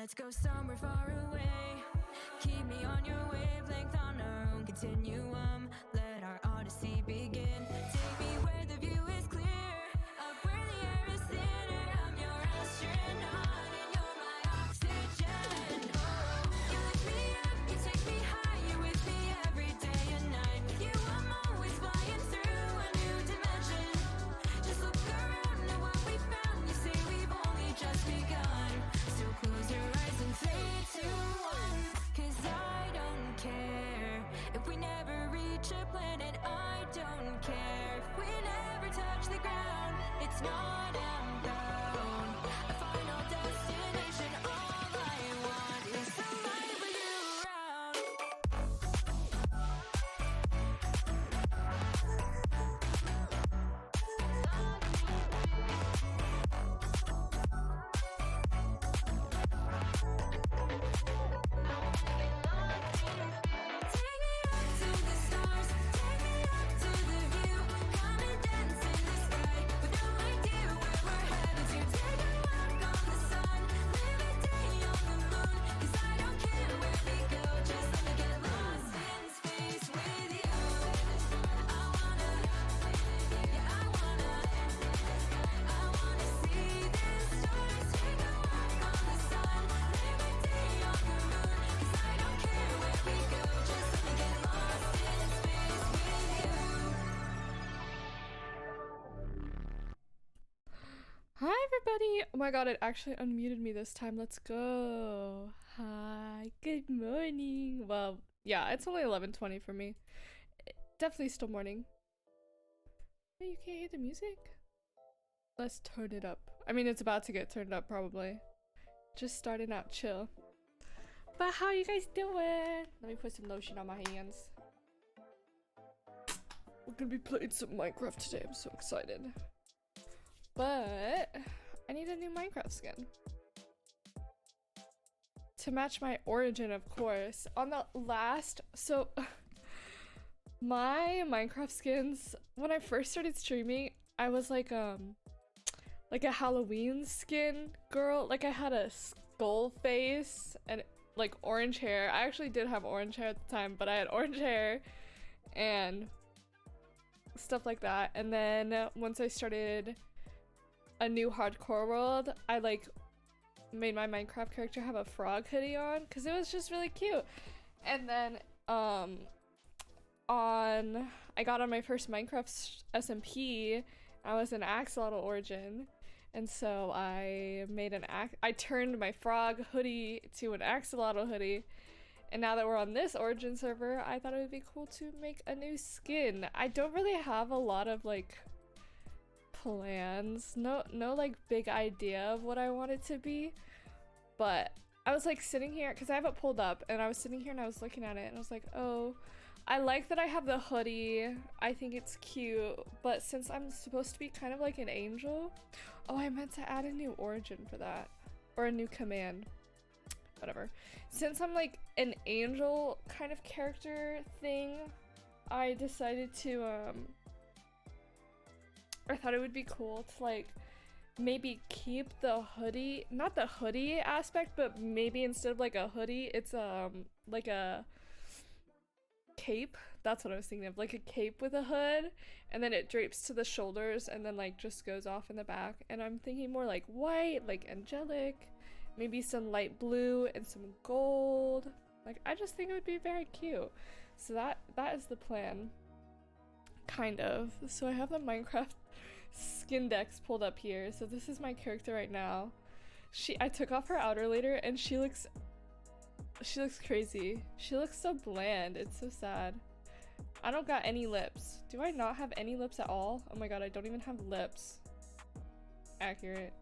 Let's go somewhere far away. Keep me on your wavelength on our own continuum. Let our odyssey begin. Take me where the view is clear, up where the air is thinner. I'm your astronaut and you're my oxygen. Oh, you lift me up, you take me high. You're with me every day and night. With you I'm always flying through a new dimension. Just look around at what we found. You say we've only just begun. So close your eyes and 3, 2, 1. 'Cause I don't care if we never reach a planet. I don't care if we never touch the ground. It's not about a final destination. All I want is to light with you around. Take me up to the stars, take me up to the view. Come and dance in the sky with no idea where we're headed to. Take a walk on the sun, live a day on the moon. 'Cause I don't care where we go, just let me get lost in space with you. I wanna see the stars. Take a walk on the sun, live a day on the moon. 'Cause I don't care where we go, just let me get lost in space with you. Hi everybody! Oh my god, it actually unmuted me this time. Let's go. Hi, good morning. Well, yeah, it's only 11:20 for me. Definitely still morning. Wait, you can't hear the music? Let's turn it up. I mean, it's about to get turned up probably. Just starting out chill. But how you guys doing? Let me put some lotion on my hands. We're gonna be playing some Minecraft today. I'm so excited. But I need a new Minecraft skin to match my origin, of course. On the last, so my Minecraft skins, when I first started streaming, I was like a Halloween skin girl. Like I had a skull face and like orange hair. I actually did have orange hair at the time, but I had orange hair and stuff like that. And then once I started a new hardcore world, I like made my Minecraft character have a frog hoodie on because it was just really cute. And then I got on my first Minecraft SMP. I was an axolotl origin, and so I made I turned my frog hoodie to an axolotl hoodie. And now that we're on this origin server, I thought it would be cool to make a new skin. I don't really have a lot of like plans, no like big idea of what I want it to be, but I was like sitting here because I have it pulled up, and I was sitting here and I was looking at it and I was like, oh, I like that I have the hoodie. I think it's cute, but since I'm supposed to be kind of like an angel, oh, I meant to add a new origin for that, or a new command, whatever. Since I'm like an angel kind of character thing, I decided to I thought it would be cool to like maybe keep the hoodie, not the hoodie aspect, but maybe instead of like a hoodie, it's like a cape. That's what I was thinking of, like a cape with a hood, and then it drapes to the shoulders and then like just goes off in the back. And I'm thinking more like white, like angelic, maybe some light blue and some gold. Like I just think it would be very cute. So that is the plan. Kind of. So I have the Minecraft skin decks pulled up here. So this is my character right now. I took off her outer layer and she looks crazy. She looks so bland. It's so sad. I don't got any lips. Do I not have any lips at all? Oh my god, I don't even have lips. Accurate.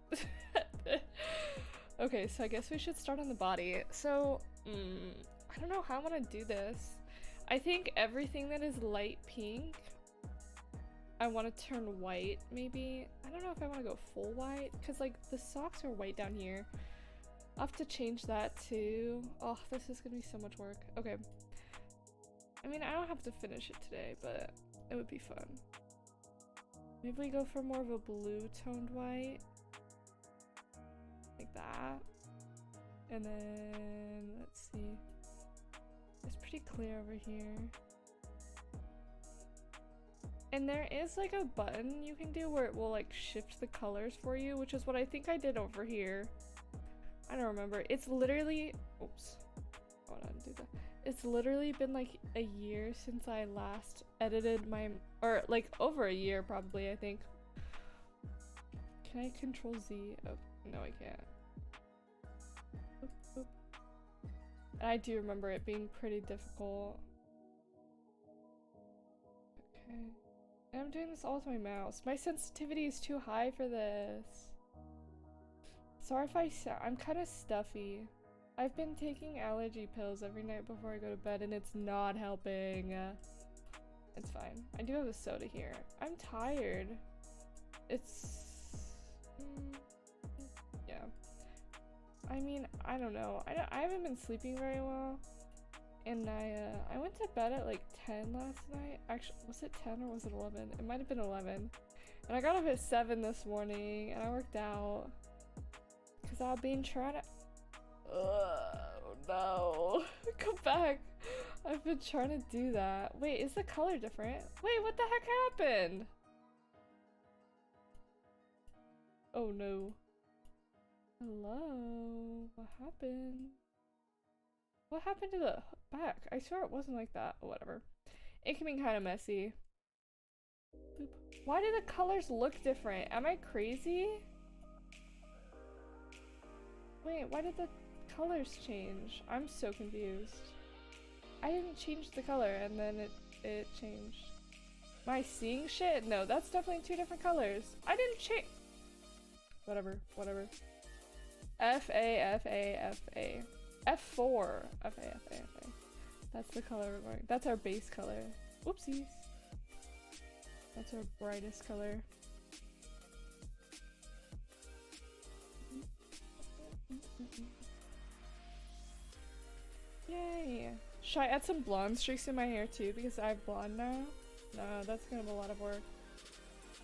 Okay, so I guess we should start on the body. So, I don't know how I want to do this. I think everything that is light pink, I want to turn white, maybe. I don't know if I want to go full white, because like the socks are white down here. I'll have to change that too. Oh, this is gonna be so much work. Okay. I mean, I don't have to finish it today, but it would be fun. Maybe we go for more of a blue toned white. Like that. And then, let's see. It's pretty clear over here. And there is like a button you can do where it will like shift the colors for you, which is what I think I did over here. I don't remember. It's literally, oops. Hold on, do that. It's literally been like a year since I last edited my, or like over a year probably, I think. Can I control Z? Oh, no I can't. Oop, oop. And I do remember it being pretty difficult. Okay. And I'm doing this all with my mouse. My sensitivity is too high for this. Sorry if I'm kind of stuffy. I've been taking allergy pills every night before I go to bed and it's not helping. It's fine. I do have a soda here. I'm tired. It's... yeah. I mean, I don't know. I haven't been sleeping very well. And I went to bed at like 10 last night. Actually, was it 10 or was it 11? It might have been 11. And I got up at 7 this morning and I worked out. Because I've been trying to... oh no. Come back. I've been trying to do that. Wait, is the color different? Wait, what the heck happened? Oh no. Hello? What happened? What happened to the back? I swear it wasn't like that. Oh, whatever. It can be kind of messy. Boop. Why do the colors look different? Am I crazy? Wait, why did the colors change? I'm so confused. I didn't change the color and then it changed. Am I seeing shit? No, that's definitely two different colors. I didn't change. Whatever, whatever. F-A, F-A, F-A. F4. F-A, F-A, F-A. That's the color we're going. That's our base color. Whoopsies. That's our brightest color. Yay! Should I add some blonde streaks in my hair too because I have blonde now? No, that's gonna be a lot of work.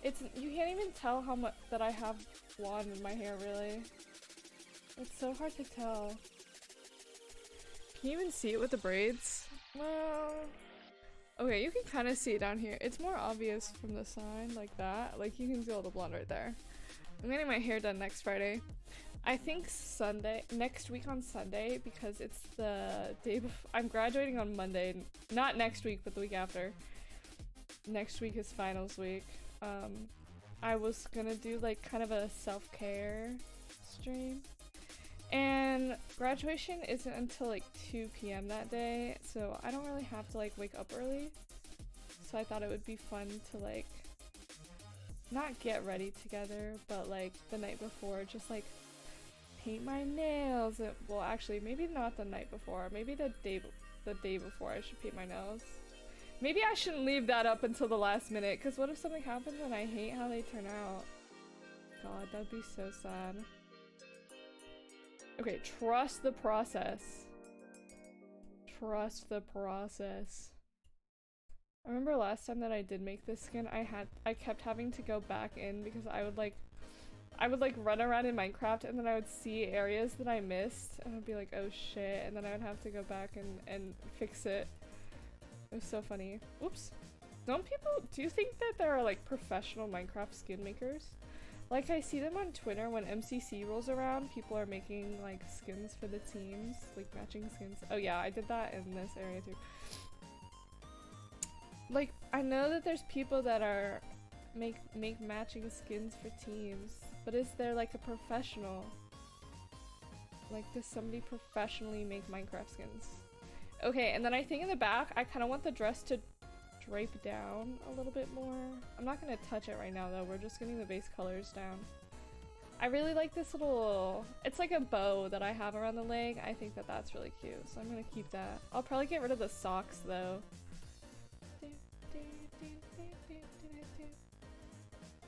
It's, you can't even tell how much that I have blonde in my hair, really. It's so hard to tell. Can you even see it with the braids? Well, okay, you can kind of see it down here. It's more obvious from the side, like that. Like, you can see all the blonde right there. I'm getting my hair done next Friday. I think Sunday, next week on Sunday, because it's the day before. I'm graduating on Monday. Not next week, but the week after. Next week is finals week. I was gonna do like kind of a self-care stream. And graduation isn't until like 2 p.m. that day, so I don't really have to like wake up early. So I thought it would be fun to like not get ready together, but like the night before just like paint my nails. Well, actually maybe not the night before, maybe the day before I should paint my nails. Maybe I shouldn't leave that up until the last minute, because what if something happens and I hate how they turn out? God, that'd be so sad. Okay, trust the process. Trust the process. I remember last time that I did make this skin, I kept having to go back in because I would like run around in Minecraft and then I would see areas that I missed and I'd be like, oh shit, and then I would have to go back and fix it. It was so funny. Oops. Do you think that there are like professional Minecraft skin makers? Like I see them on Twitter when MCC rolls around, people are making like skins for the teams, like matching skins. Oh yeah, I did that in this area too. Like I know that there's people that are make matching skins for teams, but is there like a professional? Like does somebody professionally make Minecraft skins? Okay, and then I think in the back, I kind of want the dress to drape down a little bit more. I'm not going to touch it right now though, we're just getting the base colors down. I really like this little, it's like a bow that I have around the leg. I think that that's really cute, so I'm going to keep that. I'll probably get rid of the socks though.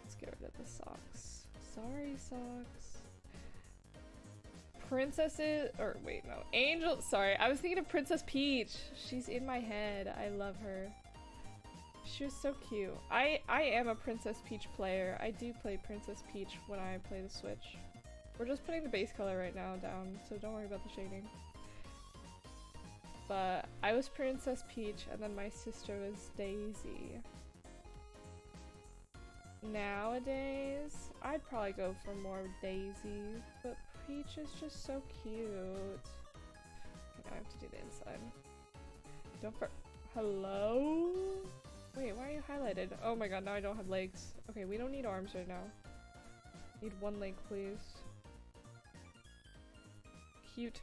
Let's get rid of the socks. Sorry, socks. Princesses, or wait, no, Angel, sorry, I was thinking of Princess Peach. She's in my head. I love her. She was so cute. I am a Princess Peach player. I do play Princess Peach when I play the Switch. We're just putting the base color right now down, so don't worry about the shading. But I was Princess Peach, and then my sister was Daisy. Nowadays, I'd probably go for more Daisy, but Peach is just so cute. I have to do the inside. Don't for- Hello? Wait, why are you highlighted? Oh my god, now I don't have legs. Okay, we don't need arms right now. Need one leg, please. Cute.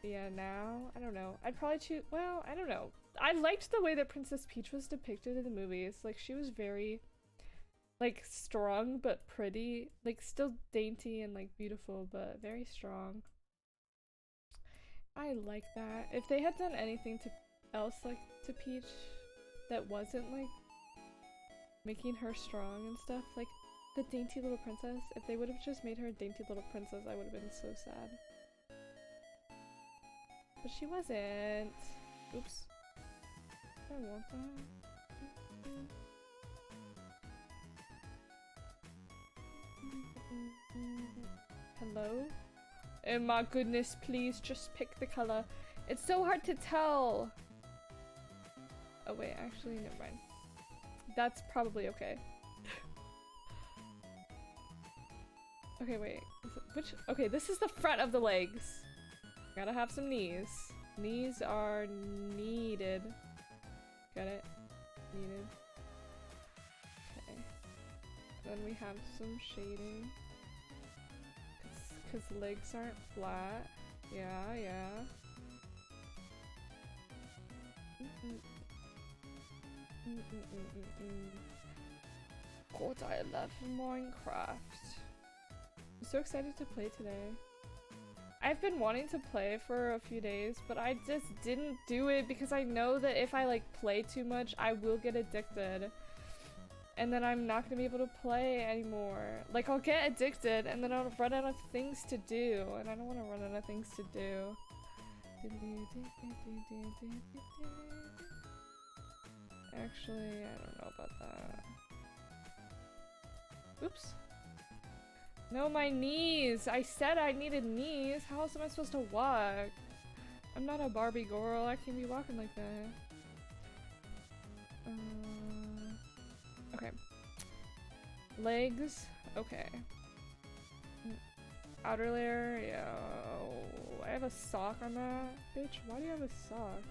Yeah, now, I don't know. I'd probably choose- well, I don't know. I liked the way that Princess Peach was depicted in the movies. Like, she was very, like, strong but pretty. Like, still dainty and, like, beautiful, but very strong. I like that. If they had done anything else, like, to Peach that wasn't, like, making her strong and stuff, like, the dainty little princess, if they would have just made her a dainty little princess, I would have been so sad. But she wasn't. Oops. I want that. Hello? Oh my goodness, please just pick the color. It's so hard to tell. Oh wait, actually, never mind. That's probably okay. Okay, wait. Which? Okay, this is the front of the legs. Gotta have some knees. Knees are needed. Got it? Needed. Okay. Then we have some shading. Cause legs aren't flat. Yeah, yeah. God, I love Minecraft. I'm so excited to play today. I've been wanting to play for a few days, but I just didn't do it because I know that if I like play too much, I will get addicted. And then I'm not gonna be able to play anymore. Like, I'll get addicted and then I'll run out of things to do, and I don't want to run out of things to do. Actually, I don't know about that. Oops. No, my knees! I said I needed knees! How else am I supposed to walk? I'm not a Barbie girl, I can't be walking like that. Okay. Legs, okay. Outer layer, yeah. Oh, I have a sock on that. Bitch, why do you have a sock?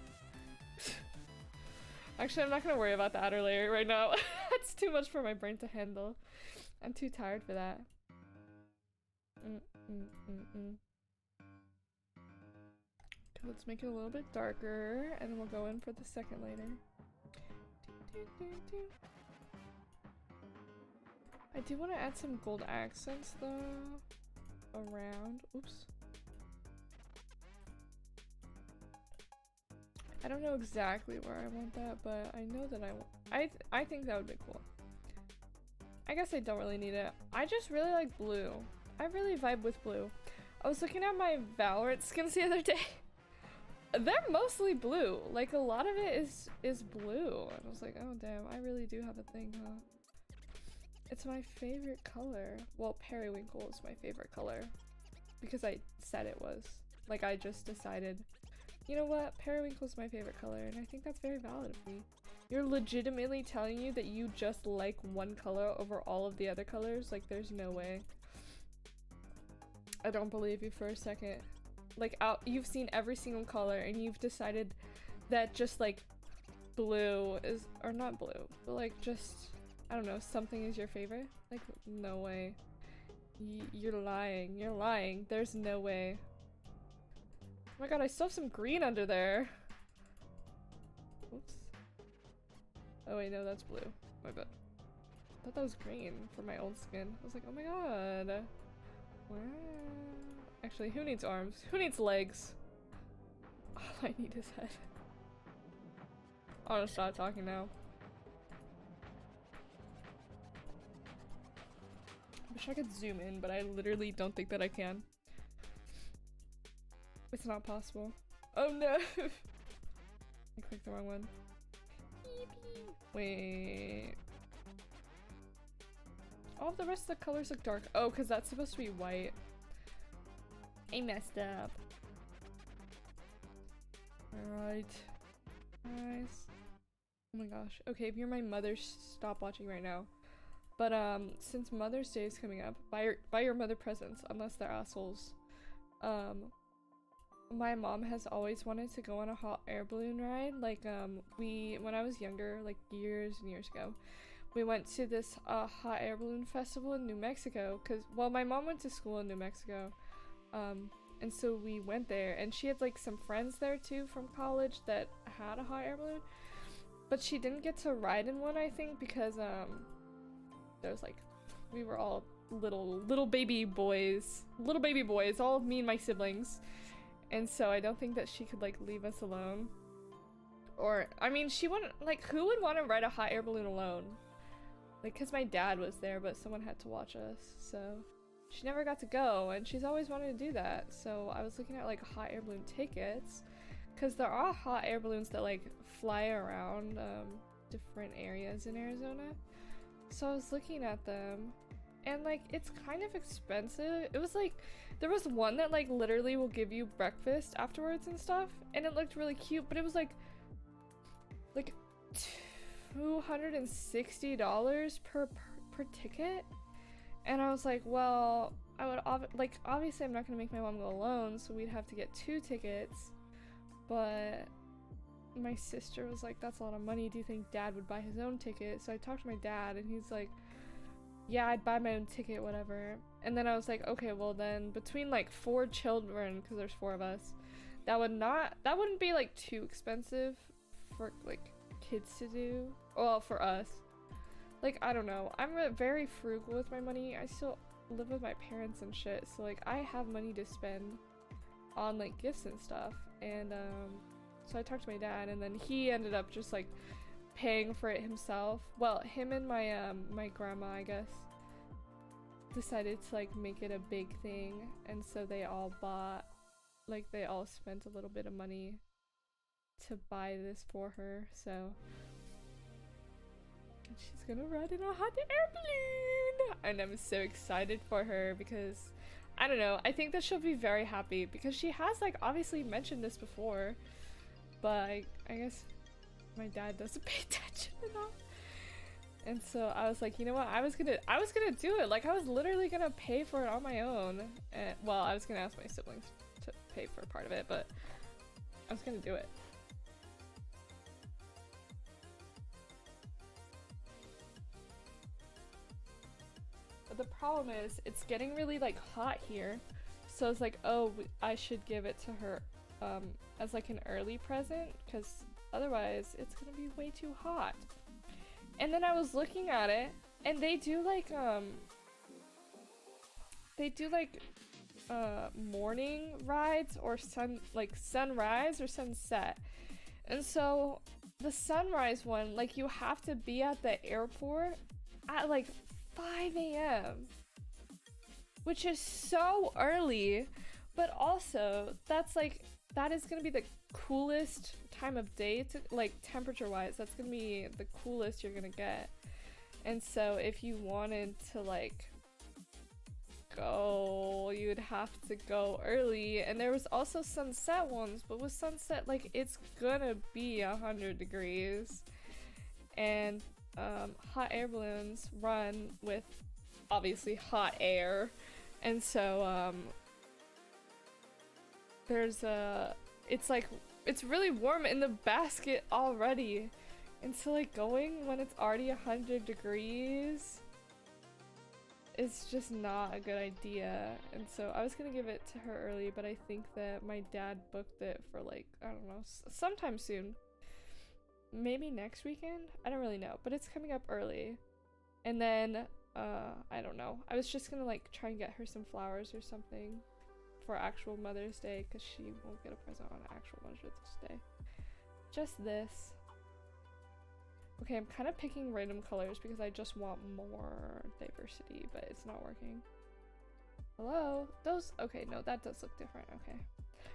Actually, I'm not gonna worry about the outer layer right now. It's too much for my brain to handle. I'm too tired for that. Okay, let's make it a little bit darker, and then we'll go in for the second layer. I do want to add some gold accents though around. Oops. I don't know exactly where I want that, but I know that I think that would be cool. I guess I don't really need it. I just really like blue. I really vibe with blue. I was looking at my Valorant skins the other day. They're mostly blue. Like, a lot of it is blue. And I was like, oh damn, I really do have a thing, huh? It's my favorite color. Well, periwinkle is my favorite color. Because I said it was. Like, I just decided, you know what? Periwinkle is my favorite color, and I think that's very valid of me. You're legitimately telling you that you just like one color over all of the other colors? Like, there's no way. I don't believe you for a second. Like, you've seen every single color, and you've decided that just, like, blue is- or not blue, but, like, just, I don't know, something is your favorite? Like, no way. You're lying. You're lying. There's no way. Oh my god, I still have some green under there. Oops. Oh wait, no, that's blue. My bad. I thought that was green for my old skin. I was like, oh my god. Wow. Actually, who needs arms? Who needs legs? All I need is head. I'm gonna stop talking now. Wish I could zoom in, but I literally don't think that I can. It's not possible. Oh no! I clicked the wrong one. Wait. All of the rest of the colors look dark. Oh, because that's supposed to be white. I messed up. Alright. Nice. Oh my gosh. Okay, if you're my mother, stop watching right now. But since Mother's Day is coming up, buy your mother presents, unless they're assholes. My mom has always wanted to go on a hot air balloon ride. Like when I was younger, like years and years ago, we went to this hot air balloon festival in New Mexico. Cause well, my mom went to school in New Mexico, and so we went there. And she had like some friends there too from college that had a hot air balloon, but she didn't get to ride in one, I think, because there was like, we were all little baby boys, all of me and my siblings, and so I don't think that she could like leave us alone. Or I mean, she wouldn't, like, who would want to ride a hot air balloon alone? Like, cause my dad was there, but someone had to watch us, so she never got to go, and she's always wanted to do that. So I was looking at like hot air balloon tickets, cause there are hot air balloons that like fly around different areas in Arizona. So I was looking at them, and like it's kind of expensive. It was like, there was one that like literally will give you breakfast afterwards and stuff, and it looked really cute, but it was like $260 per ticket. And I was like, well, I would obviously I'm not gonna make my mom go alone, so we'd have to get 2 tickets. But my sister was like, that's a lot of money. Do you think dad would buy his own ticket? So I talked to my dad, and he's like, yeah, I'd buy my own ticket, whatever. And then I was like, okay, well then between like 4 children, because there's 4 of us, that wouldn't be like too expensive for like kids to do. Well, for us, like, I don't know, I'm very frugal with my money. I still live with my parents and shit, so like I have money to spend on like gifts and stuff. And so I talked to my dad, and then he ended up just like paying for it himself. Well, him and my my grandma, I guess, decided to like make it a big thing, and so they all spent a little bit of money to buy this for her. So and she's gonna ride in a hot air balloon, and I'm so excited for her, because I don't know, I think that she'll be very happy, because she has like obviously mentioned this before, but I guess my dad doesn't pay attention enough. And so I was like, you know what, I was gonna do it. Like, I was literally gonna pay for it on my own. And well, I was gonna ask my siblings to pay for part of it, but I was gonna do it. But the problem is, it's getting really like hot here, so it's like, oh, I should give it to her as like an early present, because otherwise it's gonna be way too hot. And then I was looking at it, and they do like morning rides, or sunrise or sunset. And so the sunrise one, like, you have to be at the airport at like 5 a.m, which is so early, but also that is gonna be the coolest time of day, to like temperature wise. That's gonna be the coolest you're gonna get. And so if you wanted to like go, you'd have to go early. And there was also sunset ones, but with sunset, like, it's gonna be 100 degrees, and hot air balloons run with obviously hot air, and so it's really warm in the basket already, and so like going when it's already 100 degrees is just not a good idea. And so I was gonna give it to her early, but I think that my dad booked it for like, I don't know, sometime soon. Maybe next weekend? I don't really know, but it's coming up early. And then, I don't know. I was just gonna like try and get her some flowers or something for actual Mother's Day, because she won't get a present on actual Mother's Day. Just this. Okay, I'm kind of picking random colors because I just want more diversity, but it's not working. Hello? Those, okay, no, that does look different, okay.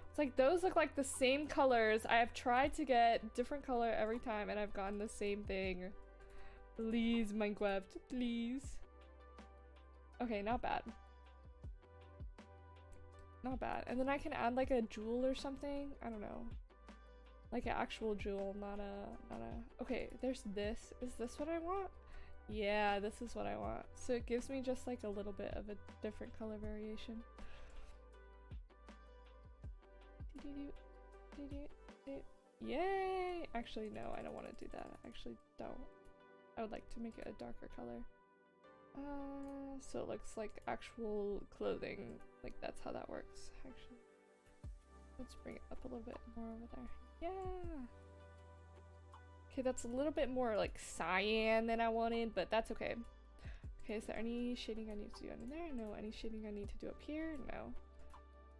It's like, those look like the same colors. I have tried to get different color every time, and I've gotten the same thing. Please, Minecraft, please. Okay, not bad. Not bad. And then I can add like a jewel or something. I don't know. Like an actual jewel, not a... Okay, there's this. Is this what I want? Yeah, this is what I want. So it gives me just like a little bit of a different color variation. Yay! Actually, no, I don't want to do that. I actually don't. I would like to make it a darker color. So it looks like actual clothing. Like that's how that works, actually. Let's bring it up a little bit more over there. Yeah! Okay, that's a little bit more like cyan than I wanted, but that's okay. Okay, is there any shading I need to do under there? No. Any shading I need to do up here? No.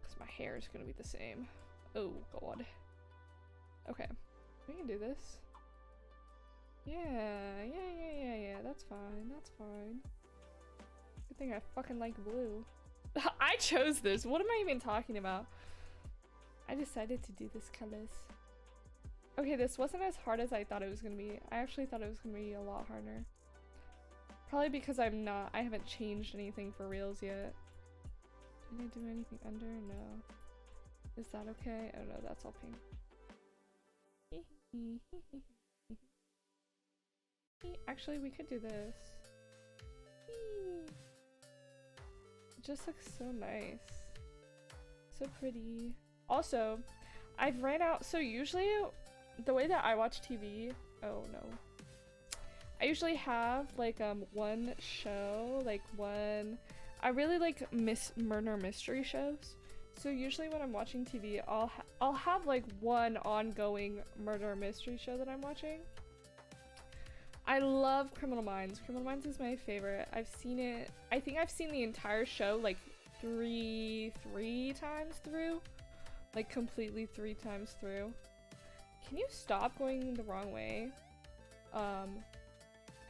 Because my hair is gonna be the same. Oh, God. Okay. We can do this. Yeah, that's fine. That's fine. Good thing I fucking like blue. I chose this. What am I even talking about? I decided to do this colors. Okay, this wasn't as hard as I thought it was gonna be. I actually thought it was gonna be a lot harder. Probably because I haven't changed anything for reals yet. Did I do anything under? No. Is that okay? Oh no, that's all pink. Actually, we could do this. It just looks so nice. So pretty. Also, I've ran out. So usually, the way that I watch TV. Oh no. I usually have like one show, like one. I really like murder mystery shows. So usually when I'm watching TV, I'll have like one ongoing murder mystery show that I'm watching. I love Criminal Minds. Criminal Minds is my favorite. I've seen it. I think I've seen the entire show like three times through. Like completely 3 times through. Can you stop going the wrong way?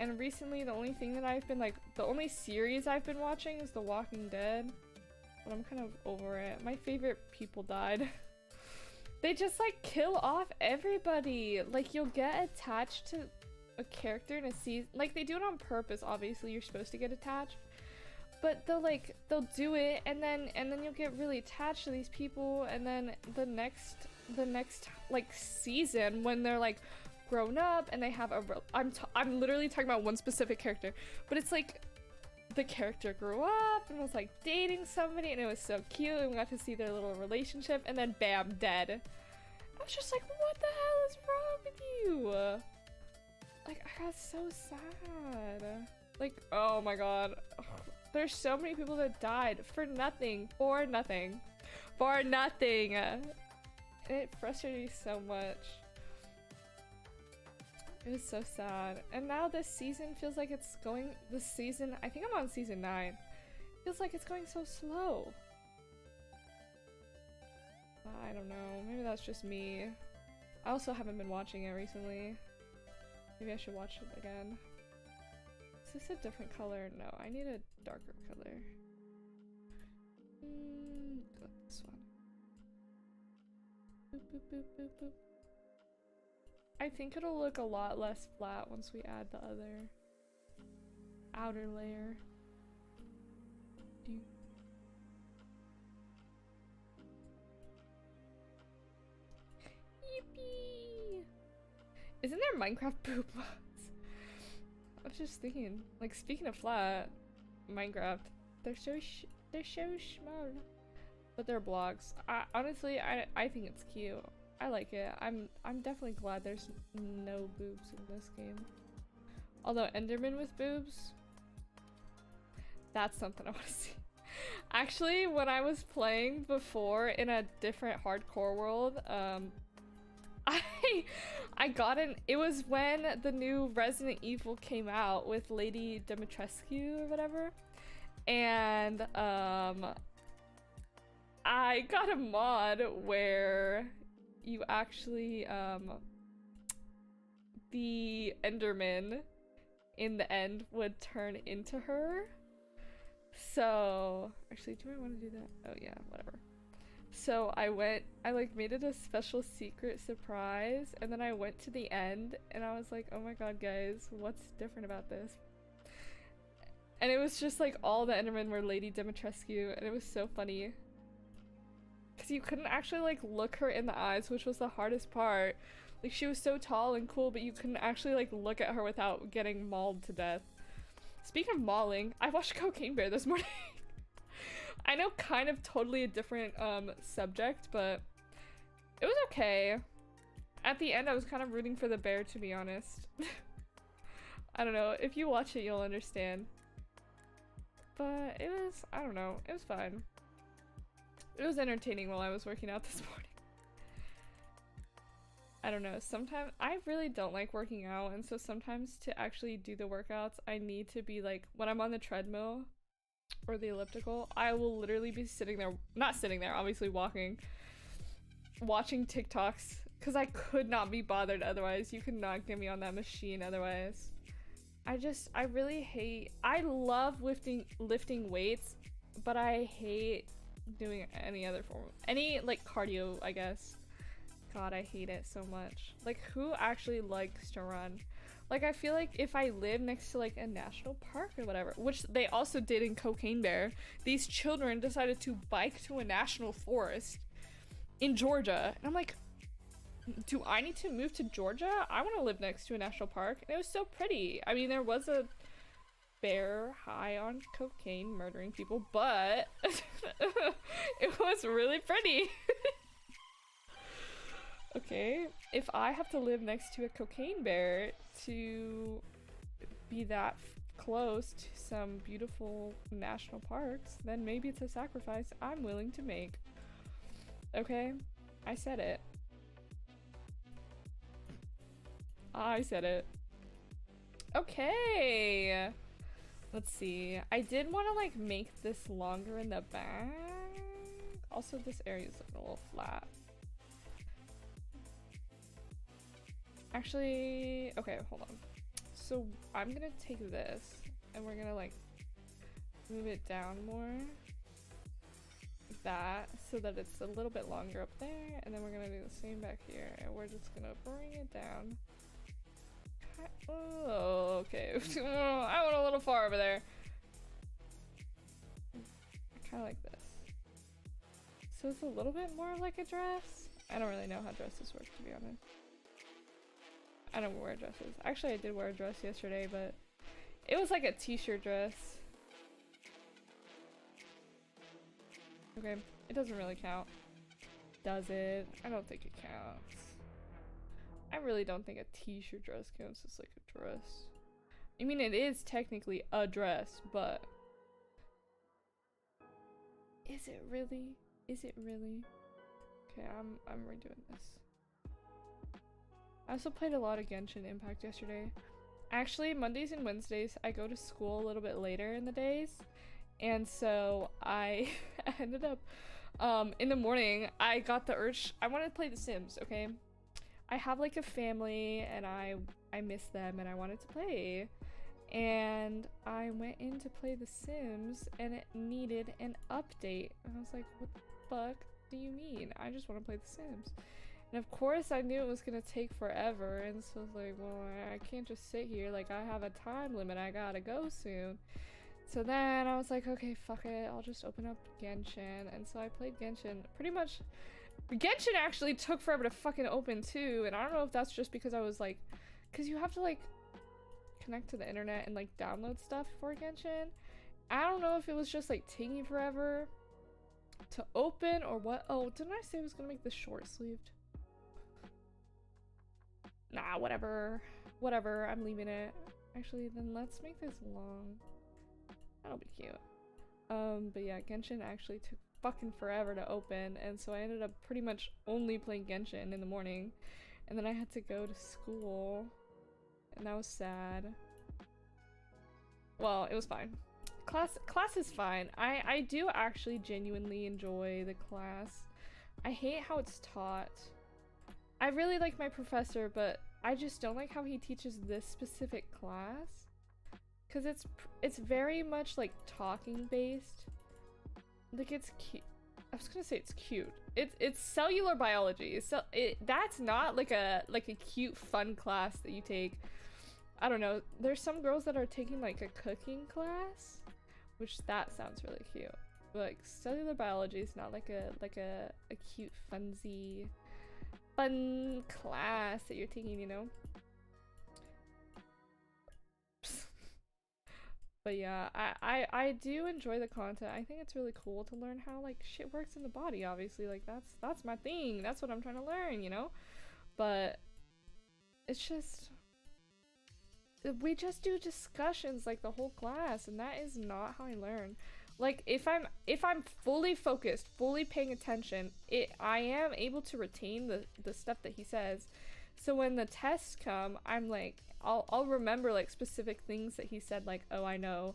And recently the only thing that I've been like, the only series I've been watching is The Walking Dead. But I'm kind of over it. My favorite people died. They just like kill off everybody. Like you'll get attached to a character in a season. Like they do it on purpose, obviously you're supposed to get attached. But they'll do it and then you'll get really attached to these people, and then the next like season when they're like grown up and they have a I'm literally talking about one specific character, but it's like the character grew up and was like dating somebody and it was so cute and we got to see their little relationship, and then bam, dead. I was just like, what the hell is wrong with you? Like I got so sad. Like, oh my god. There's so many people that died for nothing, for nothing, for nothing. And it frustrated me so much. It was so sad. And now this season feels like it's going, I think I'm on season 9. Feels like it's going so slow. I don't know, maybe that's just me. I also haven't been watching it recently. Maybe I should watch it again. Is this a different color? No, I need a darker color. Go with this one. Boop, boop, boop, boop, boop. I think it'll look a lot less flat once we add the other outer layer. Yippee! Isn't there Minecraft poop mods? I was just thinking, like, speaking of flat, Minecraft, they're so small, but they're blocks. Honestly, I think it's cute. I like it. I'm definitely glad there's no boobs in this game. Although Enderman with boobs, that's something I want to see. Actually, when I was playing before in a different hardcore world, I got an, it was when the new Resident Evil came out with Lady Dimitrescu or whatever, and I got a mod where you actually the Enderman in the end would turn into her. So actually, do I want to do that? Oh yeah, whatever. So I like made it a special secret surprise, and then I went to the end and I was like, oh my god guys, what's different about this? And it was just like all the Endermen were Lady Dimitrescu, and it was so funny. Because you couldn't actually like look her in the eyes, which was the hardest part. Like she was so tall and cool, but you couldn't actually like look at her without getting mauled to death. Speaking of mauling, I watched Cocaine Bear this morning. I know, kind of totally a different subject, but it was okay. At the end, I was kind of rooting for the bear, to be honest. I don't know. If you watch it, you'll understand. But it was, I don't know, it was fun. It was entertaining while I was working out this morning. I don't know, sometimes I really don't like working out, and so sometimes to actually do the workouts, I need to be like, when I'm on the treadmill or the elliptical, I will literally be sitting there, not sitting there, obviously walking, watching TikToks, because I could not be bothered otherwise. You could not get me on that machine otherwise. I really hate, I love lifting weights, but I hate doing any other form, any like cardio, I guess. God, I hate it so much. Like, who actually likes to run? Like, I feel like if I live next to like a national park or whatever, which they also did in Cocaine Bear, these children decided to bike to a national forest in Georgia. And I'm like, do I need to move to Georgia? I want to live next to a national park. And it was so pretty. I mean, there was a bear high on cocaine murdering people, but it was really pretty. Okay, if I have to live next to a cocaine bear to be that close to some beautiful national parks, then maybe it's a sacrifice I'm willing to make. Okay, I said it. I said it. Okay, let's see. I did want to like make this longer in the back. Also, this area is looking a little flat. Actually, okay, hold on. So I'm gonna take this and we're gonna like move it down more. Like that, so that it's a little bit longer up there, and then we're gonna do the same back here, and we're just gonna bring it down. Oh, okay. I went a little far over there. I kinda like this. So it's a little bit more like a dress. I don't really know how dresses work, to be honest. I don't wear dresses. Actually, I did wear a dress yesterday, but it was like a t-shirt dress. Okay, it doesn't really count. Does it? I don't think it counts. I really don't think a t-shirt dress counts as like a dress. I mean, it is technically a dress, but is it really? Is it really? Okay, I'm redoing this. I also played a lot of Genshin Impact yesterday. Actually, Mondays and Wednesdays, I go to school a little bit later in the days. And so I ended up, in the morning, I got the urge, I wanted to play The Sims, okay? I have like a family and I miss them and I wanted to play. And I went in to play The Sims and it needed an update. And I was like, what the fuck do you mean? I just want to play The Sims. And of course I knew it was gonna take forever, and so I was like, well, I can't just sit here, like I have a time limit, I gotta go soon. So then I was like, okay, fuck it, I'll just open up Genshin. And so I played Genshin. Pretty much, Genshin actually took forever to fucking open too, and I don't know if that's just because I was like, because you have to like connect to the internet and like download stuff for Genshin. I don't know if it was just like taking forever to open or what. Oh, didn't I say I was gonna make this short-sleeved? Nah, whatever. Whatever, I'm leaving it. Actually, then let's make this long. That'll be cute. But yeah, Genshin actually took fucking forever to open, and so I ended up pretty much only playing Genshin in the morning. And then I had to go to school, and that was sad. Well, it was fine. Class is fine. I do actually genuinely enjoy the class. I hate how it's taught. I really like my professor, but I just don't like how he teaches this specific class, because it's very much like talking based. Like, it's cute. I was gonna say it's cute. It's cellular biology. So that's not like a cute fun class that you take. I don't know. There's some girls that are taking like a cooking class, which that sounds really cute. But like cellular biology is not like a cute fun class that you're taking, you know? But yeah, I do enjoy the content. I think it's really cool to learn how like shit works in the body, obviously. Like that's my thing. That's what I'm trying to learn, you know? But it's just we just do discussions like the whole class, and that is not how I learn. Like if I'm fully focused, fully paying attention, I am able to retain the stuff that he says. So when the tests come, I'm like I'll remember like specific things that he said, like, oh, I know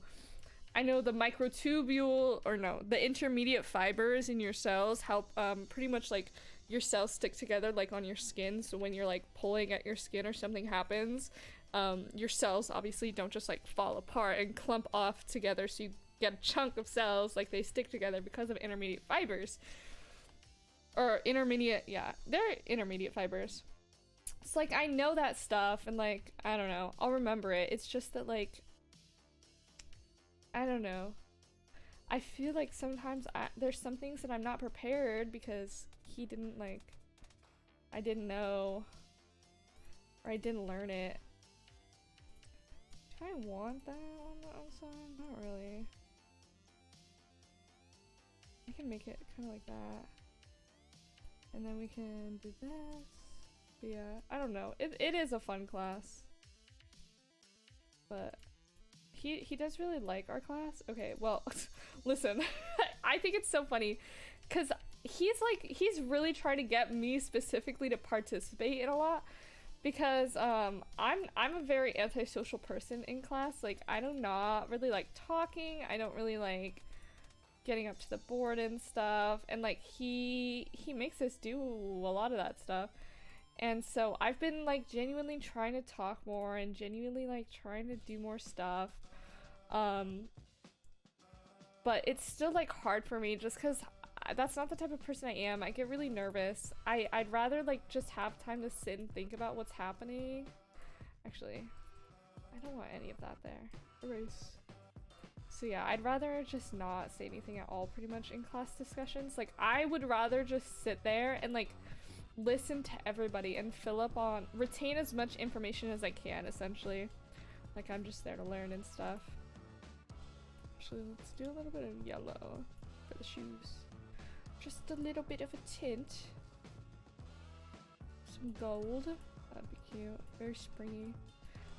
the microtubule, or no, the intermediate fibers in your cells help pretty much like your cells stick together like on your skin. So when you're like pulling at your skin or something happens, your cells obviously don't just like fall apart and clump off together, so you get a chunk of cells, like they stick together because of intermediate fibers. Or intermediate, yeah, they're intermediate fibers. It's like I know that stuff, and like I don't know, I'll remember it. It's just that like I don't know, I feel like sometimes there's some things that I'm not prepared because he didn't like, I didn't know, or I didn't learn it. Do I want that on the outside? Not really. I can make it kind of like that, and then we can do this. But yeah, I don't know. It is a fun class, but he does really like our class. Okay, well, listen, I think it's so funny because he's really trying to get me specifically to participate in a lot, because I'm a very antisocial person in class. Like I do not really like talking. I don't really like getting up to the board and stuff, and like he makes us do a lot of that stuff. And so I've been like genuinely trying to talk more and genuinely like trying to do more stuff. But it's still like hard for me just because that's not the type of person I am. I get really nervous. I'd rather like just have time to sit and think about what's happening. Actually, I don't want any of that there. Erase. So yeah, I'd rather just not say anything at all pretty much in class discussions. Like I would rather just sit there and like listen to everybody and retain as much information as I can, essentially. Like I'm just there to learn and stuff. Actually, let's do a little bit of yellow for the shoes. Just a little bit of a tint. Some gold. That'd be cute. Very springy.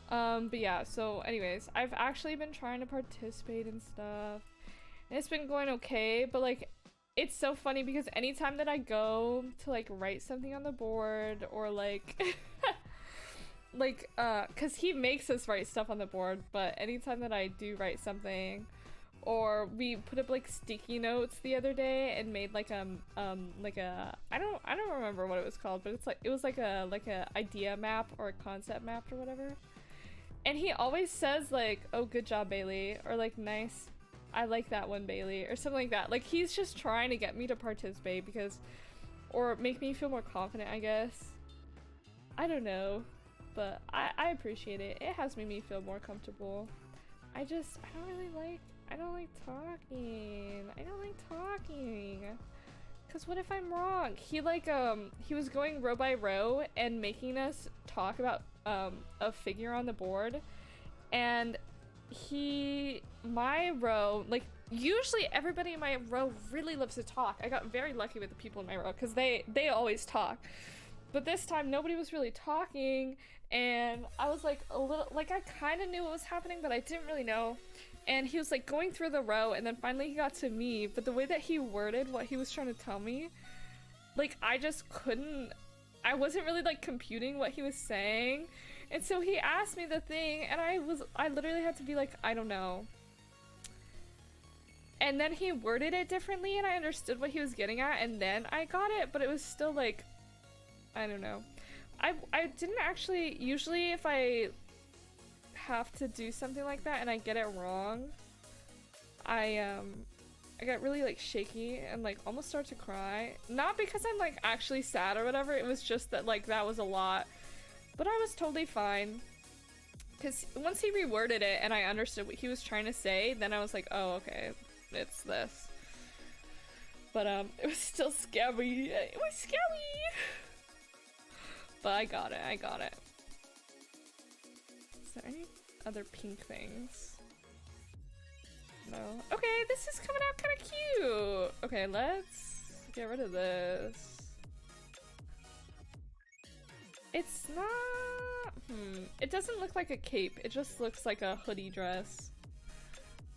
But yeah, so anyways, I've actually been trying to participate in stuff, and it's been going okay, but like it's so funny because anytime that I go to like write something on the board, or like like cuz he makes us write stuff on the board, but anytime that I do write something, or we put up like sticky notes the other day and made like a I don't remember what it was called, but it was like a idea map or a concept map or whatever. And he always says like, "Oh, good job, Bailey," or like, "Nice, I like that one, Bailey," or something like that. Like he's just trying to get me to participate or make me feel more confident, I guess. I don't know, but I appreciate it. It has made me feel more comfortable. I don't like talking. Cause what if I'm wrong? He was going row by row and making us talk about a figure on the board, and my row, like usually everybody in my row really loves to talk. I got very lucky with the people in my row because they always talk. But this time nobody was really talking, and I was like a little, like I kind of knew what was happening, but I didn't really know. And he was like going through the row, and then finally he got to me, but the way that he worded what he was trying to tell me, like I wasn't really like computing what he was saying. And so he asked me the thing, and I literally had to be like, I don't know. And then he worded it differently, and I understood what he was getting at, and then I got it, but it was still like, I don't know. I didn't actually, usually if I have to do something like that and I get it wrong, I got really like shaky and like almost start to cry. Not because I'm like actually sad or whatever, it was just that like that was a lot. But I was totally fine. because once he reworded it and I understood what he was trying to say, then I was like, oh, okay, it's this. But it was still scary. It was scary. But I got it. I got it. Is there any other pink things? No. Okay, this is coming out kind of cute. Okay, let's get rid of this. It's not. It doesn't look like a cape. It just looks like a hoodie dress.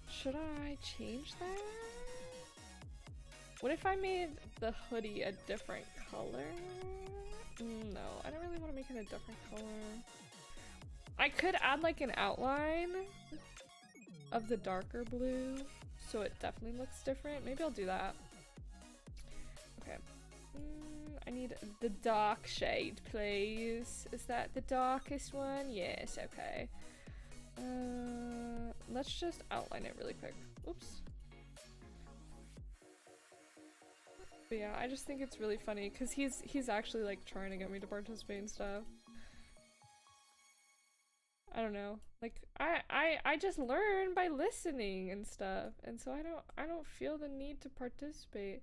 Should I change that? What if I made the hoodie a different color? No, I don't really want to make it a different color. I could add like an outline of the darker blue so it definitely looks different. Maybe I'll do that. Okay. I need the dark shade, please. Is that the darkest one? Yes, okay. Let's just outline it really quick. Oops. But yeah, I just think it's really funny because he's actually like trying to get me to participate and stuff. I don't know. Like I just learn by listening and stuff, and so I don't feel the need to participate.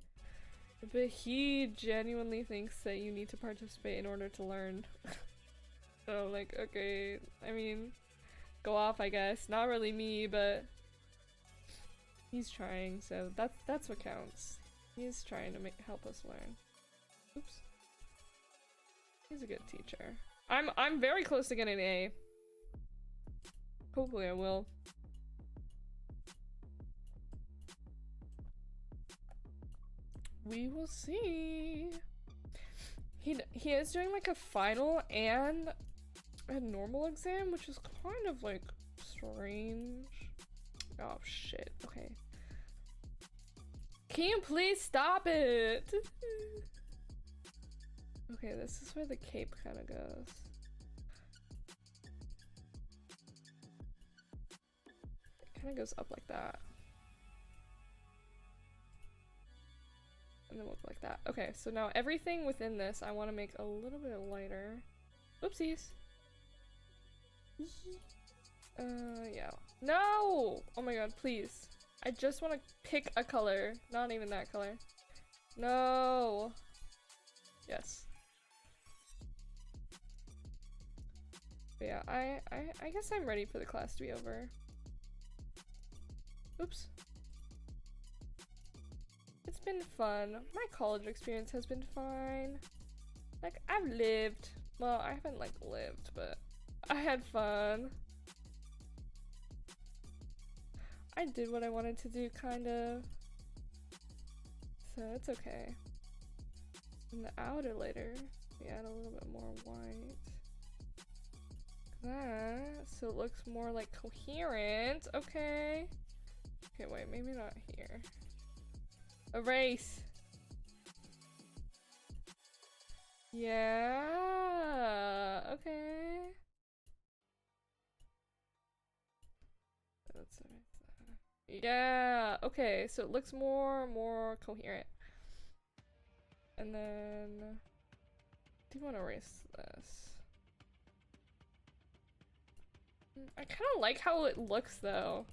But he genuinely thinks that you need to participate in order to learn. So I'm like, okay, I mean, go off, I guess. Not really me, but he's trying, so that's what counts. He's trying to help us learn. Oops. He's a good teacher. I'm very close to getting an A. Hopefully I will. We will see. He is doing like a final and a normal exam, which is kind of like strange. Oh shit. Okay. Can you please stop it? Okay, this is where the cape kind of goes. It kind of goes up like that. And then we'll go like that. Okay, so now everything within this I want to make a little bit lighter. Oopsies. Yeah. No! Oh my god, please. I just want to pick a color. Not even that color. No! Yes. But yeah, I guess I'm ready for the class to be over. Oops. It's been fun. My college experience has been fine. Like, I've lived. Well, I haven't, like, lived, but I had fun. I did what I wanted to do, kind of. So, it's okay. In the outer later, we add a little bit more white. That, so it looks more, like, coherent. Okay. Okay, wait, maybe not here. Erase. Yeah. Okay. Let's erase that. Yeah. Okay. So it looks more coherent. And then, do you want to erase this? I kind of like how it looks though.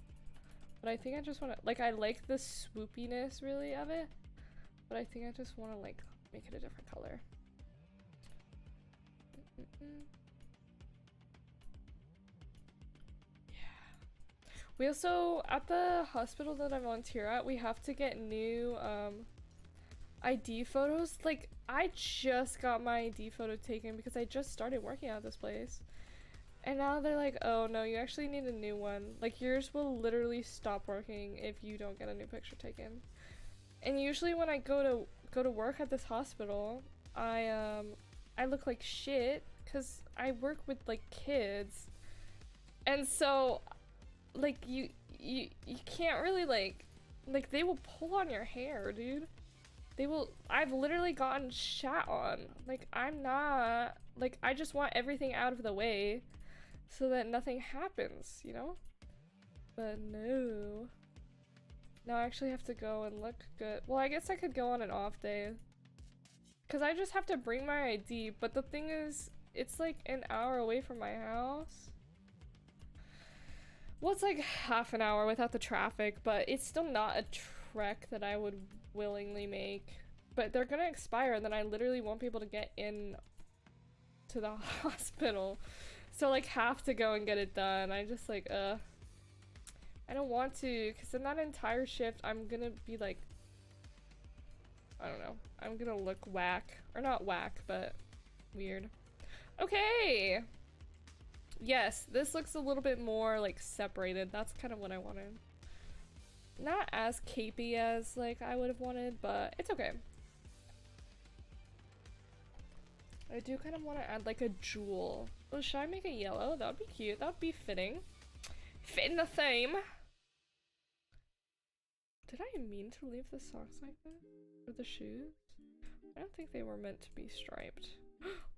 But I think I just want to, like, I like the swoopiness, really, of it. But I think I just want to, like, make it a different color. Yeah. We also, at the hospital that I volunteer at, we have to get new, ID photos. Like, I just got my ID photo taken because I just started working at this place. And now they're like, oh no, you actually need a new one. Like, yours will literally stop working if you don't get a new picture taken. And usually when I go to work at this hospital, I look like shit because I work with like kids. And so like you can't really like they will pull on your hair, dude. I've literally gotten shat on. Like, I'm not, like, I just want everything out of the way so that nothing happens, you know? But no. Now I actually have to go and look good. Well, I guess I could go on an off day. Because I just have to bring my ID, but the thing is, it's like an hour away from my house. Well, it's like half an hour without the traffic, but it's still not a trek that I would willingly make. But they're gonna expire, and then I literally won't be able to get in to the hospital. So like have to go and get it done. I just like I don't want to, because in that entire shift I'm gonna be like, I don't know, I'm gonna look whack, or not whack, but weird. Okay, yes, this looks a little bit more like separated. That's kind of what I wanted. Not as capey as like I would have wanted, but it's okay. I do kind of want to add like a jewel. Oh, should I make a yellow? That would be cute. That would be fitting. Fit in the theme. Did I mean to leave the socks like that? Or the shoes? I don't think they were meant to be striped.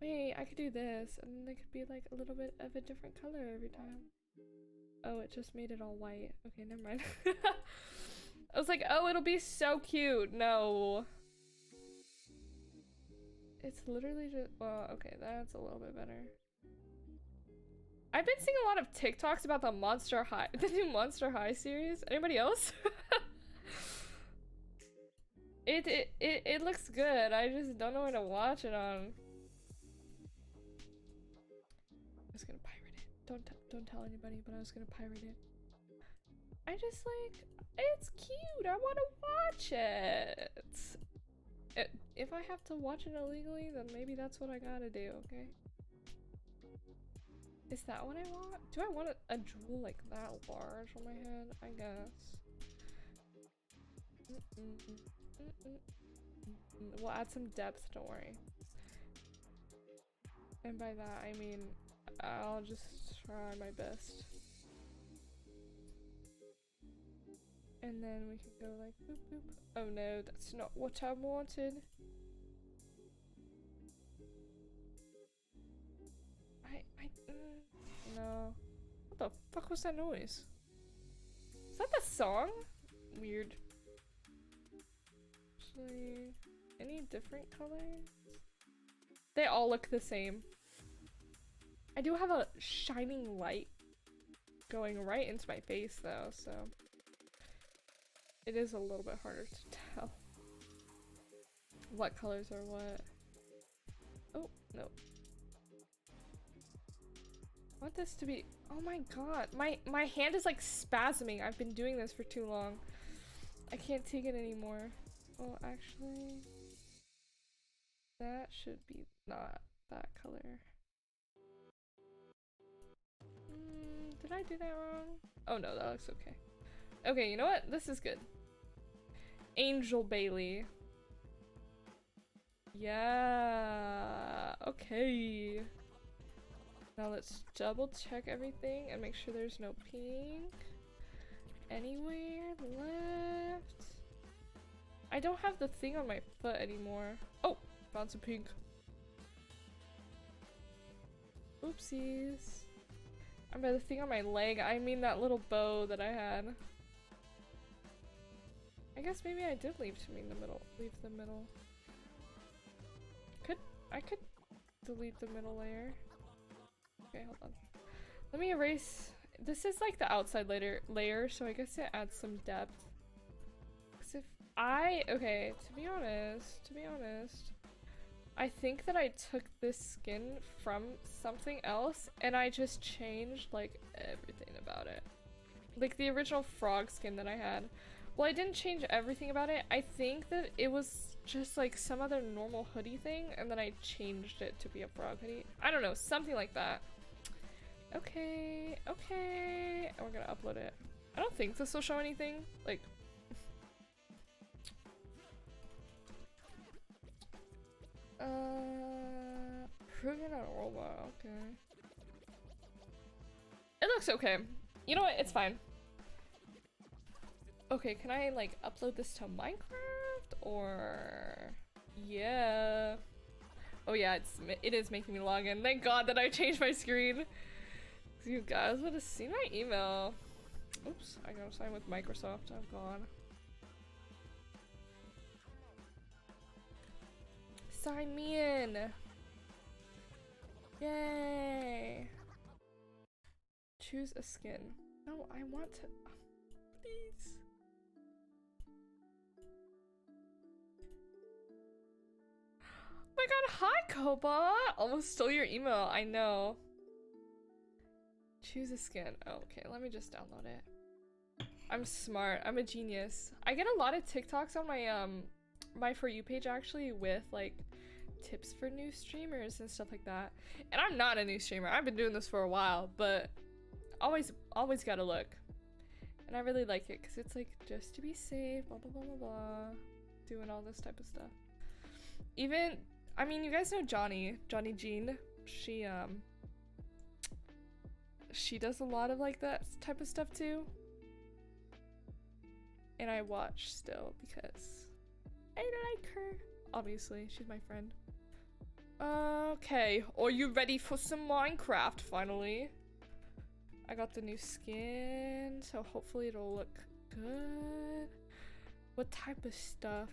Wait, I could do this, and then they could be like a little bit of a different color every time. Oh, it just made it all white. Okay, never mind. I was like, oh, it'll be so cute. No. It's literally just, well, okay, that's a little bit better. I've been seeing a lot of TikToks about the Monster High, the new Monster High series. Anybody else? It looks good. I just don't know where to watch it on. I was gonna pirate it. Don't tell anybody, but I was gonna pirate it. I just like, it's cute. I want to watch it. If I have to watch it illegally, then maybe that's what I gotta do, okay? Is that what I want? Do I want a jewel like that large on my head? I guess. We'll add some depth, don't worry. And by that, I mean, I'll just try my best. And then we can go like boop boop. Oh no, that's not what I wanted. No. What the fuck was that noise? Is that the song? Weird. Actually, any different colors? They all look the same. I do have a shining light going right into my face though, so it is a little bit harder to tell what colors are what. Oh, no. I want this to be, oh my god, my hand is like spasming. I've been doing this for too long. I can't take it anymore. Oh, actually, that should be not that color. Did I do that wrong? Oh no, that looks okay. Okay, you know what? This is good. Angel Bailey. Yeah, okay. Now let's double check everything and make sure there's no pink anywhere left. I don't have the thing on my foot anymore. Oh, found some pink. Oopsies. And by the thing on my leg, I mean that little bow that I had. I guess maybe I did leave the middle. I could delete the middle layer. Okay, hold on. Let me erase. This is like the outside layer, so I guess it adds some depth. Cause if okay, to be honest, I think that I took this skin from something else and I just changed like everything about it. Like the original frog skin that I had. Well, I didn't change everything about it. I think that it was just like some other normal hoodie thing and then I changed it to be a frog hoodie. I don't know, something like that. Okay, okay. And we're gonna upload it. I don't think this will show anything. Like, proven on robot, okay. It looks okay. You know what? It's fine. Okay, can I like upload this to Minecraft or yeah? Oh yeah, it is making me log in. Thank God that I changed my screen. You guys would have seen my email. Oops, I gotta sign with Microsoft. I'm gone. Sign me in. Yay. Choose a skin. No, I want to. Please. Oh my god, hi Koba! Almost stole your email, I know. Choose a skin. Oh, okay, let me just download it. I'm smart, I'm a genius. I get a lot of TikToks on my my For You page actually with like tips for new streamers and stuff like that. And I'm not a new streamer, I've been doing this for a while, but always gotta look. And I really like it because it's like just to be safe, blah blah blah blah blah, doing all this type of stuff. Even, I mean, you guys know Johnny Jean. She does a lot of like that type of stuff too. And I watch still because I like her. Obviously, she's my friend. Okay, are you ready for some Minecraft finally? I got the new skin, so hopefully it'll look good. What type of stuff?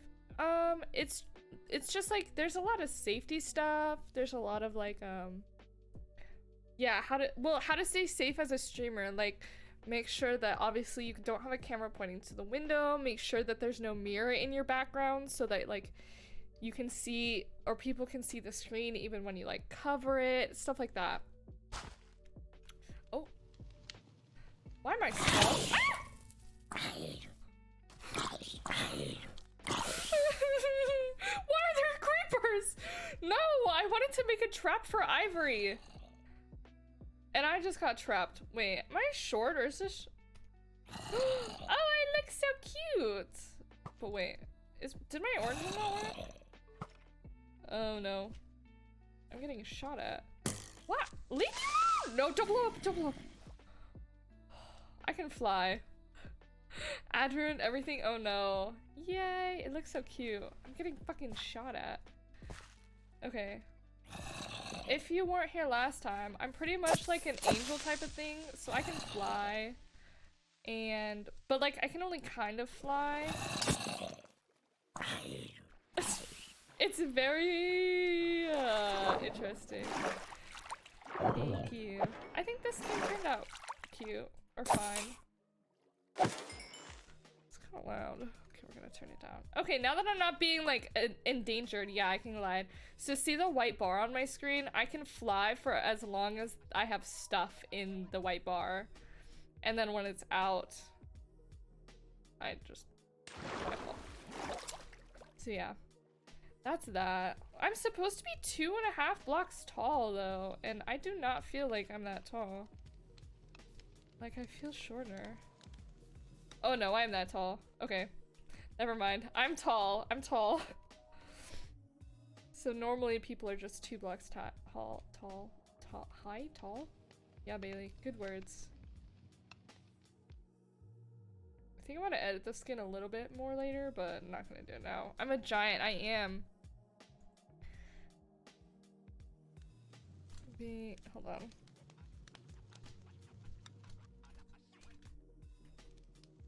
It's just like there's a lot of safety stuff. There's a lot of like yeah, how to stay safe as a streamer. Like make sure that obviously you don't have a camera pointing to the window. Make sure that there's no mirror in your background so that like you can see or people can see the screen even when you like cover it, stuff like that. Oh. Why am I small? Why are there creepers? No, I wanted to make a trap for Ivory. And I just got trapped. Wait, am I short or is this? Oh, I look so cute. But wait, did my orange one not work? Oh no. I'm getting shot at. What? Leave me alone! No, double up, double up. I can fly. Ad ruined everything. Oh no. Yay, it looks so cute. I'm getting fucking shot at. Okay. If you weren't here last time, I'm pretty much like an angel type of thing, so I can fly. But like I can only kind of fly. It's very interesting. Thank you. I think this game turned out cute or fine. It's kind of loud. Okay, we're gonna turn it down. Okay, now that I'm not being like endangered, yeah, I can glide. So see the white bar on my screen? I can fly for as long as I have stuff in the white bar. And then when it's out, I just fall. So yeah, that's that. I'm supposed to be 2.5 blocks tall though, and I do not feel like I'm that tall. Like I feel shorter. Oh no, I'm that tall. Okay. Never mind. I'm tall. I'm tall. So normally people are just 2 blocks tall. High? Tall? Yeah, Bailey. Good words. I think I want to edit the skin a little bit more later, but I'm not gonna do it now. I'm a giant. I am. Hold on.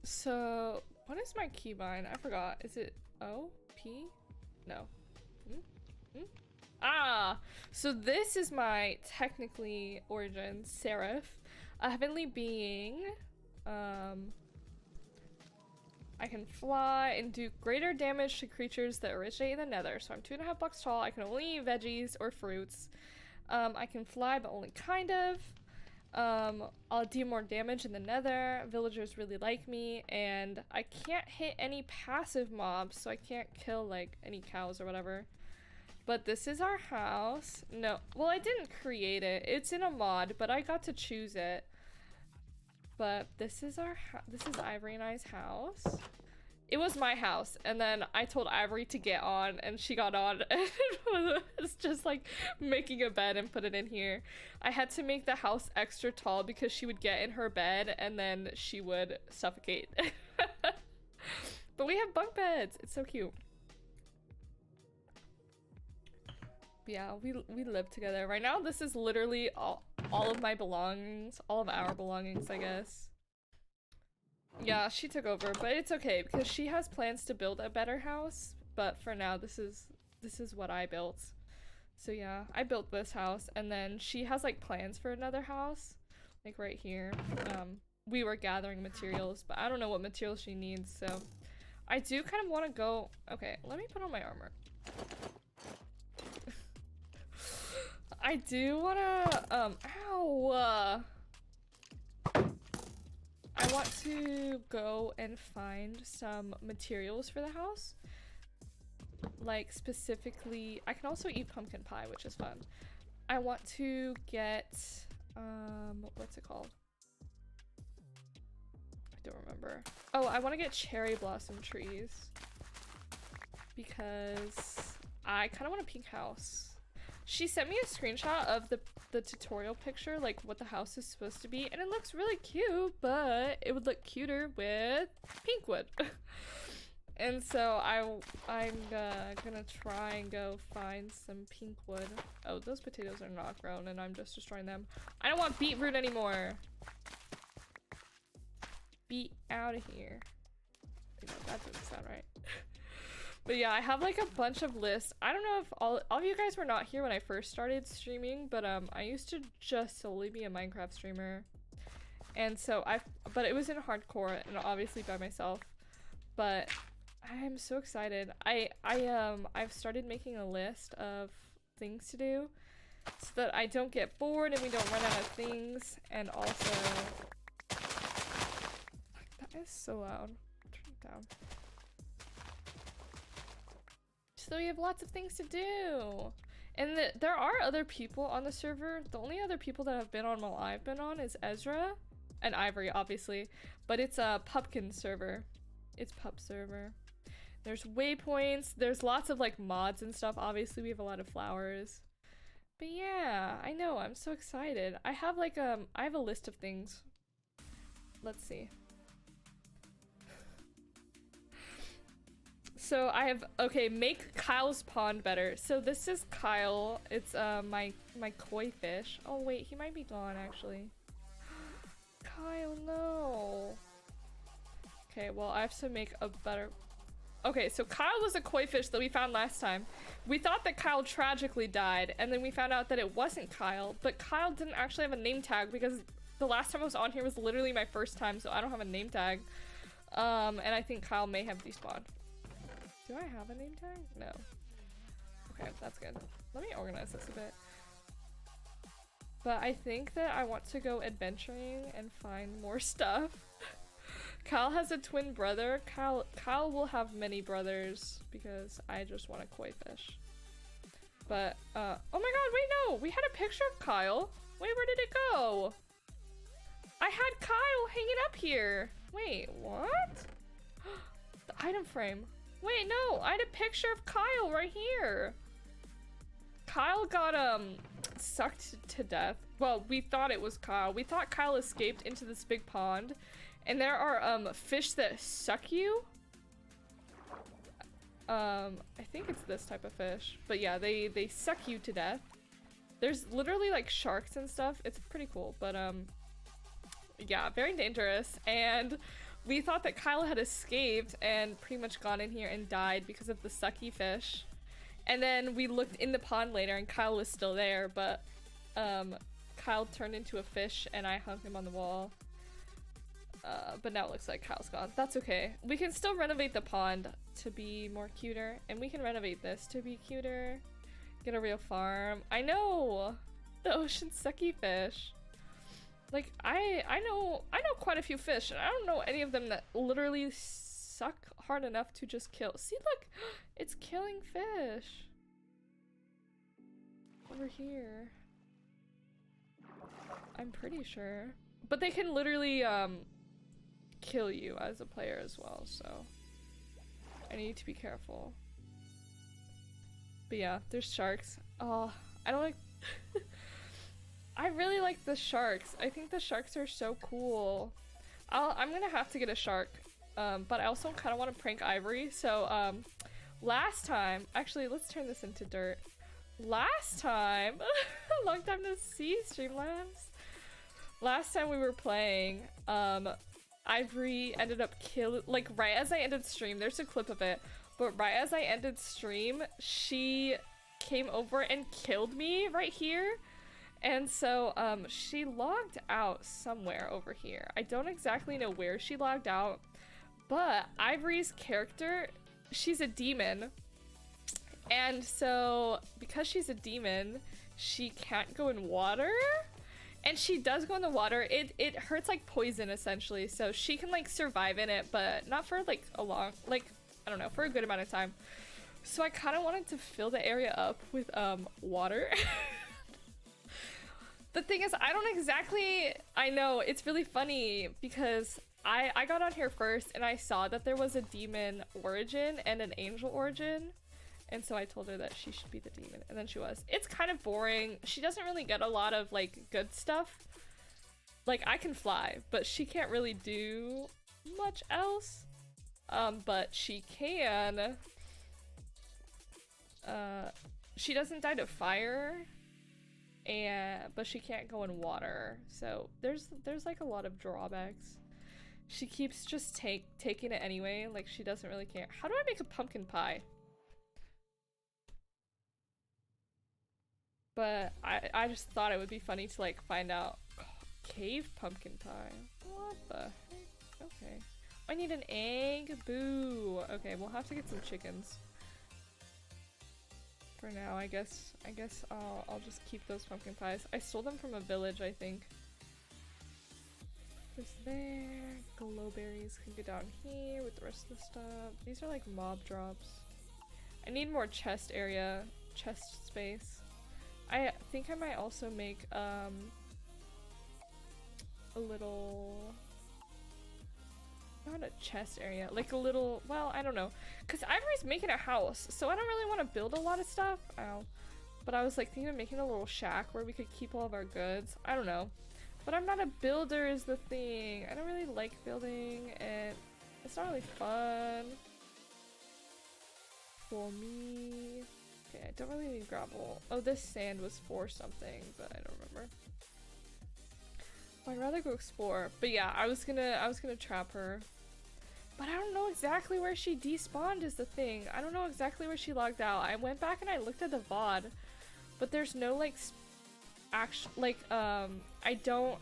So, what is my keybind? I forgot. Is it O? P? No. Ah! So this is my, technically, origin. Seraph. A heavenly being. I can fly and do greater damage to creatures that originate in the nether. So I'm 2.5 blocks tall. I can only eat veggies or fruits. I can fly, but only kind of. I'll do more damage in the nether. Villagers really like me, and I can't hit any passive mobs, so I can't kill like any cows or whatever. But this is our house. No, well, I didn't create it. It's in a mod, but I got to choose it. But this is this is Ivory and I's house. It was my house, and then I told Ivory to get on, and she got on, and it was just like making a bed and put it in here. I had to make the house extra tall because she would get in her bed, and then she would suffocate. But we have bunk beds. It's so cute. But yeah, we live together. Right now, this is literally all of my belongings, all of our belongings, I guess. Yeah, she took over, but it's okay because she has plans to build a better house. But for now, this is what I built. So yeah, I built this house, and then she has like plans for another house, like right here. we were gathering materials, but I don't know what materials she needs, so I do kind of want to go. Okay, let me put on my armor. I do want to ow, I want to go and find some materials for the house. Like specifically, I can also eat pumpkin pie, which is fun. I want to get what's it called? I don't remember. Oh, I want to get cherry blossom trees because I kind of want a pink house. She sent me a screenshot of the tutorial picture, like what the house is supposed to be, and it looks really cute, but it would look cuter with pink wood. And so I'm gonna try and go find some pink wood. Oh, those potatoes are not grown and I'm just destroying them. I don't want beetroot anymore. Be out of here. You know, that doesn't sound right. But yeah, I have like a bunch of lists. I don't know if all of you guys were not here when I first started streaming, but I used to just solely be a Minecraft streamer. And so but it was in hardcore and obviously by myself. But I'm so excited. I've started making a list of things to do so that I don't get bored and we don't run out of things. And also, that is so loud. Turn it down. So we have lots of things to do. And there are other people on the server. The only other people that have been on while I've been on is Ezra and Ivory, obviously. But it's a Pupkin server. It's pup server. There's waypoints. There's lots of like mods and stuff. Obviously, we have a lot of flowers. But yeah, I know. I'm so excited. I have like I have a list of things. Let's see. So I have, okay, make Kyle's pond better. So this is Kyle. It's my koi fish. Oh wait, he might be gone actually. Kyle, no. Okay, well I have to make a better. Okay, so Kyle was a koi fish that we found last time. We thought that Kyle tragically died, and then we found out that it wasn't Kyle, but Kyle didn't actually have a name tag because the last time I was on here was literally my first time, so I don't have a name tag. And I think Kyle may have despawned. Do I have a name tag? No. Okay, that's good. Let me organize this a bit. But I think that I want to go adventuring and find more stuff. Kyle has a twin brother. Kyle will have many brothers because I just want a koi fish. But, oh my god, wait, no! We had a picture of Kyle. Wait, where did it go? I had Kyle hanging up here. Wait, what? The item frame. Wait, no, I had a picture of Kyle right here. Kyle got, sucked to death. Well, we thought it was Kyle. We thought Kyle escaped into this big pond. And there are, fish that suck you. I think it's this type of fish. But yeah, they suck you to death. There's literally, like, sharks and stuff. It's pretty cool, but, yeah, very dangerous. And we thought that Kyle had escaped and pretty much gone in here and died because of the sucky fish. And then we looked in the pond later and Kyle was still there, but Kyle turned into a fish and I hung him on the wall. But now it looks like Kyle's gone. That's okay. We can still renovate the pond to be more cuter, and we can renovate this to be cuter. Get a real farm. I know! The ocean sucky fish. Like, I know quite a few fish, and I don't know any of them that literally suck hard enough to just kill. See, look! It's killing fish. Over here. I'm pretty sure. But they can literally, kill you as a player as well, so I need to be careful. But yeah, there's sharks. Oh, I don't like I really like the sharks. I think the sharks are so cool. I'm gonna have to get a shark, but I also kind of want to prank Ivory. So last time, actually let's turn this into dirt. Last time, long time no see, Streamlabs. Last time we were playing, Ivory ended up like right as I ended stream, there's a clip of it, but right as I ended stream, she came over and killed me right here. And so she logged out somewhere over here. I don't exactly know where she logged out, but Ivory's character, she's a demon. And so because she's a demon, she can't go in water. And she does go in the water. It hurts like poison essentially. So she can like survive in it, but not for like a long, like, I don't know, for a good amount of time. So I kind of wanted to fill the area up with water. The thing is, I don't exactly, I know, it's really funny because I got on here first and I saw that there was a demon origin and an angel origin. And so I told her that she should be the demon, and then she was. It's kind of boring. She doesn't really get a lot of like good stuff. Like I can fly, but she can't really do much else. But she can. She doesn't die to fire. But she can't go in water, so there's like a lot of drawbacks. She keeps just taking it anyway, like she doesn't really care. How do I make a pumpkin pie? But I just thought it would be funny to like find out. Cave pumpkin pie. What the heck? Okay. I need an egg. Boo. Okay, we'll have to get some chickens. For now, I guess I'll just keep those pumpkin pies. I stole them from a village, I think. This there. Glowberries can go down here with the rest of the stuff. These are like mob drops. I need more chest area, chest space. I think I might also make a little, not a chest area, like a little, well, I don't know, because Ivory's making a house, so I don't really want to build a lot of stuff. Ow. But I was like thinking of making a little shack where we could keep all of our goods. I don't know, but I'm not a builder is the thing. I don't really like building, and it's not really fun for me. Okay, I don't really need gravel. Oh, this sand was for something, but I don't remember. I'd rather go explore. But yeah, I was gonna trap her. But I don't know exactly where she despawned is the thing. I don't know exactly where she logged out. I went back and I looked at the VOD, but there's no like I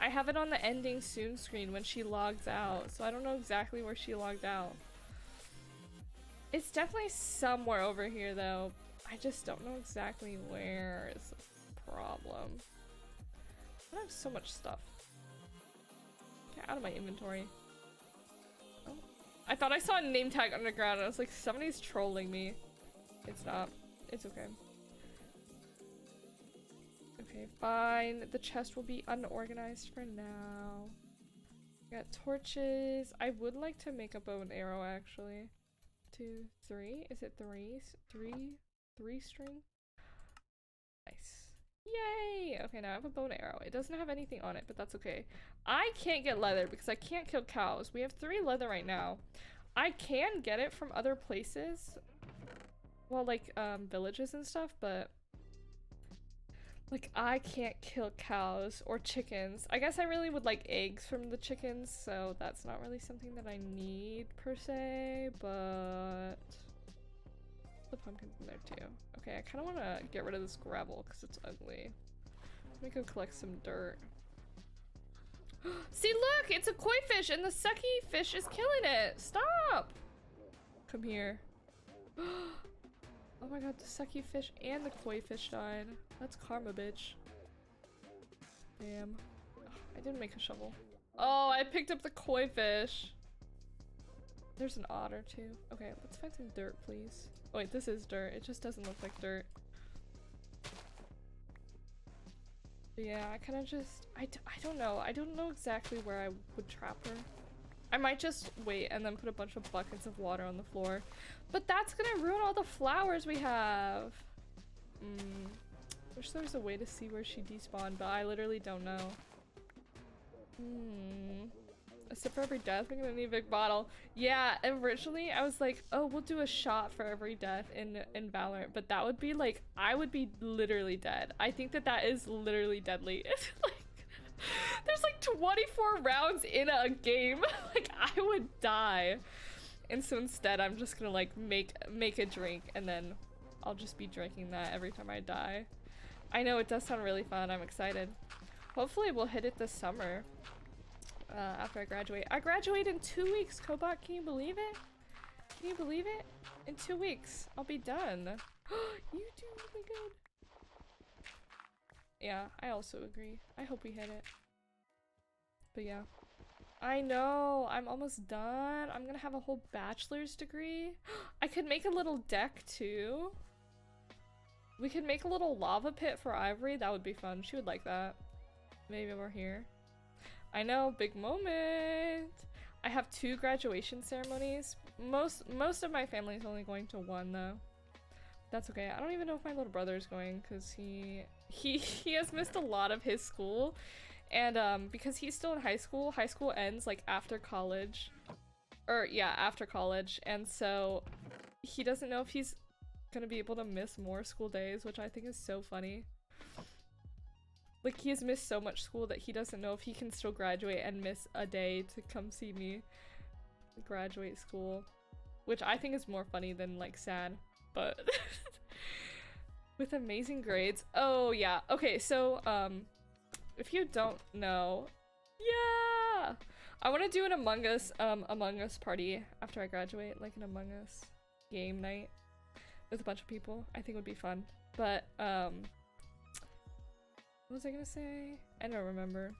have it on the ending soon screen when she logs out, so I don't know exactly where she logged out. It's definitely somewhere over here though. I just don't know exactly where is the problem. I have so much stuff. Get out of my inventory. Oh. I thought I saw a name tag underground and I was like, somebody's trolling me. It's not. It's okay. Okay, fine. The chest will be unorganized for now. Got torches. I would like to make a bow and arrow actually. 2, 3. Is it 3? 3 string? Nice. Yay! Okay, now I have a bow and arrow. It doesn't have anything on it, but that's okay. I can't get leather because I can't kill cows. We have 3 leather right now. I can get it from other places. Well, like, villages and stuff, but like, I can't kill cows or chickens. I guess I really would like eggs from the chickens, so that's not really something that I need per se, but the pumpkin's in there too. Okay, I kind of want to get rid of this gravel because it's ugly. Let me go collect some dirt. See, look! It's a koi fish and the sucky fish is killing it! Stop! Come here. Oh my god, the sucky fish and the koi fish died. That's karma, bitch. Damn. I didn't make a shovel. Oh, I picked up the koi fish. There's an otter too. Okay, let's find some dirt, please. Oh wait, this is dirt. It just doesn't look like dirt. But yeah, I kind of just... I don't know. I don't know exactly where I would trap her. I might just wait and then put a bunch of buckets of water on the floor. But that's gonna ruin all the flowers we have. Wish there was a way to see where she despawned, but I literally don't know. Except for every death, we're gonna need a big bottle. Yeah, originally I was like, oh, we'll do a shot for every death in Valorant, but that would be like, I would be literally dead. I think that that is literally deadly. It's like, there's like 24 rounds in a game. Like, I would die. And so instead, I'm just gonna like make a drink, and then I'll just be drinking that every time I die. I know, it does sound really fun. I'm excited. Hopefully we'll hit it this summer. After I graduate. I graduate in 2 weeks, Cobot. Can you believe it? Can you believe it? In 2 weeks, I'll be done. You do, oh my god. Yeah, I also agree. I hope we hit it. But yeah. I know, I'm almost done. I'm gonna have a whole bachelor's degree. I could make a little deck too. We could make a little lava pit for Ivory. That would be fun. She would like that. Maybe we're here. I know, big moment. I have 2 graduation ceremonies. Most of my family is only going to 1 though. That's okay. I don't even know if my little brother is going because he has missed a lot of his school. And because he's still in high school ends like after college. Or yeah, after college. And so he doesn't know if he's gonna be able to miss more school days, which I think is so funny. Like, he has missed so much school that he doesn't know if he can still graduate and miss a day to come see me graduate school. Which I think is more funny than, like, sad. But with amazing grades. Oh, yeah. Okay, so, if you don't know, yeah! I want to do an Among Us party after I graduate. Like, an Among Us game night with a bunch of people. I think it would be fun. But, what was I gonna say? I don't remember.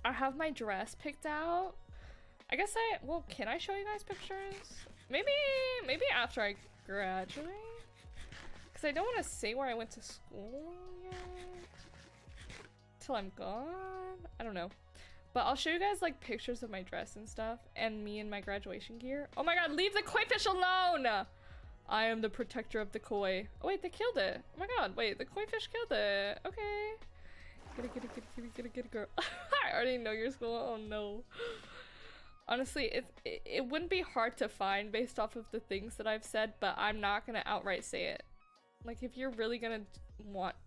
I have my dress picked out. I guess well, can I show you guys pictures? Maybe after I graduate? Because I don't want to say where I went to school yet. Till I'm gone? I don't know. But I'll show you guys like pictures of my dress and stuff. And me in my graduation gear. Oh my god, leave the koi fish alone! I am the protector of the koi. Oh wait, they killed it. Oh my god, wait, the koi fish killed it. Okay. Get it, girl. I already know your school. Oh no. Honestly, it wouldn't be hard to find based off of the things that I've said, but I'm not gonna outright say it. Like, if you're really gonna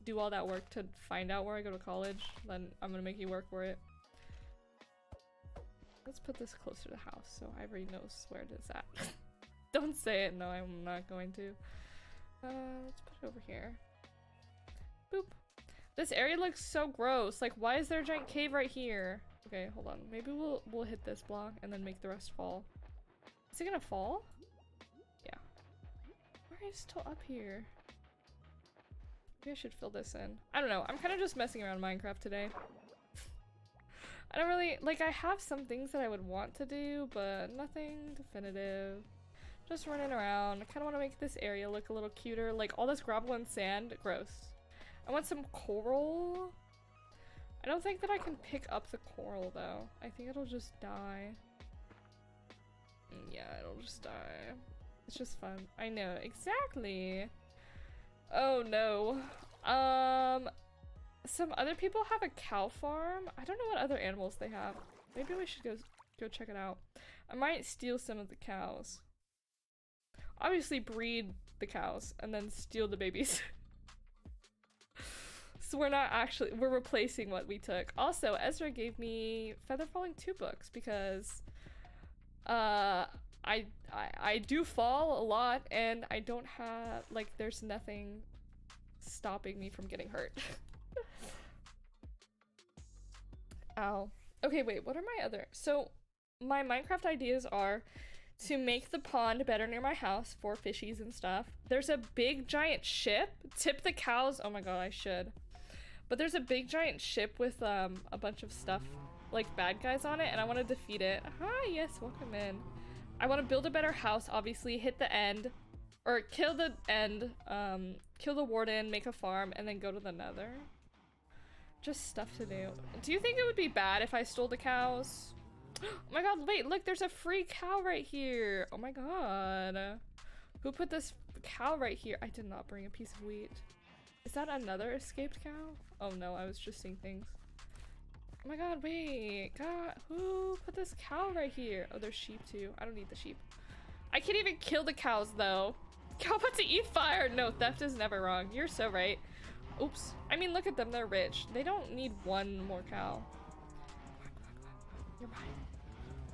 do all that work to find out where I go to college, then I'm gonna make you work for it. Let's put this closer to the house so Ivory knows where it is at. Don't say it. No, I'm not going to. Let's put it over here. Boop. This area looks so gross. Like, why is there a giant cave right here? Okay, hold on. Maybe we'll hit this block and then make the rest fall. Is it gonna fall? Yeah. Why are you still up here? Maybe I should fill this in. I don't know. I'm kind of just messing around Minecraft today. I don't really, like, I have some things that I would want to do, but nothing definitive. Just running around. I kind of want to make this area look a little cuter. Like, all this gravel and sand. Gross. I want some coral. I don't think that I can pick up the coral, though. I think it'll just die. Yeah, it'll just die. It's just fun. I know. Exactly. Oh, no. Some other people have a cow farm. I don't know what other animals they have. Maybe we should go check it out. I might steal some of the cows. Obviously breed the cows and then steal the babies. So we're replacing what we took. Also, Ezra gave me Feather Falling 2 books because I do fall a lot and I don't have, like, there's nothing stopping me from getting hurt. Ow. Okay, wait, what are my other? So my Minecraft ideas are to make the pond better near my house for fishies and stuff. There's a big giant ship. Tip the cows. Oh my god, I should. But there's a big giant ship with a bunch of stuff, like bad guys on it, and I want to defeat it. Hi, yes, welcome in. I want to build a better house, obviously, hit the end, or kill the end, kill the warden, make a farm, and then go to the nether. Just stuff to do. Do you think it would be bad if I stole the cows? Oh my god, wait, look, there's a free cow right here. Oh my god. Who put this cow right here? I did not bring a piece of wheat. Is that another escaped cow? Oh no, I was just seeing things. Oh my god, wait. God, who put this cow right here? Oh, there's sheep too. I don't need the sheep. I can't even kill the cows though. Cow put to eat fire. No, theft is never wrong. You're so right. Oops. I mean, look at them. They're rich. They don't need one more cow. You're mine.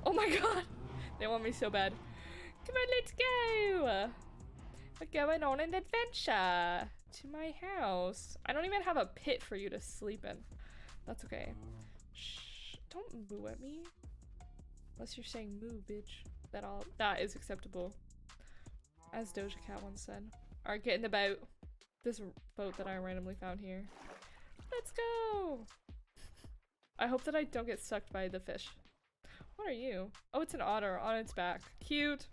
Oh my god. They want me so bad. Come on, let's go. We're going on an adventure to my house. I don't even have a pit for you to sleep in. That's okay. Shh, don't moo at me. Unless you're saying moo, bitch. That is acceptable. As Doja Cat once said. Alright, get in the boat. This boat that I randomly found here. Let's go! I hope that I don't get sucked by the fish. What are you? Oh, it's an otter on its back. Cute!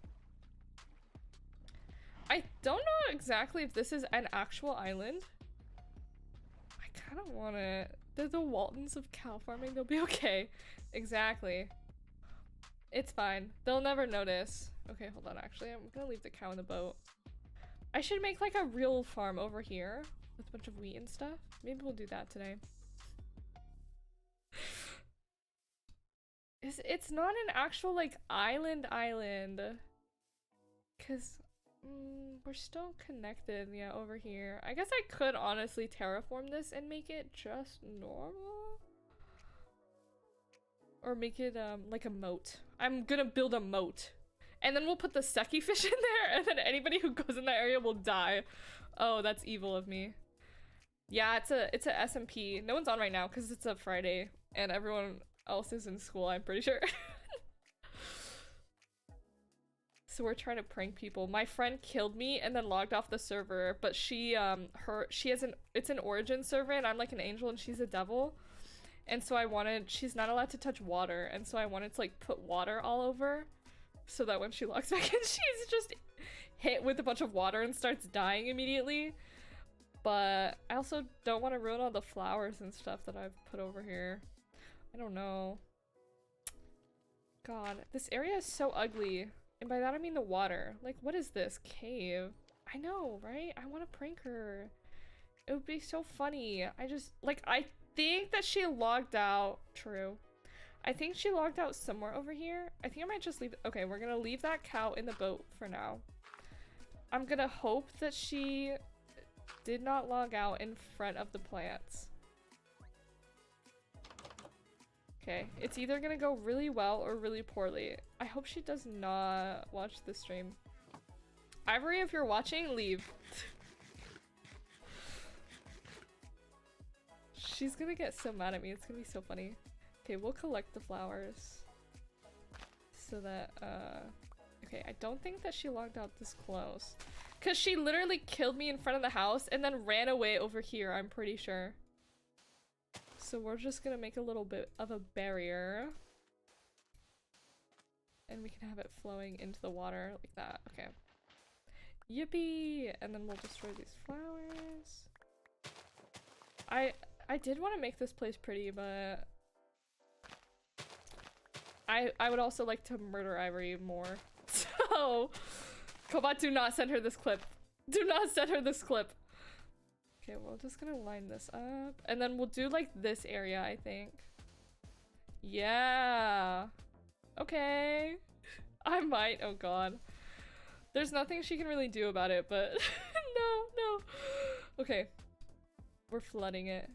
I don't know exactly if this is an actual island. I kind of want to... They're the Waltons of cow farming. They'll be okay. Exactly. It's fine. They'll never notice. Okay, hold on. Actually, I'm gonna leave the cow in the boat. I should make like a real farm over here with a bunch of wheat and stuff. Maybe we'll do that today. It's not an actual like island because we're still connected. Yeah, over here. I guess I could honestly terraform this and make it just normal. Or make it like a moat. I'm gonna build a moat. And then we'll put the Seki fish in there, and then anybody who goes in that area will die. Oh, that's evil of me. Yeah, it's a SMP. No one's on right now because it's a Friday and everyone else is in school, I'm pretty sure. So we're trying to prank people. My friend killed me and then logged off the server, but she has it's an origin server and I'm like an angel and she's a devil. And so she's not allowed to touch water, and so I wanted to like put water all over so that when she logs back in, she's just hit with a bunch of water and starts dying immediately. But I also don't want to ruin all the flowers and stuff that I've put over here. I don't know. God, this area is so ugly. And by that I mean the water. Like, what is this? Cave? I know, right? I want to prank her. It would be so funny. I think that she logged out. True. I think she logged out somewhere over here. I think I might just leave. Okay, we're gonna leave that cow in the boat for now. I'm gonna hope that she did not log out in front of the plants. Okay, it's either gonna go really well or really poorly. I hope she does not watch the stream. Ivory, if you're watching, leave. She's gonna get so mad at me. It's gonna be so funny. Okay, we'll collect the flowers. So that, okay, I don't think that she logged out this close. Because she literally killed me in front of the house and then ran away over here, I'm pretty sure. So we're just gonna make a little bit of a barrier. And we can have it flowing into the water like that. Okay. Yippee! And then we'll destroy these flowers. I did want to make this place pretty, but I would also like to murder Ivory more. So, Cobot, do not send her this clip. Do not send her this clip. Okay, we're just gonna line this up. And then we'll do like this area, I think. Yeah. Okay. I might. Oh god. There's nothing she can really do about it, but no. Okay. We're flooding it.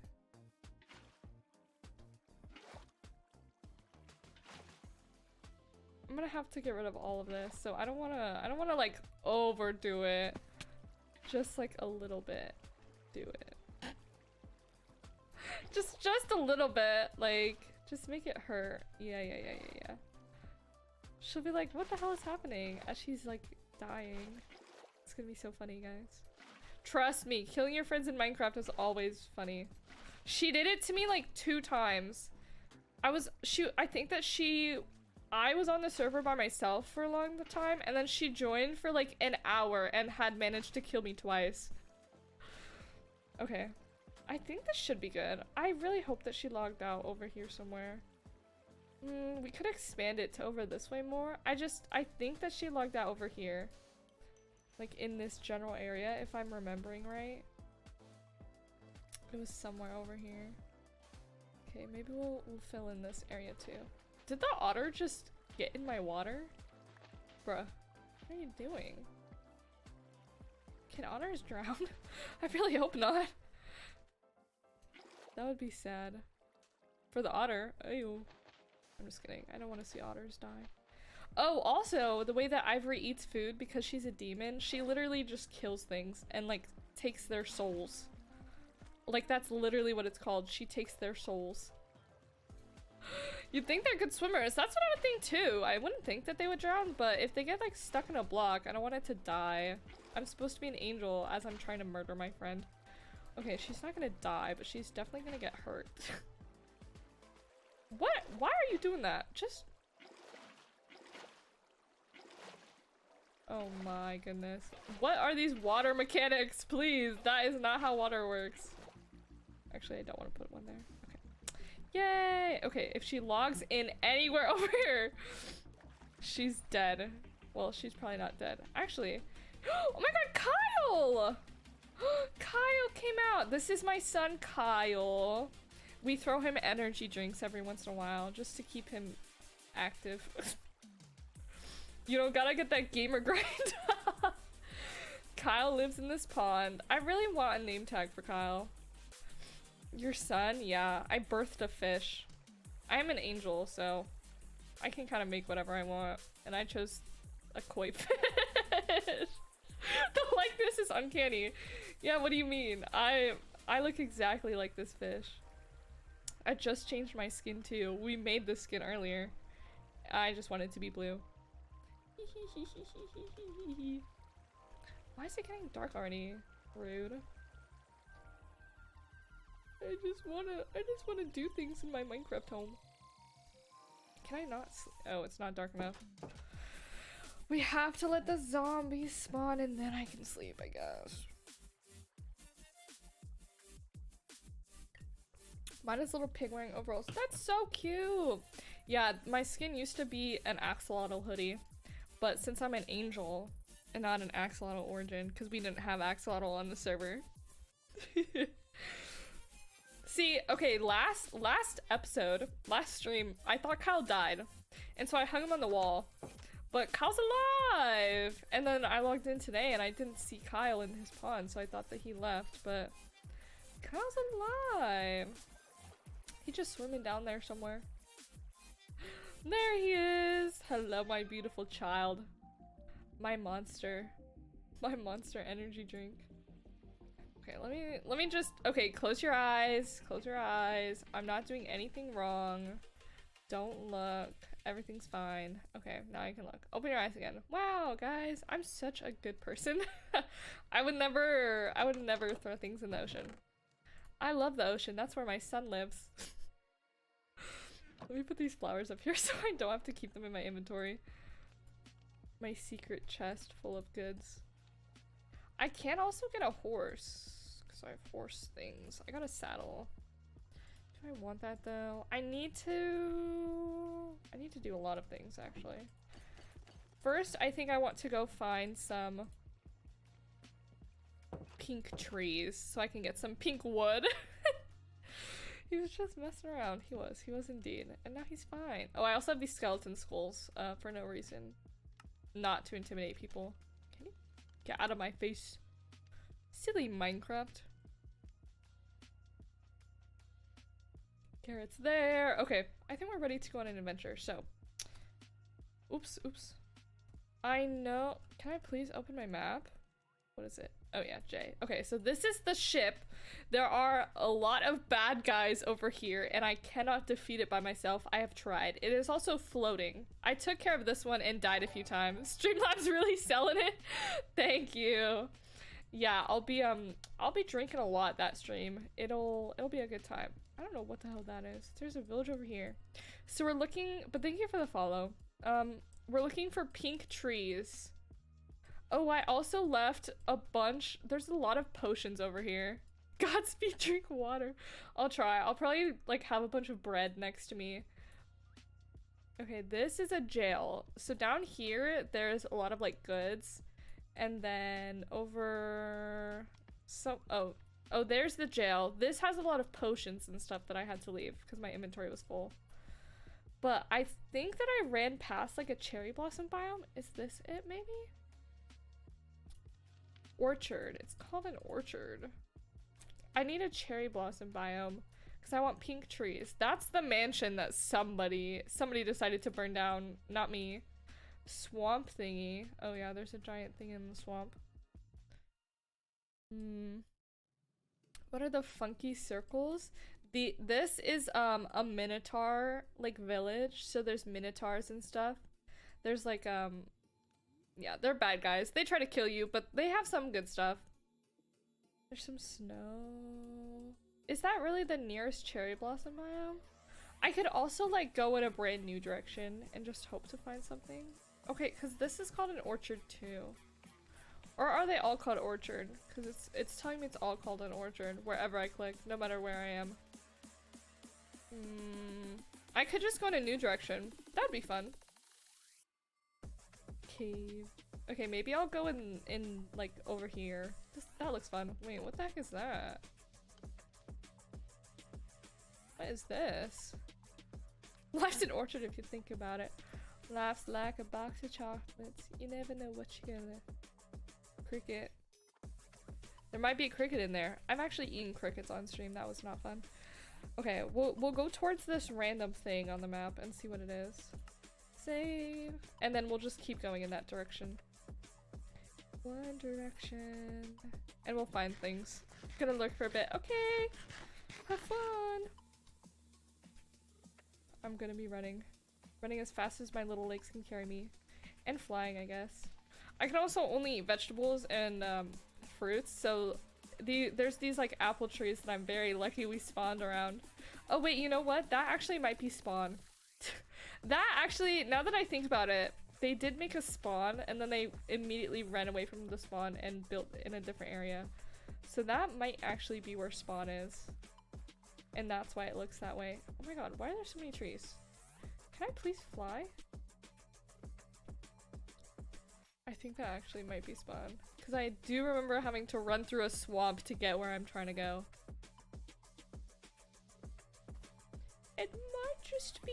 I'm gonna have to get rid of all of this, so I don't wanna like overdo it. Just like a little bit. Do it. just a little bit, like just make it hurt. Yeah. She'll be like, what the hell is happening? As she's like dying. It's gonna be so funny, guys. Trust me, killing your friends in Minecraft is always funny. She did it to me like 2 times. I was on the server by myself for a long time, and then she joined for like an hour and had managed to kill me twice. Okay. I think this should be good. I really hope that she logged out over here somewhere. We could expand it to over this way more. I think that she logged out over here. Like in this general area, if I'm remembering right. It was somewhere over here. Okay, maybe we'll fill in this area too. Did the otter just get in my water? Bruh, what are you doing? Can otters drown? I really hope not. That would be sad. For the otter. Ew. I'm just kidding. I don't want to see otters die. Oh, also, the way that Ivory eats food, because she's a demon, she literally just kills things and, like, takes their souls. Like, that's literally what it's called. She takes their souls. You'd think they're good swimmers. That's what I would think, too. I wouldn't think that they would drown, but if they get, like, stuck in a block, I don't want it to die. I'm supposed to be an angel as I'm trying to murder my friend. Okay, she's not gonna die, but she's definitely gonna get hurt. What? Why are you doing that? Just... Oh my goodness. What are these water mechanics? Please, that is not how water works. Actually, I don't want to put one there. Okay. Yay! Okay, if she logs in anywhere over here, she's dead. Well, she's probably not dead. Actually, oh my god, Kyle! Kyle came out. This is my son, Kyle. We throw him energy drinks every once in a while just to keep him active. You don't gotta get that gamer grind. Kyle lives in this pond. I really want a name tag for Kyle. Your son? Yeah, I birthed a fish. I am an angel, so I can kind of make whatever I want. And I chose a koi fish. The likeness is uncanny. Yeah, what do you mean? I look exactly like this fish. I just changed my skin too. We made this skin earlier. I just want it to be blue. Why is it getting dark already? Rude. I just wanna do things in my Minecraft home. Can I not oh, it's not dark enough. We have to let the zombies spawn and then I can sleep, I guess. Mine is little pig wearing overalls. That's so cute! Yeah, my skin used to be an axolotl hoodie. But since I'm an angel and not an axolotl origin, because we didn't have axolotl on the server. See, okay, last episode, last stream, I thought Kyle died. And so I hung him on the wall. But Kyle's alive! And then I logged in today and I didn't see Kyle in his pond, so I thought that he left, but Kyle's alive! He's just swimming down there somewhere. There he is! Hello, my beautiful child. My monster. My monster energy drink. Okay, let me just... Okay, close your eyes. Close your eyes. I'm not doing anything wrong. Don't look. Everything's fine. Okay, now you can look. Open your eyes again. Wow, guys. I'm such a good person. I would never throw things in the ocean. I love the ocean. That's where my son lives. Let me put these flowers up here so I don't have to keep them in my inventory. My secret chest full of goods. I can also get a horse because I have horse things. I got a saddle. Do I want that though? I need to do a lot of things actually. First, I think I want to go find some pink trees so I can get some pink wood. He was just messing around. He was indeed. And now he's fine. Oh, I also have these skeleton skulls for no reason. Not to intimidate people. Can you get out of my face? Silly Minecraft. Carrots there. Okay, I think we're ready to go on an adventure, so. Oops. I know. Can I please open my map? What is it? Oh yeah, J. Okay, so this is the ship. There are a lot of bad guys over here, and I cannot defeat it by myself. I have tried. It is also floating. I took care of this one and died a few times. Streamlabs really selling it. Thank you. Yeah, I'll be drinking a lot that stream. It'll be a good time. I don't know what the hell that is. There's a village over here. So we're looking, but thank you for the follow. We're looking for pink trees. Oh, I also left a bunch. There's a lot of potions over here. Godspeed, drink water. I'll try. I'll probably like have a bunch of bread next to me. Okay, this is a jail. So down here, there's a lot of like goods. And then over oh, there's the jail. This has a lot of potions and stuff that I had to leave because my inventory was full. But I think that I ran past like a cherry blossom biome. Is this it maybe? Orchard. It's called an orchard. I need a cherry blossom biome because I want pink trees. That's the mansion that somebody decided to burn down, not me. swamp thingy. Oh yeah, there's a giant thing in the swamp. What are the funky circles? This is a minotaur like village, so there's minotaurs and stuff. There's like yeah, they're bad guys. They try to kill you, but they have some good stuff. There's some snow. Is that really the nearest cherry blossom biome? I could also like go in a brand new direction and just hope to find something. Okay, because this is called an orchard too. Or are they all called orchard? Because it's telling me it's all called an orchard wherever I click, no matter where I am. I could just go in a new direction. That'd be fun. Cave. Okay, maybe I'll go in like over here. That looks fun. Wait, what the heck is that? What is this? Life's an orchard if you think about it. Life's like a box of chocolates. You never know what you're gonna. Cricket. There might be a cricket in there. I've actually eaten crickets on stream. That was not fun. Okay, we'll go towards this random thing on the map and see what it is. Save. And then we'll just keep going in that direction. One direction. And we'll find things. Gonna look for a bit. Okay. Have fun. I'm gonna be running. Running as fast as my little legs can carry me. And flying, I guess. I can also only eat vegetables and fruits, so there's these like apple trees that I'm very lucky we spawned around. Oh wait, you know what? That actually might be spawn. That actually, now that I think about it, they did make a spawn and then they immediately ran away from the spawn and built in a different area. So that might actually be where spawn is. And that's why it looks that way. Oh my god, why are there so many trees? Can I please fly? I think that actually might be spawn. Because I do remember having to run through a swamp to get where I'm trying to go. It might just be.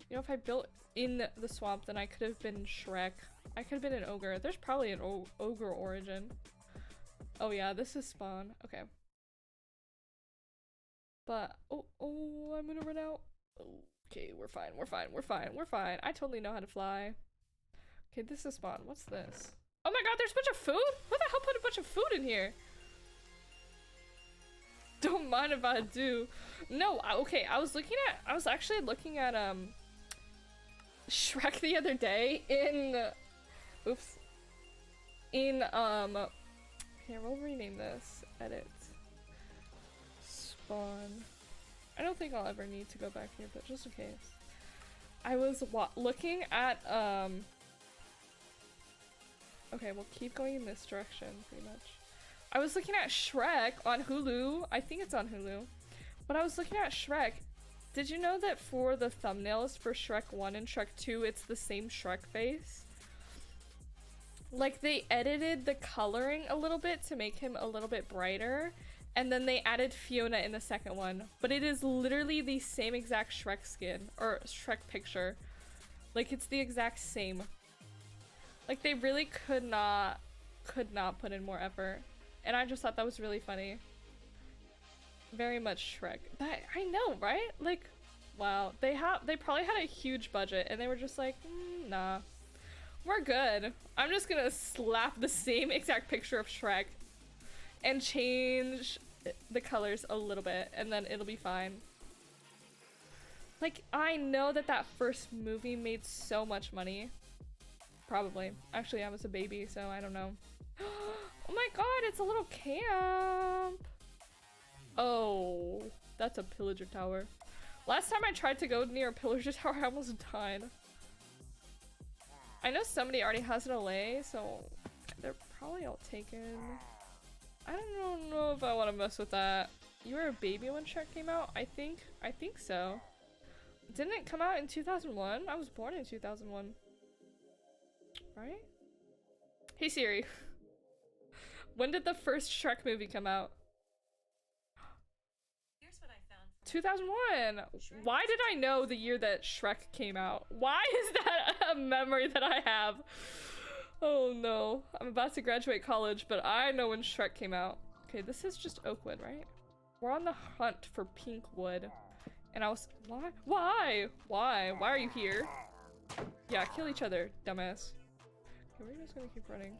You know, if I built in the swamp, then I could have been Shrek. I could have been an ogre. There's probably an ogre origin. Oh yeah, this is spawn. Okay. But, oh, I'm gonna run out. Okay, we're fine, we're fine, we're fine, we're fine. I totally know how to fly. Okay, this is spawn. What's this? Oh my god, there's a bunch of food? Who the hell put a bunch of food in here? Don't mind if I do. No, okay, I was actually looking at, Shrek the other day in, oops. In, here, we'll rename this. Edit. Spawn. I don't think I'll ever need to go back here, but just in case. I was looking at, okay, we'll keep going in this direction, pretty much. I was looking at Shrek on Hulu. I think it's on Hulu. But I was looking at Shrek. Did you know that for the thumbnails for Shrek 1 and Shrek 2, it's the same Shrek face? Like, they edited the coloring a little bit to make him a little bit brighter. And then they added Fiona in the second one. But it is literally the same exact Shrek skin. Or Shrek picture. Like, it's the exact same. Like, they really could not put in more effort. And I just thought that was really funny. Very much Shrek. That, I know, right? Like, wow. They probably had a huge budget and they were just like, nah. We're good. I'm just gonna slap the same exact picture of Shrek and change the colors a little bit and then it'll be fine. Like, I know that first movie made so much money. Probably. Actually, I was a baby, so I don't know. Oh my god, it's a little camp! Oh, that's a pillager tower. Last time I tried to go near a pillager tower, I almost died. I know somebody already has an LA, so they're probably all taken. I don't know if I want to mess with that. You were a baby when Shrek came out? I think so. Didn't it come out in 2001? I was born in 2001. Right? Hey Siri. When did the first Shrek movie come out? Here's what I found. 2001! Shrek. Why did I know the year that Shrek came out? Why is that a memory that I have? Oh no. I'm about to graduate college, but I know when Shrek came out. Okay, this is just Oakwood, right? We're on the hunt for pink wood. And I was- why? Why? Why? Why are you here? Yeah, kill each other, dumbass. Okay, we're just gonna keep running.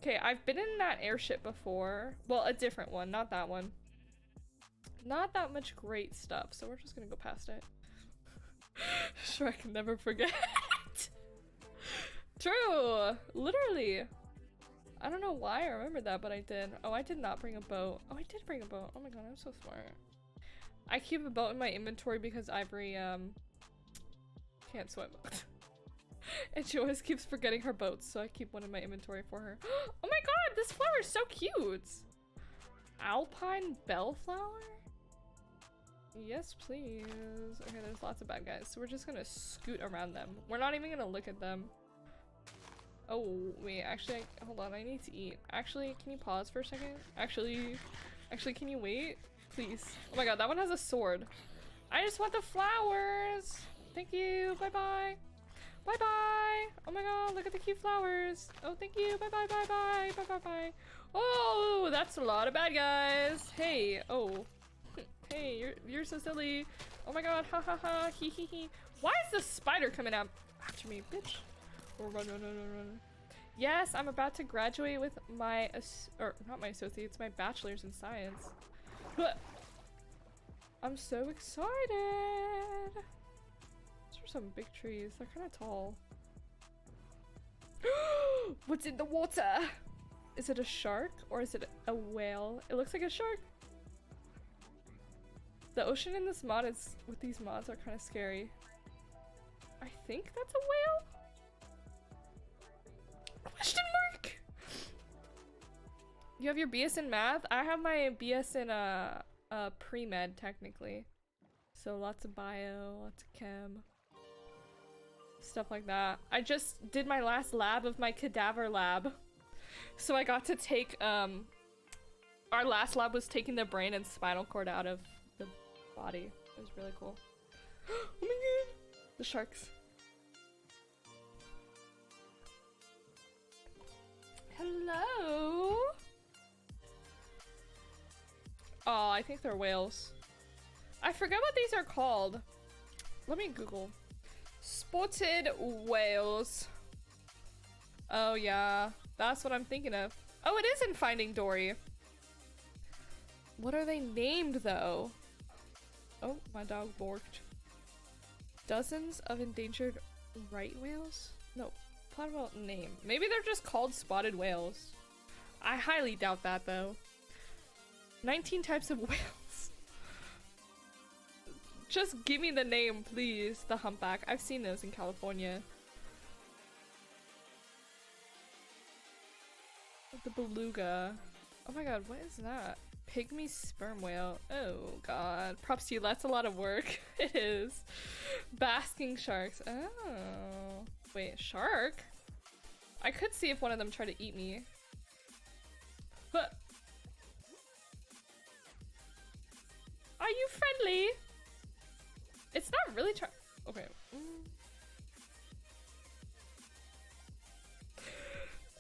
Okay, I've been in that airship before. Well, a different one, not that one. Not that much great stuff, so we're just gonna go past it. Sure, I can never forget. True! Literally. I don't know why I remember that, but I did. Oh, I did not bring a boat. Oh, I did bring a boat. Oh my god, I'm so smart. I keep a boat in my inventory because Ivory, can't swim. And she always keeps forgetting her boats, so I keep one in my inventory for her. Oh my god, this flower is so cute! Alpine bellflower? Yes, please. Okay, there's lots of bad guys, so we're just gonna scoot around them. We're not even gonna look at them. Oh, wait, actually, hold on, I need to eat. Actually, can you pause for a second? Actually, can you wait? Please. Oh my god, that one has a sword. I just want the flowers! Thank you, bye-bye. Bye-bye! Oh my god, look at the cute flowers! Oh, thank you, bye-bye, bye-bye, bye-bye-bye. Oh, that's a lot of bad guys! Hey, oh. Hey, you're so silly. Oh my god, ha ha ha, hee hee hee. Why is the spider coming out after me, bitch? Oh, run, run, run, run, run. Yes, I'm about to graduate with my, or not my associates, my bachelor's in science. I'm so excited. These are some big trees. They're kind of tall. What's in the water? Is it a shark or is it a whale? It looks like a shark. The ocean in this mod is, with these mods, are kind of scary. I think that's a whale? Question mark? You have your BS in math? I have my BS in pre-med technically. So lots of bio, lots of chem. Stuff like that. I just did my last lab of my cadaver lab. So I got to take, our last lab was taking the brain and spinal cord out of the body. It was really cool. Oh my god! The sharks. Hello? Oh, I think they're whales. I forget what these are called. Let me Google. Spotted whales. Oh yeah, that's what I'm thinking of. Oh, it is in Finding Dory. What are they named though? Oh, my dog barked. Dozens of endangered right whales? No, what about name? Maybe they're just called spotted whales. I highly doubt that though. 19 types of whales. Just give me the name, please. The humpback. I've seen those in California. The beluga. Oh my god, what is that? Pygmy sperm whale. Oh god. Props to you, that's a lot of work. It is. Basking sharks. Oh. Wait, shark? I could see if one of them tried to eat me. Huh. Are you friendly? It's not really trying. Okay.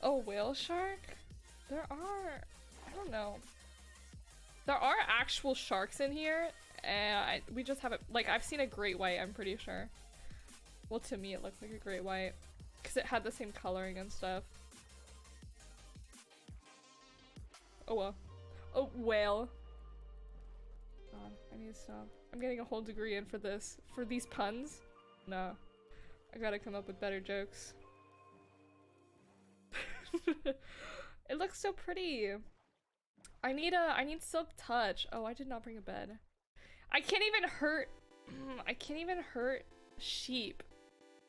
Oh, whale shark? There are. I don't know. There are actual sharks in here, and we just haven't. Like, I've seen a great white, I'm pretty sure. Well, to me, it looked like a great white because it had the same coloring and stuff. Oh, well. Oh, whale. God, I need to stop. I'm getting a whole degree in for this. For these puns? No. I gotta come up with better jokes. It looks so pretty. I need silk touch. Oh, I did not bring a bed. I can't even hurt sheep.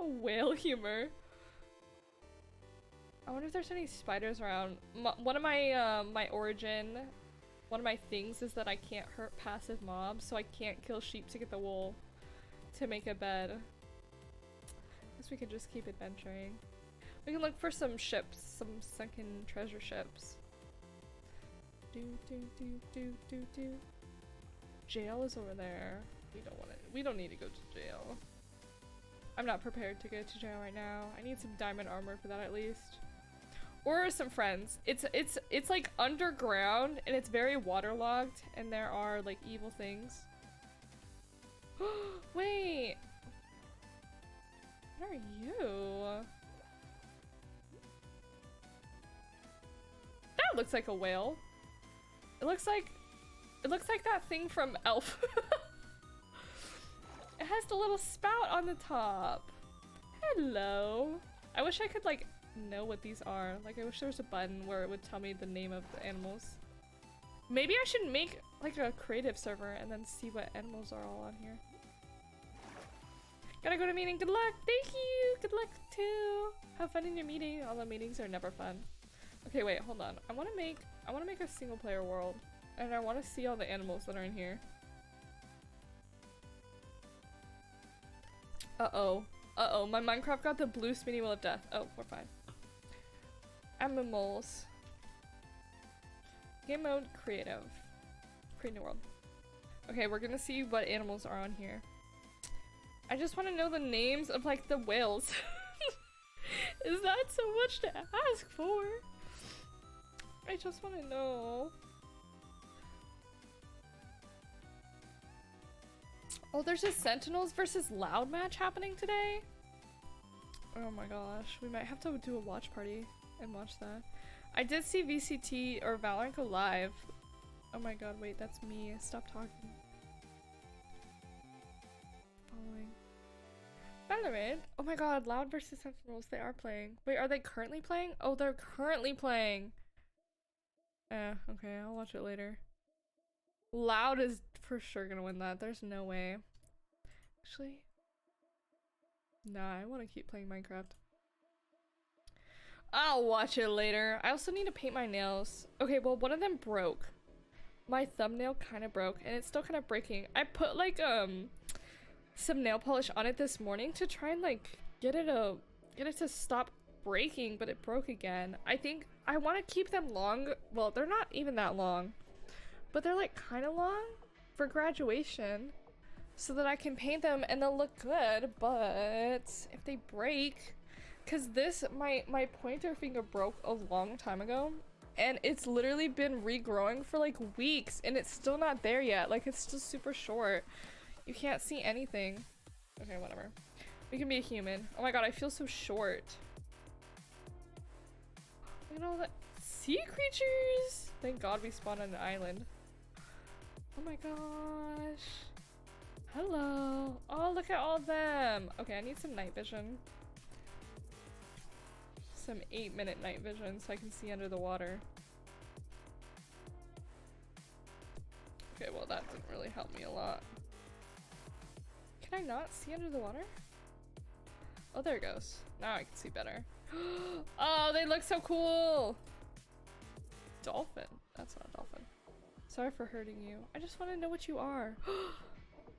Oh, whale humor. I wonder if there's any spiders around. One of my one of my things is that I can't hurt passive mobs, so I can't kill sheep to get the wool to make a bed. Guess we could just keep adventuring. We can look for some ships, some sunken treasure ships. Jail is over there. We don't need to go to jail. I'm not prepared to go to jail right now. I need some diamond armor for that at least. Or some friends. It's like underground and it's very waterlogged and there are like evil things. Wait. What are you? That looks like a whale. It looks like that thing from Elf. It has the little spout on the top. Hello. I wish I could like know what these are. Like I wish there was a button where it would tell me the name of the animals. Maybe I should make like a creative server and then see what animals are all on here. Gotta go to meeting. Good luck. Thank you. Good luck too. Have fun in your meeting. All the meetings are never fun. Okay, wait, hold on. I want to make a single player world, and I want to see all the animals that are in here. Uh-oh. Uh-oh, my Minecraft got the blue spinny wheel of death. Oh, we're fine. Animals. Game mode, creative. Create new world. Okay, we're gonna see what animals are on here. I just want to know the names of, like, the whales. Is that so much to ask for? I just want to know. Oh, there's a Sentinels versus Loud match happening today? Oh my gosh, we might have to do a watch party and watch that. I did see VCT or Valorant go live. Oh my god, wait, that's me. Stop talking. Following. Valorant? Oh my god, Loud versus Sentinels, they are playing. Wait, are they currently playing? Oh, they're currently playing. Okay, I'll watch it later. Loud is for sure gonna win that. There's no way. Actually, nah, I want to keep playing Minecraft. I'll watch it later. I also need to paint my nails. Okay, well, one of them broke. My thumbnail kind of broke, and it's still kind of breaking. I put like some nail polish on it this morning to try and like get it to stop breaking, but it broke again. I think I want to keep them long. Well, they're not even that long, but they're like kind of long for graduation so that I can paint them and they'll look good. But if they break, because my pointer finger broke a long time ago and it's literally been regrowing for like weeks and it's still not there yet. Like it's still super short. You can't see anything. Okay, whatever. We can be a human. Oh my god, I feel so short. Look at all that sea creatures. Thank god we spawned on an island. Oh my gosh. Hello. Oh, look at all of them. Okay, I need some night vision. Some 8-minute night vision so I can see under the water. Okay, well that didn't really help me a lot. Can I not see under the water? Oh, there it goes. Now I can see better. Oh, they look so cool. Dolphin. That's not a dolphin. Sorry for hurting you. I just want to know what you are.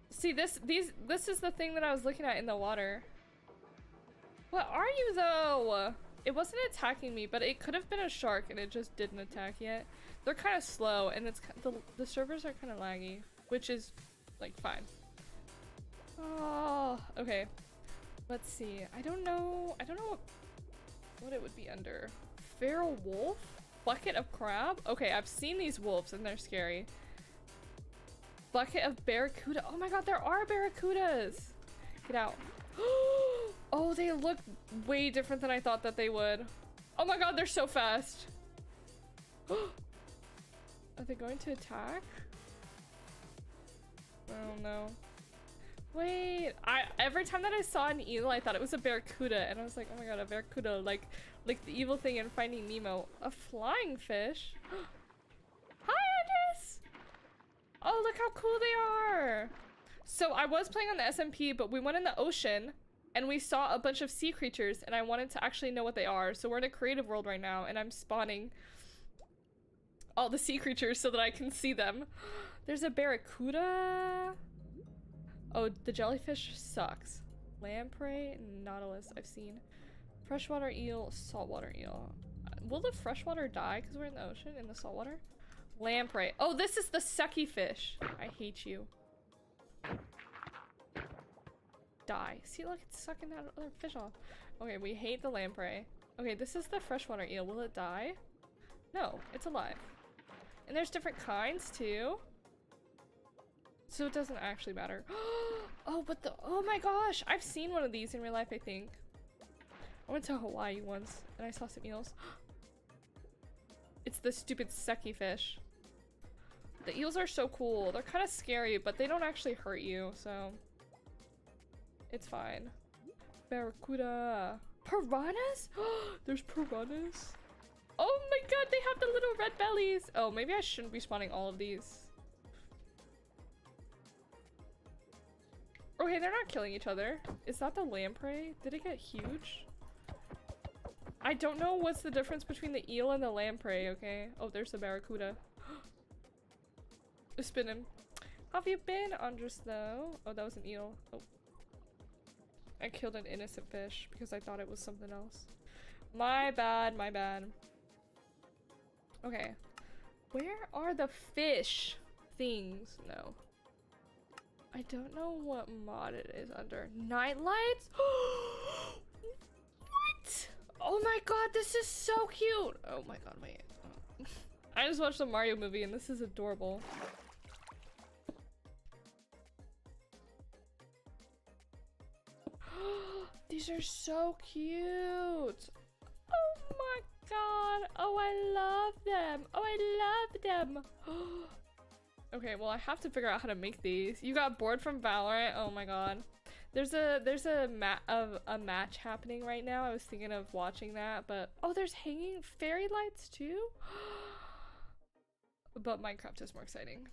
See, this is the thing that I was looking at in the water. What are you though? It wasn't attacking me, but it could have been a shark and it just didn't attack yet. They're kind of slow and it's the servers are kind of laggy, which is like fine. Oh, okay. Let's see. I don't know what it would be under. Feral wolf? Bucket of crab? Okay, I've seen these wolves and they're scary. Bucket of barracuda. Oh my god, there are barracudas. Get out. Oh, they look way different than I thought that they would. Oh my god, they're so fast. Are they going to attack? I don't know. Wait, every time that I saw an eel, I thought it was a barracuda, and I was like, oh my god, a barracuda, like the evil thing in Finding Nemo. A flying fish? Hi, Andres! Oh, look how cool they are! So I was playing on the SMP, but we went in the ocean, and we saw a bunch of sea creatures, and I wanted to actually know what they are. So we're in a creative world right now, and I'm spawning all the sea creatures so that I can see them. There's a barracuda. Oh, the jellyfish sucks. Lamprey, nautilus, I've seen. Freshwater eel, saltwater eel. Will the freshwater die because we're in the ocean, in the saltwater? Lamprey. Oh, this is the sucky fish. I hate you. Die. See, look, it's sucking that other fish off. Okay, we hate the lamprey. Okay, this is the freshwater eel. Will it die? No, it's alive. And there's different kinds, too. So it doesn't actually matter. Oh, but the, oh my gosh, I've seen one of these in real life, I think. I went to Hawaii once and I saw some eels. It's the stupid sucky fish. The eels are so cool. They're kind of scary, but they don't actually hurt you, so it's fine. Barracuda. Piranhas? There's piranhas. Oh my god, they have the little red bellies. Oh, maybe I shouldn't be spawning all of these. Okay, they're not killing each other. Is that the lamprey? Did it get huge? I don't know what's the difference between the eel and the lamprey, okay? Oh, there's the barracuda. It's spinning. Have you been, Andres, though? Oh, that was an eel. Oh. I killed an innocent fish because I thought it was something else. My bad, my bad. Okay. Where are the fish things? No. I don't know what mod it is under. Night lights? What? Oh my god, this is so cute! Oh my god, wait. Oh. I just watched the Mario movie and this is adorable. These are so cute! Oh my god! Oh, I love them! Oh, I love them! Okay, well, I have to figure out how to make these. You got bored from Valorant? Oh my god. There's a match happening right now. I was thinking of watching that, but oh, there's hanging fairy lights too? But Minecraft is more exciting.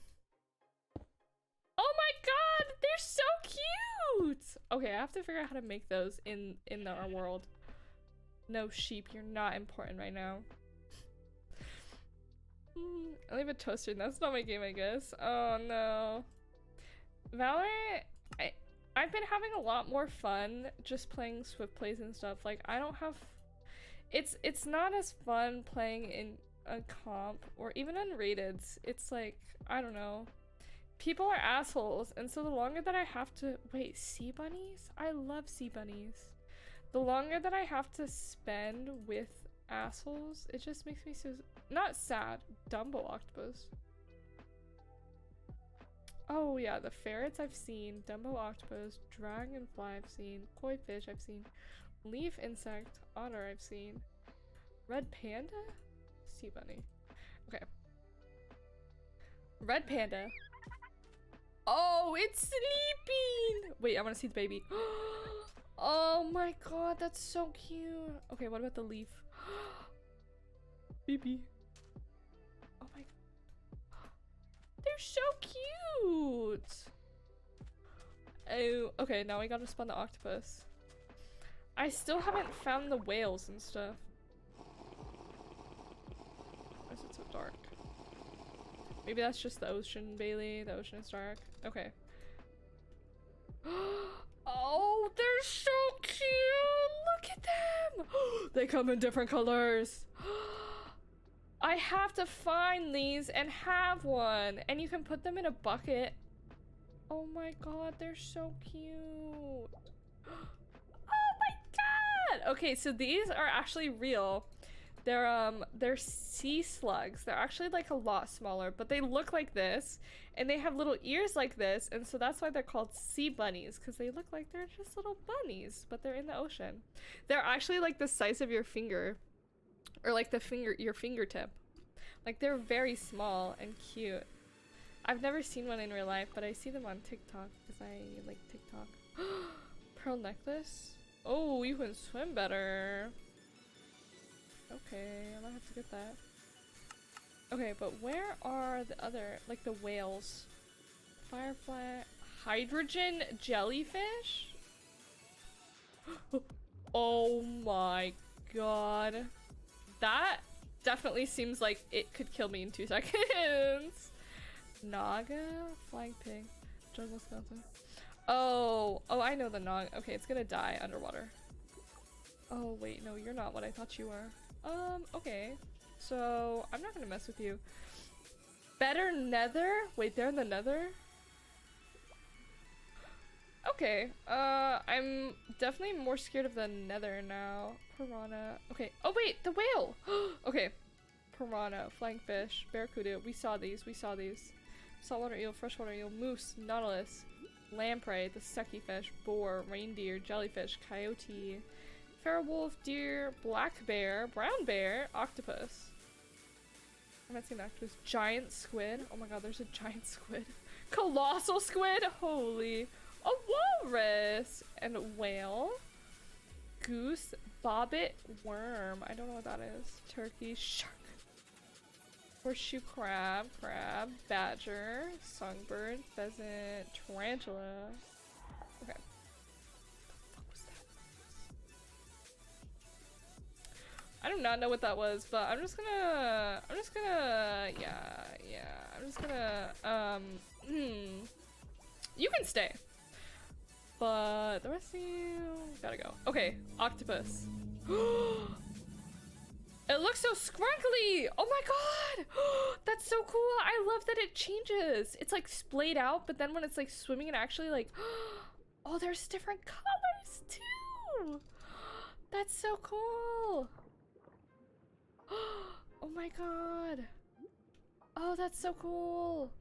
Oh my god, they're so cute! Okay, I have to figure out how to make those in our world. No, sheep, you're not important right now. I leave a toaster. That's not my game, I guess. Oh no. Valorant, I've been having a lot more fun just playing Swift plays and stuff. Like, I don't have... It's not as fun playing in a comp or even unrateds. It's like, I don't know. People are assholes, and so the longer that I have to... Wait, sea bunnies? I love sea bunnies. The longer that I have to spend with assholes, it just makes me so... Not sad. Dumbo octopus. Oh yeah, the ferrets I've seen. Dumbo octopus. Dragonfly I've seen. Koi fish I've seen. Leaf insect. Otter I've seen. Red panda? Sea bunny. Okay. Red panda. Oh, it's sleeping! Wait, I want to see the baby. Oh my god, that's so cute. Okay, what about the leaf? Baby. Oh my... They're so cute! Oh, okay, now I gotta spawn the octopus. I still haven't found the whales and stuff. Why is it so dark? Maybe that's just the ocean, Bailey. The ocean is dark. Okay. Oh, they're so cute! Look at them! They come in different colors. I have to find these and have one. And you can put them in a bucket. Oh my god, they're so cute. Oh my god! Okay, so these are actually real. They're sea slugs. They're actually like a lot smaller, but they look like this and they have little ears like this, and so that's why they're called sea bunnies, because they look like they're just little bunnies, but they're in the ocean. They're actually like the size of your finger, or like your fingertip. Like, they're very small and cute. I've never seen one in real life, but I see them on TikTok because I like TikTok. Pearl necklace? Oh, you can swim better. Okay, I might have to get that. Okay, but where are the other, like the whales? Firefly, hydrogen jellyfish? Oh my god. That definitely seems like it could kill me in 2 seconds. Naga, flying pig, jungle skeleton. Oh, I know the Naga. Okay, it's gonna die underwater. Oh wait, no, you're not what I thought you were. Okay. So, I'm not gonna mess with you. Better nether? Wait, they're in the nether? Okay, I'm definitely more scared of the nether now. Piranha. Okay, oh wait, the whale! Okay. Piranha, flying fish, barracuda. We saw these. Saltwater eel, freshwater eel, moose, nautilus. lamprey, the sucky fish, boar, reindeer, jellyfish, coyote, feral wolf, deer, black bear, brown bear, octopus. I haven't seen an octopus. Giant squid. Oh my god, there's a giant squid. Colossal squid. Holy. A walrus and a whale. Goose, bobbit, worm. I don't know what that is. Turkey, shark. Horseshoe crab, badger, songbird, pheasant, tarantula. Okay. What was that? I do not know what that was, but I'm just gonna, you can stay. But the rest of you gotta go. Okay, octopus. It looks so scrunkly! Oh my god! That's so cool! I love that it changes! It's like splayed out, but then when it's like swimming it actually like... Oh, there's different colors too! That's so cool! Oh my god! Oh, that's so cool!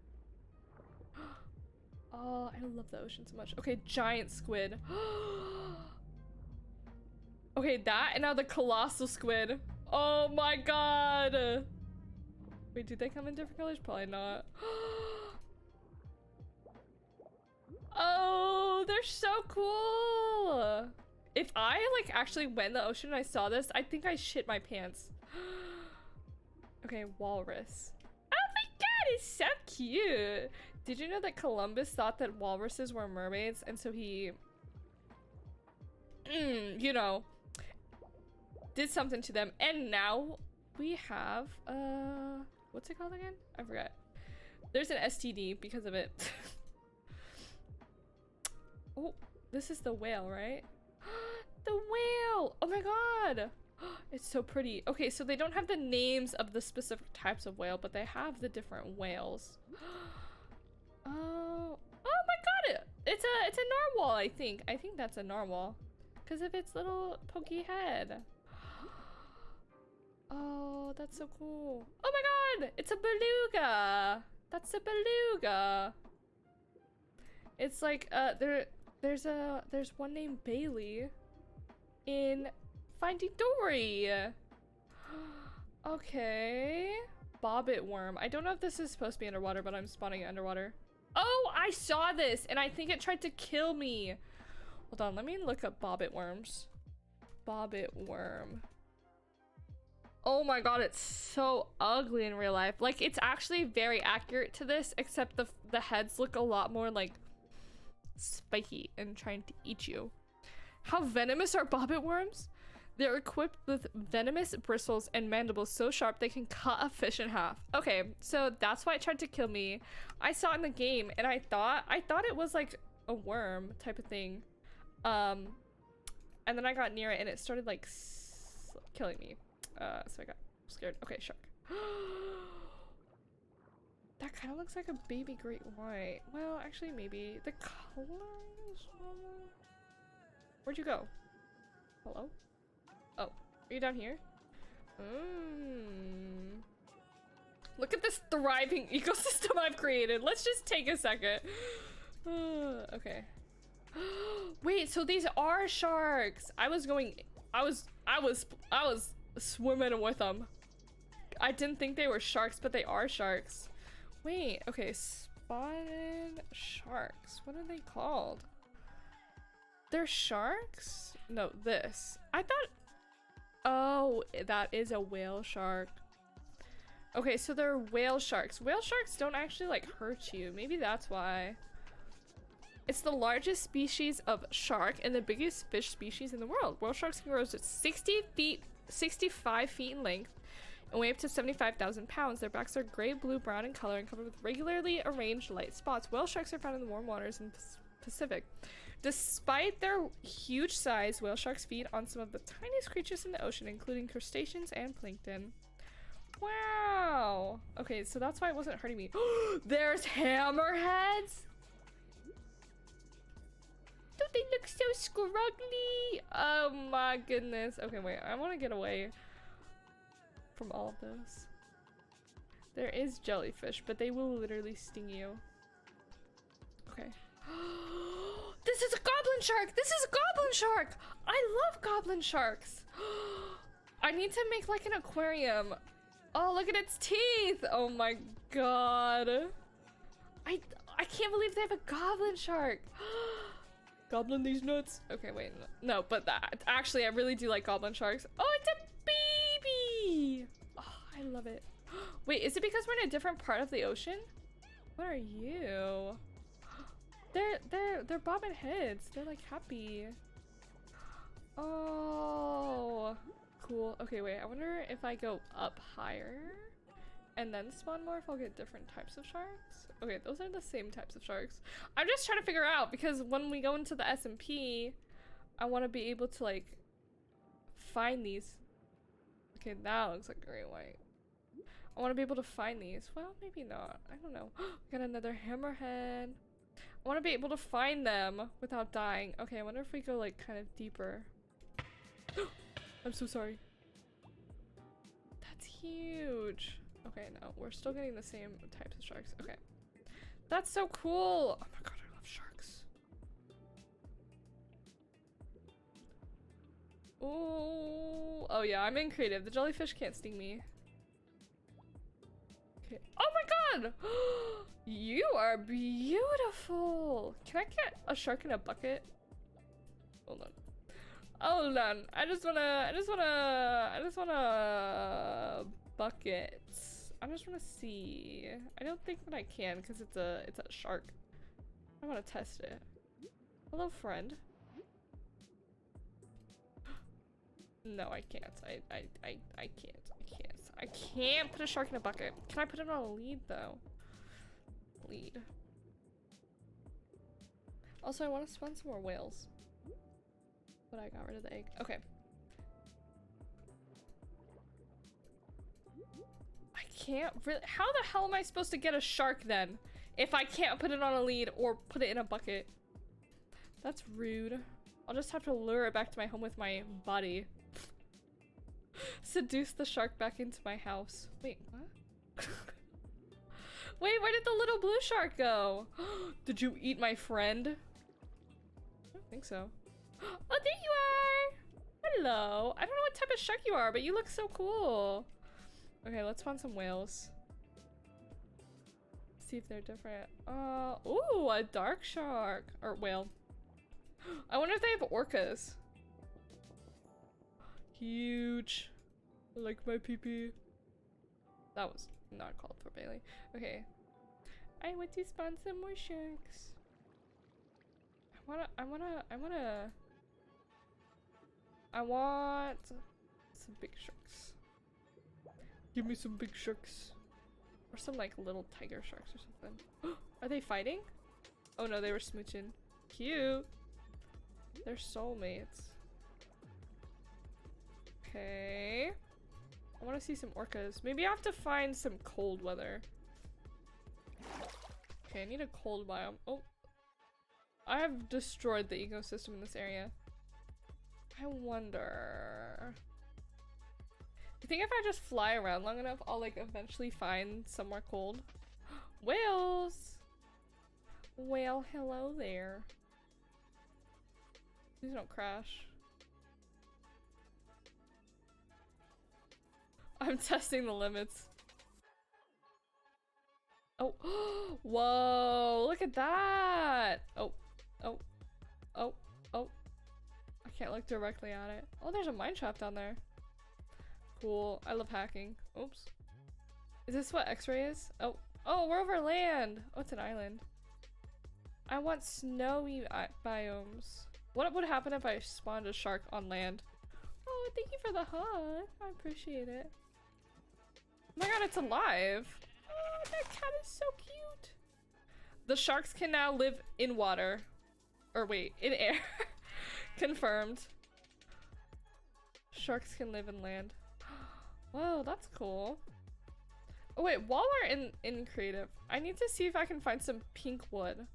Oh, I love the ocean so much. Okay, giant squid. Okay, that and now the colossal squid. Oh my god! Wait, do they come in different colors? Probably not. Oh, they're so cool! If I like actually went in the ocean and I saw this, I think I shit my pants. Okay, walrus. Oh my god, it's so cute! Did you know that Columbus thought that walruses were mermaids and so he... you know... did something to them, and now we have what's it called again? I forgot. There's an STD because of it. Oh, this is the whale, right? The whale! Oh my god! It's so pretty. Okay, so they don't have the names of the specific types of whale, but they have the different whales. Oh my god! It's a narwhal, I think. I think that's a narwhal because of its little pokey head. Oh, that's so cool. Oh my god! It's a beluga! That's a beluga! It's like, there's one named Bailey in Finding Dory. Okay. Bobbit worm. I don't know if this is supposed to be underwater, but I'm spawning it underwater. Oh, I saw this and I think it tried to kill me. Hold on, let me look up bobbit worms. Bobbit worm. Oh my god, it's so ugly in real life. Like, it's actually very accurate to this, except the heads look a lot more like spiky and trying to eat you. How venomous are bobbit worms? They're equipped with venomous bristles and mandibles so sharp they can cut a fish in half. Okay, so that's why it tried to kill me. I saw it in the game and I thought it was like a worm type of thing. And then I got near it and it started like killing me. So I got scared. Okay, shark. That kind of looks like a baby great white. Well, actually, maybe the colors. Where'd you go? Hello? Oh, are you down here? Look at this thriving ecosystem I've created. Let's just take a second. Okay. Wait, so these are sharks. I was swimming with them. I didn't think they were sharks, but they are sharks. Wait, okay, spotted sharks. What are they called? They're sharks? No, this. I thought... Oh, that is a whale shark. Okay, so they're whale sharks. Whale sharks don't actually, like, hurt you. Maybe that's why. It's the largest species of shark and the biggest fish species in the world. Whale sharks can grow to 65 feet in length and weigh up to 75,000 pounds. Their backs are gray, blue, brown in color and covered with regularly arranged light spots. Whale sharks are found in the warm waters in the Pacific. Despite their huge size, whale sharks feed on some of the tiniest creatures in the ocean, including crustaceans and plankton. Wow. Okay, so that's why it wasn't hurting me. There's hammerheads? Don't they look so scruggly? Oh my goodness. Okay, wait. I want to get away from all of those. There is jellyfish, but they will literally sting you. Okay. This is a goblin shark! This is a goblin shark! I love goblin sharks! I need to make like an aquarium. Oh, look at its teeth! Oh my god. I can't believe they have a goblin shark. Goblin these nuts. Okay, wait, no, but that actually I really do like goblin sharks. Oh, it's a baby! Oh, I love it. Wait, is it because we're in a different part of the ocean? What are you? They're bobbing heads. They're like happy. Oh, cool. Okay, wait. I wonder if I go up higher and then spawn more, if I'll get different types of sharks. Okay, those are the same types of sharks. I'm just trying to figure out because when we go into the SMP, I want to be able to like find these. Okay, that looks like gray white. I want to be able to find these. Well, maybe not. I don't know. We got another hammerhead. I want to be able to find them without dying. Okay, I wonder if we go like kind of deeper. I'm so sorry. That's huge. Okay, no, we're still getting the same types of sharks. Okay. That's so cool. Oh my god, I love sharks. Oh, oh yeah, I'm in creative. The jellyfish can't sting me. Okay. Oh my god! You are beautiful. Can I get a shark in a bucket? Hold on. Hold on. I just wanna buckets. I just wanna see. I don't think that I can because it's a shark. I wanna test it. Hello, friend. No, I can't. I can't. I can't put a shark in a bucket. Can I put it on a lead though? Lead. Also, I want to spawn some more whales. But I got rid of the egg. Okay. I can't really. How the hell am I supposed to get a shark then? If I can't put it on a lead or put it in a bucket? That's rude. I'll just have to lure it back to my home with my body. Seduce the shark back into my house. Wait, what? Wait, where did the little blue shark go? Did you eat my friend? I don't think so. Oh, there you are! Hello. I don't know what type of shark you are, but you look so cool. Okay, let's find some whales. See if they're different. Ooh, a dark shark. Or whale. I wonder if they have orcas. Huge. Like my pee-pee. That was not called for, Bailey. Okay. I want to spawn some more sharks. I want some big sharks. Give me some big sharks. Or some like little tiger sharks or something. Are they fighting? Oh no, they were smooching. Cute. They're soulmates. Okay. I want to see some orcas. Maybe I have to find some cold weather. Okay, I need a cold biome. Oh. I have destroyed the ecosystem in this area. I wonder... You think if I just fly around long enough, I'll like eventually find somewhere cold? Whales! Whale, hello there. Please don't crash. I'm testing the limits. Oh, whoa, look at that. Oh, oh, oh, oh. I can't look directly at it. Oh, there's a mine shaft down there. Cool, I love hacking. Oops. Is this what X-ray is? Oh, oh, we're over land. Oh, it's an island. I want snowy biomes. What would happen if I spawned a shark on land? Oh, thank you for the hug. I appreciate it. Oh my god, it's alive. Oh, that cat is so cute. The sharks can now live in water. Or wait, in air. Confirmed. Sharks can live in land. Whoa, that's cool. Oh wait, while we're in creative, I need to see if I can find some pink wood.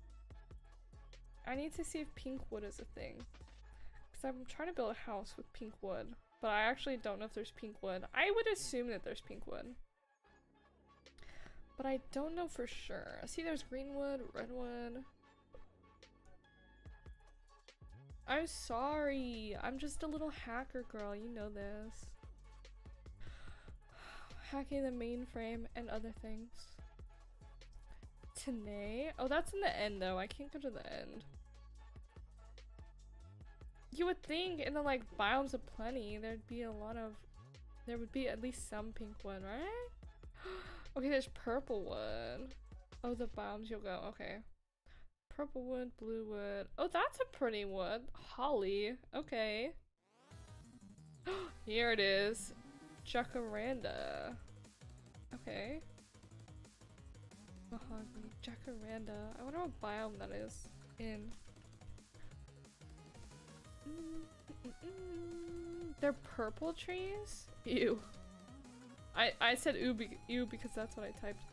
I need to see if pink wood is a thing. Because I'm trying to build a house with pink wood. But I actually don't know if there's pink wood. I would assume that there's pink wood. But I don't know for sure. I see there's green wood, red wood. I'm sorry. I'm just a little hacker girl, you know this. Hacking the mainframe and other things. Today? Oh, that's in the end though. I can't go to the end. You would think in the like biomes of plenty there'd be a lot of, there would be at least some pink wood, right? Okay, there's purple wood. Oh, the biomes you'll go, okay. Purple wood, blue wood. Oh, that's a pretty wood. Holly, okay. Here it is. Jacaranda. Okay. Mahogany, jacaranda. I wonder what biome that is in. They're purple trees? Ew. I said ew because that's what I typed.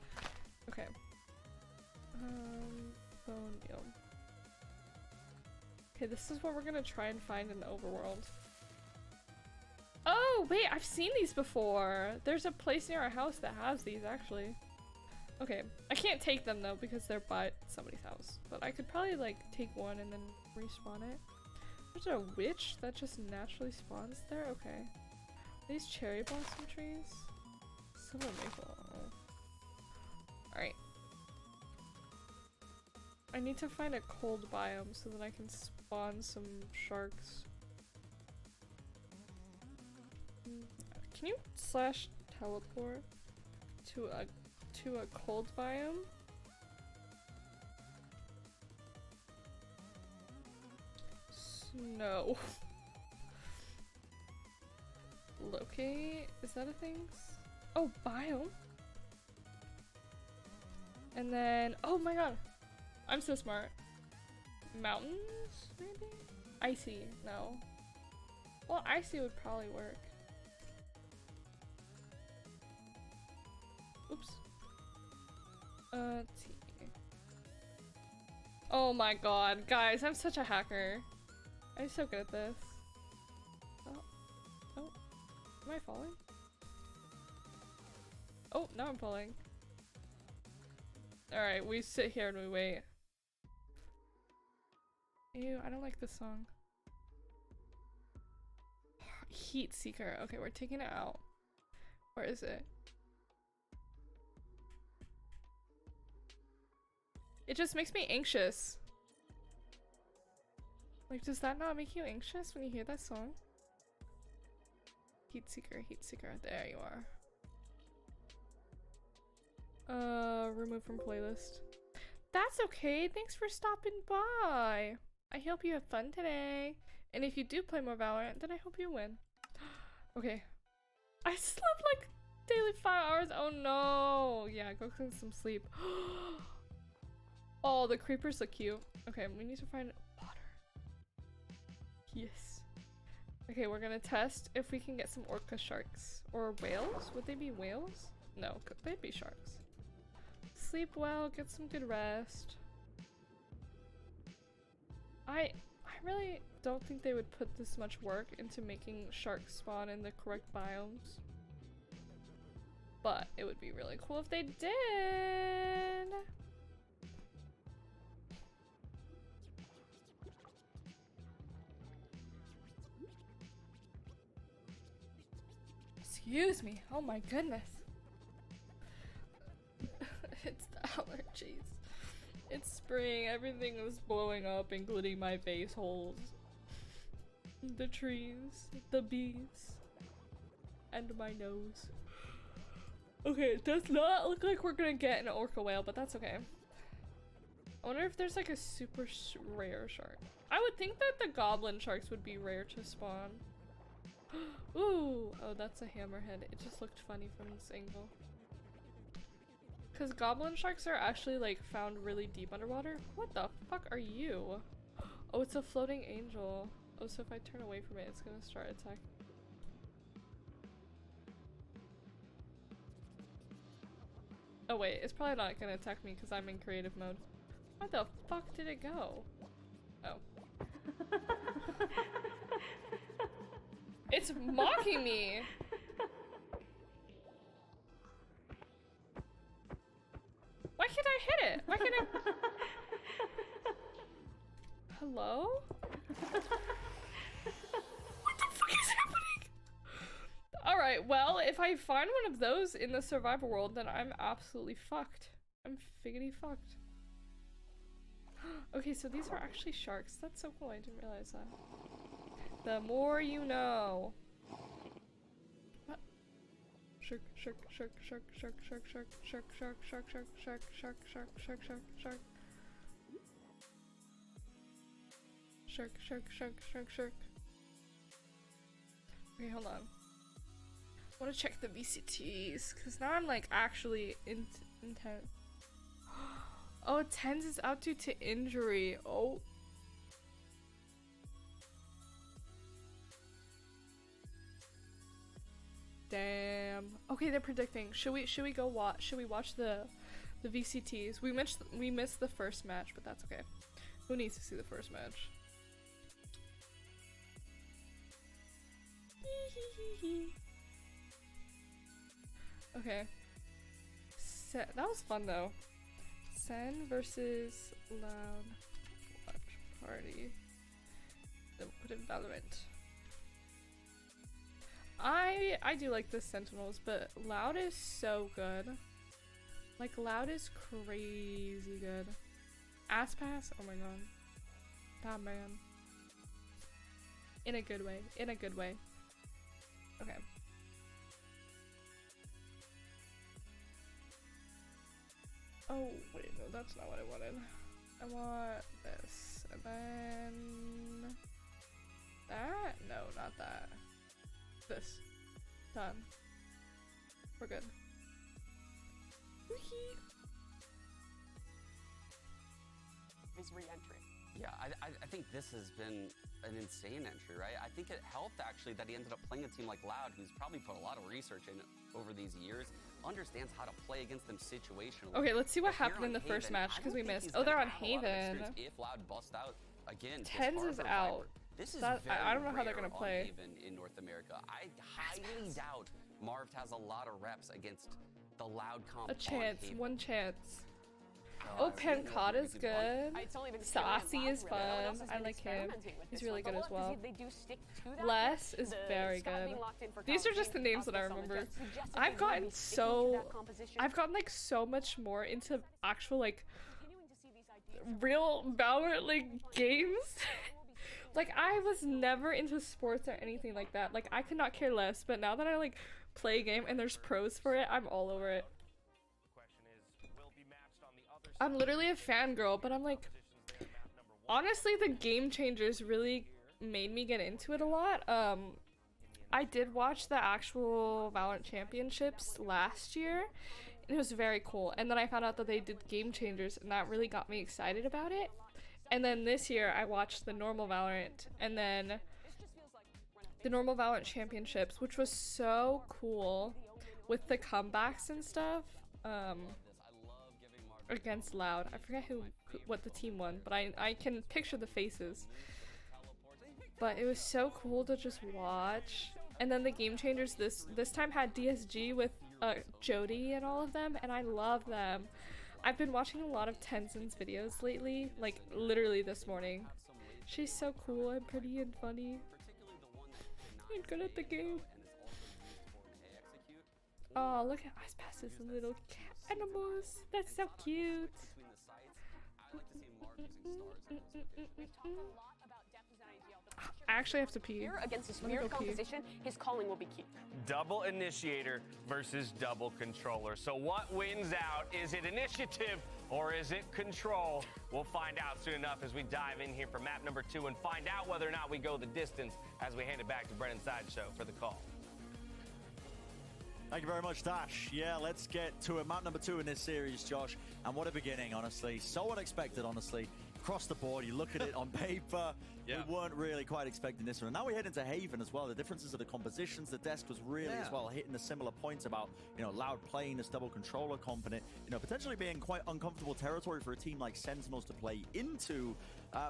Okay. Bone meal. Okay, this is what we're gonna try and find in the overworld. Oh, wait, I've seen these before. There's a place near our house that has these, actually. Okay, I can't take them though because they're by somebody's house. But I could probably like take one and then respawn it. There's a witch that just naturally spawns there? Okay. These cherry blossom trees? Silver maple. Alright. I need to find a cold biome so that I can spawn some sharks. Can you slash teleport to a cold biome? No. Locate? Is that a thing? Oh, biome? And then, oh my god. I'm so smart. Mountains, maybe? Icy, no. Well, icy would probably work. Oops. Let's see. Oh my god, guys, I'm such a hacker. I'm so good at this. Oh. Oh. Am I falling? Oh, now I'm falling. Alright, we sit here and we wait. Ew, I don't like this song. Heat Seeker. Okay, we're taking it out. Where is it? It just makes me anxious. Like, does that not make you anxious when you hear that song? Heat Seeker, Heat Seeker. There you are. Remove from playlist. That's okay. Thanks for stopping by. I hope you have fun today. And if you do play more Valorant, then I hope you win. Okay. I slept like daily 5 hours. Oh no. Yeah, go get some sleep. Oh, the creepers look cute. Okay, we need to find water. Yes. Okay, we're gonna test if we can get some orca sharks. Or whales? Would they be whales? No, they'd be sharks. Sleep well, get some good rest. I really don't think they would put this much work into making sharks spawn in the correct biomes. But it would be really cool if they did. Excuse me. Oh my goodness. It's the allergies. It's spring. Everything is blowing up, including my face holes. The trees, the bees, and my nose. Okay, it does not look like we're gonna get an orca whale, but that's okay. I wonder if there's like a super rare shark. I would think that the goblin sharks would be rare to spawn. Ooh, oh, that's a hammerhead. It just looked funny from this angle. Because goblin sharks are actually like found really deep underwater. What the fuck are you? Oh, it's a floating angel. Oh, so if I turn away from it, it's gonna start attacking. Oh wait, it's probably not gonna attack me because I'm in creative mode. Where the fuck did it go? Oh. It's mocking me! Why can't I hit it? Why can't I? Hello? What the fuck is happening? Alright, well, if I find one of those in the survival world, then I'm absolutely fucked. I'm figgity fucked. Okay, so these are actually sharks. That's so cool. I didn't realize that. The more you know. What? Shark, shark, shark, shark, shark, shark, shark, shark, shark, shark, shark, shark, shark, shark, shark, shark, shark. Shark, shark, shark, shark, shark. Okay, hold on. I want to check the VCTs, because now I'm like actually intent. Oh, Tens is out due to injury. Oh. Damn. Okay, they're predicting. Should we go watch? Should we watch the VCTs? We missed the first match, but that's okay. Who needs to see the first match? Okay. That was fun though. Sen versus Loud Watch Party. Then we'll put in Valorant. I do like the Sentinels, but Loud is so good. Like Loud is crazy good. Ass pass, oh my god. That man. In a good way. In a good way. Okay. Oh, wait, no, that's not what I wanted. I want this. And then... that? No, not that. This. Done. We're good. Woohoo! His re-entry. Yeah, I think this has been an insane entry, right? I think it helped actually that he ended up playing a team like Loud, who's probably put a lot of research in over these years, understands how to play against them situationally. Okay, let's see what But here happened in on the first Haven, match I because don't we think missed. he's Oh, they're gonna on have a lot of Haven. experience if Loud busts out again. this Tens is Harbor out. Viper. This is That- very I don't know how they're rare gonna on play. Haven in North America. I highly doubt Marv has a lot of reps against the Loud comp. A chance, one chance. Oh, Oh, Pancada's good. It's only been Saucy Loud, is really. No one else fun. has I been like him. experimenting with He's this really one. good But as look, well. They do stick to that Les bit. is The very Scott good. being locked in for These are just the Calvin, names that I also someone remember. just suggested I've they gotten maybe sticking to that composition. I've gotten like so much more into actual like Continuing to see these ideas real Valorant like games. Like I was never into sports or anything like that. Like I could not care less, but now that I like play a game and there's pros for it, I'm all over it. I'm literally a fangirl, but I'm like, honestly, the Game Changers really made me get into it a lot. I did watch the actual Valorant Championships last year, and it was very cool. And then I found out that they did Game Changers, and that really got me excited about it. And then this year, I watched the normal Valorant, and then the normal Valorant Championships, which was so cool with the comebacks and stuff. Against Loud. I forget what the team won, but I can picture the faces. But it was so cool to just watch. And then the Game Changers this time had DSG with Jody and all of them, and I love them. I've been watching a lot of Tenzin's videos lately, like literally this morning. She's so cool and pretty and funny. And good at the game. Oh, look at Ice Pass's little cat animals. That's so cute. I actually have to pee. here against this Let me weird go pee. composition, his calling will be key. Double initiator versus double controller. So what wins out? Is it initiative or is it control? We'll find out soon enough as we dive in here for map number 2 and find out whether or not we go the distance as we hand it back to Brennan Sideshow for the call. Thank you very much, Dash. Yeah, let's get to it. Map number 2 in this series, Josh. And what a beginning, honestly. So unexpected, honestly. Across the board, you look at it on paper, Yeah. we weren't really quite expecting this one. And now we head into Haven as well. The differences of the compositions, the desk was really as well hitting a similar points about, Loud playing this double controller component, potentially being quite uncomfortable territory for a team like Sentinels to play into.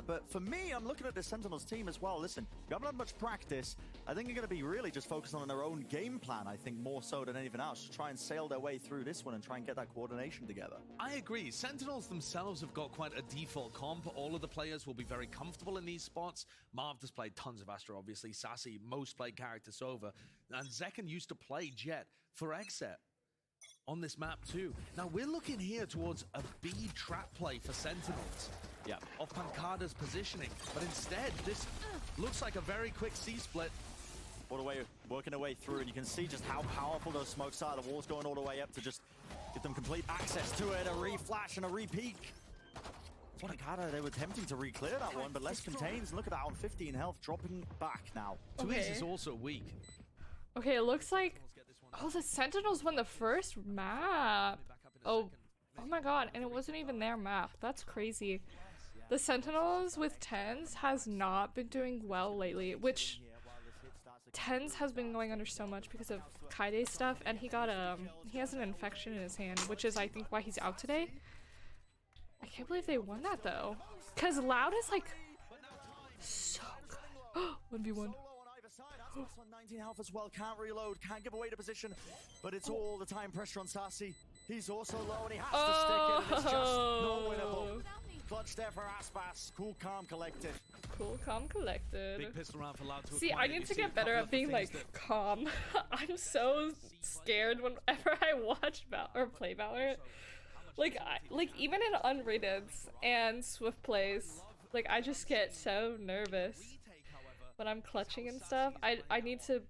But for me, I'm looking at the Sentinels team as well. Listen, you haven't had much practice. I think they're going to be really just focused on their own game plan, I think, more so than than anything else. Just try and sail their way through this one and try and get that coordination together. I agree. Sentinels themselves have got quite a default comp. All of the players will be very comfortable in these spots. Marv has played tons of Astra, obviously. Sassy, most played character Sova. And Zekken used to play Jet for Exit on this map too. Now we're looking here towards a B trap play for Sentinels. Yeah. Of Pancada's positioning. But instead, this looks like a very quick C-split. All the way, working their way through, and you can see just how powerful those smokes are. The wall's going all the way up to just give them complete access to it. A re-flash and a re-peek. Pancada, they were attempting to re-clear that one, but less contains. Look at that, on 15 health, dropping back now. Twiz is also weak. Okay, it looks like... Oh, the Sentinels won the first map. Oh my god, and it wasn't even their map. That's crazy. The Sentinels with Tens has not been doing well lately, which Tens has been going under so much because of Kaide's stuff, and he has an infection in his hand, which is I think why he's out today. I can't believe they won that though, because Loud is like so good. 1v1. 19 health as well, can't reload, can't give away the position, but it's all the time pressure on Sassy. He's also low and he has to stick it, and it's just not winnable. Clutch there for Aspas. Cool, calm, collected. Cool, calm, collected. Big pistol round for Loud to See, acquire. I need to get better at being like calm. I'm so scared whenever I watch or play Valorant. Like even in unrateds and Swift plays, like I just get so nervous when I'm clutching and stuff. I need to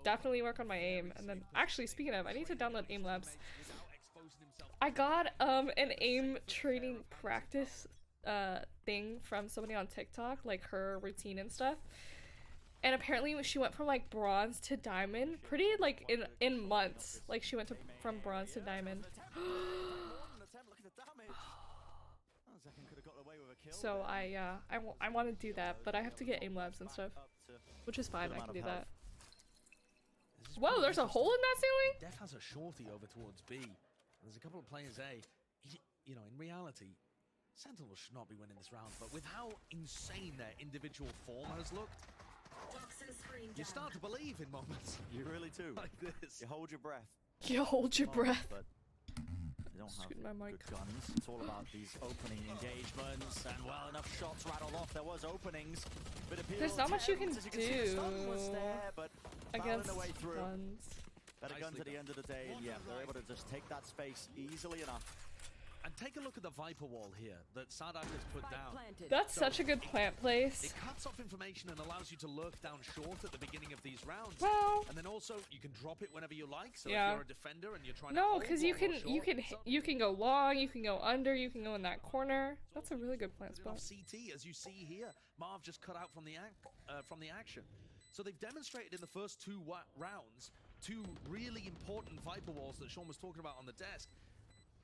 definitely work on my aim. And then actually, speaking of, I need to download Aim Labs. I got an aim training practice thing from somebody on TikTok, like her routine and stuff. And apparently she went from like bronze to diamond pretty like in months. Like she went from bronze to diamond. So I want to do that, but I have to get aim labs and stuff, which is fine. I can do that. Whoa, there's a hole in that ceiling? Def has a shorty over towards B. There's a couple of players A. You know, in reality, Sentinels should not be winning this round, but with how insane their individual form has looked, you start to believe in moments. You really do. Like this. You hold your breath. You hold your breath. But they don't have Scoot my mic. good guns. It's all about these opening engagements, and well, enough shots rattled off. There was openings. There's not much you can see, the stun was do there, but against their way through. guns. Better guns at the end of the day, and yeah, they're able to just take that space easily enough. And take a look at the Viper wall here that Sadak has put down. That's such a good plant place. It cuts off information and allows you to lurk down short at the beginning of these rounds. Well, and then also you can drop it whenever you like. So yeah. if you're a defender and you're trying no, to because you can go long, you can go under, you can go in that corner. That's a really good plant spot. CT, as you see here, Marv just cut out from the action. So they've demonstrated in the first two rounds two really important Viper walls that Sean was talking about on the desk.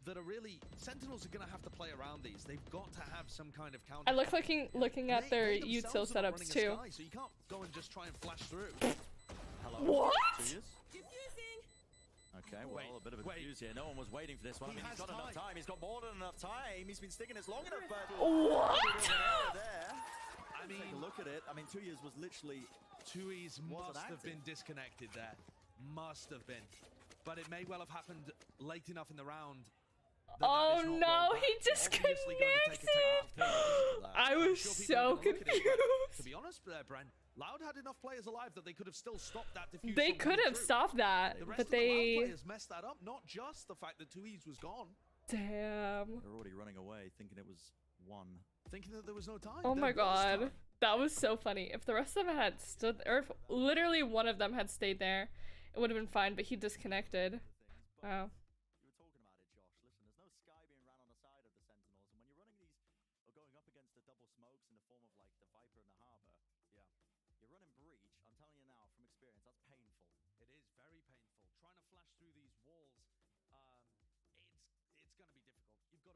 That are really, Sentinels are going to have to play around these. They've got to have some kind of counter. I like looking at their util setups too. So you can't go and just try and flash through. Hello. What? Okay, well, a bit of a confuse here. No one was waiting for this one. I mean, he's got enough time. He's got more than enough time. He's been sticking this long enough, but what? I mean, take a look at it. I mean, 2 years was literally. Tui's must have been disconnected there. Must have been. But it may well have happened late enough in the round. Oh no, he disconnected! I was so confused. To be honest, Bren, Loud had enough players alive that they could have still stopped that diffusion. They could have stopped that, but they... The Loud players messed that up, not just the fact that Tui's was gone. Damn. They're already running away, thinking it was one. Thinking that there was no time. Oh my god. That was so funny. If the rest of them had stood, or if literally one of them had stayed there, it would have been fine, but he disconnected. Wow.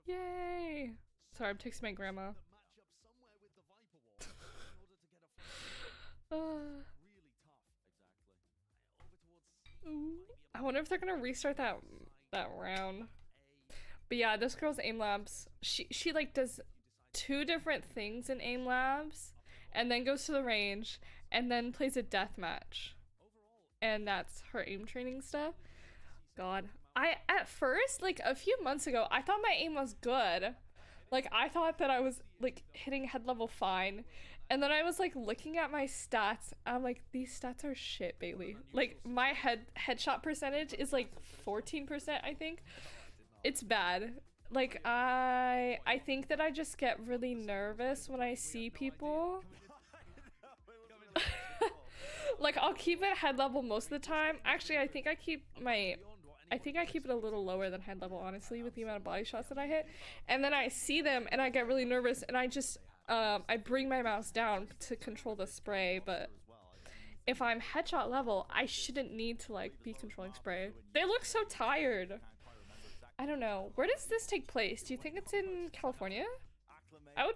Yay! Sorry, I'm texting my grandma. I wonder if they're gonna restart that round. But yeah, this girl's aim labs. She like does 2 different things in aim labs, and then goes to the range, and then plays a death match. and that's her aim training stuff. God, I at first, like a few months ago, I thought my aim was good. Like I thought that I was like hitting head level fine, and then I was like looking at my stats. I'm like, these stats are shit, Bailey. Like my headshot percentage is like 14%, I think. It's bad. Like I think that I just get really nervous when I see people. Like I'll keep it head level most of the time. Actually, I think I keep it a little lower than head level, honestly, with the amount of body shots that I hit. And then I see them and I get really nervous, and I just I bring my mouse down to control the spray. But if I'm headshot level, I shouldn't need to like be controlling spray. They look so tired. I don't know. Where does this take place? Do you think it's in California? I would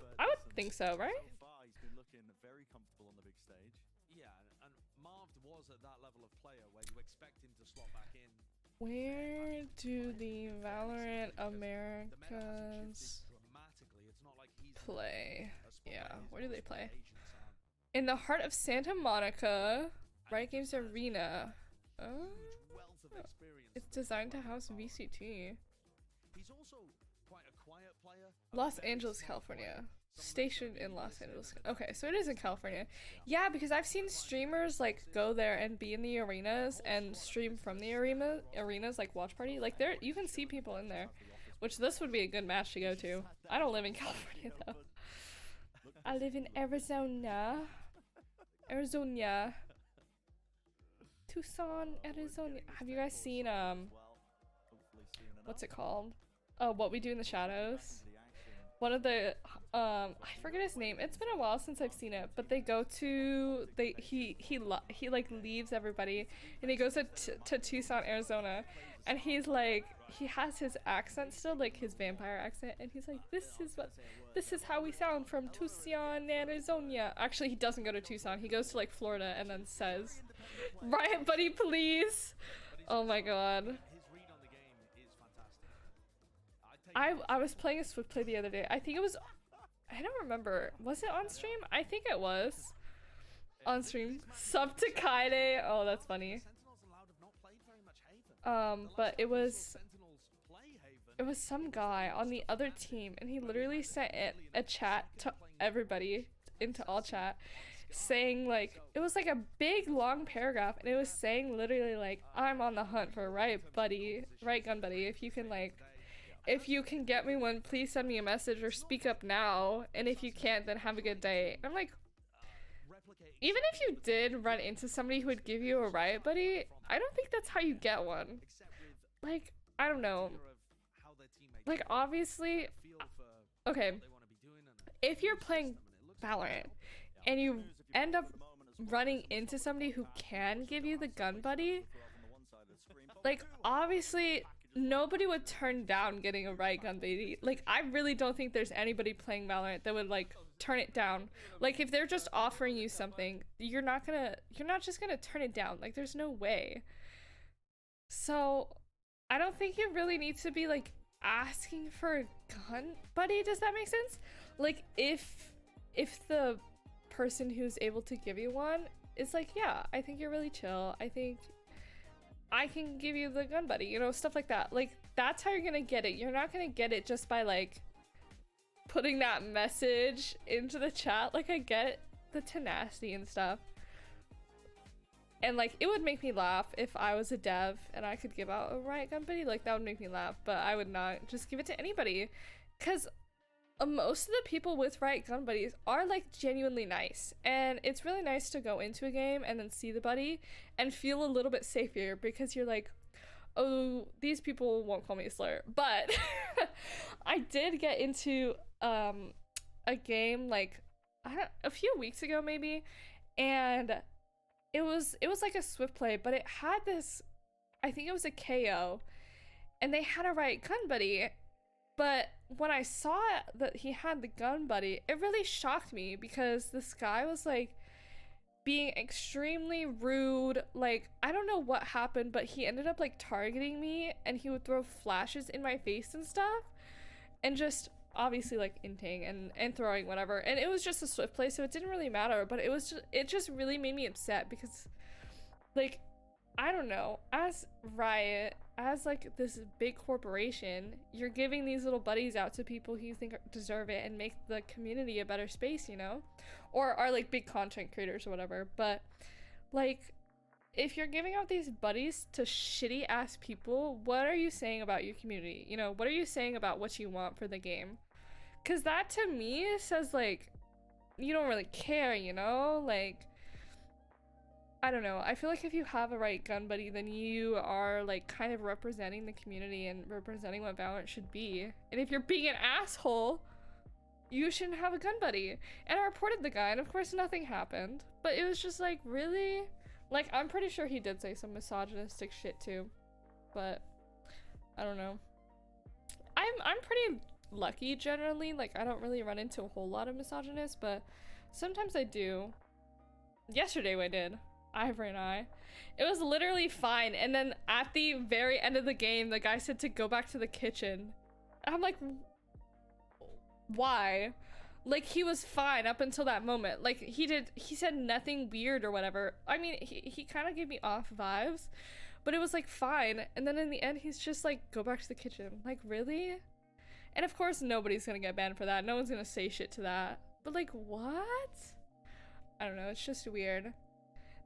think so, right? He's been looking very comfortable on the big stage. Yeah, and Marv was at that level of player where you expect him to slot back in. Where do the Valorant Americas play? Yeah, where do they play? In the heart of Santa Monica, Riot Games Arena. Oh, it's designed to house VCT. He's also quite a quiet player. Los Angeles, California. Stationed in Los Angeles. Okay, so it is in California. Yeah, because I've seen streamers like go there and be in the arenas and stream from the arenas, like watch party. Like there, you can see people in there, which this would be a good match to go to. I don't live in California though. I live in Arizona. Tucson, Arizona. Have you guys seen what's it called? Oh, What We Do in the Shadows. One of the I forget his name. It's been a while since I've seen it, but they go to he like leaves everybody and he goes to Tucson, Arizona, and he's like, he has his accent still, like his vampire accent, and he's like, this is how we sound from Tucson, Arizona. Actually, he doesn't go to Tucson. He goes to like Florida and then says, "Riot buddy, please." Oh my god. I was playing a Swift play the other day. I think it was, I don't remember. Was it on stream? I think it was on stream. Sub to Kaide. Oh, that's funny. But it was some guy on the other team, and he literally sent a chat to everybody, into all chat, saying like, it was like a big long paragraph, and it was saying literally like, I'm on the hunt for a Riot gun buddy. If you can get me one, please send me a message or speak up now. And if you can't, then have a good day. I'm like, even if you did run into somebody who would give you a Riot buddy, I don't think that's how you get one. Like, I don't know. Like, obviously, okay, if you're playing Valorant and you end up running into somebody who can give you the gun buddy, like, obviously, nobody would turn down getting a Riot gun buddy. Like, I really don't think there's anybody playing Valorant that would like turn it down. Like, if they're just offering you something, you're not just gonna turn it down. Like, there's no way. So I don't think you really need to be like asking for a gun buddy. Does that make sense? Like, if the person who's able to give you one is like, yeah, I think you're really chill, I think I can give you the gun buddy, you know, stuff like that. Like, that's how you're gonna get it. You're not gonna get it just by like putting that message into the chat. Like, I get the tenacity and stuff, and like, it would make me laugh if I was a dev and I could give out a Riot gun buddy. Like, that would make me laugh, but I would not just give it to anybody, because most of the people with Riot gun buddies are like genuinely nice, and it's really nice to go into a game and then see the buddy and feel a little bit safer, because you're like, oh, these people won't call me a slur. But I did get into a game like a few weeks ago maybe, and it was like a Swift play, but it had this, I think it was a KO, and they had a Riot gun buddy. But when I saw that he had the gun buddy, it really shocked me, because this guy was like being extremely rude. Like, I don't know what happened, but he ended up like targeting me, and he would throw flashes in my face and stuff, and just obviously like inting and throwing whatever. And it was just a Swift play, so it didn't really matter, but it just really made me upset, because like, I don't know, as Riot, as like this big corporation, you're giving these little buddies out to people who you think deserve it and make the community a better space, you know? Or are like big content creators or whatever. But like, if you're giving out these buddies to shitty ass people, what are you saying about your community? You know, what are you saying about what you want for the game? Because that to me says like, you don't really care, you know? Like, I don't know. I feel like if you have a right gun buddy, then you are like kind of representing the community and representing what Valorant should be. And if you're being an asshole, you shouldn't have a gun buddy. And I reported the guy, and of course nothing happened. But it was just like, really? Like, I'm pretty sure he did say some misogynistic shit too. But I don't know. I'm pretty lucky generally. Like, I don't really run into a whole lot of misogynists, but sometimes I do. Yesterday I did. Ivory and I. It was literally fine, and then at the very end of the game, the guy said to go back to the kitchen. And I'm like, why? Like, he was fine up until that moment. Like, he said nothing weird or whatever. I mean, he kind of gave me off vibes, but it was like fine. And then in the end, he's just like, go back to the kitchen. Like, really? And of course, nobody's gonna get banned for that. No one's gonna say shit to that. But like, what? I don't know, it's just weird.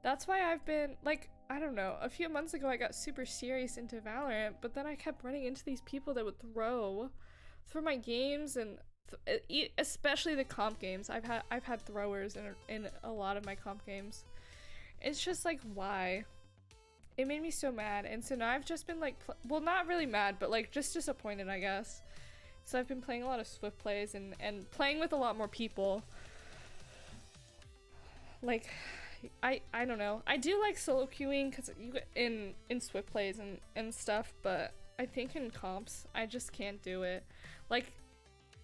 That's why I've been, like, I don't know, a few months ago I got super serious into Valorant, but then I kept running into these people that would throw my games, and especially the comp games. I've had throwers in a lot of my comp games. It's just like, why? It made me so mad, and so now I've just been like, well, not really mad, but like just disappointed, I guess. So I've been playing a lot of Swift plays and playing with a lot more people. Like, I don't know. I do like solo queuing because you in Swift plays and stuff, but I think in comps I just can't do it. Like,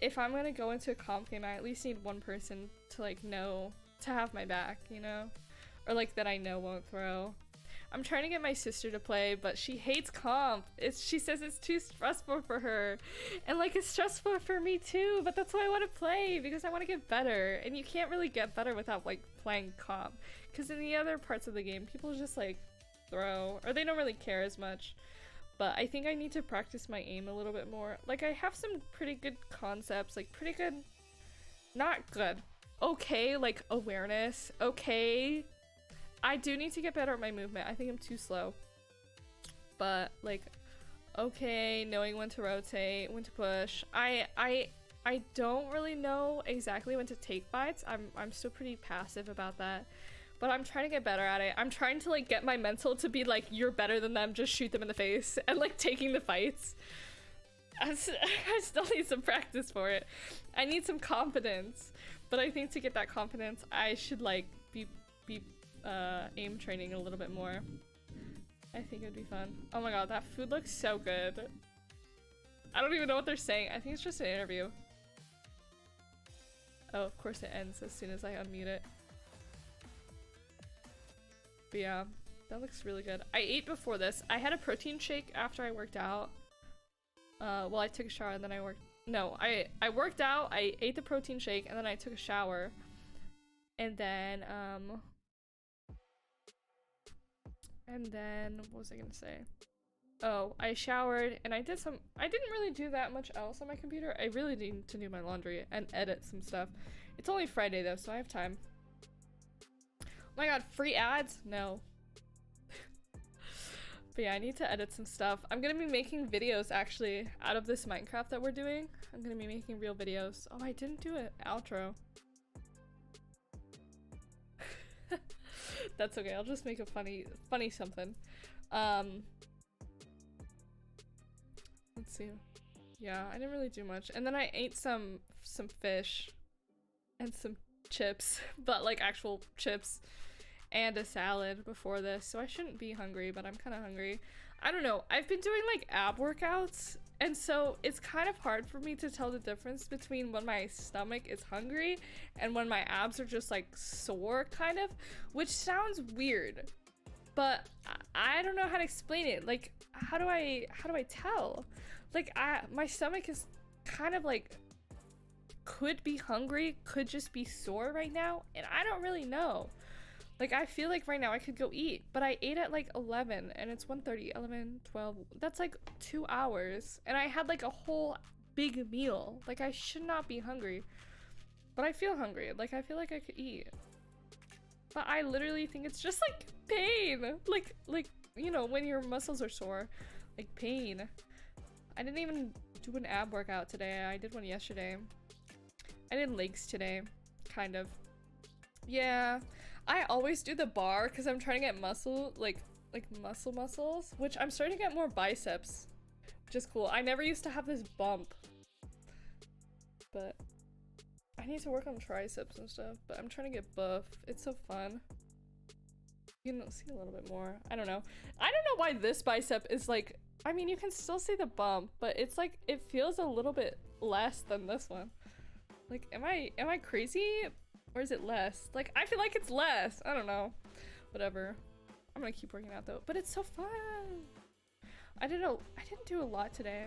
if I'm gonna go into a comp game, I at least need one person to like know to have my back, you know, or like that I know won't throw. I'm trying to get my sister to play, but she hates comp. She says it's too stressful for her, and like it's stressful for me too. But that's why I want to play, because I want to get better, and you can't really get better without like playing comp. Because in the other parts of the game, people just like throw, or they don't really care as much. But I think I need to practice my aim a little bit more. Like, I have some pretty good concepts, like pretty good, not good, okay, like awareness, okay. I do need to get better at my movement. I think I'm too slow. But like, okay, knowing when to rotate, when to push. I don't really know exactly when to take fights. I'm still pretty passive about that. But I'm trying to get better at it. I'm trying to like get my mental to be like, you're better than them, just shoot them in the face, and like taking the fights. I still need some practice for it. I need some confidence. But I think to get that confidence, I should like be aim training a little bit more. I think it'd be fun. Oh my god, that food looks so good. I don't even know what they're saying. I think it's just an interview. Oh, of course it ends as soon as I unmute it. But yeah, that looks really good. I ate before this. I had a protein shake after I worked out. Well, I took a shower and then I worked. No, I worked out, I ate the protein shake, and then I took a shower. And then, what was I gonna say? Oh, I showered and I didn't really do that much else on my computer. I really need to do my laundry and edit some stuff. It's only Friday though, so I have time. Oh my god, free ads? No. But yeah, I need to edit some stuff. I'm gonna be making videos actually out of this Minecraft that we're doing. I'm gonna be making real videos. Oh, I didn't do an outro. That's okay, I'll just make a funny something. Let's see. Yeah, I didn't really do much. And then I ate some fish and some chips, but like actual chips, and a salad before this, so I shouldn't be hungry, but I'm kind of hungry. I don't know, I've been doing like ab workouts, and so it's kind of hard for me to tell the difference between when my stomach is hungry and when my abs are just like sore, kind of, which sounds weird, but I don't know how to explain it. Like, how do I tell? Like, my stomach is kind of like, could be hungry, could just be sore right now, and I don't really know. Like, I feel like right now I could go eat, but I ate at like 11 and it's 1:30, 11, 12. That's like 2 hours. And I had like a whole big meal. Like, I should not be hungry, but I feel hungry. Like, I feel like I could eat. But I literally think it's just like pain. Like, you know, when your muscles are sore, like pain. I didn't even do an ab workout today. I did one yesterday. I did legs today, kind of. Yeah, I always do the bar because I'm trying to get muscle, like muscles, which I'm starting to get more biceps, which is cool. I never used to have this bump, but I need to work on triceps and stuff, but I'm trying to get buff. It's so fun. You can see a little bit more. I don't know. I don't know why this bicep is like, I mean, you can still see the bump, but it's like, it feels a little bit less than this one. Like, am I crazy? Or is it less? Like, I feel like it's less. I don't know. Whatever. I'm gonna keep working out though. But it's so fun. I didn't do a lot today.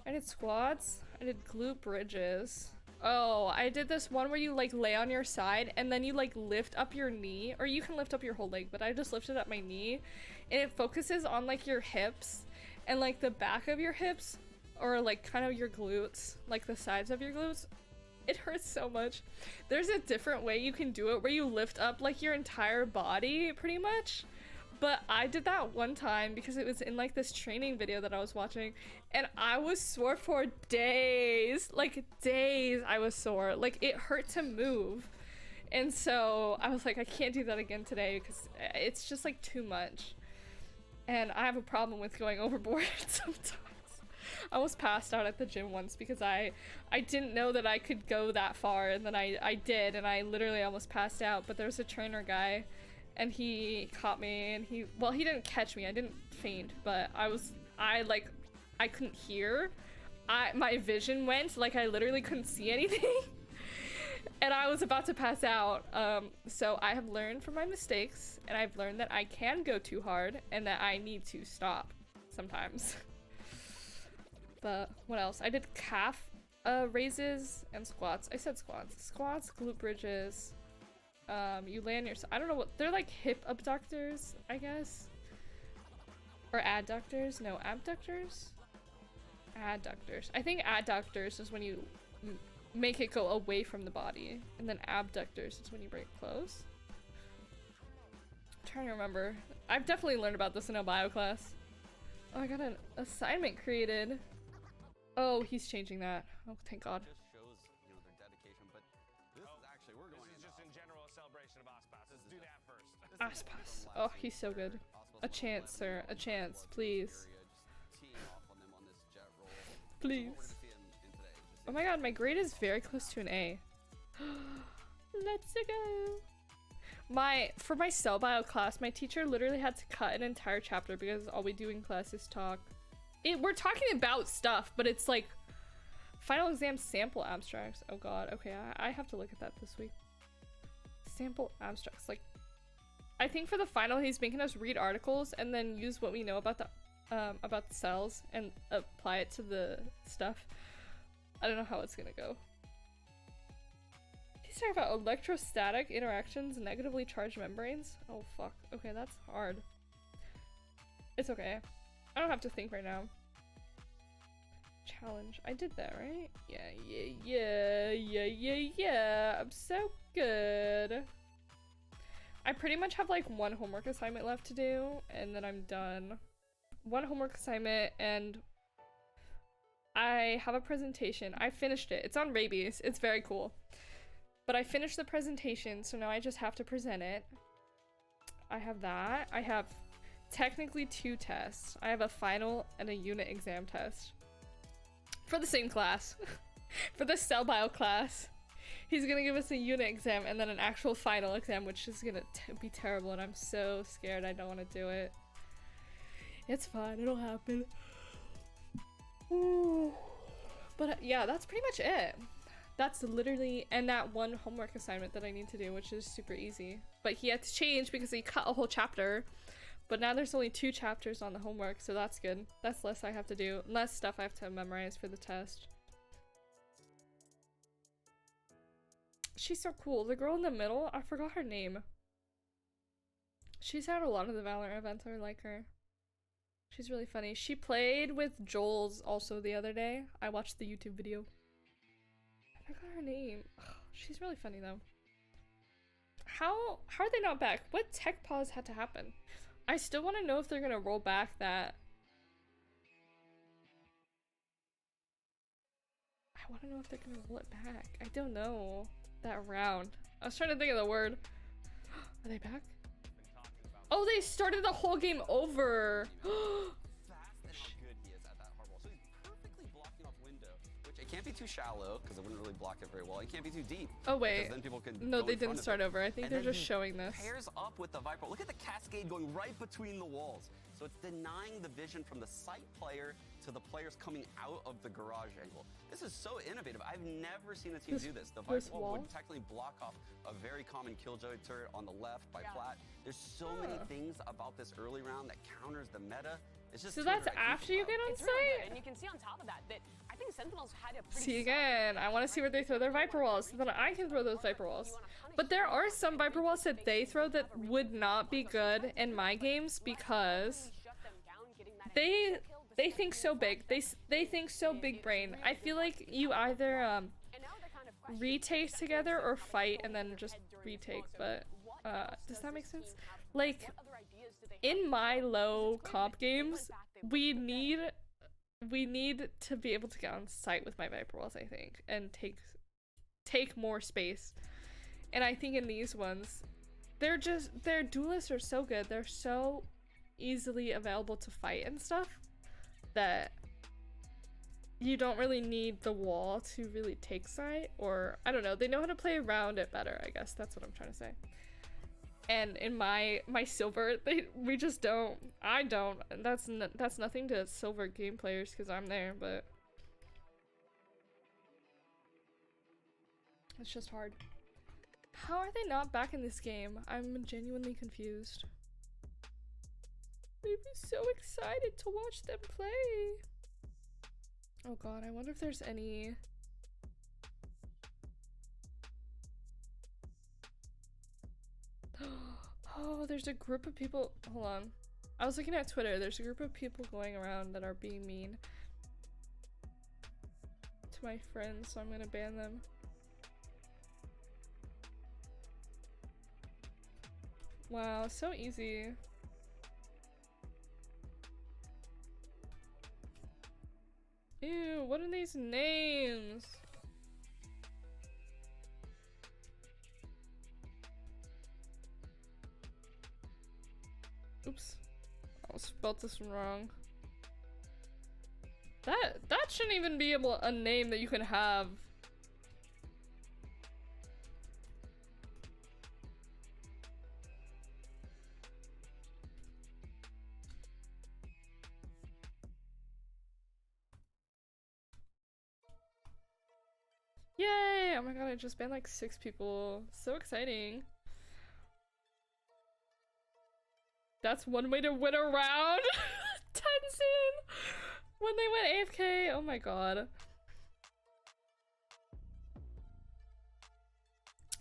I did squats. I did glute bridges. Oh, I did this one where you like lay on your side and then you like lift up your knee, or you can lift up your whole leg, but I just lifted up my knee and it focuses on like your hips and like the back of your hips, or like kind of your glutes, like the sides of your glutes. It hurts so much. There's a different way you can do it where you lift up like your entire body pretty much. But I did that one time because it was in like this training video that I was watching and I was sore for days. Like days I was sore. Like it hurt to move. And so I was like, I can't do that again today because it's just like too much. And I have a problem with going overboard sometimes. I almost passed out at the gym once because I didn't know that I could go that far, and then I did, and I literally almost passed out. But there was a trainer guy and he caught me, and he didn't catch me. I didn't faint, but I couldn't hear. My vision went, like I literally couldn't see anything. And I was about to pass out. So I have learned from my mistakes, and I've learned that I can go too hard and that I need to stop sometimes. But what else? I did calf raises and squats. I said squats. Squats, glute bridges. You lay on your, I don't know what, they're like hip abductors, I guess. Or adductors? No, abductors? Adductors. I think adductors is when you make it go away from the body. And then abductors is when you bring it close. I'm trying to remember. I've definitely learned about this in a bio class. Oh, I got an assignment created. Oh, he's changing that. Oh, thank God. Just shows, you know, their dedication, but this is actually, we're going This is just in general a celebration of Aspas. Let's do that first. Aspas. Oh, he's so good. A chance, sir. A chance, please. Please. Oh my God, my grade is very close to an A. Let's go. For my cell bio class, my teacher literally had to cut an entire chapter because all we do in class is talk. We're talking about stuff, but it's like final exam sample abstracts. Oh God. Okay, I have to look at that this week. Sample abstracts. Like, I think for the final, he's making us read articles and then use what we know about the cells and apply it to the stuff. I don't know how it's gonna go. He's talking about electrostatic interactions, negatively charged membranes. Oh fuck. Okay, that's hard. It's okay. I don't have to think right now. Challenge. I did that, right? Yeah. I'm so good. I pretty much have like one homework assignment left to do, and then I'm done. One homework assignment, and I have a presentation. I finished it. It's on rabies. It's very cool. But I finished the presentation, so now I just have to present it. I have that. I have technically 2 tests. I have a final and a unit exam test. For the same class. For the cell bio class. He's gonna give us a unit exam and then an actual final exam, which is gonna be terrible, and I'm so scared. I don't want to do it. It's fine. It'll happen. Ooh. But yeah, that's pretty much it. That's literally, and that one homework assignment that I need to do, which is super easy. But he had to change because he cut a whole chapter. But now there's only 2 chapters on the homework, so that's good. That's less I have to do. Less stuff I have to memorize for the test. She's so cool. The girl in the middle, I forgot her name. She's at a lot of the Valorant events. I like her. She's really funny. She played with Joel's also the other day. I watched the YouTube video. I forgot her name. Ugh, she's really funny though. How are they not back? What tech pause had to happen? I still want to know if they're gonna roll back that. I want to know if they're gonna roll it back. I don't know. That round. I was trying to think of the word. Are they back? Oh, they started the whole game over. Fast and how good he is at that hard wall. So he's perfectly blocking off window, which it can't be too shallow because it wouldn't really block it very well. It can't be too deep. Oh wait. Then people can No, go they in front didn't of start it. over. I think And they're then just he showing this. Pairs up with the Viper. Look at the cascade going right between the walls. So it's denying the vision from the site player to the players coming out of the garage angle. This is so innovative. I've never seen a team do this. The Viper wall would technically block off a very common Killjoy turret on the left by Plat. There's so many things about this early round that counters the meta. It's just So that's after you get on It's really good, site? and you can see on top of that that I think Sentinels had a pretty See again, I want to see where they throw their Viper walls so that I can throw those Viper walls. But there are some Viper walls that they throw that would not be good in my games because they think so big. They think so big brain. I feel like you either retake together or fight and then just retake, but does that make sense? Like in my low comp games, we need to be able to get on site with my Viper walls, I think, and take more space. And I think in these ones, their duelists are so good. They're so easily available to fight and stuff that you don't really need the wall to really take site, or I don't know, they know how to play around it better, I guess that's what I'm trying to say. And in my silver, we just don't. I don't. That's nothing to silver game players because I'm there, but it's just hard. How are they not back in this game? I'm genuinely confused. I'd be so excited to watch them play. Oh god, I wonder if there's any. Oh, there's a group of people. Hold on. I was looking at Twitter. There's a group of people going around that are being mean to my friends, so I'm gonna ban them. Wow, so easy. Ew, what are these names? Oops. I spelled this wrong. That shouldn't even be a name that you can have. Yay! Oh my god, I just banned like 6 people. So exciting. That's one way to win a round. Tenzin! When they went AFK, oh my god.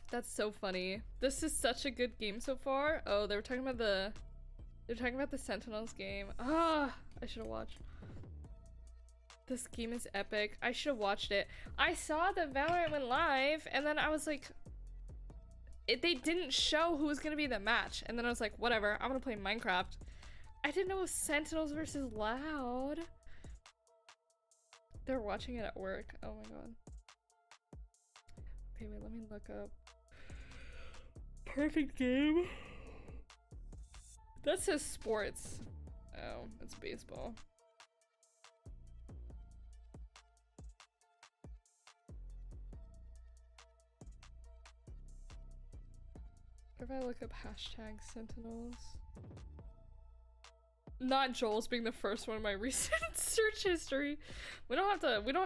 That's so funny. This is such a good game so far. Oh, they're talking about the Sentinels game. Ah, I should have watched. This game is epic. I should have watched it. I saw that Valorant went live, and then I was like, they didn't show who was gonna be the match, and then I was like, whatever, I'm gonna play Minecraft. I didn't know it was Sentinels versus Loud. They're watching it at work. Oh my god. Okay, wait, let me look up. Perfect game. That says sports. Oh, it's baseball. If I look up hashtag Sentinels. Not Joel's being the first one in my recent search history. We don't have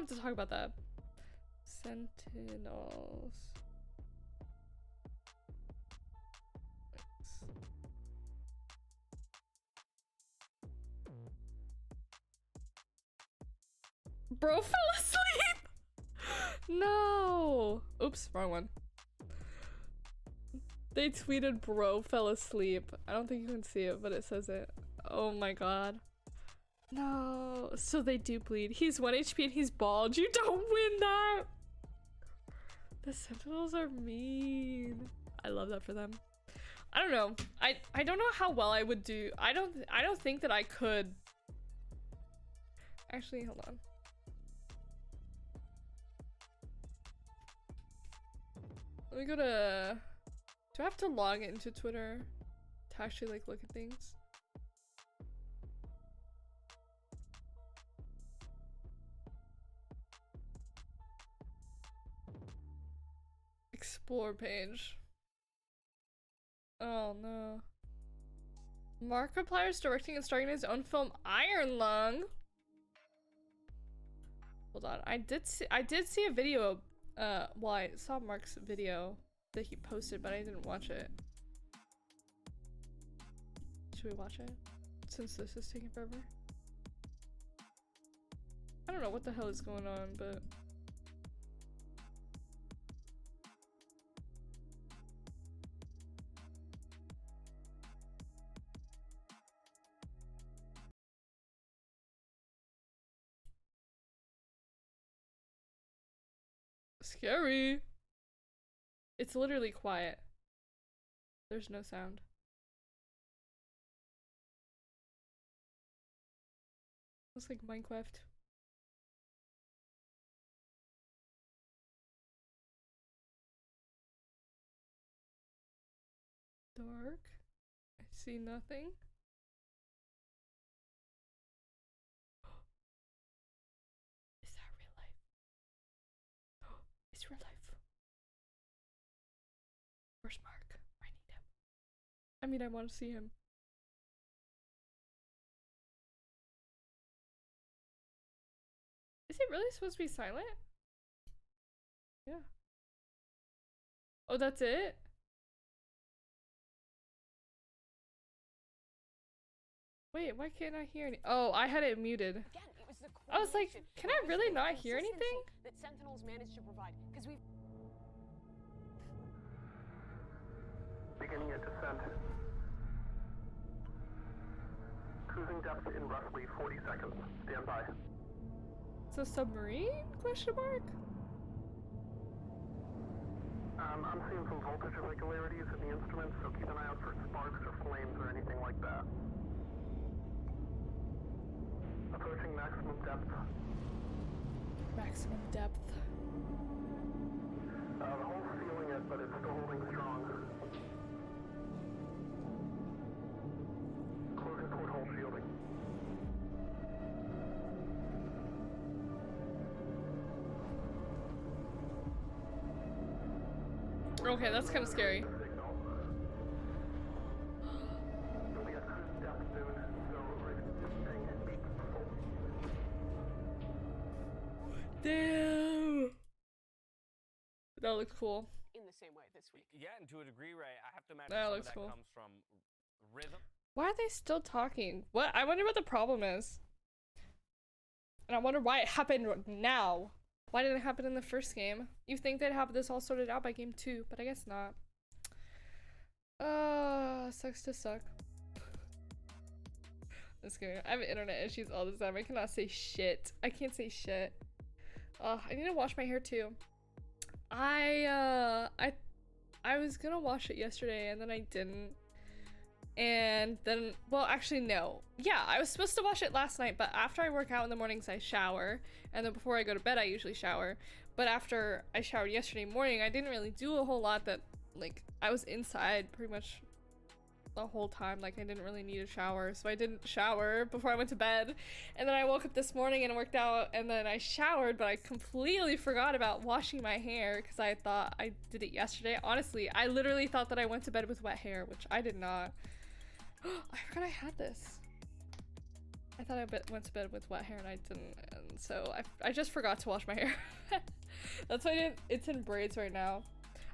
to talk about that. Sentinels. Bro fell asleep! No! Oops, wrong one. They tweeted bro fell asleep. I don't think you can see it, but it says it. Oh my god. No. So they do bleed. He's 1 HP and he's bald. You don't win that! The Sentinels are mean. I love that for them. I don't know. I don't know how well I would do. I don't think that I could. Actually, hold on. Let me go to... Do I have to log into Twitter to actually like look at things? Explore page. Oh no. Markiplier's directing and starring his own film Iron Lung. Hold on. I did see a video. Well, I saw Mark's video that he posted, but I didn't watch it. Should we watch it? Since this is taking forever. I don't know what the hell is going on, but scary. It's literally quiet. There's no sound. It's like Minecraft. Dark. I see nothing. Is that real life? It's real life. Where's Mark? I need him. I mean, I want to see him. Is it really supposed to be silent? Yeah. Oh, that's it? Wait, why can't I hear any? Oh, I had it muted. Again, it was the I was like, coordination, can I the really visual not hear anything? consistency that Sentinels managed to provide, because we've beginning at descent. Cruising depth in roughly 40 seconds. Stand by. It's a submarine? Question mark? I'm seeing some voltage irregularities in the instruments, so keep an eye out for sparks or flames or anything like that. Approaching maximum depth. Maximum depth. The hull's feeling it, but it's still holding strong. Closing port hull shielding. Okay, that's kind of scary. Signal. You'll be at cruise depth soon, so ping and beat full. Damn! That looks cool. in the same way this week. Yeah, and to a degree, Ray, I have to imagine That some looks of that cool. comes from rhythm. Why are they still talking? What? I wonder what the problem is. And I wonder why it happened now. Why didn't it happen in the first game? You think they'd have this all sorted out by game 2, but I guess not. Sucks to suck. Just kidding. I have internet issues all the time. I cannot say shit. I can't say shit. I need to wash my hair too. I was gonna wash it yesterday and then I didn't. And then, well, actually no. Yeah, I was supposed to wash it last night, but after I work out in the mornings I shower, and then before I go to bed I usually shower. But after I showered yesterday morning, I didn't really do a whole lot that, like, I was inside pretty much the whole time. Like, I didn't really need a shower, so I didn't shower before I went to bed. And then I woke up this morning and worked out, and then I showered, but I completely forgot about washing my hair because I thought I did it yesterday. Honestly, I literally thought that I went to bed with wet hair, which I did not. I forgot I had this. I thought I went to bed with wet hair and I didn't, and so I just forgot to wash my hair. That's why I didn't. It's in braids right now.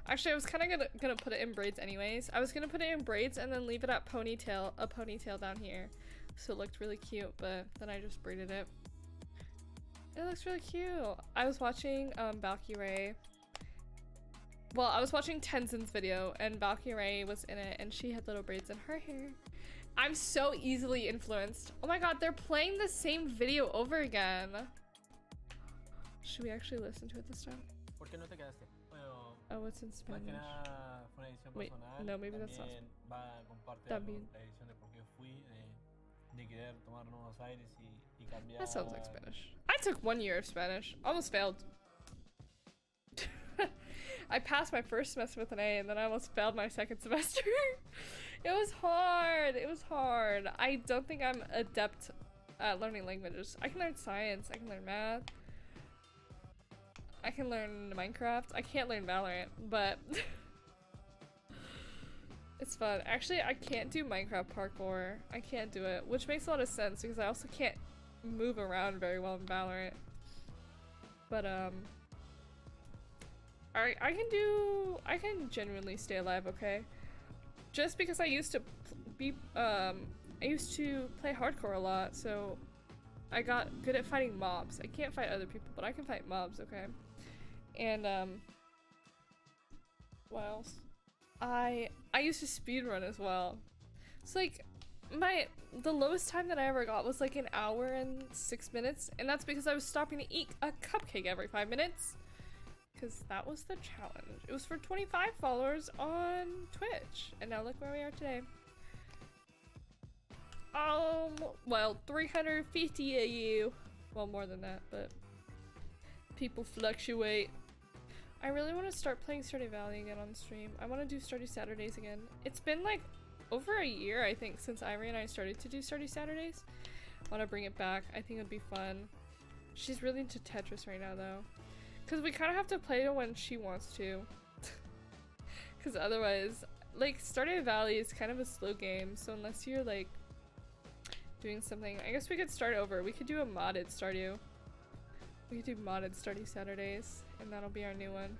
Actually, I was kind of gonna put it in braids anyways. I was gonna put it in braids and then leave it at a ponytail down here, so it looked really cute. But then I just braided it. It looks really cute. I was watching Valkyrie, Well, I was watching Tenzin's video and Valkyrie was in it and she had little braids in her hair. I'm so easily influenced. Oh my god, they're playing the same video over again. Should we actually listen to it this time? ¿Por qué no te quedaste? Bueno, Oh, it's in más que Spanish. nada fue una decisión Wait, personal. no, maybe that's not. También va con parte de También. la decisión de por qué fui, de querer tomar nuevos aires y cambiar. That sounds like Spanish. I took 1 year of Spanish. Almost failed. I passed my first semester with an A and then I almost failed my second semester. It was hard. It was hard. I don't think I'm adept at learning languages. I can learn science. I can learn math. I can learn Minecraft. I can't learn Valorant, but it's fun. Actually, I can't do Minecraft parkour. I can't do it, which makes a lot of sense because I also can't move around very well in Valorant. But I can genuinely stay alive, okay? Just because I used to I used to play hardcore a lot, so I got good at fighting mobs. I can't fight other people, but I can fight mobs, okay? And what else? I used to speedrun as well. It's like the lowest time that I ever got was like 1 hour and 6 minutes, and that's because I was stopping to eat a cupcake every 5 minutes. Because that was the challenge. It was for 25 followers on Twitch. And now look where we are today. Well, 350 of you. Well, more than that, but people fluctuate. I really want to start playing Stardew Valley again on stream. I want to do Stardew Saturdays again. It's been like over a year, I think, since Ivory and I started to do Stardew Saturdays. I want to bring it back. I think it would be fun. She's really into Tetris right now, though. Because we kind of have to play to when she wants to. Because otherwise, like, Stardew Valley is kind of a slow game, so unless you're, like, doing something, I guess we could start over. We could do a modded Stardew. We could do modded Stardew Saturdays, and that'll be our new one.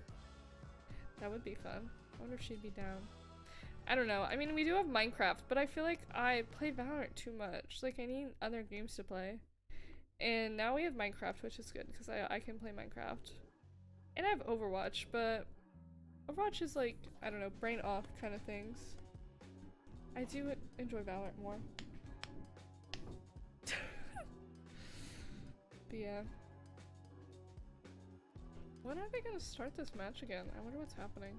That would be fun. I wonder if she'd be down. I don't know. I mean, we do have Minecraft, but I feel like I play Valorant too much. Like, I need other games to play. And now we have Minecraft, which is good, because I can play Minecraft. And I have Overwatch, but Overwatch is like, I don't know, brain off kind of things. I do enjoy Valorant more. But yeah. When are they gonna start this match again? I wonder what's happening.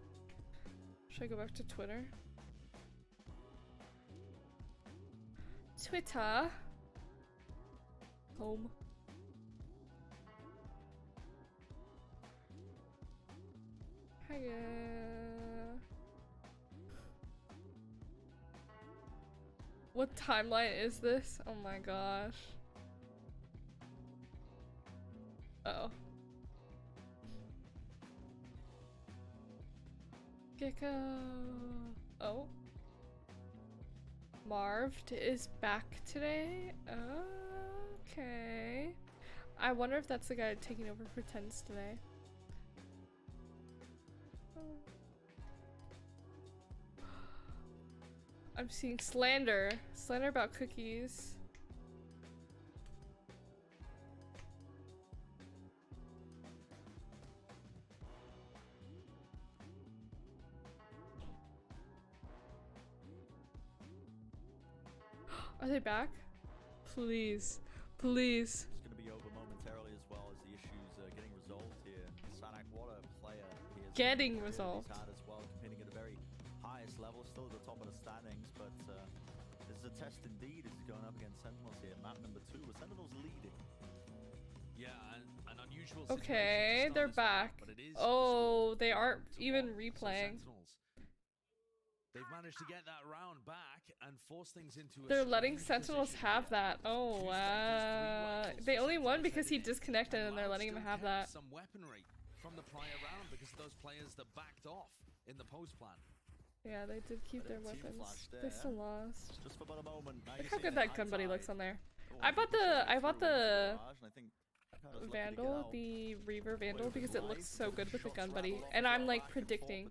Should I go back to Twitter? Twitter. Home. Hiya. What timeline is this? Oh my gosh. Uh-oh. Gecko. Oh. Marved is back today? Okay. I wonder if that's the guy taking over for Tens today. I'm seeing slander. Slander about cookies. Are they back? Please. Please. It's going to be over momentarily as well as the issues getting resolved here. Sanak, what a player he is. Getting resolved. He's had as well, competing at a very highest level, still at the top of the standings, but this is a test indeed as he's going up against Sentinels here. Map number 2, with Sentinels leading. Yeah, an unusual Okay, they're back. Oh, they aren't even replaying. They've managed to get that round back and force things into. They're letting Sentinels have that. Oh wow! They only won because he disconnected, and they're letting him have that. Some weaponry from the prior round because of those players that backed off in the post plan. Yeah, they did keep their weapons. They still lost. Just for about a moment. Look how good that gun buddy looks on there. I bought the Vandal, the Reaver Vandal, because it looks so good with the gun buddy, and I'm like hoping.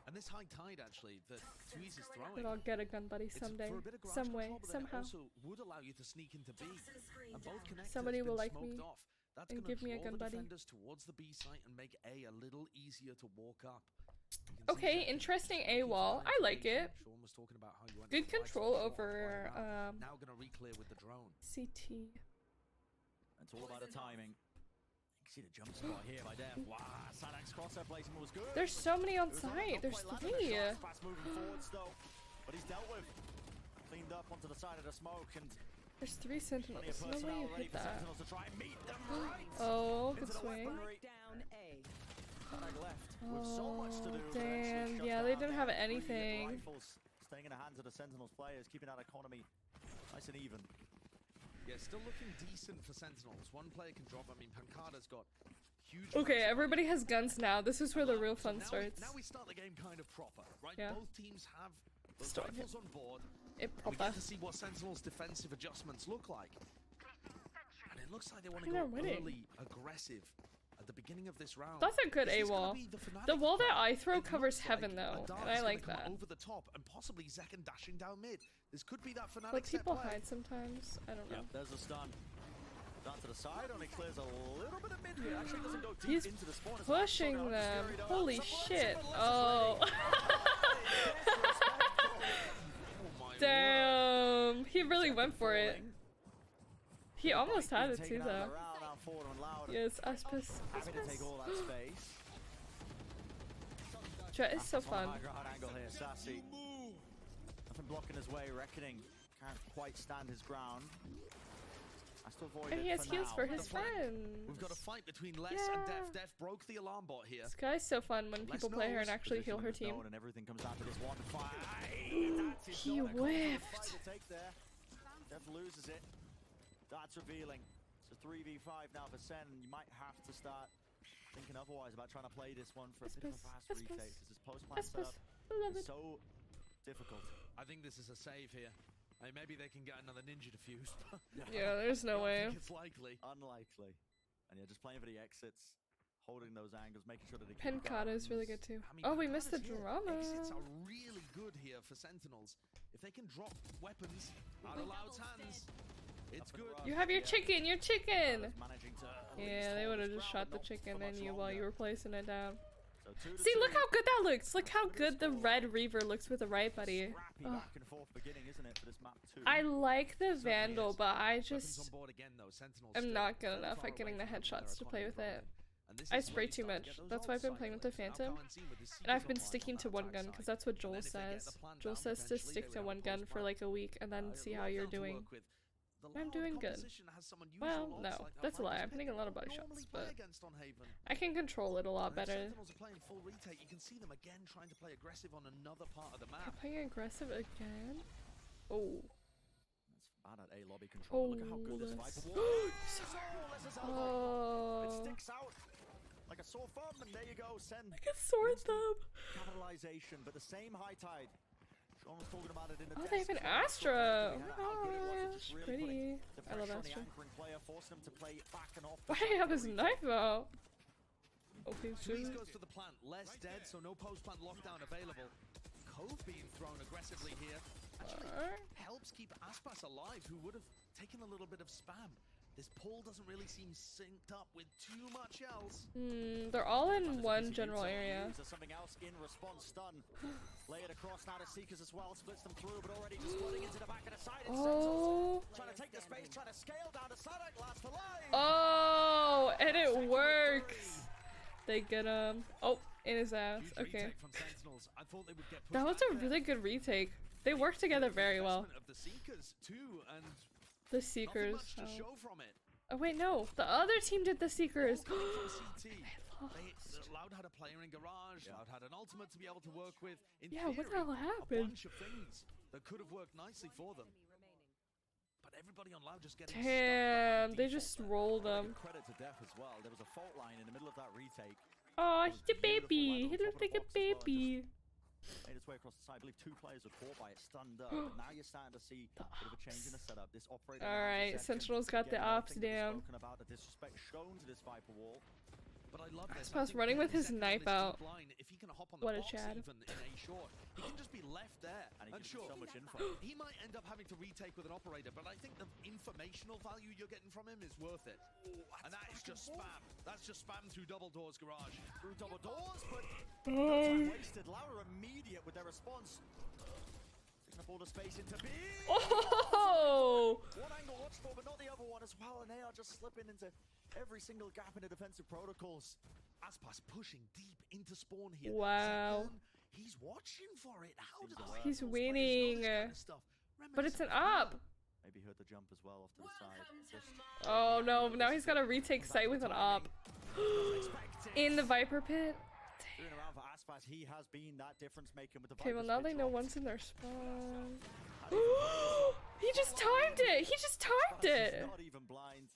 And this high tide actually that Tweez is throwing. That I'll get a gun buddy someday, some way, somehow. Also would allow you to sneak into B. And both somebody will like me. That's And going to give me a draw gun the buddy. defenders towards the B site and make A a little easier to walk up. You can see Okay, Zek interesting looking A for wall. that I like it. information. Sean was talking about how you went Good to the right control side, short over flying out. Now going to re-clear with the drone. CT. It's all about the timing. You can see the jump spot here by Def. Wow, Sadak's crosshair placement was good. There's so many on It was not site. There's quite landing the 3. shots, fast moving forwards though, but he's dealt with. Cleaned up onto the side of the smoke and There's 3 sentinels. plenty of No way personnel you ready hit for that. Sentinels to try and meet them right Oh, into good the swing. weaponry. Down A. Sadak left with so much to do. Oh, to eventually damn. shut Yeah, they down didn't their have 3 anything. rifles, staying in the hands of the Sentinels players, keeping that economy nice and even. Yeah, still looking decent for Sentinels. One player can drop. I mean, Pancada's got huge. Okay, amounts of everybody has money. guns now. This is where the real So fun now starts. now we start the game kind of proper, right? Yeah. Both teams have those Start rifles on board. It We proper. get to see what Sentinels' defensive adjustments look like. And it looks like they want to They're go winning. early, aggressive at the beginning of this round. That's a good Is A this gonna wall. be the Fnatic The wall that plan? I throw It covers looks heaven like though, Adar's and I gonna like come that. over the top and possibly Zekken dashing down mid. This could be that Fnatic But set people play. hide sometimes. I don't know. There's a stun. Down to the side, only clears a little bit of mid here. Actually doesn't go deep He's into the spawn. It's pushing not them. scary, though. Holy Someone shit. left Oh. Oh my Damn. He really went for it. He almost had it too Taken out of though. the round, now forward and loud. Yes, Aspis. Happy to take all that space. Jet is so That's one fun. high ground angle here, Sassy. Nothing blocking his way, Reckoning can't quite stand his ground. Has to avoid And it he has for heals now. for his The plan. friends. We've got a fight between Les and Yeah. Def. Def broke the alarm bot here. This guy's so fun when people play her and actually heal her Position team. is known and everything comes down to this one fight. That is He not a confident whiffed. fight to take there. Def loses it. That's revealing. It's a 3v5 now for Sen. You might have to start thinking otherwise about trying to play this one for a bit of a Aspis, fast Aspis, retake. This is post-plan Aspis. setup. I love It's it. so difficult. I think this is a save here. I mean, maybe they can get another ninja defused. but Yeah, there's no I way. think it's likely. Unlikely. And yeah, just playing for the exits, holding those angles, making sure that they keep Pencata is really good too. Oh, we missed the drama. Exits are really good here for Sentinels. If they can drop weapons out of Loud's hands, it's good. You have your chicken, your chicken! managing to at Yeah, least they hold would have this just ground, shot but the not for chicken much and you while you longer. were placing it down. So 2 to See, look 2. how good that looks! Look how good the red Reaver looks with the right buddy. Scrappy Ugh. back and forth beginning, isn't it, for this map too? I like the Certainly Vandal, is. but I Weapons on just board again, though. Sentinels am still not good very enough far at getting the away from their headshots to play with economy it. and this I is spray where you too start to much. get those That's why I've been outside playing with the plays. Now Phantom. Currency with his And I've Seekers been online sticking on to that one back gun side. because that's what And Joel then if they get says. the plan Joel down, says to potentially stick they to would have one a gun post for plan. like a week and then see how Right you're down to doing. work with. The I'm Loud doing good. composition has some unusual Well, odds no, like that that's a lie. Fighters I'm hitting a pick lot of body normally shots, play but against on Haven. I can control it a lot And if better. Sentinels are playing full retake, you can see them again trying to play aggressive on another part of the They're map. playing aggressive again? Oh. That's bad at A lobby control. Look at how good this this- Viper wall is. It Oh. sticks out like a sore thumb, and there you go. Send Like a sword thumb. capitalization, but the same high tide. Sean was talking about it in the Oh, desk they have an as well. Astra. How Oh good my it was at gosh, just really pretty. putting the I love pressure on the Astra. anchoring player, forcing him to play back and off. Why do you have his knife out? Okay, Freeze so goes for the plant. Less dead, so no post-plant lockdown available. Cove being thrown aggressively here. Actually helps keep Aspas alive, who would have taken a little bit of spam. This pull doesn't really seem synced up with too much else. they're all in one general area. There's something else in response. Stun. Lay it across now to Seekers as well. Splits them through, but already just flooding into the back of the side. It's Oh. trying to take the space, trying to scale down to Sadak. Last alive. Oh, and it works. They get him. Oh, in his ass. Huge Okay. retake from Sentinels. I thought they would get pushed That was back a there. really good retake. They work together very well. Investment of the Seekers too, and The nothing Seekers. much to Oh. show from it. Oh, wait, no. The other team did the Seekers. All coming from CT. lost. Loud had a player in garage. Loud had an ultimate to be able to work with. In Yeah, what the theory, hell a happened? bunch of things that could have worked nicely for them. But everybody on Loud just getting stuck Damn, behind they default just there. rolled Give them. credit to Def as well. There was a fault line in the middle of that retake. Oh, That was he's a beautiful, baby. right He on top looks of the like a box as well, and baby. Made its way across the side. I believe 2 players were caught by it, stunned up. But now you're starting to see a bit of a change in the setup. This operator. Alright, Sentinel's got the ops down. Spoken about the disrespect shown to this Viper wall. But I love this. Aspas running with his knife out. If he can hop on the What a box Chad. even in A short, he can just be left there. And he And gives sure, you so much info. he might end up having to retake with an operator, but I think the informational value you're getting from him is worth it. And that is just spam. That's just spam through Double Doors Garage. Through double doors, but no time wasted. Loud are immediate with their response. Picking up all the space into B. Oh! One angle watched for, but not the other one as well, and they are just slipping into every single gap in the defensive protocols. Aspas pushing deep into spawn here. Wow. Second, he's watching for it. How does He's those players know winning. this kind of stuff? But it's an Reminiscent up. Maybe heard the jump as well off to the side. Just Oh no, now he's gotta retake site with an op. In the Viper pit. doing around for Aspas. He has been that difference maker with the Okay, well Vipers now pitch they know off. one's in their spawn. He just timed it! He just timed Aspas is it! not even blind.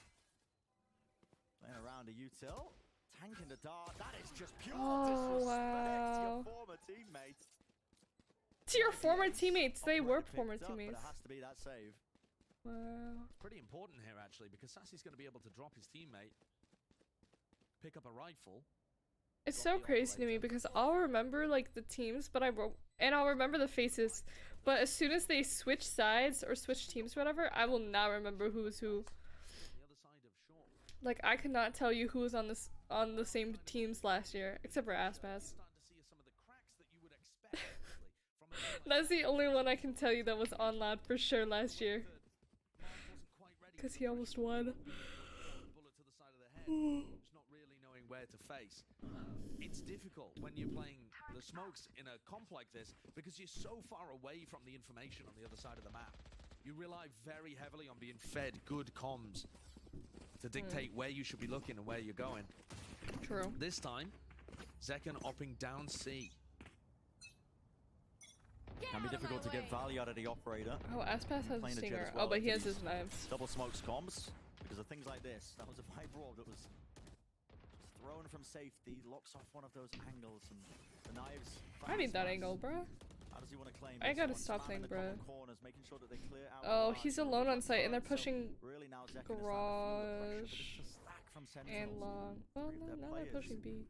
Playing around a util. Tanking the dart. That is just pure Oh, disrespect wow. to your former teammates. To your former teammates, they were Operator former picked up, but teammates. it has to be that save. Wow. Pretty important here, actually, because Sassy's going to be able to drop his teammate, pick up a rifle. It's so crazy to me because I'll remember like the teams, but I'll remember the faces, but as soon as they switch sides or switch teams or whatever, I will not remember who's who. The other side of short. Like I could not tell you who was on the same teams last year, except for Aspas. Starting to see some of the cracks that you would expect, actually, from a team like That's the only one I can tell you that was on loud for sure last year. Because he almost won. bullet to the side of the head, just not really knowing where to face. It's difficult when you're playing the smokes in a comp like this because you're so far away from the information on the other side of the map. You rely very heavily on being fed good comms to dictate where you should be looking and where you're going. True. This time, Zekken opting down C. Can be difficult to get value out of the operator. Oh, Aspas has a Playing the jet stinger. as well Oh, but he into has these his knives. Double smokes comms because of things like this. That was a Viper orb that was thrown from safety, locks off one of those angles, and the knives. I need that angle, bruh. How does he want to claim I this gotta one? stop Spamming saying the bruh. common corners, making sure that they clear out Oh, the he's lines. alone on site and they're So, pushing really now Zekken is starting to feel the pressure, but it's garage just stack from and Sentinels. long. Well, Three of no, their now they're players. pushing B.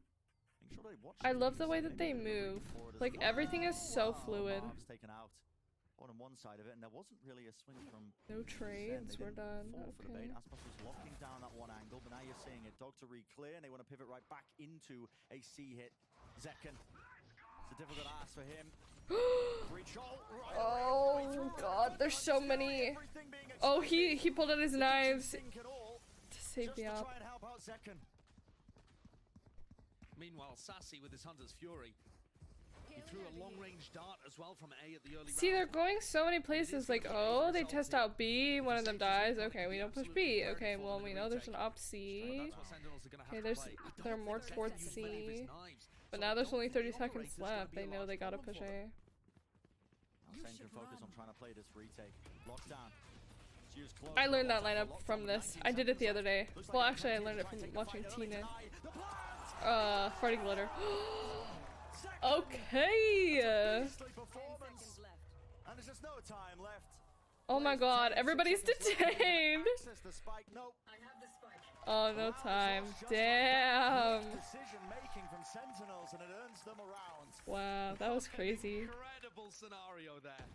Make sure they watch I these, love the way maybe that they a bit of a move. read forward as Like well. everything is so Wow, fluid. Marv's taken out on one side of it, and there wasn't really a swing from No Zen. trades, They we're didn't done. fall for the bait. Okay. Aspas was locking down that one angle, but now you're seeing it. Dog to re-clear, and they want to pivot right back into a C hit. Zekken. It's a difficult ask for him. Breach all right away Oh through. god, there's so many. Everything being Oh, expected. he pulled out his knives Think at all, to save just me to up. try and help out Zekken. Meanwhile, Sassy with his Hunter's Fury. He threw a long-range dart as well from A at the early See, they're round. going so many places. Like, oh, they test out B, one of them dies. Okay, we don't push B. Okay, well, we know there's an op C. That's what Sentinels are gonna have Okay, to there's play. I don't they're think more Zekken towards used many of his C. knives, But so now I there's don't only think the 30 seconds operator's gonna left. be They a know large they gotta problem push for them. A. Now Sen can focus on trying to play this retake. Lockdown. It's used close. I learned that Lockdown, lineup lockdown from with this. 19 I did it the seconds other day. left. Looks Well, like actually, I Kenji learned it trying to from take a watching fight early Tina. tonight. The plant! Farting glitter. Second Okay. beastly performance. And there's just no time left. Oh my god, everybody's detained. Access the spike. Nope. Oh, no time. Damn. Decision making from Sentinels, and it earns them a round. Wow, that was crazy. Incredible scenario there.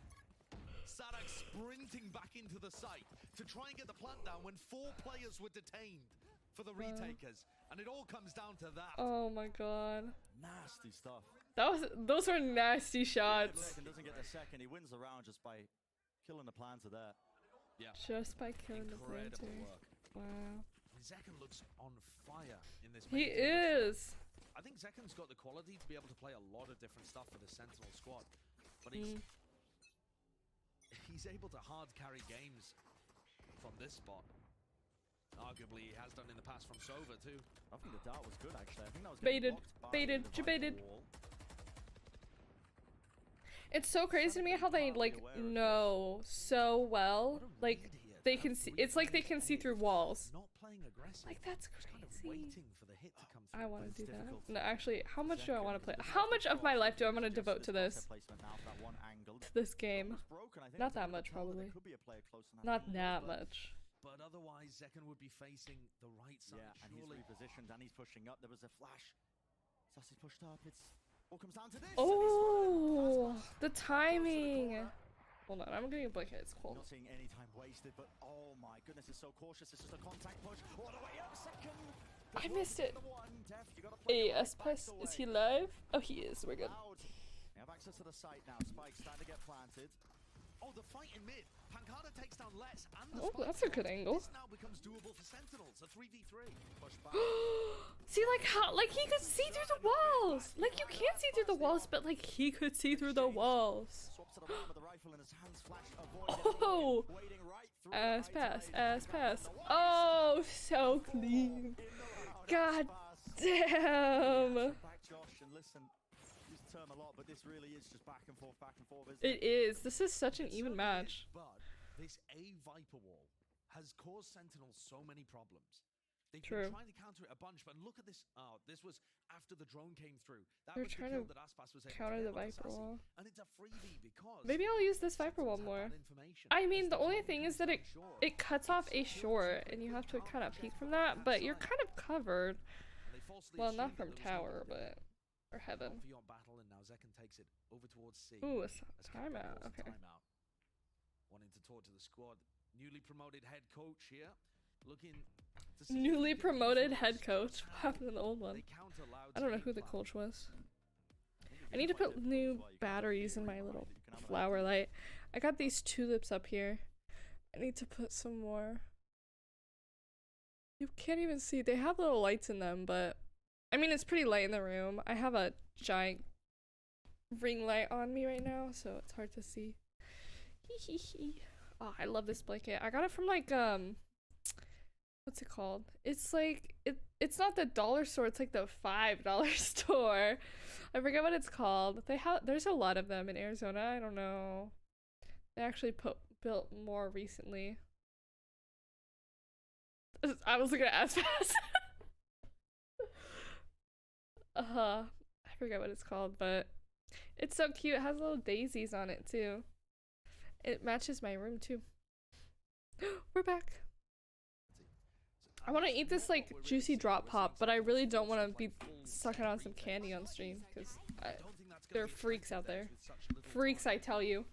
Sadak sprinting back into the site to try and get the plant down when 4 players were detained for the retakers. And it all comes down to that. Oh my god. Nasty stuff. Those were nasty shots. Zekken doesn't get the second. He wins the round just by killing the planter there. Yeah. Just by killing the Incredible planter. work. Wow. Zekken looks on fire in this He main team. is. I think Zekken's got the quality to be able to play a lot of different stuff for the Sentinel squad. But he's able to hard carry games from this spot. Arguably, he has done in the past from Sova too. I think the dart was good actually. I think that was Baited, getting blocked by baited, the Viper jebaited. wall. It's so crazy to me how they like know so well. Like they can see. It's like they can see through walls. Not playing aggressive. Like that's kind of crazy. waiting for the hit to come through. I want to do that. difficult. No, actually, how much do I want to play? Zekken How much of my life do I want to suggested devote to this? concept placement now for that one angle. To this game? It's broken. I think Not it's a that bit much, of a tell that probably. there could be a player close enough Not to that but much. but otherwise Zekken would be facing the right side. Yeah, and he's repositioned and he's pushing up. There was a flash. Sassy's pushed up. It's all comes down to this. Oh, the timing. Hold on, I'm getting a blanket. It's cold. Not seeing any time wasted, but oh my goodness, it's so cautious. It's just a contact push all the way up. Second. I missed it. Hey, S-Plus, is he live? Oh, he is. We're good. We have access to the site now. Spike's starting to get planted. Oh, the fight in mid. Pancada takes down less, and the Oh, that's a good angle. This now becomes doable for Sentinels. A 3v3. Push back. See, like how, like he could see through the walls. Like you can't see through the walls, but like he could see through the walls. Swaps it around with the rifle in his hands. Flash avoided. Oh, Waiting right through. ass pass, ass pass. Oh, so clean. God damn. Back, Josh, and listen. Use the term a lot, but this really is just back and forth, isn't It is. This is such an even match. But this A Viper wall has caused Sentinels so many problems. They've True. been trying to counter it a bunch, but look at this. Oh, this was after the drone came through. That They're was the trying kill to that Aspas was able counter to the get on Viper Assassin. wall. And it's a freebie because Maybe I'll use this Viper wall more. I mean, the only thing is that it cuts off a short, and you have to kind of peek from that, but you're kind of covered. Well, not from tower, but or heaven. Battle, and now Zekken takes it over towards C. Ooh, a As timeout. Captain calls Okay. timeout. Wanting to talk to the squad. Newly promoted head coach here. Looking to see if Newly he can promoted influence head the coach. first What half. happened to the old one? They counter Loud's I don't know game who the plan. coach was. I need to put new batteries in my little flower light. I got these tulips up here. I need to put some more. You can't even see. They have little lights in them, but I mean, it's pretty light in the room. I have a giant ring light on me right now, so it's hard to see. Hee hee hee. Oh, I love this blanket. I got it from like what's it called? It's like it's not the dollar store, it's like the $5 store. I forget what it's called. There's a lot of them in Arizona. I don't know. They actually built more recently. I was looking at Aspas. I forget what it's called, but it's so cute. It has little daisies on it too. It matches my room too. We're back. I want to eat this like juicy drop pop, but I really don't want to be sucking on some candy on stream because there are freaks out there. Freaks, I tell you.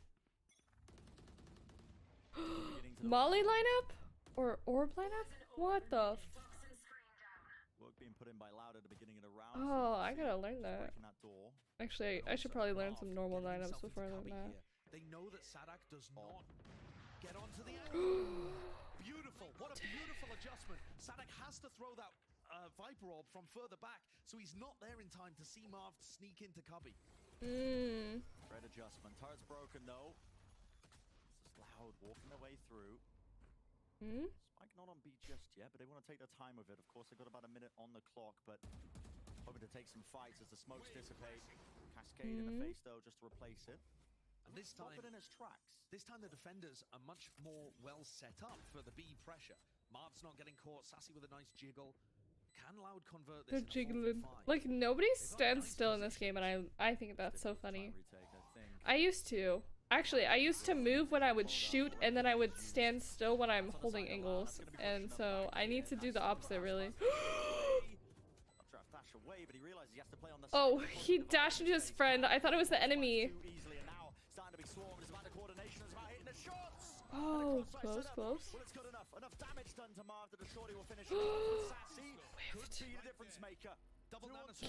Molly lineup? Or orb lineup? What the f— Work being put in by Loud at the beginning of the round. Oh, I gotta learn that. Breaking that door. Actually, I should probably learn some normal lineups before I learn that. They know that Sadak does not get onto the angle. Beautiful. What a beautiful adjustment. Sadak has to throw that Viper Orb from further back, so he's not there in time to see Marv sneak into Cubby. Great adjustment. Turret's broken though. This is Loud walking their way through. Spike not on B just yet, but they want to take their time with it. Of course, they've got about a minute on the clock, but hoping to take some fights as the smokes dissipate. Cascade in the face though, just to replace it. And this time, in his tracks. This time the defenders are much more well set up for the B pressure. Marv's not getting caught. Sassy with a nice jiggle. Can Loud convert this? They're jiggling. Like nobody stands still in this game, and I think that's so funny. I used to. Actually, I used to move when I would shoot, and then I would stand still when I'm holding angles, and so I need to do the opposite, really. Oh, he dashed into his friend. I thought it was the enemy. Oh, close, close.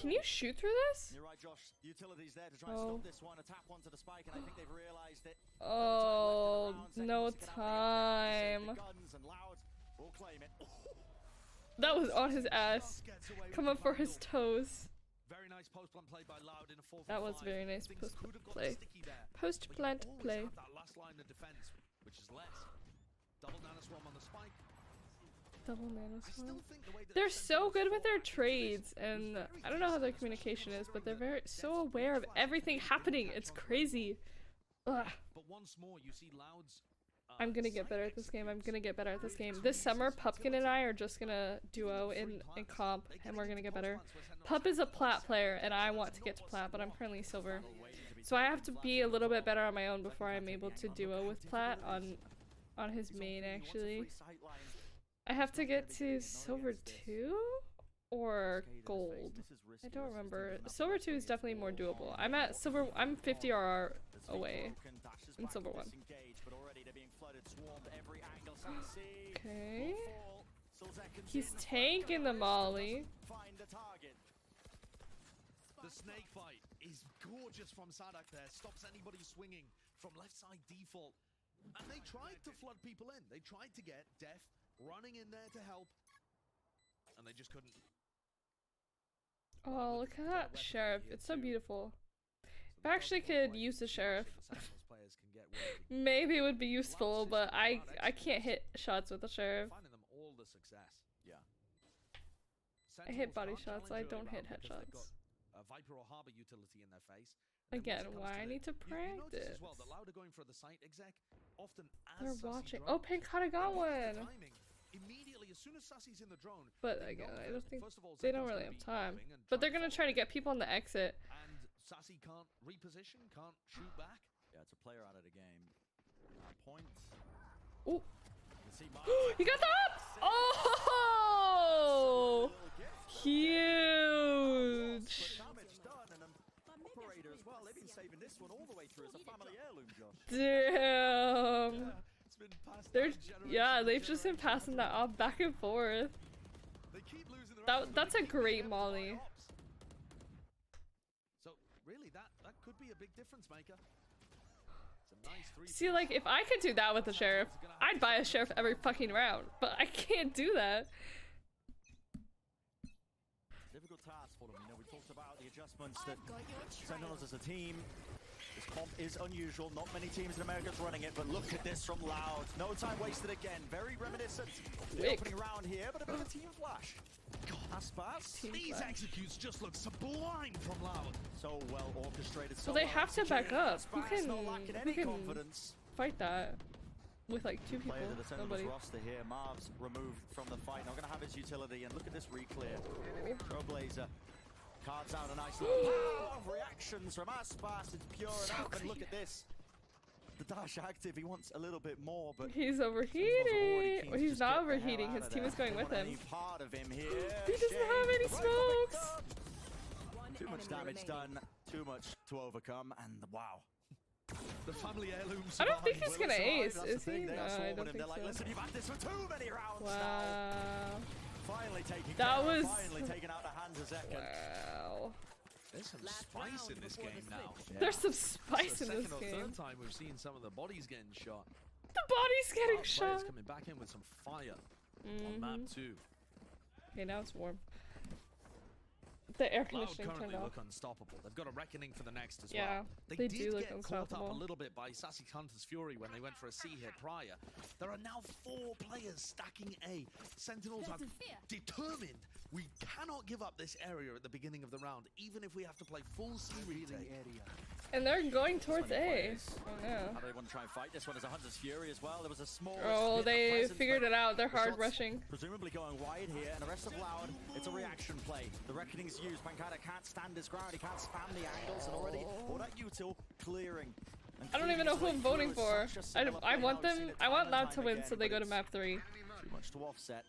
Can you shoot through this? You're right, Josh. Utilities there to try and stop this one. A tap onto the spike, and I think they've realized it. Oh, no time. That was on his ass. Come up for his toes. Very nice post plant play by Loud in a 4v5. That was very nice post play. Post plant play. That last line of defense, which is less. Double nano swarm on the spike. Double nano swarm. They're so good with their trades, and I don't know how their communication is, but they're so aware of everything happening. It's crazy. Ugh. But once more, you see Loud's. I'm gonna get better at this game. I'm gonna get better at this game. This summer, Pupkin and I are just gonna duo in comp, and we're gonna get better. Pup is a plat player, and I want to get to plat, but I'm currently silver. So I have to be a little bit better on my own before I'm able to duo with plat on his main, actually. I have to get to silver 2 or gold. I don't remember. Silver 2 is definitely more doable. I'm at silver. I'm 50 RR away in silver 1. Okay. He's tanking the molly. The snake fight is gorgeous from Sadak there. Stops anybody swinging from left side default. And they tried to flood people in. They tried to get Def running in there to help. And they just couldn't. Oh, look at that sheriff. It's so beautiful. If I actually could use the sheriff, maybe it would be useful, but I can't hit shots with the sheriff. Finding them all the success. Yeah. I hit body shots, I don't hit headshots. Viper or Harbor utility in their face. Again, why I need to You notice practice? as well that Loud are going for the site exec often as They're Sassy watching. drones. Oh, Pink kinda got They use the one. timing. Immediately, as soon as Sassy's in the drone, But they again, know I that, don't think first of all, they don't Zekon's really gonna have be time. moving and But they're try gonna try to get people on the exit. And Sassy can't reposition, can't shoot back. Yeah, it's a player out of the game. Point. Ooh. You see You got that? Oh! Huge. damage done, and an operator as well. They've been saving this one all the way through. It's a family heirloom, Josh. Damn. It's been passed They're down generation yeah, to they've just been generation. passing that off back and forth. They keep losing the rounds, but That's they a keep great getting molly. ops. So really, that could be a big difference maker. It's a nice 3. See, like, if I could do that with the sheriff, I'd buy a sheriff every fucking round. But I can't do that. Difficult task for them. You know, we talked about the adjustments that Sentinels as a team. This comp is unusual. Not many teams in America is running it, but look at this from Loud. No time wasted again. Very reminiscent of the Wick. opening round here, but a bit of a team flash. Aspas. These executes just look sublime from Loud. So well orchestrated. So Well, they have to back up. Who Aspas can, not lacking who any can confidence. fight that with like 2 people? Player to the Sentinels Nobody. roster here. Marv's removed from the fight. Not going to have his utility, and look at this reclear. Trailblazer cards out a nice little pow of reactions from Aspas. It's pure enough, and look at this. The dash active, he wants a little bit more, but He's overheating. Or he's not overheating. His team is going with him. Part of him here. He doesn't have any smokes. Too much damage done, too much to overcome, and wow. The family heirloom. I don't think he's gonna ace, That's is the he? thing, No, they are I swarming don't him. think They're like, so. listen, you've had this for too many rounds now. Wow. Finally taking That care of, was- finally taking out the hands of Zekan. Wow. There's some spice in this game now. There's some This spice is in the this second or game. third time we've seen some of the bodies getting shot. The body's getting Players shot. coming back in with some fire on map 2. Okay, now it's warm. The air Loud conditioning currently turned off. look unstoppable. They've got a reckoning for the next as Yeah, well. they did do look get caught up unstoppable. a little bit by Sassy Hunter's Fury when they went for a C hit prior. There are now 4 players stacking A. Sentinels are determined. We cannot give up this area at the beginning of the round, even if we have to play full C retake. And they're going towards A. Oh no. How do they want to try and fight this one as a Hunter's Fury as well? There was a small Oh, they figured it out. They're hard shots rushing. presumably going wide here, and the rest of Loud, it's a reaction play. The Reckoning's used. Pancada can't stand his ground. He can't spam the angles, and already all that util clearing. And I don't even know who I'm voting for. I want them. I want Loud to win, again, so they but go to it's map 3. Too much to offset.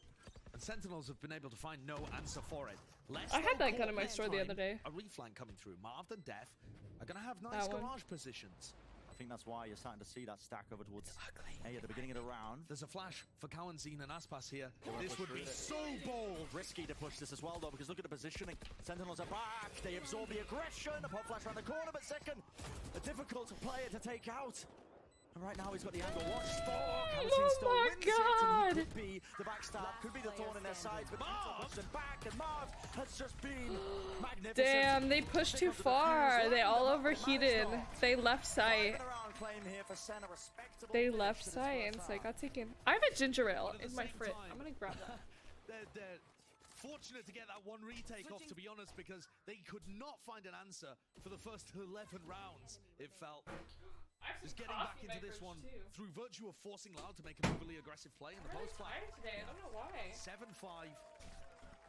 And Sentinels have been able to find no answer for it. Less I had than that gun in my this store the time, other day. A reflank coming through. Marv and Def are going to have nice That one. garage positions. I think that's why you're starting to see that stack over towards A at the beginning of the round. There's a flash for Cowanzine and Aspas here. This would be so bold. Risky to push this as well, though, because look at the positioning. Sentinels are back. They absorb the aggression. The pop flash around the corner, but second, a difficult player to take out. And right now he's got the angle. Watch Spork. Cowanzine still my wins it, and God. he could be the backstab, could be the thorn in their sides, but Marv puts them back, and Marv has just been magnificent. Damn, they pushed too far. They all overheated. They left site. They left site, and so I got taken. I have a ginger ale in my fridge. I'm gonna grab that. They're fortunate to get that one retake off, to be honest, because they could not find an answer for the first 11 rounds, it felt. Just getting back into this one through virtue of forcing Loud to make an overly aggressive play in the post play. Today, I don't know why. 7-5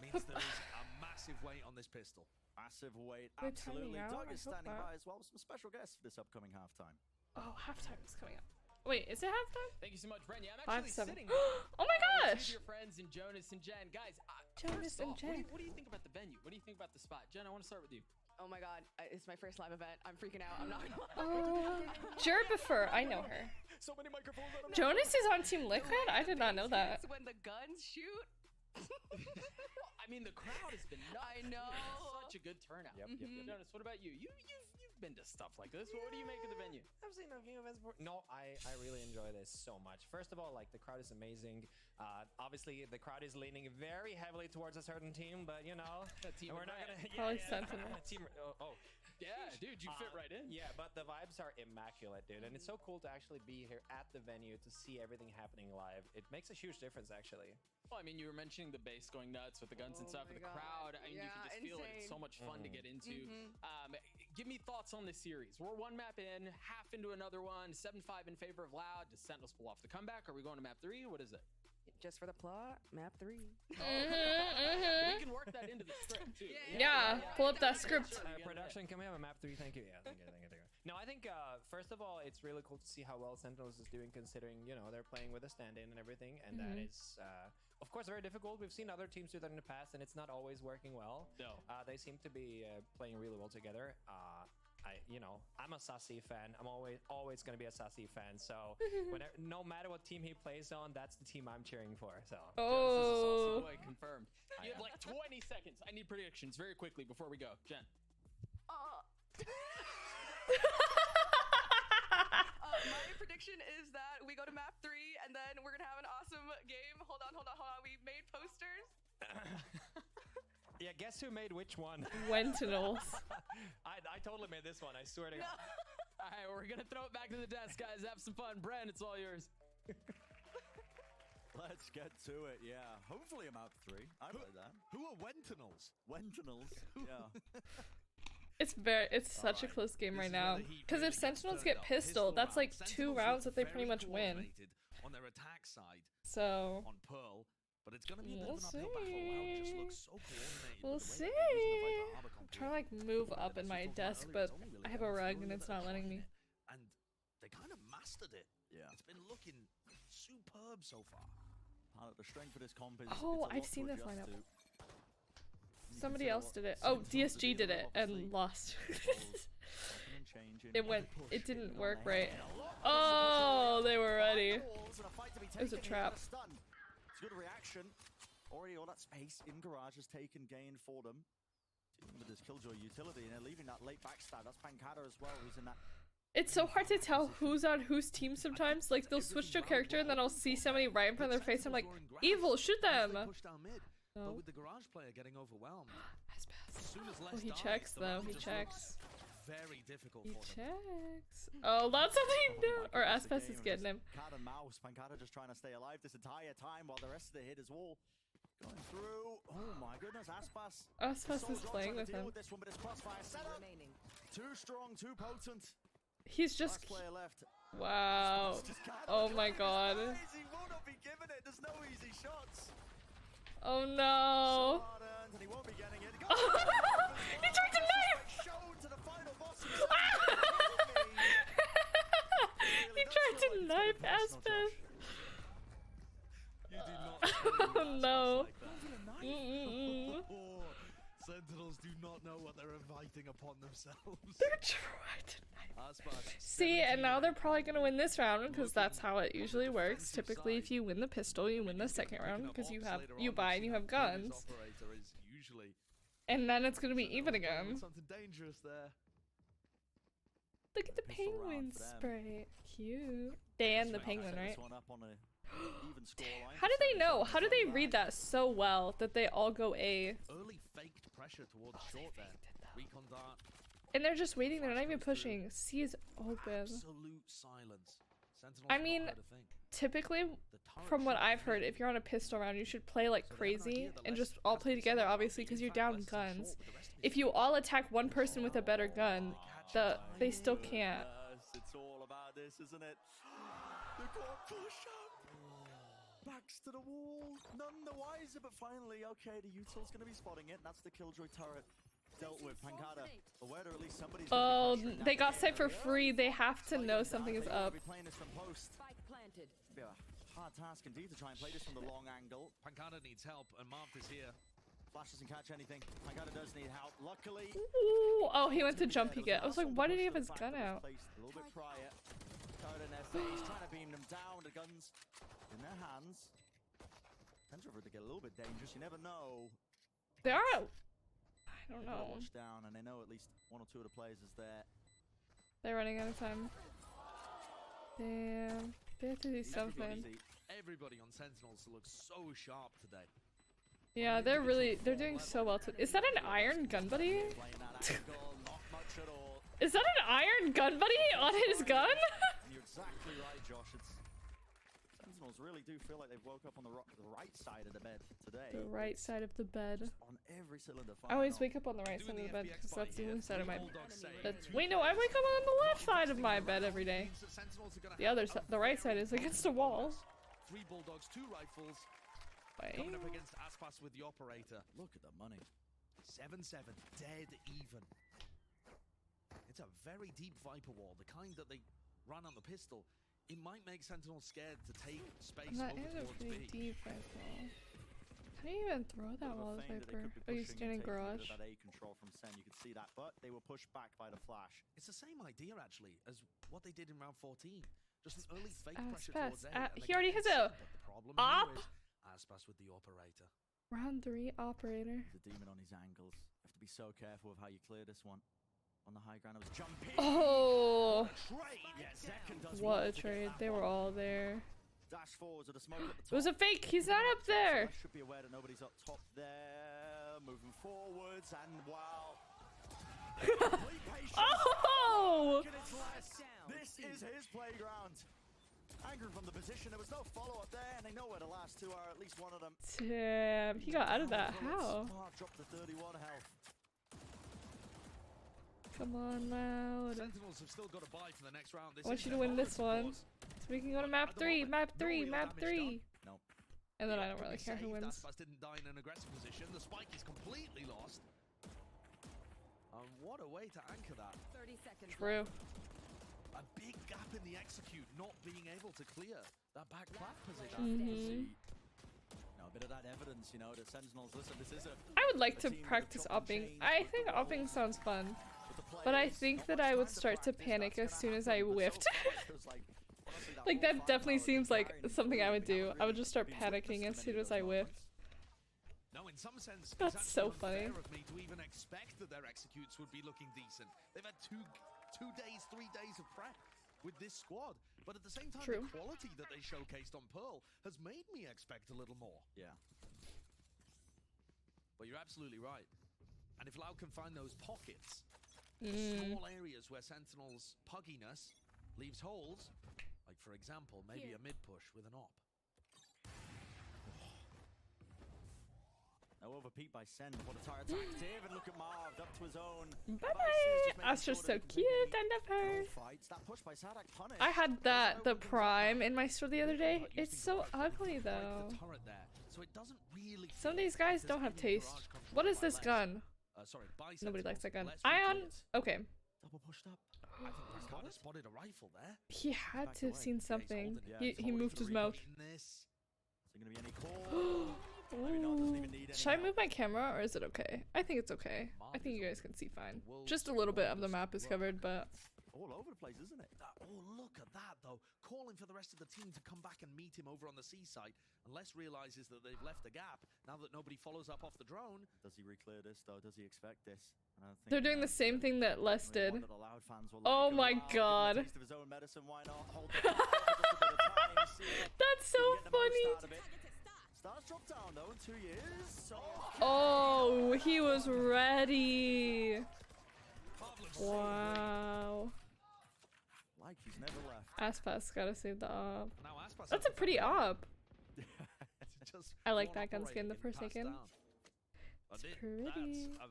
means there is a massive weight on this pistol. Massive weight, They're absolutely. timing out, Doug is I hope standing not. by as well with some special guests for this upcoming halftime. Oh, halftime is coming up. Wait, is it halftime? Thank you so much, Bren. Yeah, I'm actually 5-7. sitting Oh my with gosh! two of your friends and Jonas and Jen. Guys, Jonas first and off, Jen. What do you think about the venue? What do you think about the spot? Jen, I want to start with you. Oh my god, it's my first live event. I'm freaking out. I'm not gonna lie. Oh, Jerbifer, I know her. So many microphones. Jonas is on Team Liquid? I did not know that. It's when the guns shoot. I mean, the crowd has been nuts. I know. Such a good turnout. Yep. Jonas, what about you? You've been to stuff like this. What do you make of the venue? I've seen a few events before. No, I really enjoy this so much. First of all, like the crowd is amazing. Obviously, the crowd is leaning very heavily towards a certain team, but you know, Team we're not gonna. Probably Sentinel. Team. Yeah, dude, you fit right in. Yeah, but the vibes are immaculate, dude, and it's so cool to actually be here at the venue to see everything happening live. It makes a huge difference, actually. Well, I mean, you were mentioning the bass going nuts with the guns and Oh stuff, my and the God. crowd. I mean, you can just feel it. It's so much fun to get into. Give me thoughts on this series. We're one map in, half into another one, 7-5 in favor of Loud. Does Sentinels pull off the comeback? Are we going to map 3? What is it? Just for the plot, map 3. We can work that into the script, too. Yeah, pull up that script. Production, can we have a map 3? Thank you. Yeah, thank you. No, I think, first of all, it's really cool to see how well Sentinels is doing considering, you know, they're playing with a stand-in and everything. And that is, of course, very difficult. We've seen other teams do that in the past, and it's not always working well. No. They seem to be playing really well together. I'm a Sassy fan. I'm always going to be a Sassy fan. So no matter what team he plays on, that's the team I'm cheering for. So Oh. Boy, confirmed. You have like 20 seconds. I need predictions very quickly before we go. Jen. My prediction is that we go to map 3 and then we're gonna have an awesome game. Hold on. We made posters. yeah, guess who made which one? Wentinels. I totally made this one. I swear to God. All right, we're gonna throw it back to the desk, guys. Have some fun. Bren, it's all yours. Let's get to it, yeah. Hopefully a map 3. I play that. Who are Wentinels? Wentinels, yeah. It's such a close game right now. Because if Sentinels get pistol, that's like 2 rounds that they pretty much win. On their attack side. So on Pearl, but it's gonna be a bit we'll of an uphill battle. Loud just looks so coordinated. We'll with the way see. they're using the Viper Harbor I'm Company. trying to like move up in my desk, but I have a rug and it's not letting me. And they kind of mastered it. Yeah. It's been looking superb so far. Part of the strength of this comp is Oh, it's a I've lot seen to this adjust lineup. to. Somebody else did it. Oh, DSG did it and lost. It didn't work right. Oh, they were ready. It was a trap. It's a good reaction. Already all that space in garage has taken gain for them. Dealing with this Killjoy utility and they're leaving that late backstab. That's Pancada as well, who's in that. It's so hard to tell who's on whose team sometimes. Like, they'll switch to a character and then I'll see somebody right in front of their face. I'm like, evil, shoot them! But with the garage player getting overwhelmed. Oh, he checks though. He checks. Very difficult He for them. checks. Oh, that's something new. Or Aspes is getting him. Cat and mouse. Pancada just trying to stay alive this entire time while the rest of the hit is wall going through. Oh my goodness, Aspas. Aspes is playing with him. This one, but it's crossfire setup. Too strong, too potent. He's just. Last player left. Wow. Oh my god. He will not be given it. There's no easy shots. Oh no. And he won't be getting it. He tried to knife! Shown to the final boss. He tried to knife Aspes. You do not Oh no. Sentinels do not know what they're inviting upon themselves. They're trying to knife. See, and now they're probably gonna win this round because that's how it usually works. Typically, if you win the pistol, you win the second round because you buy and you have guns. And then it's gonna be even again. Something dangerous there. Look at the penguin spray. Cute. Dan the penguin, right? How do they know? How do they read that so well that they all go A? Early faked pressure towards short there. Recon dart. And they're just waiting, they're not even pushing. C is open. Absolute silence. Sentinels I mean, typically, from what I've heard, if you're on a pistol round, you should play like crazy and just all play together, obviously, because you're down guns. If you all attack one person with a better gun, they still can't. It's all about this, isn't it? The got push up. Backs to the wall. None the wiser, but finally, okay, the util's going to be spotting it. That's the Killjoy turret. dealt with. Pancada aware that at least somebody's Oh, they got set for free. They have to know something is up. Be playing this from post. Be a hard task indeed to try and play this from the long angle. Pancada needs help, and Marv is here. Flash doesn't catch anything. Pancada does need help. Luckily, Ooh, oh, he went to jump peek it. I was like, why did he have his gun out? A little bit prior. Code in their face, trying to beam them down. The guns in their hands. Potential for it to get a little bit dangerous. You never know. They are. I don't They've got know. watch down, and they know at least one or two of the players is there. They're running out of time. Damn. They have to do something. Everybody on Sentinels looks so sharp today. Yeah, they're doing so well. Is that an iron gun buddy? Is that an iron gun buddy on his gun? And you're exactly right, Josh. Sentinels really do feel like they've woke up on the right side of the bed today. The right side of the bed. On every cylinder. I always wake up on the right side of the bed because that's the only side of my bed. Wait, no, I wake up on the left side of my bed every day. The other side, the right side is against the wall. 3 bulldogs, 2 rifles. Wait. Coming up against Aspas with the operator. Look at the money. 7-7, dead even. It's a very deep Viper wall, the kind that they run on the pistol. It might make Sentinels scared to take space That over is a towards pretty B. deep right wall. How do you even throw that wall, Viper? Oh, you stand in garage? That A control from Sen, you could see that, but they were pushed back by the flash. It's the same idea actually as what they did in round 14. Just an early fake pressure Aspas. towards A. He already has a op. Aspas with the operator. Round 3 operator. The demon on his angles. You have to be so careful with how you clear this one. On the high ground, it was jumping. Oh! Yeah, what a trade. They were all there. Dash forwards with a smoke at the top. It was a fake. He's not up there. Should be aware that nobody's up top there. Moving forwards and wow. Oh! This is his playground. Angry from the position. There was no follow-up there, and they know where the last 2 are. At least one of them. Damn, he got out of that. How? Dropped to 31 health. Come on, Loud. Sentinels have still got to buy for the next round. I want you to win this one. So we can go to map 3, map 3, map 3. Nope. And then I don't really care who wins. Aspas didn't die in an aggressive position. The spike is completely lost. And what a way to anchor that. 30 seconds. True. A big gap in the execute, not being able to clear that back plat position. No, a bit of that evidence, you know, that Sentinels, listen, this is a... I would like to practice upping. I think upping sounds fun. But I think that I would start to panic as soon as I whiffed. Like, that definitely seems like something I would do. I would just start panicking as soon as I whiffed. No, in some sense, that's so funny. Of me to even expect that their executes would be looking decent. They've had 2 days, 3 days of prep with this squad. But at the same time, the quality that they showcased on Pearl has made me expect a little more. Yeah. But you're absolutely right. And if Lau can find those pockets, small areas where Sentinel's pugginess leaves holes, like for example, maybe a mid-push with an op. Now overpeaked by Sen, what a target active, and look at Marv up to his own. Bye-bye! Astra's so cute, I love her. That push by Sadak punished. I had the Prime in my store the other day. It's so ugly though. So it doesn't really Some of these guys don't have taste. What is this gun? Nobody likes that gun. Ion? Okay. Double pushed up. I think Pancada spotted a rifle there. He had to have seen something. He moved his mouth. Is there gonna be any call? Should I move my camera or is it okay? I think it's okay. I think you guys can see fine. Just a little bit of the map is covered, but... All over the place, isn't it? Oh, look at that, though. Calling for the rest of the team to come back and meet him over on the seaside. Unless realizes that they've left a gap, now that nobody follows up off the drone. Does he reclear this, though? Does he expect this? They're doing the same thing that Les did. Oh my god. That's so funny. Stars dropped down though in 2 years. Oh, he was ready. Wow. Like he's never left. Aspas gotta save the op. That's a pretty op. I like that gun skin, the Forsaken. That's a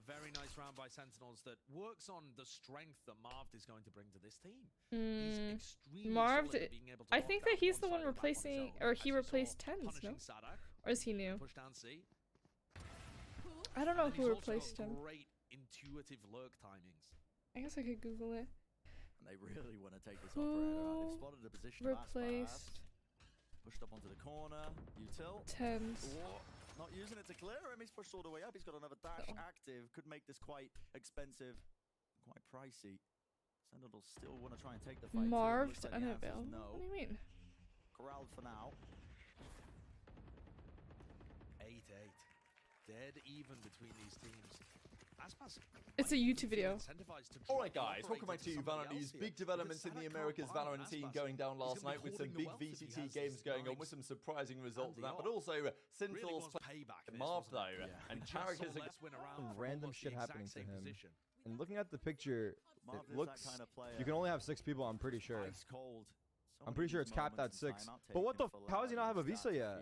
very nice round by Sentinels that works on the strength that Marv is going to bring to this team. He's extremely Marv, solid at being able to I think that he's the one replacing, or he replaced Tens, no? Or is he new? I don't know who replaced him. Great intuitive lurk timings. I guess I could Google it. And they really want to take this operator out. They've spotted a position of Replaced. Pushed up onto the corner. Util. Tens. Not using it to clear him. He's pushed all the way up. He's got another dash active. Could make this quite expensive, quite pricey. Sentinels still want to try and take the fight. Marved like unavailable. no. What do you mean? Corralled for now. 8-8. Dead even between these teams. Aspas It's a YouTube video. Alright guys, welcome back to Valorant News. Big developments in the Americas Valorant scene going down last night with some big VCT games going on with some surprising results of that, but also Sentinels Marv though, and characters some random shit happening to him. And looking at the picture, it looks you can only have 6 people, I'm pretty sure. I'm pretty sure it's capped at 6. But what the how does he not have a visa yet?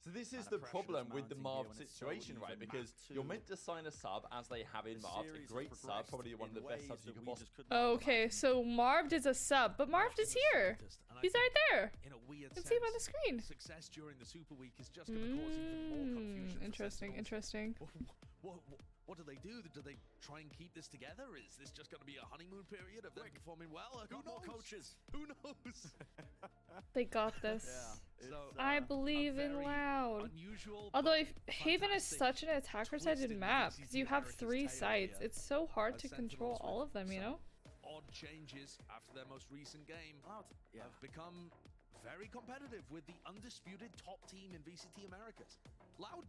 So this is the problem with the Marv situation, right? Because you're meant to sign a sub as they have in Marv, a great sub, probably one of the best subs you could possibly. Okay, so Marv is a sub, but Marv is here. He's right there. You can see him on the screen. Success during the Super Week is just going to cause even more confusion. Interesting, interesting. What do they do? Do they try and keep this together? Is this just going to be a honeymoon period of them performing well? Who knows? Coaches. Who knows? They got this. So, I believe in Loud. Although if Haven is such an attacker-sided map, because you have 3 sites, it's so hard to control all of them, you know? Odd changes after their most recent game have become very competitive with the undisputed top team in VCT Americas. Loud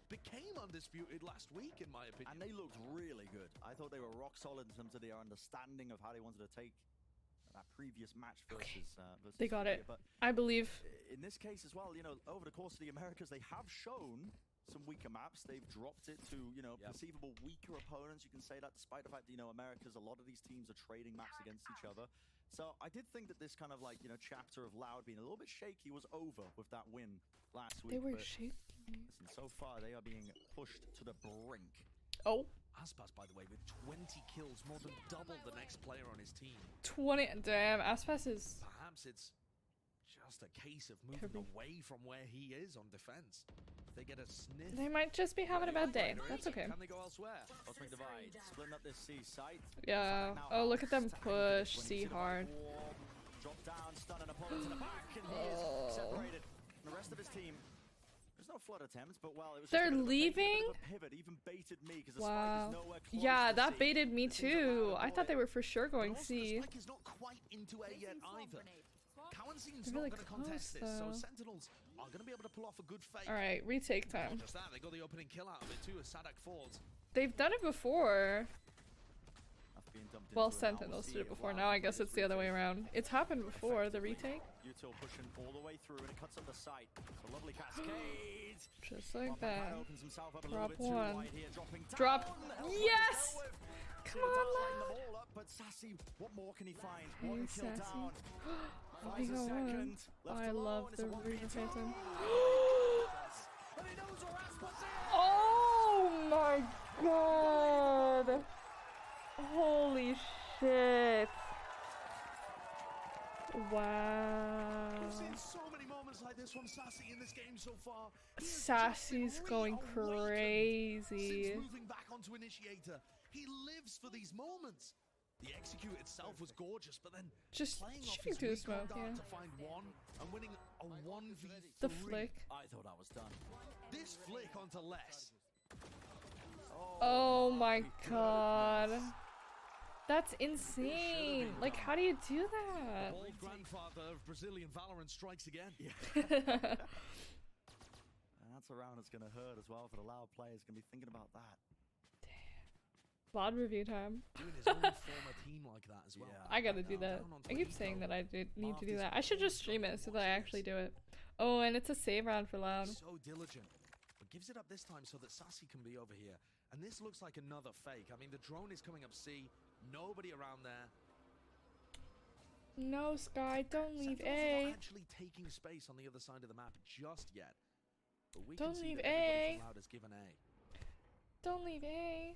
became undisputed last week, in my opinion. And they looked really good. I thought they were rock solid in terms of their understanding of how they wanted to take that previous match versus, versus they got Korea. it. But I believe. In this case as well, you know, over the course of the Americas, they have shown some weaker maps. They've dropped it to, you know, perceivable weaker opponents. You can say that despite the fact that, you know, Americas, a lot of these teams are trading maps against each other. So I did think that this kind of like, you know, chapter of Loud being a little bit shaky was over with that win last week. They were shaky. Listen, so far they are being pushed to the brink. Oh. Aspas, by the way, with 20 kills, more than double the next player on his team. 20. Damn, Aspas is. Perhaps it's just a case of moving away from where he is on defense. If they get a sniff. They might just be having a bad day. That's okay. Can they go elsewhere? Cosmic Divide, splitting up this C site. Yeah. Oh, look at them push C hard. Drop down, stun an opponent to the back, and he is separated. And the rest of his team. There's no flood attempts, but well, it was they're leaving. Pivot even baited me because the wow. spike is nowhere close yeah, to that C. baited me too. I thought they were for sure going C. The spike is not quite into A yet either. Cowan's Really not going to contest this, so Sentinels are going to be able to pull off a good fake. All right, retake time. Not just that, they got the opening kill out of it too as Sadak falls. They've done it before. Well, Sentinels did it before. Now I guess it's the other way around. It's happened before, the retake. Util pushing all the way through and it cuts up the site. It's a lovely cascade. Just like that. Drop Here, one. Drop. Yes! Come on, Loud. But Sassy, what more can he find? Hey, One kill Sassy. down. He got one. Second. I love the Reaver Phantom. And he knows where Aspas is. Oh my god! Holy shit! Wow. We've seen so many moments like this from Sassy in this game so far. Sassy's going crazy. Since moving back onto Initiator, he lives for these moments. The execute itself was gorgeous, but then just playing off shooting his through the recon smoke, dart yeah. to find one and winning a 1v3. The flick. I thought I was done. This flick onto Less. Oh my god. That's insane. Like, how do you do that? The old grandfather of Brazilian Valorant strikes again. And that's a round that's going to hurt as well for the Loud players. Going to be thinking about that. Loud review time. Doing his own former team like that as well. I gotta do that. I keep saying that I need to do that. I should just stream it so that I actually do it. Oh, and it's a save round for Loud. So diligent. But gives it up this time so that Sassy can be over here. And this looks like another fake. I mean, the drone is coming up C. Nobody around there. No, Sky, don't leave Sentinels A. not actually taking space on the other side of the map just yet. But we Don't can see leave that everybody A. from Loud has given A. Don't leave A.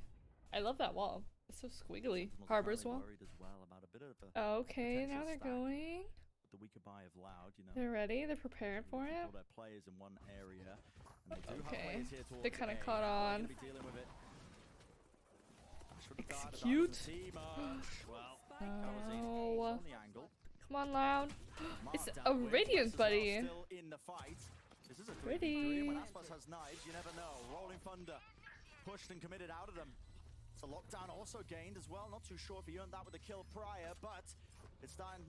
I love that wall. It's so squiggly. Harbor's wall. As well about a bit of a Okay, now they're stack going. with the weaker buy of Loud, you know. They're ready. They're prepared for it. All their players in one area. And they do have Okay. players here towards They kind of A. caught How are they on. gonna be dealing with it? Execute. Oh. Come on, Loud. It's a Radiant buddy. Pretty. When Aspas has knives, you never know. Rolling Thunder pushed and committed out of them. So lockdown also gained as well. Not too sure if he earned that with a kill prior, but it's starting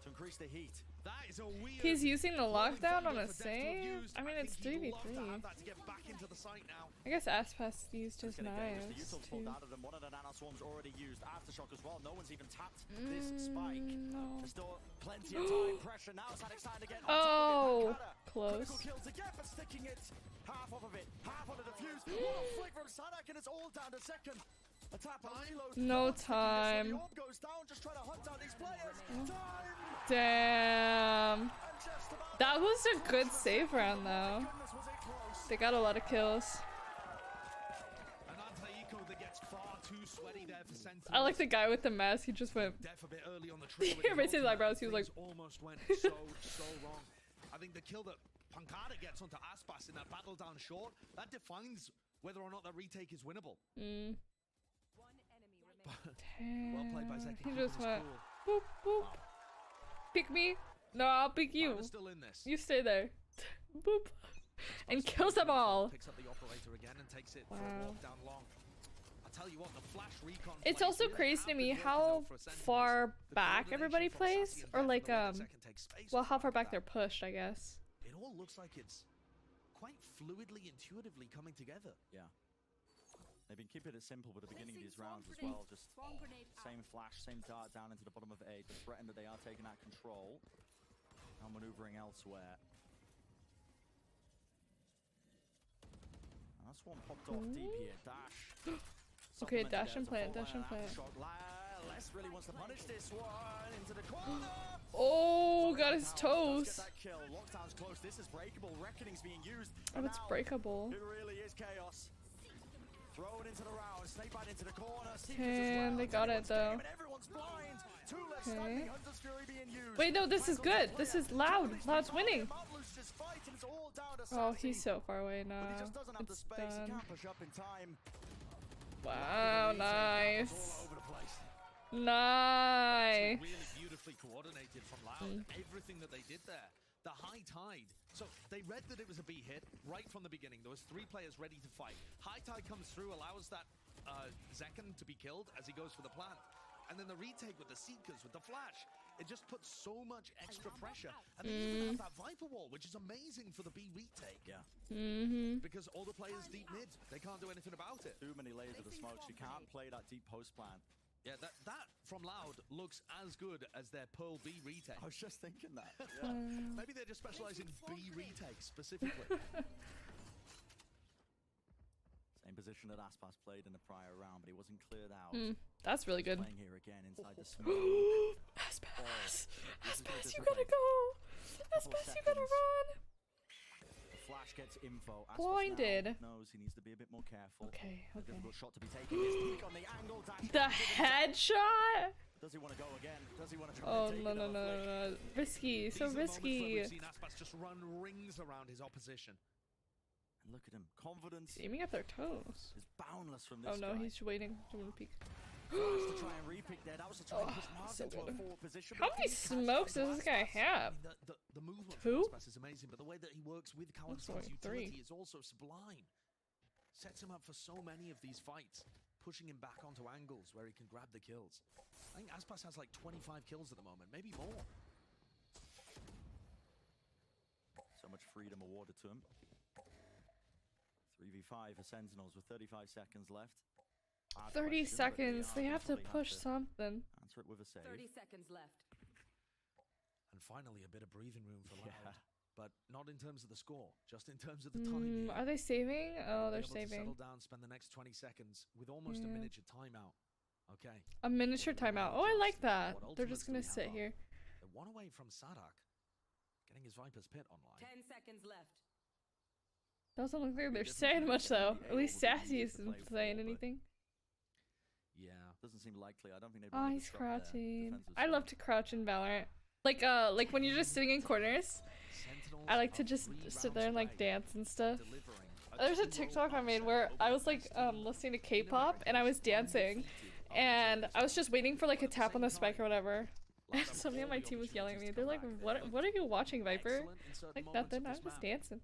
to increase the heat. That is a weird. He's using the lockdown on a save? I mean, it's 3v3. I guess Aspas used his knives too. One of the nanoswarms already used aftershock as well. No one's even tapped this spike. There's still plenty of time pressure now. Sadic's trying to get on top of it. Close. Critical kills again, but sticking it half off of it, half on the defuse. What a flick from Sadak, and it's all down to second. A tap on reload. No time. The orb goes down, just trying to hunt down these players. Damn. That was a good save round though. They got a lot of kills. I like the guy with the mask. He just went. You erased his eyebrows. He was like. Almost went so wrong. I think the kill that Pancada gets onto Aspas in that battle down short, that defines whether or not that retake is winnable. Well played by Zeki. He just went. Boop boop. Pick me. No, I'll pick you. Still in this. You stay there. Boop. And kills them all. Picks up the operator again and takes it for a walk down long. I tell you what, the flash recon. It's also crazy to me how far back everybody plays, or like well, how far back they're pushed, I guess. It all looks like it's quite fluidly, intuitively coming together. Yeah. They've been keeping it simple with the beginning of these rounds as well. Just same flash, same dart down into the bottom of A to threaten that they are taking out control. Now maneuvering elsewhere. That's one popped off deep here. Dash. Okay, dash and plant, dash and plant. Les really wants to punish this one into the corner. Oh, got his toes. That kill. Lockdown's close. This is breakable. Reckoning's being used. Oh, it's breakable. It really is chaos. Throw it into the round. Snake bite into the corner. And they got it though. Okay. Wait, no, this is good. This is Loud. Loud's winning. Oh, he's so far away now. It's done. Wow, nice. Nice. Really beautifully coordinated from Loud. Everything that they did there. The high tide. So they read that it was a B hit right from the beginning. There was 3 players ready to fight. High tide comes through, allows that Zekken to be killed as he goes for the plant. And then the retake with the Seekers, with the flash. It just puts so much extra pressure. And they even have that Viper wall, which is amazing for the B retake. Yeah. Because all the players deep mid, they can't do anything about it. Too many layers of the smokes. You can't play that deep post plant. Yeah, that from Loud looks as good as their Pearl B retake. I was just thinking that. Yeah. Maybe they just specialize in B retakes specifically. Same position that Aspas played in the prior round, but he wasn't cleared out. That's really good. Playing here again inside the smoke. Aspas! Aspas, you gotta go! Aspas, you gotta run! Flash gets info. Blinded. Knows he needs to be a bit more careful. Okay, A okay. difficult shot to be taken. His peek on the angle. Dash The headshot? Does he want to go again? Does he want to try Oh, and take no, no, another no, flick? no. Risky, so These are the moments where risky. we've seen Aspas just run rings around his opposition. And look at him. Confidence Aiming at their toes. is boundless from this Oh no, guy. he's waiting. Someone to peek. To try and repick there. That was to try and push Mars so into a good. forward position. How but many he didn't catch smokes it. does this guy have? I mean, the movement Two? from Aspas is amazing, but the way that he works with Looks Kalin's like utility 3. is also sublime. Sets him up for so many of these fights, pushing him back onto angles where he can grab the kills. I think Aspas has like 25 kills at the moment, maybe more. So much freedom awarded to him. 3v5 for Sentinels with 35 seconds left. Hard 30 question, but seconds. They have to definitely push something. Answer it with a save. 30 seconds left. And finally, a bit of breathing room for Loud. Yeah. But not in terms of the score, just in terms of the time here. Are they saving? Oh, they're Be able to saving. settle down, spend the next 20 seconds with almost a Yeah. miniature timeout. Okay. A miniature timeout. Oh, I like that. What They're just gonna ultimates do we sit have here. They're one away from Sadak getting his Viper's Pit online. 10 seconds left. Doesn't look like they're saying much though. At least Sassy isn't saying anything. Yeah. Doesn't seem likely. I don't think they've Oh, really he's disrupted their crouching. defensive I love to crouch in Valorant. Like when you're just sitting in corners. I like to just sit there and like dance and stuff. Delivering There's a TikTok I made where I was like listening to K-pop and I was dancing, and I was just waiting for like a tap on the spike or whatever. And somebody on my team was yelling at me. They're like, "What are you watching, Viper?" Like nothing. I was just dancing,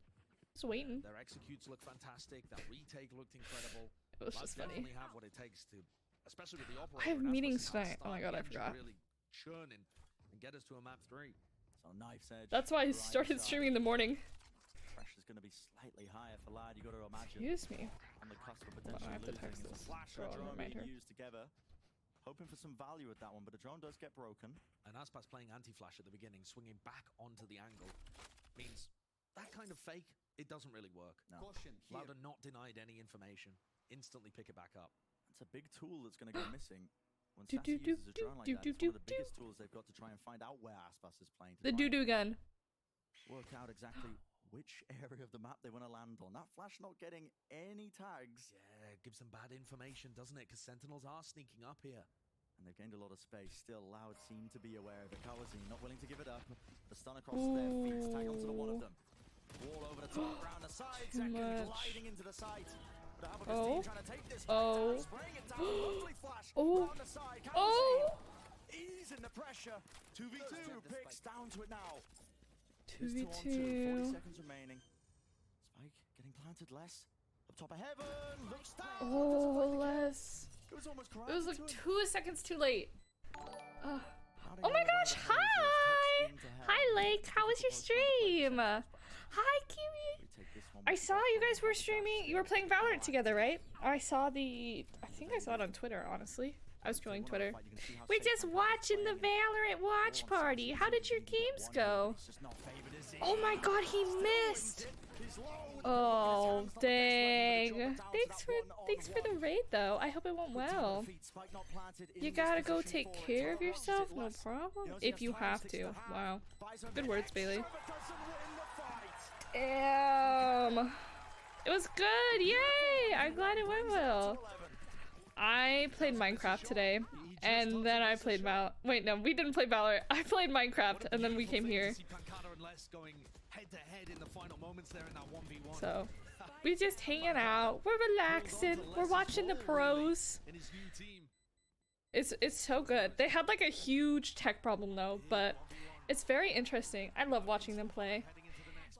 just waiting. Their executes look fantastic. That retake looked incredible. It was just funny. Definitely have what it takes to, especially with the operator. I have and meetings Aspas tonight. Oh my god, I forgot. Really churning and get us to a map 3. So knife's edge. That's why I started streaming in the morning. Pressure's going to be slightly higher for Lad. You got to imagine. Excuse me. On the cusp of Well, potentially I have to losing. text It's a this flash girl and a and drone remind her. being used together. Hoping for some value with that one, but the drone does get broken. And Aspas playing anti-flash at the beginning, swinging back onto the angle, means that kind of fake, it doesn't really work. No. Loud are not denied any information. Instantly pick it back up. It's a big tool that's going to go missing. When Do, Sassy do, uses a do, drone like do, that, do, it's one of the do, biggest tools they've got to try and find out where Aspas is playing. The doo-doo gun. Work out exactly which area of the map they want to land on. That flash not getting any tags. Yeah, it gives them bad information, doesn't it? Because Sentinels are sneaking up here. And they've gained a lot of space. Still, Loud seem to be aware of it. Kawazine not willing to give it up. The stun across their feet. Tag onto the one of them. Wall over the top, round the side. Second gliding into the site. But Oh. trying to take this Oh. spraying it down. Lovely flash. Oh. Round the side. Oh. Easing the pressure. 2v2. Picks down to it now. 2v2. 40 seconds remaining. Spike getting planted less. Up top of heaven. Looks down. Oh, less. It was almost It was like 2 seconds too late. Oh Oh my gosh, hi! Hi, Lake. How was your stream? Hi, Kiwi. I saw you guys were streaming. You were playing Valorant together, right? I think I saw it on Twitter, honestly. I was scrolling Twitter. We're just watching the Valorant watch party. How did your games go? Oh my god, he missed. Oh, dang. Thanks for the raid, though. I hope it went well. You gotta go take care of yourself, no problem. If you have to. Wow. Good words, Bailey. Damn. It was good. Yay! I'm glad it went well. I played Minecraft today, and then I played Wait, no, we didn't play Valorant. I played Minecraft, and then we came here. So, we just hanging out. We're relaxing. We're watching the pros. It's so good. They had like a huge tech problem though, but it's very interesting. I love watching them play.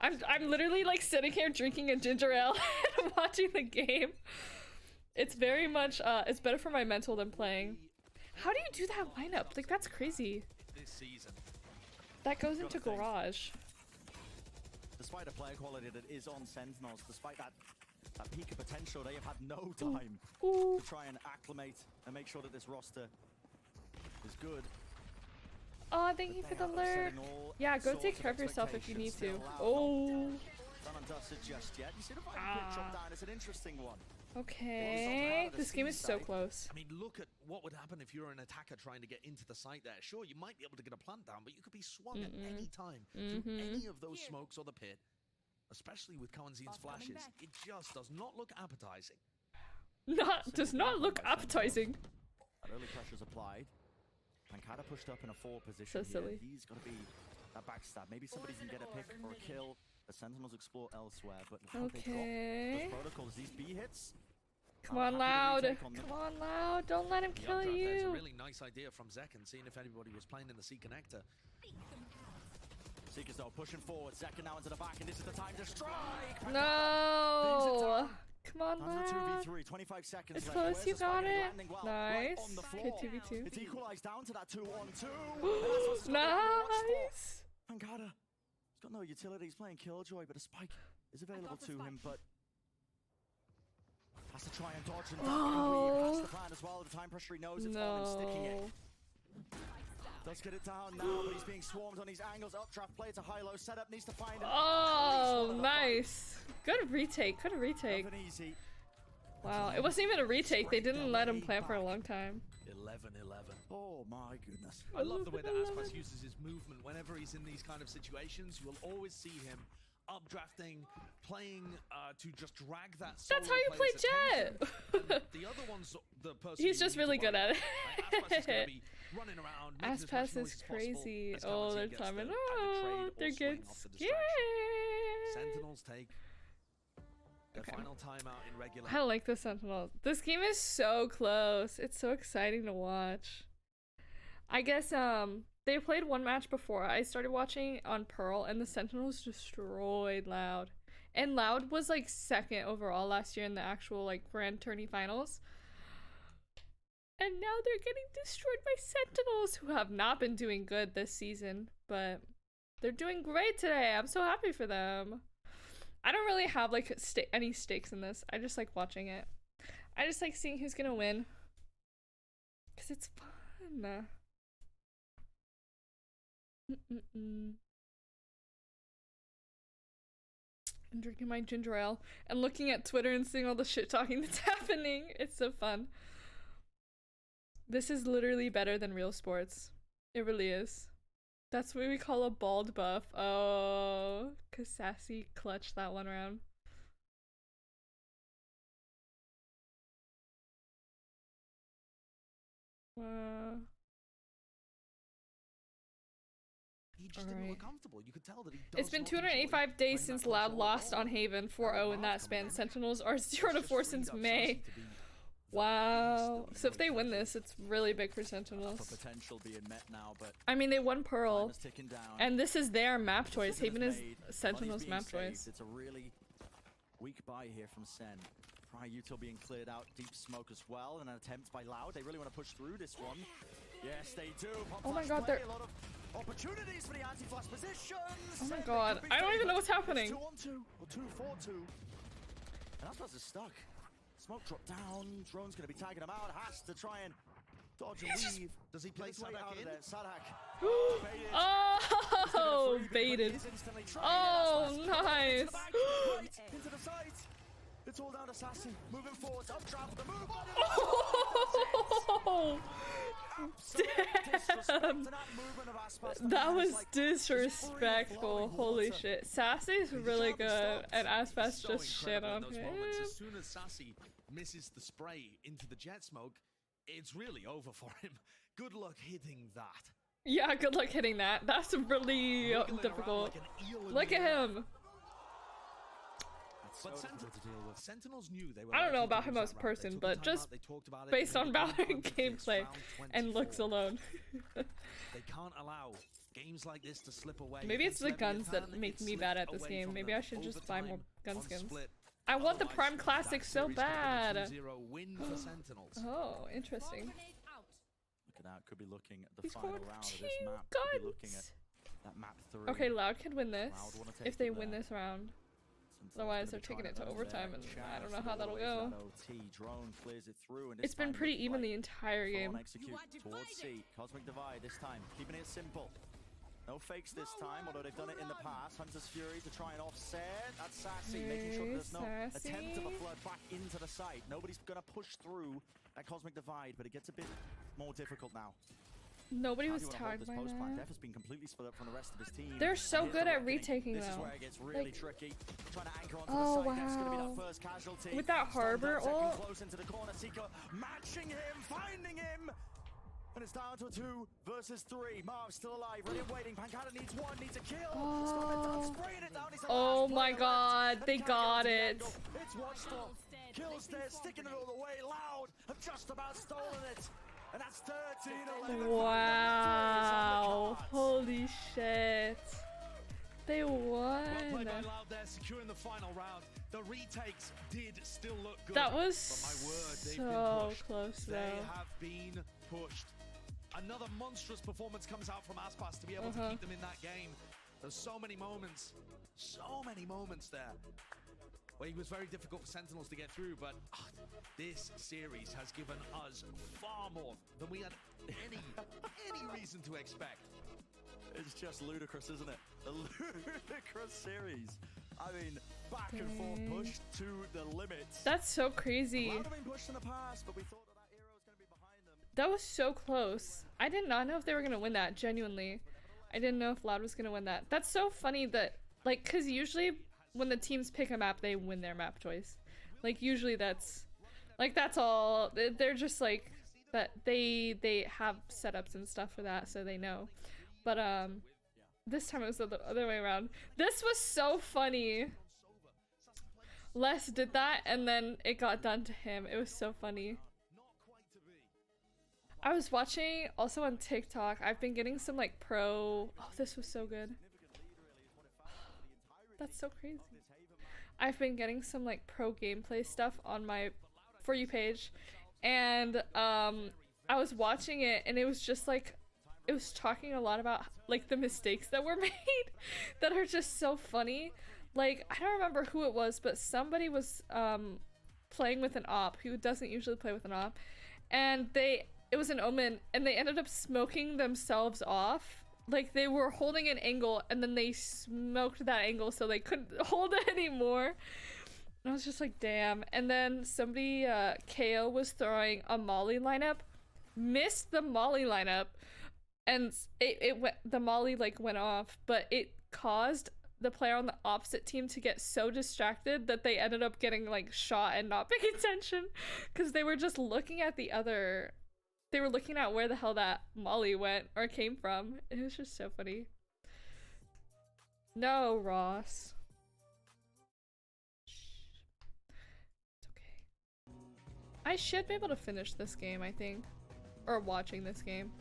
I'm literally like sitting here drinking a ginger ale and watching the game. It's very much it's better for my mental than playing. How do you do that lineup? Like that's crazy. That goes into Garage. Despite the player quality that is on Sentinels, despite that peak of potential, they have had no time to try and acclimate and make sure that this roster is good. Oh, thank you for the alert. Yeah, go take care of yourself if you need to. Oh. Just yet. You see the fight drop down. It's an interesting one. Okay, this game is so close. I mean, look at what would happen if you're an attacker trying to get into the site there. Sure, you might be able to get a plant down, but you could be swung at any time through any of those smokes or the pit. Especially with Kawanzin's flashes, it just does not look appetizing. Does not look appetizing. Early pressure's applied. Pancada pushed up in a forward position. So silly. He's got to be that backstab. Maybe somebody can get a pick or a kill. The Sentinels explore elsewhere, but okay. Those protocols, these B hits. Come on, Loud. Come on, Loud. Don't let him kill you. There's a really nice idea from Zekken, seeing if anybody was playing in the C connector. Seekers though pushing forward. Zekken now into the back, and this is the time to strike. No. Come on, Loud. Loud. 2v3, 25 seconds It's left. close. Where's You the got spike it. landing well? Nice. Right on the Okay, floor. 2v2. It's equalized down to that 2-on-2. Nice. Pancada. He's got no utility. He's playing Killjoy, but a spike is available to him, but has to try and dodge and duck and weave. That's the plan as well. The time pressure, he knows it's on him, sticking it. Does get it down now, but he's being swarmed on these angles. Updraft play, it's a high-low setup, needs to find it. Oh, nice. Good retake. Good retake. Wow, it wasn't even a retake. They didn't let him plant for a long time. 11-11. Oh my goodness. I love the way that Aspas uses his movement whenever he's in these kind of situations. You will always see him updrafting, playing to just drag that. That's how you play Jet. The other one's the person. He's just really good at it. Aspas is gonna be running around. Aspas is crazy. Oh, they're timing. Oh, they're getting scared. Sentinels take The final timeout in regular. I like the Sentinels. This game is so close. It's so exciting to watch. I guess they played one match before I started watching on Pearl, and the Sentinels destroyed Loud. And Loud was like second overall last year in the actual like grand tourney finals. And now they're getting destroyed by Sentinels, who have not been doing good this season, but they're doing great today. I'm so happy for them. I don't really have like any stakes in this. I just like watching it. I just like seeing who's gonna win. Cause it's fun. I'm drinking my ginger ale and looking at Twitter and seeing all the shit talking that's happening. It's so fun. This is literally better than real sports. It really is. That's what we call a bald buff. Oh, cause Sassy clutched that one round. He just didn't look comfortable. You could tell that he It's been 285 days since Loud lost on Haven 4-0 in that span. Sentinels are 0-4 since May. Wow. So if they win this, it's really big for Sentinels. Potential being met now, but I mean, they won Pearl, and this is their map choice. Haven is Sentinels' map choice. It's a really weak buy here from Sen. Prior Util being cleared out, deep smoke as well, and an attempt by Loud. They really want to push through this one. Yes, they do. Oh my god, they're... A lot of opportunities for the anti-flash positions. Oh my god, I don't even know what's happening. 2-on-2 or 2-4-2. And Aspas is stuck. Smoke drop down. Drone's going to be tagging him out. Has to try and dodge and weave. Does he play Sadak in? Sadak. Oh, baited. Oh, nice. Into the side. It's all down to Sassy. Moving forward. Up trap with the move. Oh, damn. That was disrespectful. Holy shit. Sassy's really good, and Aspas just shit on him. As soon as Sassy misses the spray into the jet smoke, it's really over for him. Good luck hitting that. Yeah, good luck hitting that. That's really difficult. Look at him. But Sentinels knew they were. I don't know about him as a person, but just based on Valorant gameplay and looks alone. They can't allow games like this to slip away. Maybe it's the guns that make me bad at this game. Maybe I should just buy more gun skins. I want the Prime Classic so bad. Oh, interesting. Look at that. Could be looking at the final round of this map. Could be looking at that map 3. Okay, Loud can win this if they win this round. Otherwise, they're taking it to overtime, and I don't know how that'll go. It's been pretty even the entire game. Towards C. Cosmic Divide this time, keeping it simple. No fakes this time, although they've done it in the past. Hunter's Fury to try and offset. That's Sassy, making sure there's no attempt of a flood back into the site. Nobody's going to push through that Cosmic Divide, but it gets a bit more difficult now. Nobody was tagged by that. Def has been completely split up from the rest of his team. They're so good at retaking though. This is where it gets really tricky. Trying to anchor onto oh the side. Def's gonna be wow. that first casualty. With that harbor ult. Close into the corner. Seeker matching him, finding him. And it's down to a 2 versus 3. Marv's still alive, ready and waiting. Pancada needs 1, needs a kill. Spraying it down. Oh my god, they got it. It's Watchdog. Kills there, sticking it all the way. Loud. Have just about stolen it. And that's 13-11. Wow. Holy shit. They won. Well played by Loud there, securing the final round. The retakes did still look good. That was but my word, they've so been pushed. close though. They have been pushed. Another monstrous performance comes out from Aspas to be able to keep them in that game. There's so many moments there. Well, it was very difficult for Sentinels to get through, but this series has given us far more than we had any reason to expect. It's just ludicrous, isn't it? A ludicrous series. I mean, back and forth pushed to the limits. That's so crazy. Loud have been pushed in the past, but we thought that era was going to be behind them. That was so close. I did not know if they were going to win that, genuinely. I didn't know if Loud was going to win that. That's so funny that, like, because usually when the teams pick a map, they win their map choice. Like, usually that's all. They're just like, that they have setups and stuff for that, so they know. But, this time it was the other way around. This was so funny. Les did that, and then it got done to him. It was so funny. I was watching also on TikTok. I've been getting some like pro. Oh, this was so good. That's so crazy. I've been getting some like pro gameplay stuff on my For You page, and I was watching it, and it was just like, it was talking a lot about like the mistakes that were made that are just so funny. Like, I don't remember who it was, but somebody was playing with an op who doesn't usually play with an op, and it was an Omen, and they ended up smoking themselves off. Like, they were holding an angle, and then they smoked that angle so they couldn't hold it anymore. And I was just like, damn. And then somebody, KO was throwing a Molly lineup, missed the Molly lineup, and it went, the Molly like went off, but it caused the player on the opposite team to get so distracted that they ended up getting like shot and not paying attention because they were just looking at the other. They were looking at where the hell that Molly went or came from. It was just so funny. No, Ross. It's okay. I should be able to finish this game, I think. Or watching this game.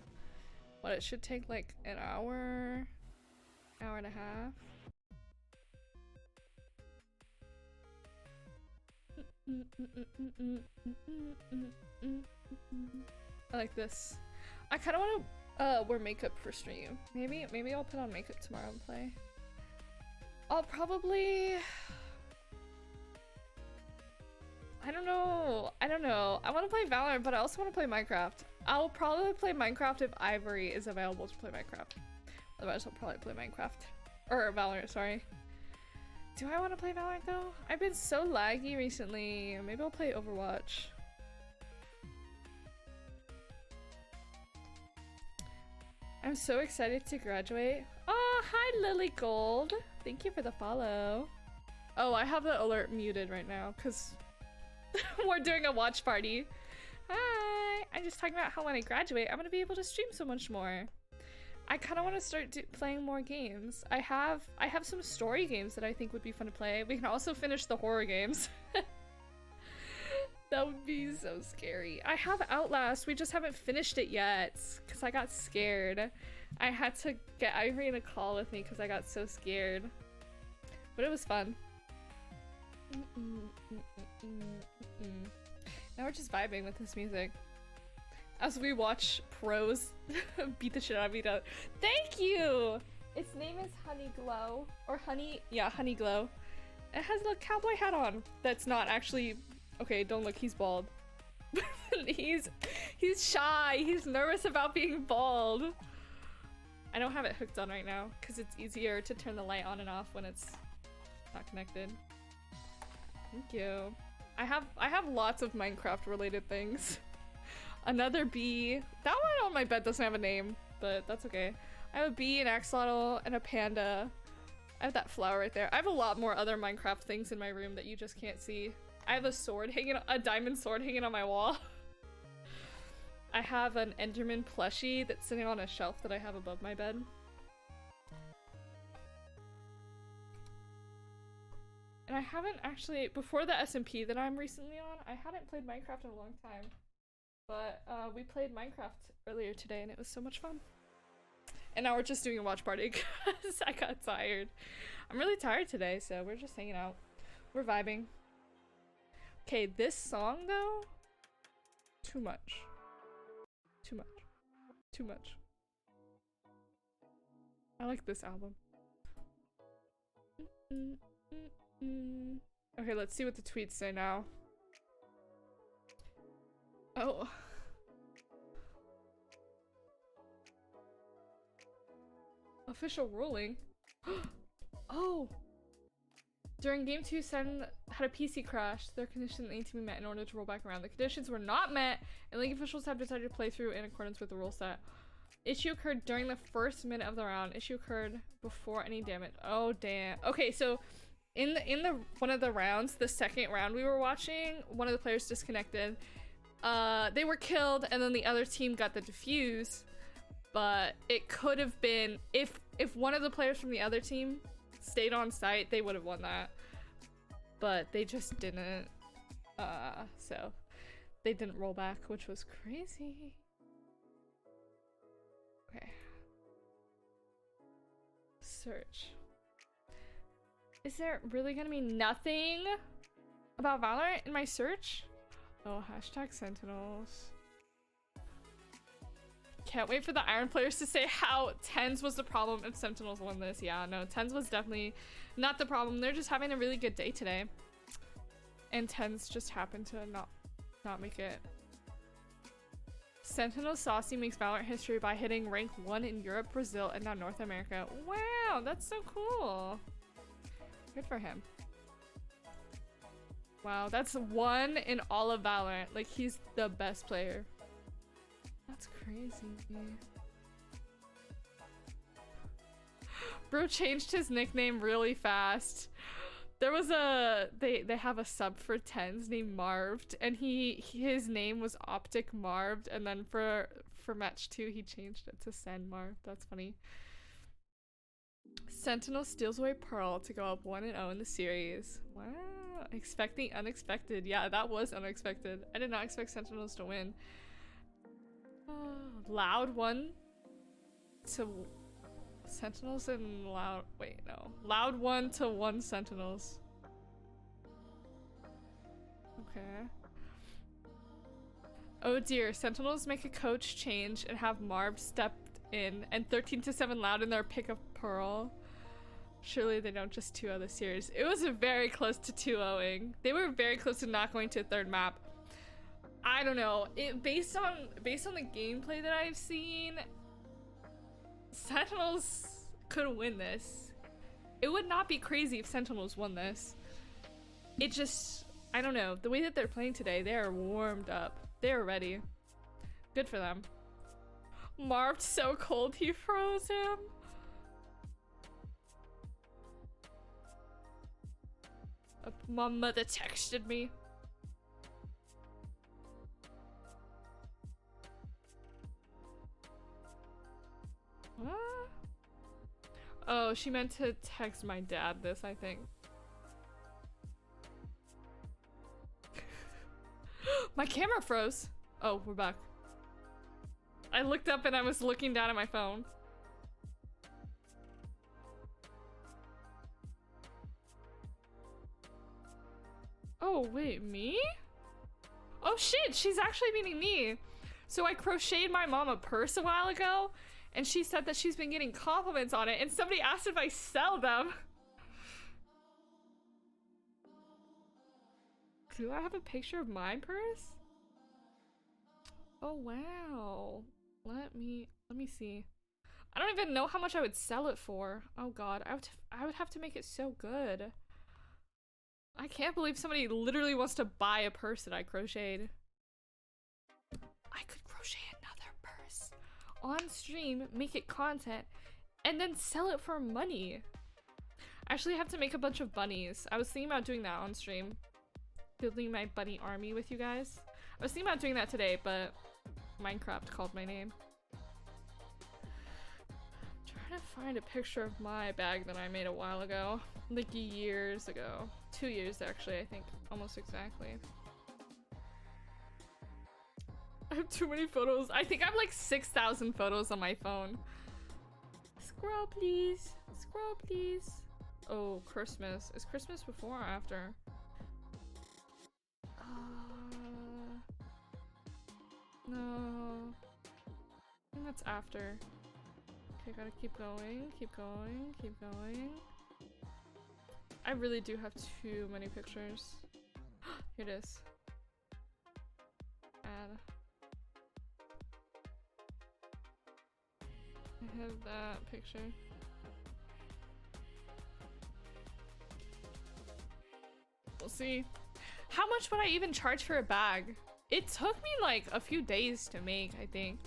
What, it should take like an hour and a half. I like this. I kind of want to wear makeup for stream. Maybe I'll put on makeup tomorrow and play. I'll probably... I don't know. I want to play Valorant, but I also want to play Minecraft. I'll probably play Minecraft if Ivory is available to play Minecraft. Otherwise, I'll probably play Minecraft. Or Valorant, sorry. Do I want to play Valorant though? I've been so laggy recently. Maybe I'll play Overwatch. I'm so excited to graduate. Oh, hi Lily Gold. Thank you for the follow. Oh, I have the alert muted right now because we're doing a watch party. Hi. I'm just talking about how when I graduate, I'm going to be able to stream so much more. I kind of want to start playing more games. I have some story games that I think would be fun to play. We can also finish the horror games. That would be so scary. I have Outlast. We just haven't finished it yet because I got scared. I had to get Ivory in a call with me because I got so scared. But it was fun. Now we're just vibing with this music as we watch pros beat the shit out of each other. Thank you! Its name is Honey Glow. Or Honey... Yeah, Honey Glow. It has a cowboy hat on. That's not actually... Okay, don't look, he's bald. he's shy. He's nervous about being bald. I don't have it hooked on right now because it's easier to turn the light on and off when it's not connected. Thank you. I have lots of Minecraft related things. Another bee. That one on my bed doesn't have a name, but that's okay. I have a bee, an axolotl, and a panda. I have that flower right there. I have a lot more other Minecraft things in my room that you just can't see. I have a sword hanging, a diamond sword hanging on my wall. I have an Enderman plushie that's sitting on a shelf that I have above my bed. And I haven't actually, before the SMP that I'm recently on, I hadn't played Minecraft in a long time. But we played Minecraft earlier today and it was so much fun. And now we're just doing a watch party because I got tired. I'm really tired today, so we're just hanging out. We're vibing. Okay, this song though, too much. Too much. Too much. I like this album. Okay, let's see what the tweets say now. Oh. Official ruling. Oh. During game 2, Sen had a PC crash. Their conditions need to be met in order to roll back around. The conditions were not met, and league officials have decided to play through in accordance with the rule set. Issue occurred during the first minute of the round. Issue occurred before any damage. Oh damn. Okay, so in the one of the rounds, the second round we were watching, one of the players disconnected. They were killed, and then the other team got the defuse. But it could have been if one of the players from the other team stayed on site, they would have won that. but they just didn't. So they didn't roll back, which was crazy. Okay. Search. Is there really gonna be nothing about Valorant in my search? Oh, hashtag Sentinels. Can't wait for the Iron players to say how TENS was the problem if Sentinels won this. Yeah, no, TENS was definitely not the problem. They're just having a really good day today. And TENS just happened to not make it. Sentinel Saucy makes Valorant history by hitting rank 1 in Europe, Brazil, and now North America. Wow, that's so cool. Good for him. Wow, that's 1 in all of Valorant. Like, he's the best player. That's crazy. Bro changed his nickname really fast. There was a they have a sub for TENS named Marved, and his name was Optic Marved, and then for match 2 he changed it to Send Marved. That's funny. Sentinel steals away Pearl to go up 1-0 in the series. Wow. Expecting unexpected. Yeah, that was unexpected. I did not expect Sentinels to win. Loud 1 to Sentinels and Loud. Wait, no. Loud 1 to 1 Sentinels. Okay. Oh dear. Sentinels make a coach change and have Marv stepped in, and 13-7 Loud in their pick of Pearl. Surely they don't just 2-0 the series. It was very close to 2-0ing. They were very close to not going to a third map. I don't know. Based on the gameplay that I've seen, Sentinels could win this. It would not be crazy if Sentinels won this. It just, I don't know. The way that they're playing today, they are warmed up. They are ready. Good for them. Marved so cold he froze him. My mother texted me. What? Oh, she meant to text my dad this, I think. My camera froze. Oh, we're back. I looked up and I was looking down at my phone. Oh, wait, me? Oh shit, she's actually meaning me. So I crocheted my mom a purse a while ago, and she said that she's been getting compliments on it, and somebody asked if I sell them. Do I have a picture of my purse? Oh wow. Let me see. I don't even know how much I would sell it for. Oh god, I would have to make it so good. I can't believe somebody literally wants to buy a purse that I crocheted. I could crochet another purse on stream, make it content, and then sell it for money. I actually have to make a bunch of bunnies. I was thinking about doing that on stream. Building my bunny army with you guys. I was thinking about doing that today, but Minecraft called my name. I'm trying to find a picture of my bag that I made a while ago. Like years ago. 2 years actually, I think. Almost exactly. I have too many photos. I think I have like 6,000 photos on my phone. Scroll please. Scroll please. Oh, Christmas. Is Christmas before or after? No. I think that's after. Okay, gotta keep going, keep going, keep going. I really do have too many pictures. Here it is. Add. I have that picture. We'll see. How much would I even charge for a bag? It took me like a few days to make, I think.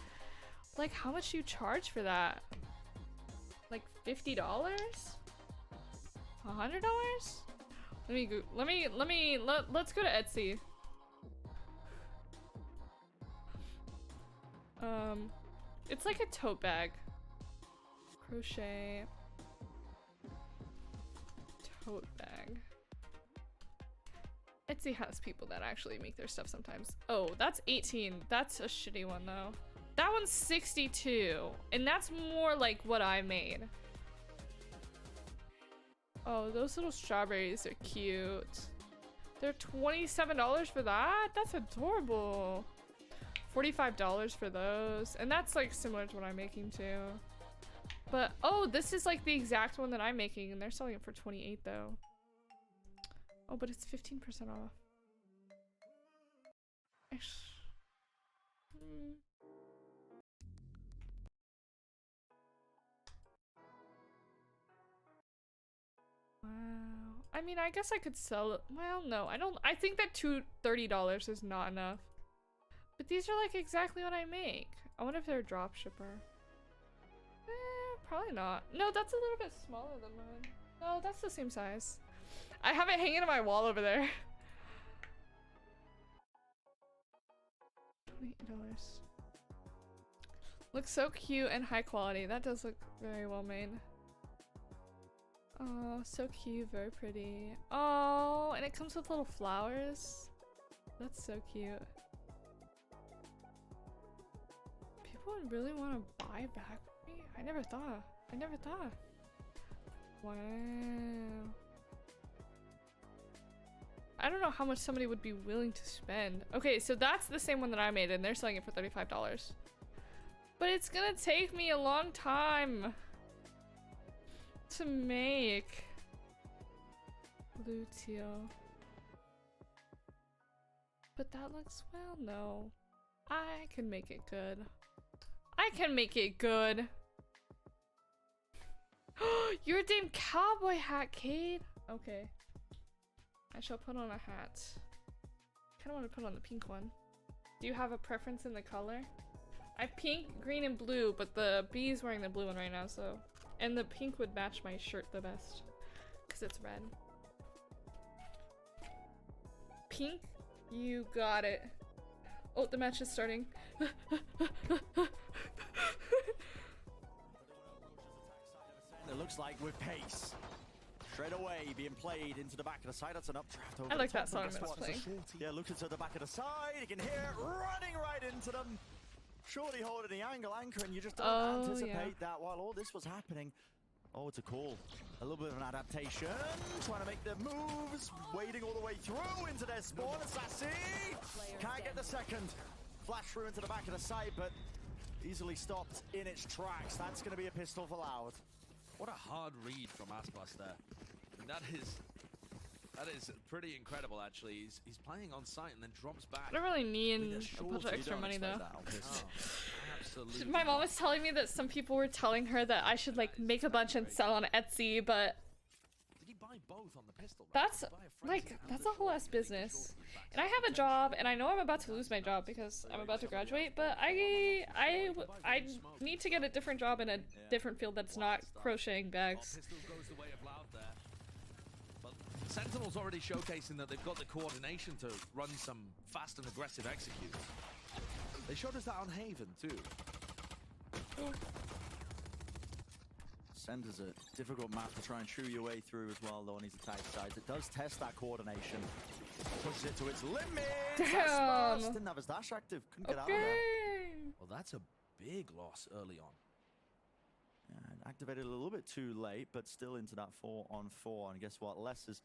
Like, how much do you charge for that? Like $50? $100? Let's go to Etsy. It's like a tote bag. Crochet tote bag. Etsy has people that actually make their stuff sometimes. Oh, that's 18. That's a shitty one though. That one's 62, and that's more like what I made. Oh, those little strawberries are cute. They're $27 for that? That's adorable. $45 for those, and that's like similar to what I'm making too. But oh, this is like the exact one that I'm making, and they're selling it for 28 though. Oh, but it's 15% off. Wow. I mean, I guess I could sell it. Well, no, I don't. I think that $30 is not enough. But these are like exactly what I make. I wonder if they're a drop shipper. Probably not. No, that's a little bit smaller than mine. No, that's the same size. I have it hanging on my wall over there. $28. Looks so cute and high quality. That does look very well made. Oh, so cute, very pretty. Oh, and it comes with little flowers. That's so cute. People would really want to buy back from me? I never thought. I never thought. Wow. I don't know how much somebody would be willing to spend. Okay, so that's the same one that I made, and they're selling it for $35. But it's gonna take me a long time to make. Blue teal. But that looks, well, no. I can make it good. I can make it good. Your damn cowboy hat, Cade. Okay. I shall put on a hat. I kind of want to put on the pink one. Do you have a preference in the color? I have pink, green, and blue, but the bee's wearing the blue one right now, so. And the pink would match my shirt the best. Because it's red. Pink? You got it. Oh, the match is starting. It looks like with pace. Straight away being played into the back of the side. That's an updraft over I like the top that song of the that's spot. playing. Yeah, looking to the back of the side. You can hear it running right into them. Shorty holding the angle anchor, and you just don't anticipate that while all this was happening. Oh, it's a call. A little bit of an adaptation. Trying to make the moves. Wading all the way through into their spawn. Sassy can't get the second. Flash through into the back of the side, but easily stopped in its tracks. That's going to be a pistol for Loud. What a hard read from Aspas there. And that is pretty incredible, actually. He's playing on site and then drops back. I don't really need a bunch of extra money though. Absolutely. My mom was telling me that some people were telling her that I should like make a bunch and sell on Etsy, but Did he buy both on the pistol? that's like that's a whole ass business. And I have a job, and I know I'm about to lose my job because I'm about to graduate, but I need to get a different job in a different field that's not crocheting bags. Sentinel's already showcasing that they've got the coordination to run some fast and aggressive execute. They showed us that on Haven too. Sender's a difficult map to try and chew your way through as well, though, on his attack sides. It does test that coordination. Pushes it to its limit. Damn. Didn't have his dash active. Couldn't get out of there. Well, that's a big loss early on. Yeah, activated a little bit too late, but still into that 4-on-4. And guess what? Les has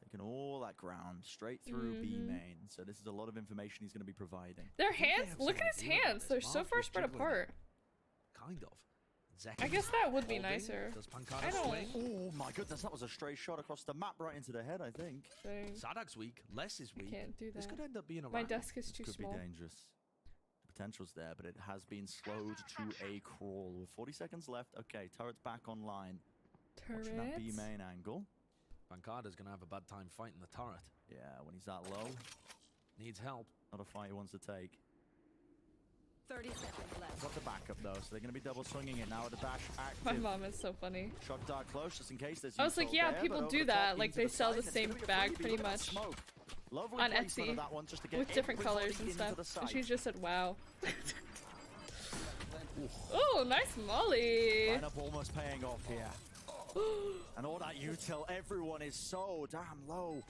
taken all that ground straight through B main. So this is a lot of information he's going to be providing. Their hands, look at his hands. They're so far spread apart. Kind of. I guess that would be nicer. I don't. Oh my goodness, that was a stray shot across the map right into the head, I think. Sadak's weak. Les is weak. I can't do that. This could end up being a My round. desk is too small. Could be dangerous. The potential's there, but it has been slowed to a crawl. With 40 seconds left. Okay, turret's back online. Watching that B main angle. Pancada's going to have a bad time fighting the turret. Yeah, when he's that low. Needs help. Not a fight he wants to take. 30 seconds left. Got the backup though, so they're going to be double swinging it now with the dash active. My mom is so funny. Shot dart close just in case there's. I was like, yeah, people do that. Like they sell the same bag pretty much on Etsy with different colors and stuff. And she just said, "Wow." Oh, nice molly. Lineup almost paying off here. And all that util, everyone is so damn low.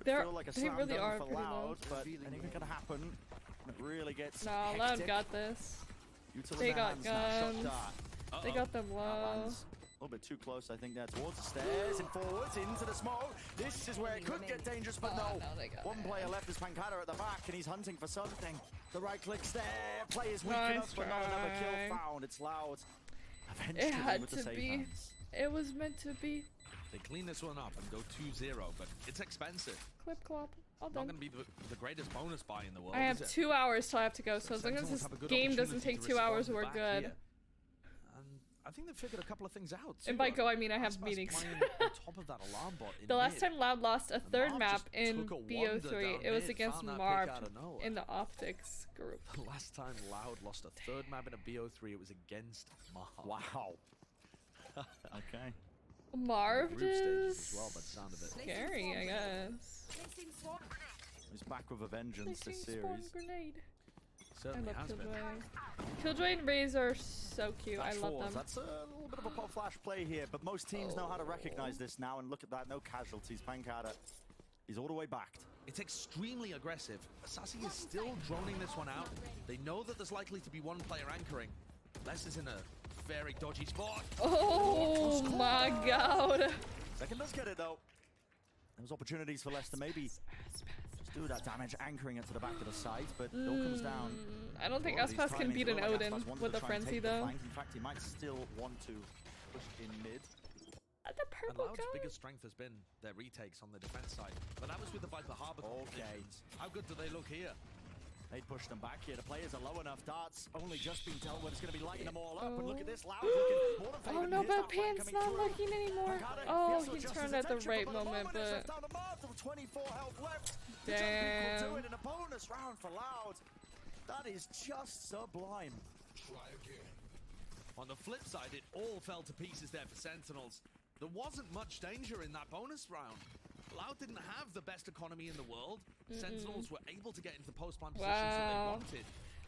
Should They're- feel like a they slam really dunk are for pretty low. Loud, but anything can happen. It really gets No, hectic. Loud got this. Util in They their got hands now. Shot guns. dart. They got them That low. lands a little bit too close, I think, there towards the stairs and forwards into the smoke. This is where it could get dangerous, but no. they got One player left is Pancada at the back, and he's hunting for something. The right click's there. Player's weak Nice enough, but not another try. kill found. It's Loud. It Eventually had with the to safe be. hands. It was meant to be. They clean this one up and go 2-0, but it's expensive. Clip clop. All Not done. going to be the greatest bonus buy in the world. I have is it? 2 hours till I have to go, so as long as Sentinels this have a good game doesn't opportunity take to 2 hours, respond we're back good. here. And I think they've figured a couple of things out. And too, by though. go, I mean I have Aspas meetings. playing on top of that alarm bot in The last mid. time Loud lost a third Marv map just in took a wonder BO3, down it was mid, against found that pick Marv out of nowhere. in the optics group. The last time Loud lost a third map in a BO3, it was against Marv. Wow. Okay. Marv Group stages is as well, by the sound of it. scary, I guess. He's back with a vengeance this Placing spawn series. grenade. I Certainly love has been. Killjoy. Killjoy and Raze are so cute. I love them. That's a little bit of a pop flash play here, but most teams know how to recognize this now, and look at that, no casualties. Pancada, he's all the way backed. It's extremely aggressive. Sassy is still droning this one out. They know that there's likely to be one player anchoring. Les is in a very dodgy spot. Oh my god. Second does get it though. There's opportunities for Leicester maybe just do that damage, anchoring it to the back of the site, but it all comes down. I don't think All of these Aspas can timings beat look an like Odin Aspas wanted with to a try and frenzy take the though. flank. In fact, he might still want to push in mid. The And purple Loud's guy. biggest strength has been their retakes on the defense side. But that was with the Viper Harbor. Okay. How good do they look here? They'd push them back here. The players are low enough. Darts only just been told when it's going to be lighting them all up. But look at this. Loud looking more than Oh favored. no, Here's but that flank Pan's coming not through. looking anymore. Pancada, Oh, yes, he adjusts turned his at the attention, right but for the moment, moment, it's but just down to Marv, with 24 health left. To jump equal to damn. it in a bonus round for Loud. That is just sublime. On the flip side, it all fell to pieces there for Sentinels. There wasn't much danger in that bonus round. Loud didn't have the best economy in the world. Sentinels were able to get into the post-plant positions that they Wow. wanted.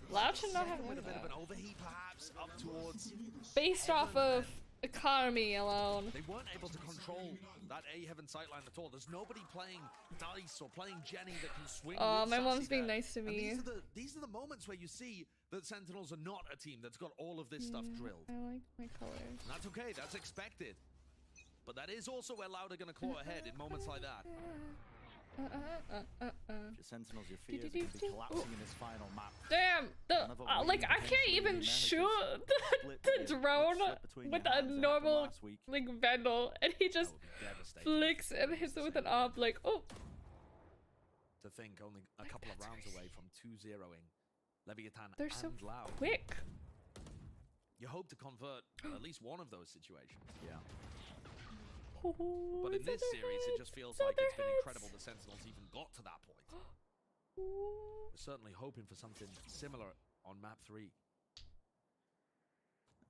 Loud should not have Second with a won bit of that. an overheat, perhaps, up towards... Based off of economy alone. They weren't able to control that A-Heaven sightline at all. There's nobody playing Dice or playing Jenny that can swing Oh, with my Sassy mom's being there. nice to And me. these are the moments where you see that Sentinels are not a team that's got all of this stuff drilled. I like my colors. And that's okay, that's expected. But that is also where Loud are going to claw ahead in moments like that. Your Sentinels, your fears are going to be collapsing in this final map. Damn! The Another like win I can't potentially in even the shoot Americas. the drone Split between with your a hands after normal last week. like Vandal, and he just flicks and hits it with an op. Like, oh, To think only a couple of rounds away from 2-0ing Leviathan they're and so Loud. quick. You hope to convert at least one of those situations. Yeah. But in this series, it just feels like it's been incredible the Sentinels even got to that point. We're certainly hoping for something similar on map 3.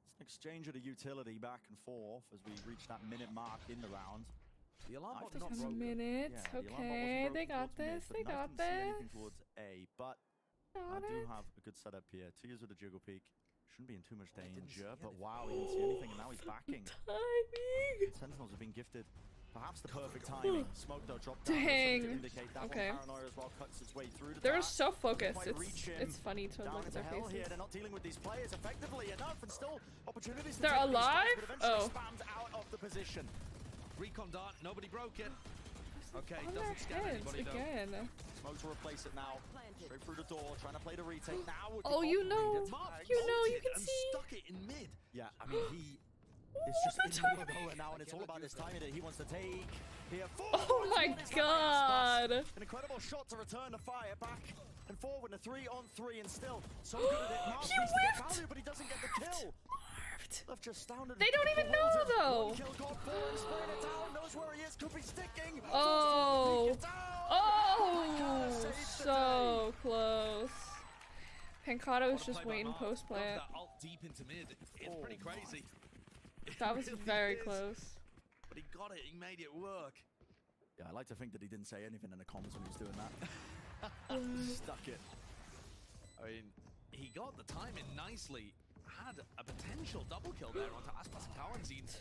It's an exchange of the utility back and forth as we reach that minute mark in the round. The alarm bot Just not a broken. minute. Yeah, the alarm bot wasn't Okay, broken they got towards mid, this. but They Knife got didn't see anything this. towards A, but I Got do it. have a good setup here. 2 years with a jiggle peak. Shouldn't be in too much danger, but wow, he didn't see anything, and now he's backing. Timing. Sentinels have been gifted perhaps the perfect timing. Smoke though dropped down. Dang. To indicate that Okay. one. Paranoia as well cuts its way through the They're dark. so focused. Quite reach him It's funny to down look at into their hell here. faces. They're not dealing with these players effectively enough, and still opportunities to They're take these spots, alive? but eventually Oh. spammed out of the position. Recon dart, nobody broke it. Okay, On their doesn't scan heads anybody though. again. Smoke to replace it now. Straight through the door, trying to play the retake now. With Oh, the you open know. read. Marv You know, you Ulted can and see. stuck it in mid. Yeah, I mean, he is just in the middle of now, and it's all about this timing that he wants to take. Here, Oh my god. An incredible shot to return the fire back and forward in a 3-on-3, and still so good at it. Marv He needs to get whiffed. value, but he doesn't get the kill. Left just astounded. They don't even know, Bewildered. though. One kill got falling, spraying it down, knows where he is, could be sticking. Oh. Forces him to peek it down. Oh, Saves the so close. Pancada was What a just play by waiting Marv. post Runs plant. that ult deep into mid. It's pretty crazy. It That was really very is. close. But he got it. He made it work. Yeah, I like to think that he didn't say anything in the comms when he was doing that. Stuck it. I mean, he got the timing nicely. Had a potential double kill there onto Aspas and Kawanzin.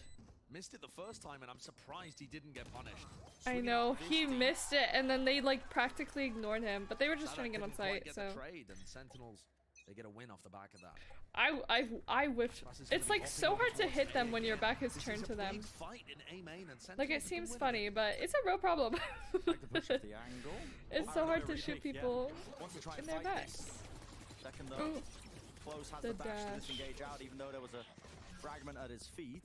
Missed it the first time, and I'm surprised he didn't get punished. I know, he missed it, and then they like practically ignored him, but they were just trying to get on site, get so. the trade, and Sentinels, they get a win off the back of that. I whiffed. It's like so hard to hit them when your back is turned to them. Like it seems funny, but it's a real problem. It's so hard to shoot people in their backs. Second though, Close has the dash to dash. disengage out, even though there was a fragment at his feet.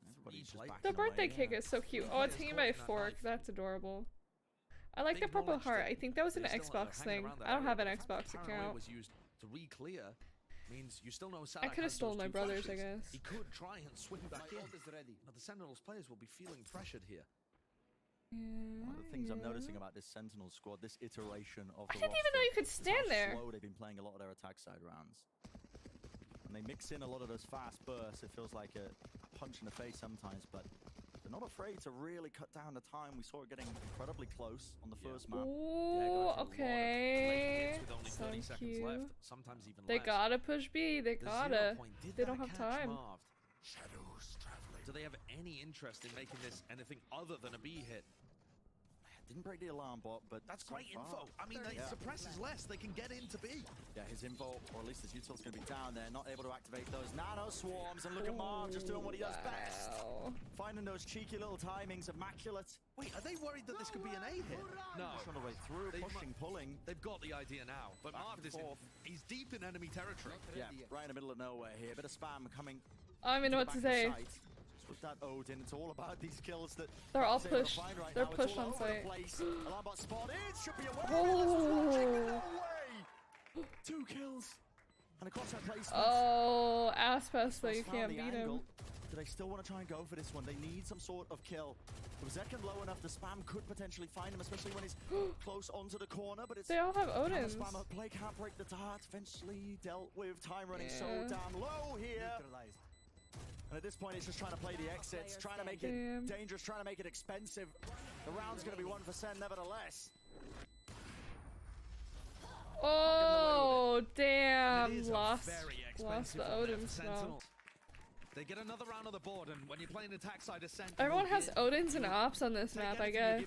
Everybody's just backing The birthday away. cake is so cute. Oh, it's hanging by a fork. That's adorable. I like the purple heart. I think that was an Xbox thing. I don't have an Xbox account. Was used to re-clear. Means you still know I could have stolen my brother's, I guess. He could try and swing back in. Now the Sentinels players will be feeling pressured here. One of the things I'm noticing about this Sentinel squad, this iteration of the I didn't even know you could stand there. Slow they've been playing a lot of their attack side rounds. And they mix in a lot of those fast bursts. It feels like a punch in the face sometimes, but they're not afraid to really cut down the time. We saw it getting incredibly close on the first map. Ooh, okay. So cute. Sometimes even They less. gotta push B. They The gotta. 0 point, did They that don't have catch time. Marv? Do they have any interest in making this anything other than a B hit? Didn't break the alarm bot, but That's so great far. info. I mean, they suppresses less. They can get into B. Yeah, his info, or at least his util's going to be down there, not able to activate those nano swarms. And look at Marv just doing what he does best. Finding those cheeky little timings, immaculate. Wait, are they worried that this could be an A hit? No. Just on the way through, pushing, pulling. They've got the idea now. But Marv is he's deep in enemy territory. Yeah, right in the middle of nowhere here. Bit of spam coming. I don't even know what to say. With that Odin, it's all about these kills that They're all he's able to pushed. find right They're now. It's pushed all on over the site. place. Alarm bot spotted. Should be away. Oh. Away. 2 kills. And across that placement. Oh, ass pass though. You Found can't the beat angle. him. Do they still want to try and go for this one? They need some sort of kill. If Zekken low enough, the spam could potentially find him, especially when he's close onto the corner. But it's They all have can the Odins. spam up play, can't break the dart. Eventually dealt with. Time running so Yeah. damn low here. And at this point, it's just trying to play the exits, trying to make it dangerous, trying to make it expensive. The round's going to be 1% nevertheless. Oh, damn. It is Lost very the expensive Odin for spell. Sentinels. They get another round on the board, and when you're playing attack side of Sentinel, Everyone has Odins and Ops on this map, I guess.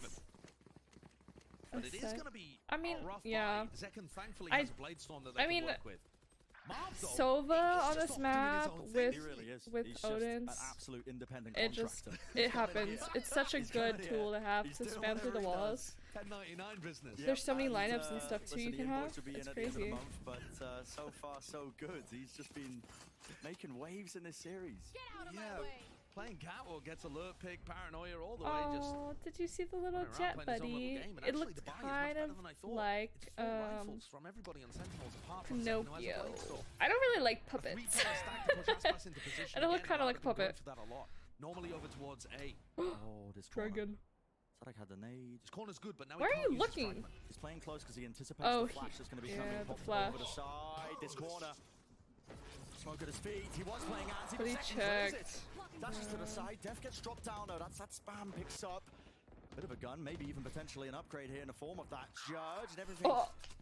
But it is going to be I mean, a rough yeah. fight. Zekken thankfully has a blade storm that they I can mean, work with. Marv, though, Sova on he's this just off doing his map own thing. with He really is. with He's just Odins, an absolute independent it just contractor. it happens. It's such a He's good got it, tool to have He's to doing spam through the whatever he walls. does. 1099 business. There's so many And, lineups and stuff too listen, you can the have. invoice will be It's in at the end of the crazy. month, but so far so good. He's just been making waves in this series. Playing Catwalk gets alert pick, paranoia all the way. Just Oh, did you see the little running around jet playing his own little buddy? game, and It actually looked the buy is much kind better of than I thought. like It's 4 rifles from everybody on Sentinels apart from Zekken, who has a Pinocchio. blade storm. I don't really like A puppets. three-player stack to push Aspas into position. I don't look Again, kind of like a Marv have been puppet. going for that a lot. Normally over towards A. Oh, this corner. Dragon. Sadak had the nade. This corner's good, but now Where he are can't you use his looking? fragment. He's playing close because he anticipates Oh, the flash that's going to be yeah, coming the popping flash. over the side. This corner. Smoke at his feet. He was playing anti, But he Zekken clears checked. it. Dashes to the side. Def gets dropped down though. That's that spam picks up. Bit of a gun, maybe even potentially an upgrade here in the form of that judge, and everything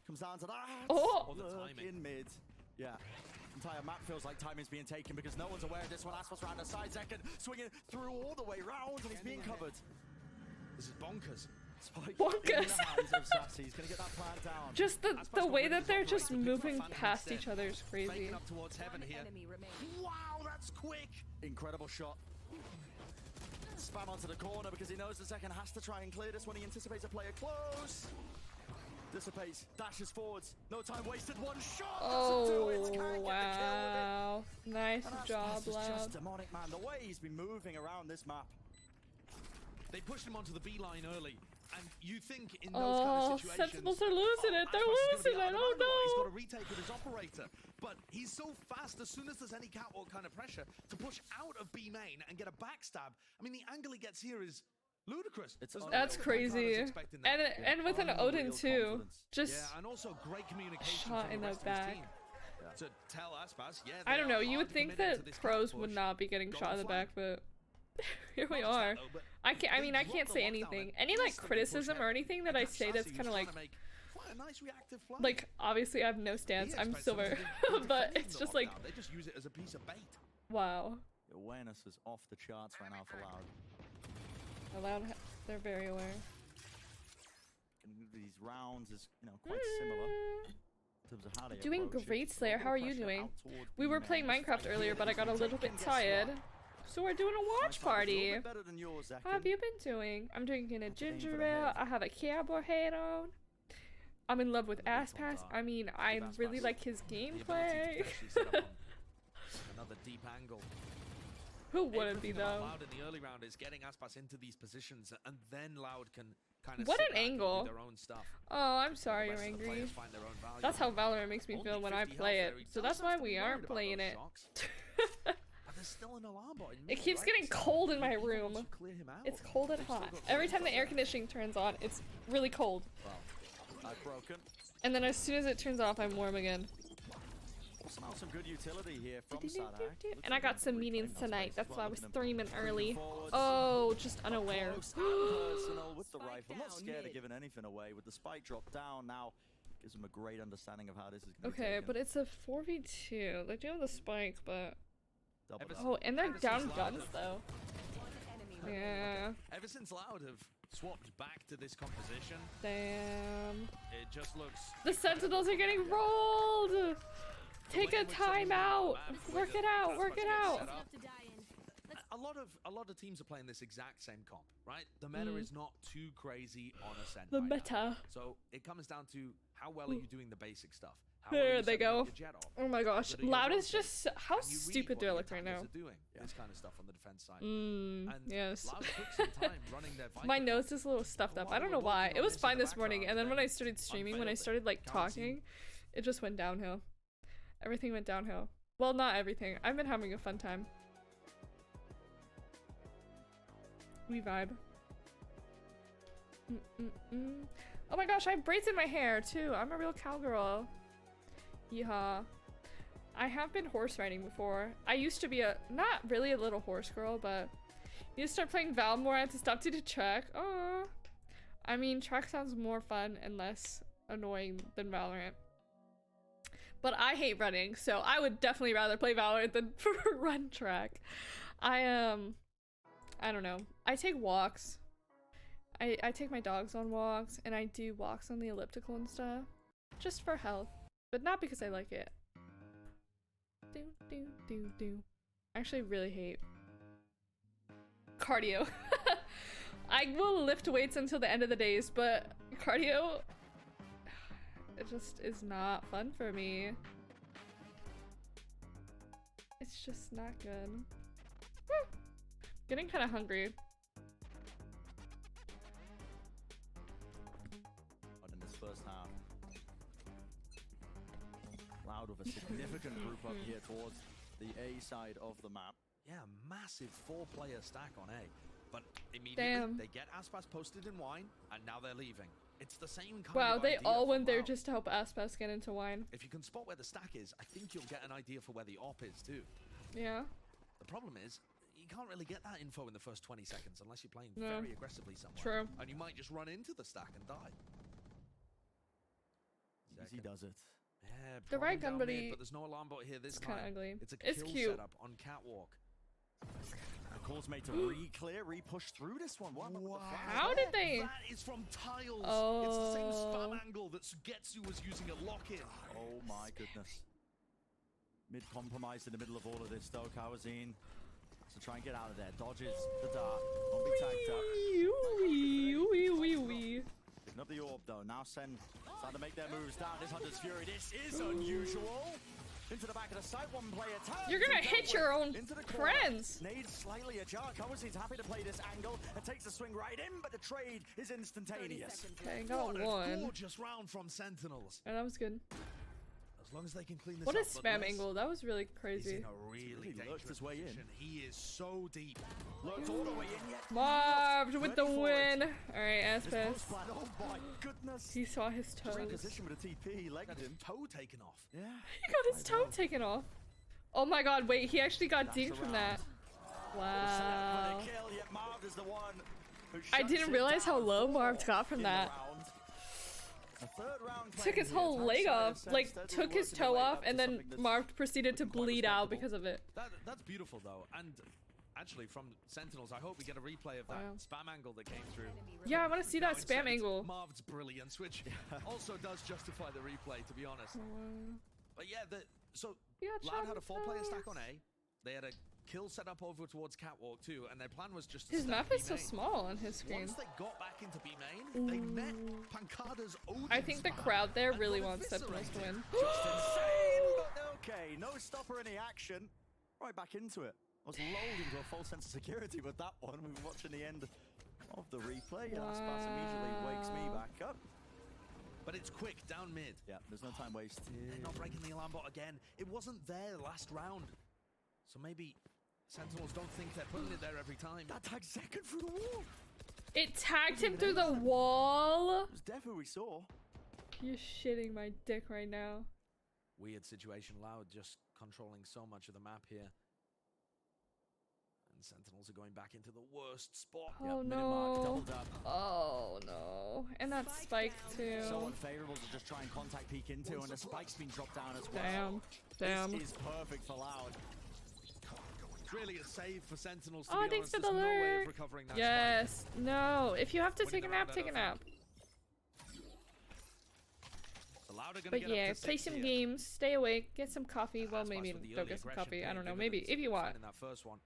comes down to that. Oh. Look in mid. Yeah. Entire map feels like timing's being taken because no one's aware of this one. Aspas round the side, Zekken swinging through all the way round, and he's being covered. This is bonkers. Spike Bonkers. in the hands of Sassy. He's gonna get that plan down. Just the way that they're just moving past each other is crazy. Faking up towards heaven here. Wow, that's quick. Incredible shot. Spam onto the corner because he knows the second has to try and clear this when he anticipates a player close. Dissipates, dashes forwards. No time wasted. One shot. Oh, Can't get the kill with it. wow. Nice And Aspas job, is Loud. just demonic, man. The way he's been moving around this map. They pushed him onto the B line early, and you think in those Oh, kind of situations, Sentinels are losing it. They're Aspas is losing gonna it. be out of Oh ammo. He's got no. to retake with his operator, but he's so fast. As soon as there's any catwalk kind of pressure to push out of B main and get a backstab, I mean, the angle he gets here is ludicrous. It's There's no That's way crazy. Conrad's expecting that. And with an Unreal Odin too. confidence. Just Yeah, and also great communication shot from in the the rest of his back. team. To tell Aspas, yeah, I don't they know. are You would hard think committed to that this pros cat would push. not be getting Go shot in the flank. back, but here we Not are. that, though, but I can't. I they mean, I dropped can't the say lockdown anything. and Any like instantly pushed criticism or heaven. anything And that I Jack say that's Sassy kind of was like trying to make quite a nice reactive flank. like obviously I have no stance. He I'm expects silver, them to be but defending it's the just like lockdown. They just use it as a piece of bait. wow. The awareness is off the charts right now for Loud. They're very aware. These rounds is, you know, quite similar. In terms of how they Doing approach it. great, Slayer. How are you doing? We the were playing main Minecraft earlier, but I got a little bit tired. So we're doing a watch party. How have you been doing? I'm drinking a ginger ale. I have a cowboy hat on. I'm in love with Aspas. I mean, I really like his gameplay. Another deep angle. Who wouldn't be Everything about though? Loud in the early round is getting Aspas into these positions, and then Loud can kind of What an angle! their own stuff. Oh, I'm sorry The you're rest of the angry. players find their own value. That's how Valorant makes me Only feel when I 50 play health it. there. He So does that's have why to be we worried aren't about playing those it. shocks. But there's still an alarm bot in It mid, keeps right? getting So cold in my even room. once you clear him out, It's cold and they've still hot. got Every room time the for air that. conditioning turns on, it's really cold. I've broken. And then as soon as it turns off, I'm warm again. Somehow some good utility here from Sada. And I got some meetings tonight. That's why I was streaming early. Oh, just unaware. Personal with the rifle, not scared of giving anything away. With the spike drop down now, gives him a great understanding of how this is going to be Okay, taken. but it's a 4v2. They do have the spike, but... Double Oh, and they're Ever down since guns, Loud though. Yeah. Ever since Loud have swapped back to this composition, Damn. it just looks. The Sentinels are getting rolled! Take a timeout! Work it out, work it out! A lot of teams are playing this exact same comp, right? The meta Mm. is not too crazy on Ascent. The right now. meta. So it comes down to how well are you doing the basic stuff? How well are There you they setting up go. your jet op? Oh my gosh. Good at your Loud is rotate? just... How And you read stupid what do I the look right now? attackers are doing this kind of stuff on the defense side. Mm, And yes. Loud took some time running their My Viper nose is a little stuffed up. I don't know why. It was fine this morning, and then when I started streaming, when I started like talking, it just went downhill. Everything went downhill. Well, not everything. I've been having a fun time. We vibe. Oh my gosh, I have braids in my hair too. I'm a real cowgirl. Yeehaw. I have been horse riding before. I used to be not really a little horse girl, but you just start playing Val more. I had to stop to do track. Oh, I mean, track sounds more fun and less annoying than Valorant. But I hate running, so I would definitely rather play Valorant than run track. I don't know. I take walks. I take my dogs on walks, and I do walks on the elliptical and stuff, just for health, but not because I like it. I actually really hate cardio. I will lift weights until the end of the days, but cardio, it just is not fun for me. It's just not good. Woo! Getting kind of hungry. But in this first half, Loud with a significant group up here towards the A side of the map. Yeah, massive 4-player stack on A. But immediately they get Aspas posted in wine, and now they're leaving. It's the same kind Wow, of they idea all from went there Loud. just to help Aspas get into wine. If you can spot where the stack is, I think you'll get an idea for where the op is too. Yeah. The problem is, you can't really get that info in the first 20 seconds unless you're playing No. very aggressively somewhere. True. And you might just run into the stack and die. Easy does it. Yeah, The right prodding down gun, mid, but there's no alarm bot here this it's kinda time. ugly. It's a It's kill cute. setup on Catwalk. A call's made to re-clear, re-push through this one. What Wow. How did they? That is from tiles. Oh. It's the same spam angle that Sugetsu was using at lock-in. Oh my goodness. Mid-compromised in the middle of all of this though, Kawazine. So try and get out of there. Dodges the dart. Won't be tagged up. Picking up the orb though. Now Sen starting to make their moves down. This Hunter's Fury. This is unusual. Into the back of the site, one player turns. You're gonna and hit dealt your with. own Into the corner. friends. Nade slightly ajar. Kawazine's happy to play this angle and takes the swing right in, but the trade is instantaneous. Okay, got What a one. gorgeous round from Sentinels. Oh, that was good. As long as they can clean this What up. is but spam Les angle? That was really is crazy. in a really dangerous his way in. position. He is so deep. Lurked all the way in yet. Marved with the Ready for win. it. Alright, This Aspas. post plan, oh my goodness. He saw his Just in toes. position with a TP, he legged Got his him. toe taken off. Yeah. He got his toe taken off. Oh my god, wait, he actually got That's dinged from that. around. Wow. For the kill, yet Marv is the one who I shuts didn't it realize how down. low 4 Marv got from in the that. round. Took his whole leg off, like took his toe off, and then Marv proceeded to bleed out because of it. That's beautiful though, and actually from Sentinels, I hope we get a replay of that spam angle that came through. Yeah, I want to see that spam angle. Marv's brilliance, which also does justify the replay, to be honest. But yeah, Loud had a 4-player stack on A. They had a kill set up over towards Catwalk too, and their plan was just to his map is so small on his screen. Once they got back into B main, they met Pancada's Odin I think the crowd there really wants Sentinels to win. Just insane, but okay, no stopper, any action. Right back into it. I was lulled into a false sense of security with that one. We were watching the end of the replay. Yeah, Aspas immediately wakes me back up. But it's quick, down mid. Yeah, there's no time wasted. They're not breaking the alarm bot again. It wasn't there last round. So maybe Sentinels don't think they're putting it there every time. That tagged second through the wall. It tagged him through the wall. It was definitely we saw. You're shitting my dick right now. Weird situation. Loud just controlling so much of the map here. And Sentinels are going back into the worst spot. Oh no. Oh no. And that spike too. So unfavorable to just try and contact peek into, and the spike's been dropped down as well. Damn. This is perfect for Loud. It's really a save for Sentinels, to oh, be thanks honest. for the There's no way of lurk. recovering that yes. spike. No. If you have to take a nap, take a nap. But yeah, play some games, stay awake, get some coffee. Well, maybe don't get some coffee. I don't know. Maybe if you want. In that first one,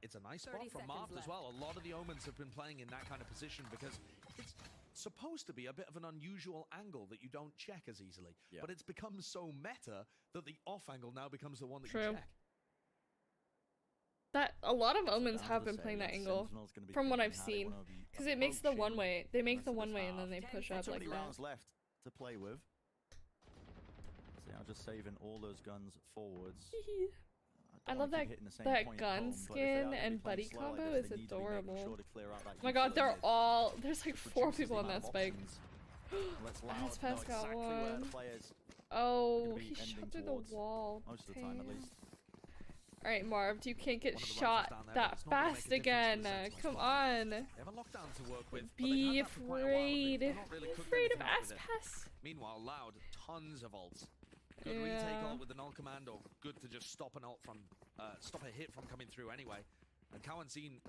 it's a nice spot from Marv as well. A lot of the Omens have been playing in that kind of position because it's supposed to be a bit of an unusual angle that you don't check as easily. Yeah. But it's become so meta that the off angle now becomes the one that you check. That a lot of Omens have been playing that angle, from what I've seen, because it makes the one way. They make the one way and then they push up like that. Rounds left to play with. So I'm just saving all those guns forwards. I love that gun skin and buddy combo is adorable. Oh my god, there's like 4 people on that spike. Aspas got one. Oh, he shot through the wall. Most of the time, at least. Alright, Marv, you can't get shot that fast again. Come on. Be afraid. Be afraid of Aspas. Meanwhile, Loud, tons of ults. Good retake ult with the null command, or good to just stop an ult from, stop a hit from coming through anyway. And Kawanzin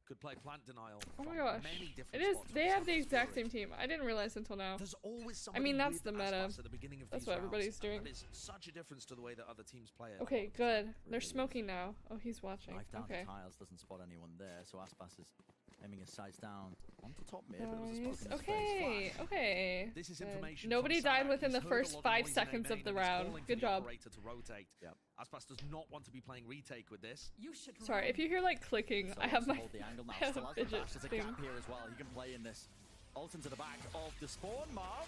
could play plant denial. Oh my gosh. It is, they have the exact same team. I didn't realize until now. There's always I mean, that's the meta. At the beginning of that's what everybody's doing. That is such a difference to the way that other teams play it. Okay, good. They're smoking now. Oh, he's watching. Okay. Tiles doesn't spot anyone there, so Aspas is aiming his sights down onto top mid. Okay, okay. This is information. Nobody died within the first 5 seconds of the round. Good job. Yep. Aspas does not want to be playing retake with this. Sorry, if you hear like clicking, I have my fidget thing. Here as well. He can play in this. Ult into the back of the spawn. Marv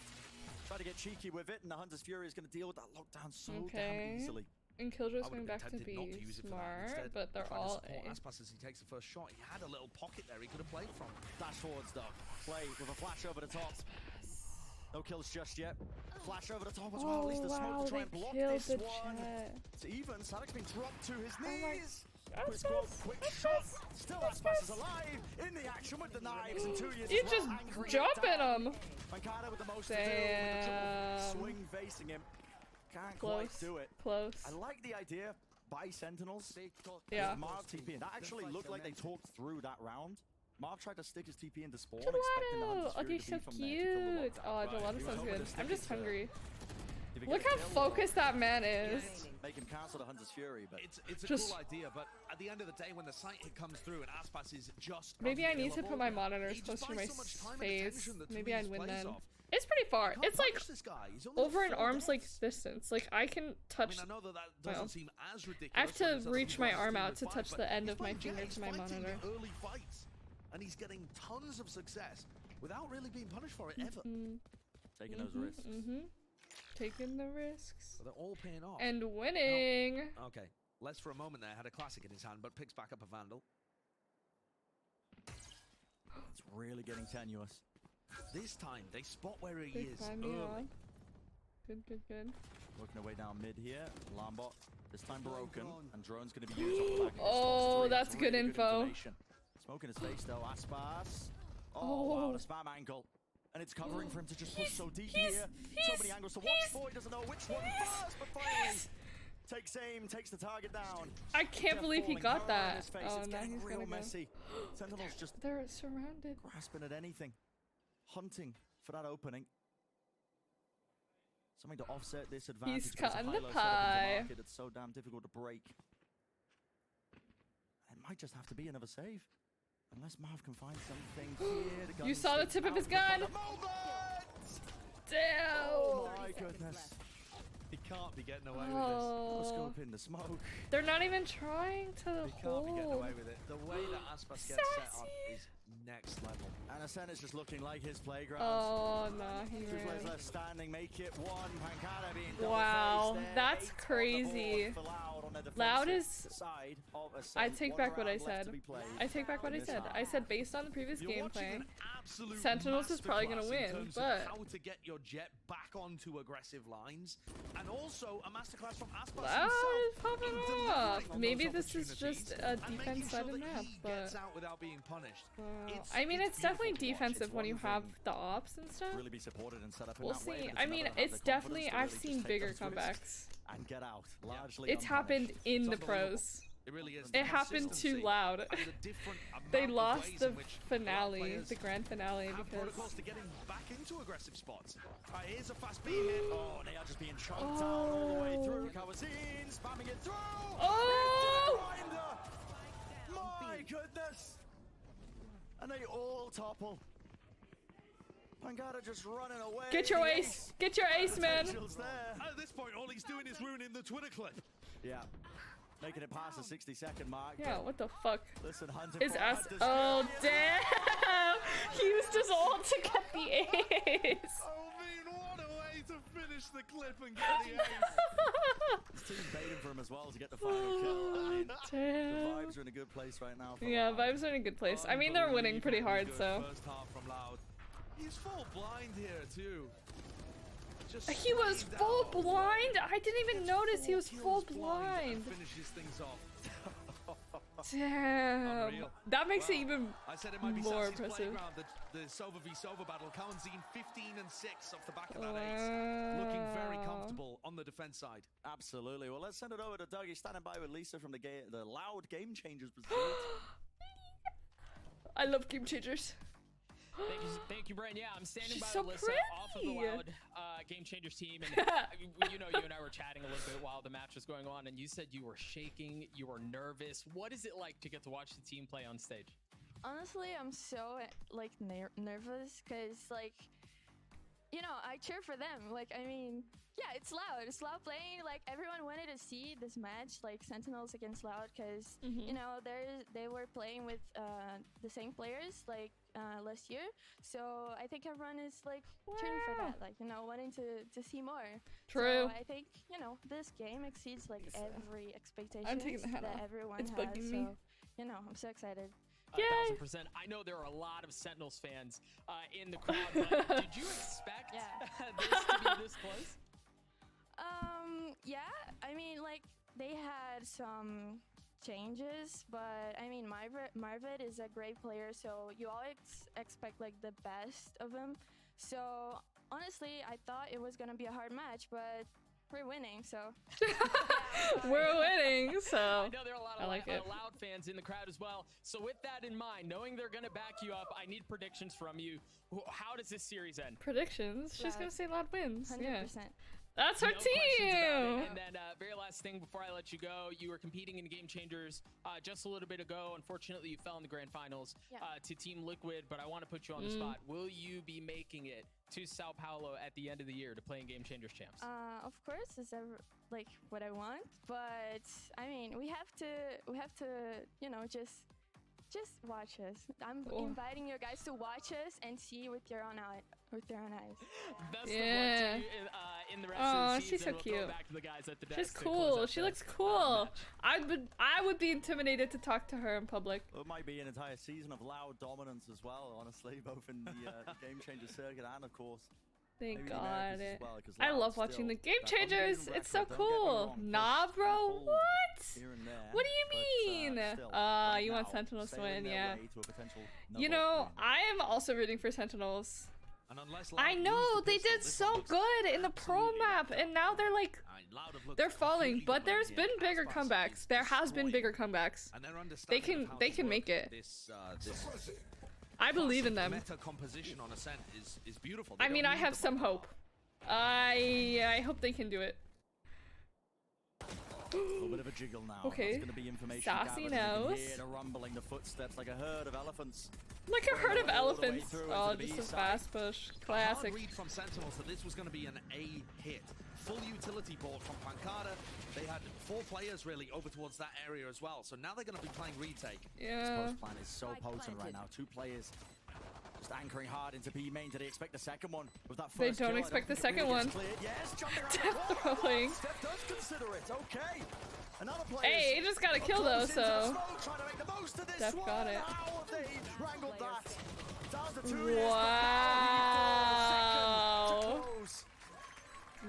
try to get cheeky with it, and the Hunter's Fury is going to deal with that lockdown so damn easily. And Killjoy's going back to be smart, but they're all A. Aspas as he takes the first shot. He had a little pocket there he could have played from. Dash forwards though. Play with a flash over the top. No kills just yet. Flash over the top as well. At least the smoke to try and block this one. It's even. Sadek's been dropped to his knees. Quick shot. Still Aspas is alive in the action with the knives and 2 years. You just jumping him. Pancada with the most to do. With the triple swing facing him. Can't quite do it. Close. I like the idea by Sentinels. Yeah. Marv TP. That actually looked like they talked through that round. Marv tried to stick his TP into spawn, expecting the Hunter's Fury to be from there to kill the cute. Oh, Gelato sounds good. I'm just hungry. If Look how focused that man is. Make him cancel the Hunter's Fury, but it's a cool idea. But at the end of the day, when the sight hit comes through and Aspas is just maybe I need to put my monitors closer to my face. Maybe I'd win then. It's pretty far. It's like over an arm's length distance. Like I can touch. I know that doesn't seem as ridiculous. I have to reach my arm out to touch the end of my finger to my monitor. Early fights, and he's getting tons of success without really being punished for it ever. Taking those risks. Taking the risks. So they're all paying off. And winning. No. Okay, Les for a moment there had a classic in his hand, but picks back up a Vandal. It's really getting tenuous. This time, they spot where he is early. Good. Working away down mid here. Lambot, this time broken. And drone's going to be used off the back of oh, that's really good info. Smoke in his face though, Aspas. Oh, wow, the spam ankle. And it's covering for him to just push so deep here. So many angles to watch for. He doesn't know which one first, but finally takes aim, takes the target down. I can't believe he got that. Oh, it's now getting he's real gonna go. messy. Sentinels just They're surrounded. grasping at anything, hunting for that opening. Something to offset this advantage. He's because cutting of the high-low setup into pie. market, it's so damn difficult to break. It might just have to be another save. Unless Marv can find something here. The gun You saw the sticks tip of out his for gun. the moment. Damn. Oh my goodness. He can't be getting away with Oh. No scope in the smoke. They're not even trying to this. He can't be getting hold. away with it. The way that Aspas gets set up is next level. And Ascent is just looking like his playground. Oh, no, he Two players ran. left standing, make it one. Pancada being Wow, double-faced there. that's 8 on the crazy. board for Loud on the Loud defensive is- side of Ascent. I take One back what I round left said. to be played I take back what I in this said. half. I said based on the previous You're watching gameplay, an absolute Sentinels is probably gonna masterclass win, in terms but- of how to get your jet back onto aggressive lines, and also a masterclass from Aspas Loud himself is popping in off. delivering on Maybe those this is opportunities just a and making defense sure sided that map, he but gets out without being punished. I mean, it's definitely beautiful to watch. defensive It's when you one have thing the ops and stuff. Really be supported and set up in We'll that way, see. but I it's mean, another to have it's the definitely confidence to I've really seen just take bigger those risks comebacks. and get out largely It's happened unpunished. in the It's unbelievable. pros. It really is. It happened too loud. They lost the finale, the grand finale, have because protocols to getting back into aggressive spots. Here's a fast beam hit. Oh, they are just being choked out all the way through. Kawazin spamming it through. Oh! My goodness! And they all topple. Pangada just running away. Get your The ace! Get your ace, man! potential's there. At this point, all he's doing is ruining the Twitter clip. Yeah. Making it past the 60-second mark. Yeah, what the fuck? Listen, Hunter. His ass. Oh, damn! He used his ult to get the ace! Oh, man, what a way to finish the clip and get the ace. His team baiting for him as well to get the final kill. I mean, the Damn. vibes are in a good place right now. For Yeah, Loud. vibes are in a good place. I mean, they're winning pretty hard, so. First half from Loud. He's full blind here, too. Just He was screamed full out. blind? I didn't even Gets notice he 4 was kills full and blind. finishes things off. Damn. Unreal. That makes it Wow. even I said it might be more Sassy's impressive. playground, the Sova v Sova battle. Kawanzine 15-6 off the back of that ace. Looking very Wow. comfortable on the defense side. Absolutely. Well, let's send it over to Doug. He's standing by with Lisa from the Loud Game Changers pursuit. I love game changers. Thank you, Brian. Yeah, I'm standing She's by so Alyssa off of the pretty. Loud Game Changers team, and you know, you and I were chatting a little bit while the match was going on, and you said you were shaking, you were nervous. What is it like to get to watch the team play on stage? Honestly, I'm so like nervous because like, you know, I cheer for them. Like, I mean, yeah, it's Loud. It's Loud playing. Like, everyone wanted to see this match, like Sentinels against Loud, because you know they were playing with the same players like last year. So I think everyone is like cheering for that, like, you know, wanting to see more. True. So I think, you know, this game exceeds like every expectation I'm taking the hat that off. everyone It's has. bugging me. So, you know, I'm so excited. 1,000%. I know there are a lot of Sentinels fans in the crowd, but did you expect this to be this close? Yeah, I mean, like, they had some changes, but I mean, Marvet is a great player, so you always expect like the best of him. So honestly, I thought it was gonna be a hard match, but we're winning, so. We're winning, so. I know there are a lot I of like it. Loud fans in the crowd as well. So with that in mind, knowing they're going to back you up, I need predictions from you. How does this series end? Predictions? She's Loud. gonna say Loud wins. 100%. Yeah. That's her No questions about team! it. And then very last thing before I let you go, you were competing in Game Changers just a little bit ago. Unfortunately, you fell in the grand finals to Team Liquid, but I want to put you on the spot. Will you be making it to Sao Paulo at the end of the year to play in Game Changers champs? Of course, it's like what I want, but I mean, we have to, you know, just watch us. I'm inviting you guys to watch us and see with your own eyes. Best Yeah. of luck to you in the rest of Oh, the she's season. so We'll throw it cute. back to the guys at the desk She's to close cool. out She the, looks cool. match. I would be intimidated to talk to her in public. It might be an entire season of Loud dominance as well, honestly, both in the Game Changer circuit and, of course, Thank maybe the God. Americas as well, 'cause I Loud love watching still the Game that Changers. unbeaten It's so record, don't get me cool. wrong, Nah, pushed bro. and pulled What? here and there, What do you but, mean? still, right You want now, Sentinels to sailing win, their yeah. way to a potential You no-vote know, win. I am also rooting for Sentinels. I know they did so good in the pro map, and now they're like they're falling. But there's been bigger comebacks. There has been bigger comebacks. They can make it. I believe in them. Meta composition on Ascent is beautiful. I mean, I have some hope. I hope they can do it. A little bit of a jiggle now. Okay. That's gonna be information Sassy gathered. You knows. can hear the rumbling, the footsteps like a herd of elephants. Like a herd of elephants. through Oh, into the just a B side. fast push. Classic. Hard read from Sentinels that this was going to be an A hit. Full utility board from Pancada. They had 4 players really over towards that area as well. So now they're going to be playing retake. Yeah. This post plan is so potent right now. 2 players just anchoring hard into B main. Do they expect the second one? With that They first don't kill, I expect the think it second really one. gets cleared. Yes, jumping around Death the wall. throwing. Steph does consider it. Okay. Another player. Hey, he just got a kill though, so Steph got it. How have they wrangled that? Down to 2 Wow.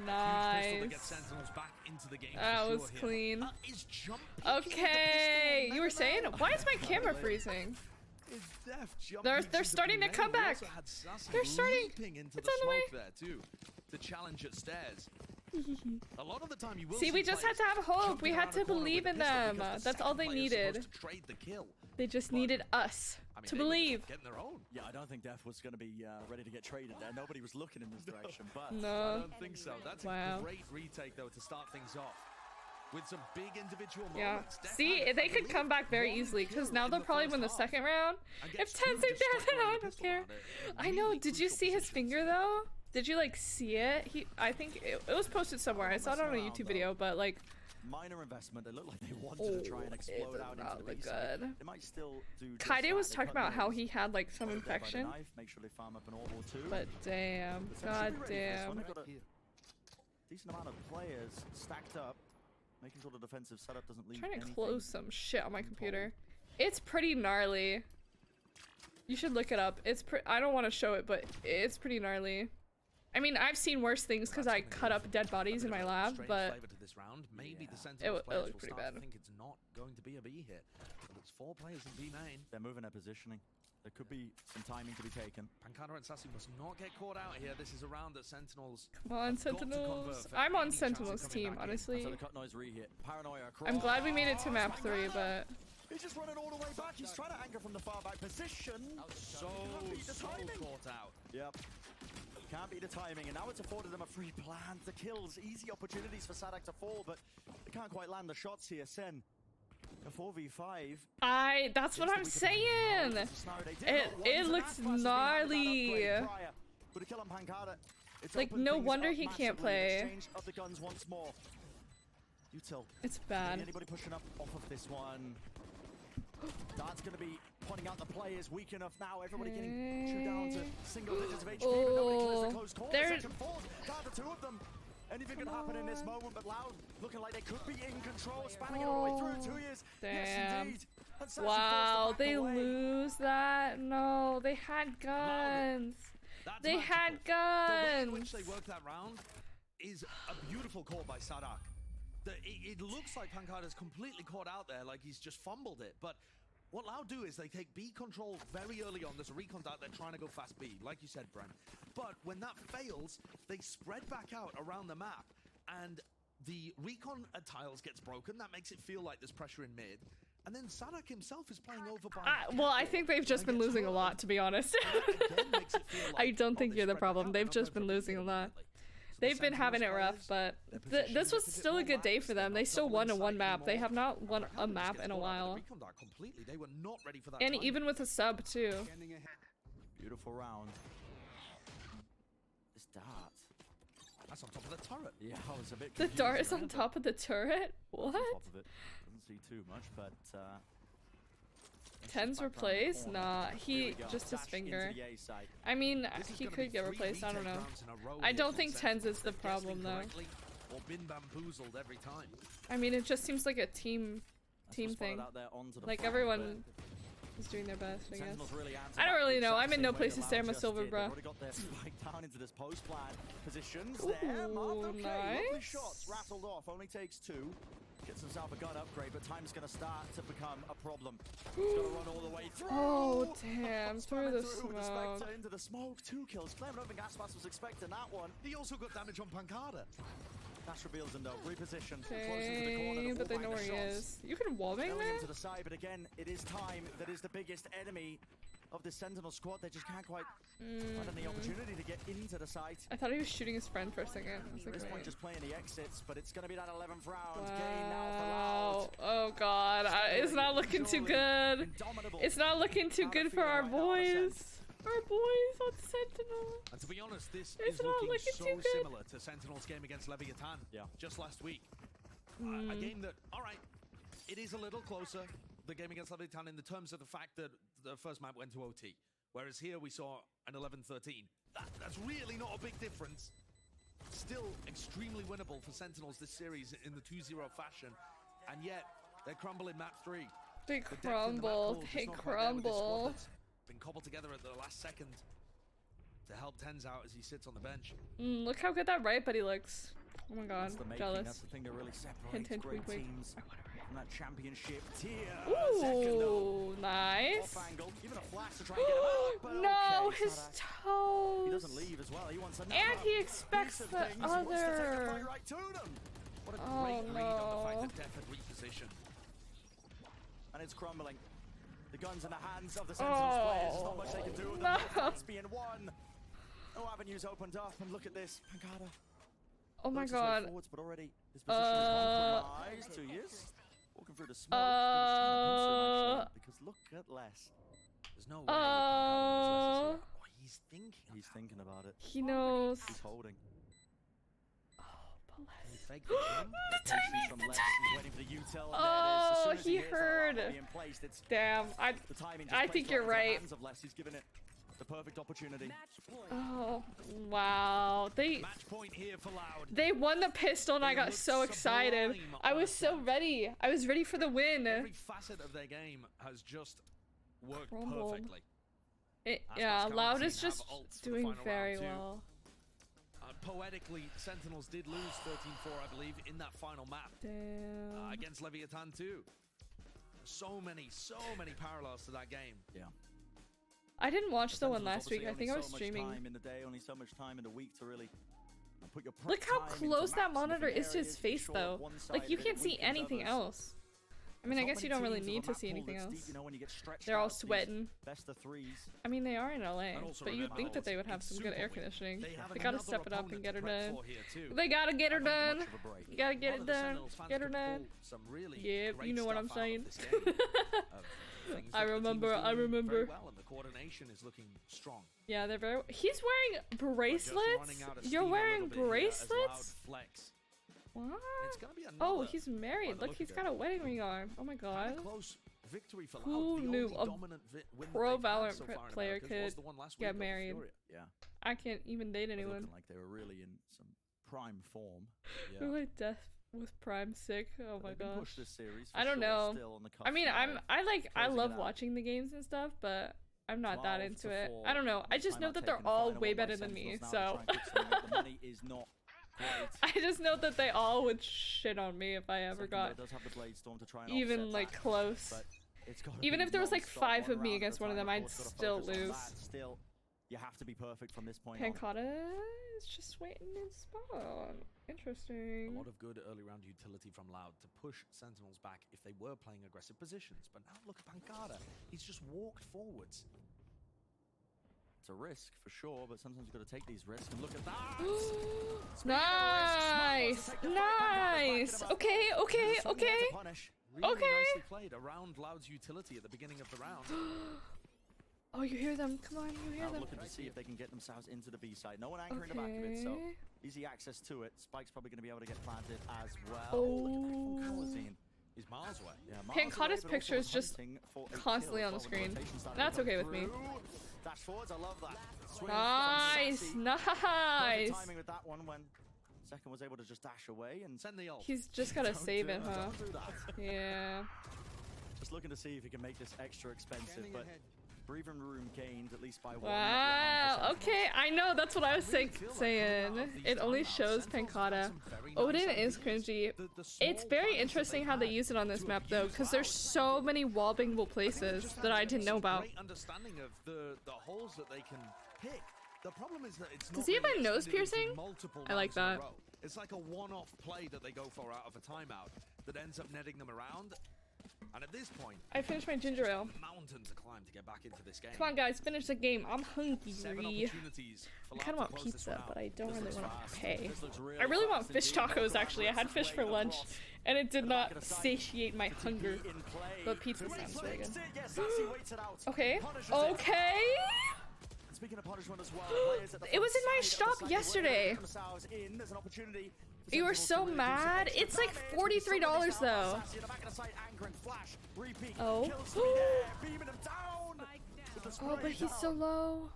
Nice. That was clean. Okay, you were saying? Why is my camera freezing? They're starting to come back. They're starting. It's on the way. There too, to challenge at stairs. A lot of the time you will See, we just had to have hope. We had to believe in them. That's all they needed. They just needed us to believe. Yeah, I don't think Def was going to be ready to get traded there. Nobody was looking in this direction, but No. I don't think so. That's Wow. a great retake though to start things off. With some big individual Yeah. moments. Def See, had they could come back very easily because now they'll probably win the second round. If Ten's like that, then I don't care. I know. Did you see his finger though? Did you like see it? I think it was posted somewhere. I saw it on a YouTube video, but like minor investment. They look like they wanted to try and explode out into the good. They might still do. Kaide was talking about how he had like some infection. Make sure they farm up an orbital too. But damn, god damn. They've got a decent amount of players stacked up, making sure the defensive setup doesn't leave. Trying to close some shit on my computer. It's pretty gnarly. You should look it up. I don't want to show it, but it's pretty gnarly. I mean, I've seen worse things because I cut up dead bodies in my lab, but maybe the it looked looked pretty bad. I think it's not going to be a B hit. But it's 4 players in B main. They're moving their positioning. There could be some timing to be taken. Pancada and Sassy must not get caught out here. This is a round that Sentinels. Come on, Sentinels. I'm on Sentinels team, honestly. So the cut noise re-hit. Paranoia across. I'm glad we made it to map 3, but He's just running all the way back. He's trying to anchor from the far back position. So caught out. Yep. Can't beat the timing, and now it's afforded them a free plan. The kills, easy opportunities for Sadak to fall, but they can't quite land the shots here. Sen, a 4v5. that's what I'm saying. It looks gnarly. Like, no wonder he can't play. It's bad. Anybody pushing up off of this one? That's going to be pointing out the players weak enough now. Everybody getting chewed down to single digits of HP. Oh, they're down to 2 of them. Anything can happen in this moment, but Loud looking like they could be in control, spanning it all the way through 2 years. Damn. Yes, indeed. Wow, they lose that? No, they had guns. They had guns. The way in which they worked that round is a beautiful call by Sadak. It looks like Pancada's completely caught out there, like he's just fumbled it. But what Loud do is they take B control very early on. There's a recon out there trying to go fast B, like you said, Brent. But when that fails, they spread back out around the map. And the recon at tiles gets broken. That makes it feel like there's pressure in mid. And then Sadak himself is playing over by... Well, I think they've just been losing a lot, to be honest. I don't think you're the problem. They've just been losing a lot. They've been having it rough, but this was still a good day for them. They still won in 1 map. They have not won a map in a while. And even with a sub, too. Beautiful round. This dart. That's on top of the turret. Yeah, I was a bit The dart is on top of the turret? What? Doesn't see too much, but... Ten's replaced? Nah, just his finger. I mean, he could get replaced, I don't know. I don't think Ten's is the problem, though. Or been bamboozled every time. I mean, it just seems like a team thing. Like, everyone is doing their best, I guess. I don't really know. I'm in no place to stay. I'm a silver bra. Ooh, nice. Shots rattled off. Only takes 2. Gets himself a gun upgrade, but time's going to start to become a problem. He's got to run all the way through. Oh, damn. Through the The smoke. Spectre into the smoke. 2 kills. Claim, I don't think Aspas was expecting that one. He also got damage on Pancada. Dash reveals him though. Reposition. Close into the corner. Okay, To but they fall know back where the he shots. is. You can wall bang Going there? into the side, but again, it is time that is the biggest enemy of the Sentinel squad. They just can't quite find any opportunity to get into the site. I thought he was shooting his friend for a second. I was At like, this point, wait. just playing the exits, but it's going to be that 11th round. Wow. Game now for Loud. Oh god, it's not looking too good. It's not looking too good for our boys. Our boys on Sentinel. And to be honest, this It's is not looking looking so too good. similar to Sentinel's game against Leviathan just last week. A game that, all right, it is a little closer, the game against Leviathan, in the terms of the fact that the first map went to OT. Whereas here we saw an 11-13. That's really not a big difference. Still extremely winnable for Sentinels this series in the 2-0 fashion. And yet, they crumble in map 3. They The depth in the map crumble. pool is They not quite there with this squad crumble. that's been cobbled together at the last second to help Tens out as he sits on the bench. Look how good that right buddy looks. Oh my god, That's the making. jealous. That's the thing that really separates Hint, hint, great wink, wink. teams from that championship tier. Ooh, nice. Off angle, even a flash to try and get him out, but No, okay, his He doesn't toes. leave as well. He wants another And he expects piece of the things. He wants to take the other. fight right to them. What a Oh, great read on the fact no. that Def had repositioned. And it's crumbling. The guns in the hands of the Sentinels players. There's not much they can do with them. No. No fights being won. No avenues opened up. And look at this. Pancada. Oh my Looks his way god. forwards, but already his position is compromised. 2 years. Walking through the smoke. Because look at Les. There's no way Pancada knows Les is here. Oh, he's thinking. He's thinking about it. He knows. He's holding. He faked the jump. The timing, From the Les. timing. He's waiting for the util. And there it is. As Oh, soon as he hears that alarm heard. being placed, it's Damn, the timing just I plays think you're into the right. hands of Les. He's given it the perfect opportunity. Oh, wow. Match point here for Loud. They won the pistol and I got so excited. I was so ready. I was ready for the win. Every facet of their game has just worked Crumbled. perfectly. Yeah, Aspas Loud Currency is just have ults for the doing final very round too. well. Poetically, Sentinels did lose 13-4, I believe, in that final map. Damn. Against Leviathan too. So many parallels to that game. Yeah. I didn't watch the one Sentinels last week. I obviously think I only was so much streaming. time in the day, only so much time in the week to really put your Look how time into close that maps and monitor different is to his areas, face, ensure though. one side Like, you of it can't see weakens anything others. else. I mean, I There's guess not you don't many really teams with need a to map see pool anything that's else. deep, you know, when you get stretched They're all out to these sweating. Best of threes. I mean, they are in LA, And also but you'd remember, think that they would have it's some good Super air Week. conditioning. They have They gotta another step it up and opponent get to her prep done. for here too. They gotta get her I think done. much of a break. You gotta get One it of the done. Sentinels fans Get her could done. pull some really Yep, great you know what stuff I'm out of saying. this game, of things I that the team remember, is I doing remember. very well, and the coordination is looking strong. Yeah, they're very. He's wearing bracelets. running out of You're steam a wearing little bit here as Loud bracelets. flex. What? It's gonna be Oh, another, he's by married. the Look, he's of got it, a wedding ring on. Oh my god. kinda close victory for Loud. Who The knew only a dominant win pro that they've had Valorant so far in player Americas was could the one last get week over married? Furia. Yeah. I can't even date They're anyone. looking like they were really in some prime form. They're like death with Prime sick. Oh my They've been gosh. pushed this series for I don't sure, know. still on the I mean, cusp I closing love it out. watching the games and stuff, but I'm not that 12 into to it. 4. I don't know. I just know Timeout that they're taken, all final way one by better than me. Sentinels now So to try and kick something up. The money is not great. I just know that they all would shit on me if I ever Second, though, got does have the blade storm to try and even offset like that, close. but it's gotta Even be if there was like non-stop 5 one of me round at a against one of time. them, I'd Of course, gotta still focus on lose. that. Still, you have to be perfect from this point on. Pancada is just waiting in spawn. A Interesting. lot of good early round utility from Loud to push Sentinels back if they were playing aggressive positions. But now look at Pancada. He's just walked forwards. It's a risk for sure, but sometimes you've got to take these risks. And look at that! Nice, nice. Okay, okay, okay. Really Okay. nicely played around Loud's utility at the beginning of the round. Oh, you hear them? Come on, you hear Now them. looking to see if they can get themselves into the B side. No one anchoring the back of it, so Okay. easy access to it. Spike's probably going to be able to get planted as well. Oh. He's miles away. Yeah, miles away, Pancada's but picture also is just hunting for a constantly kill on the as well with screen. rotation starting That's to come okay with me. through. Dash forwards, I love that. Swing Nice, from nice. Perfect timing with that one when Second was able to just dash away and send the ult. He's just gotta Don't save do it, that, huh? don't do that. Yeah. Just looking to see if he can make this extra expensive, but Breathing room gained at least by 1. Wow. Okay, I know. That's what I was saying. It only shows Pancata. Odin is cringy. It's very interesting how they use it on this map, though, because there's so many wall-bangable places that I didn't know about. Great understanding of the holes that they can pick. The problem is that it's not Does he have really a nose extended into piercing? multiple I like rounds in a that. row. It's like a one-off play that they go for out of a timeout that ends up netting them around. And at this point, I finished my ginger ale. mountains to climb to get back into this game. Come on, guys, finish the game. I'm 7 hungry. opportunities for I kind of Loud want to close this pizza, one out. but I don't really want to pay. Really I really want fast fish indeed. tacos, actually. I had fish for lunch, and it did not satiate my hunger. But pizza sounds really good. Okay. Okay. Speaking of punishment as well, It was in my shop yesterday. You were so mad. It's like $43 though. Oh. Oh, but he's so low.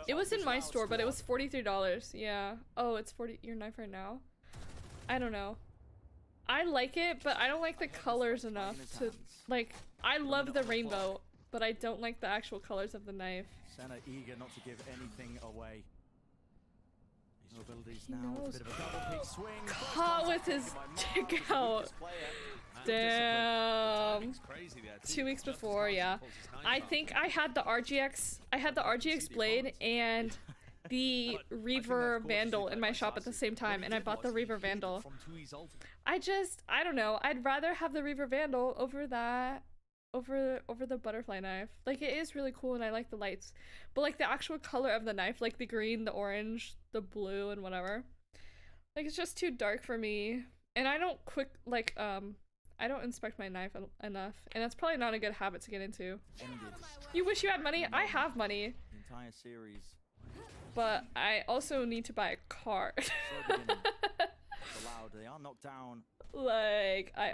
It was in my store, but it was $43. Yeah. Oh, it's 40. Your knife right now? I don't know. I like it, but I don't like the colors enough to like. I love the rainbow, but I don't like the actual colors of the knife. Senna eager not to give anything away. His abilities He now. knows. A bit of a double peak swing. Caught with his dick out. Damn. 2 weeks before, yeah. I think I had the RGX. I had the RGX blade and the Reaver Vandal in my shop at the same time, and I bought the Reaver Vandal. I don't know. I'd rather have the Reaver Vandal over that. Over the butterfly knife. Like, it is really cool and I like the lights, but like the actual color of the knife, like the green, the orange, the blue, and whatever, like it's just too dark for me. And I don't I don't inspect my knife enough, and that's probably not a good habit to get into. You wish you had money? I have money, The entire series. but I also need to buy a car. Allowed. They are knocked down. Like, I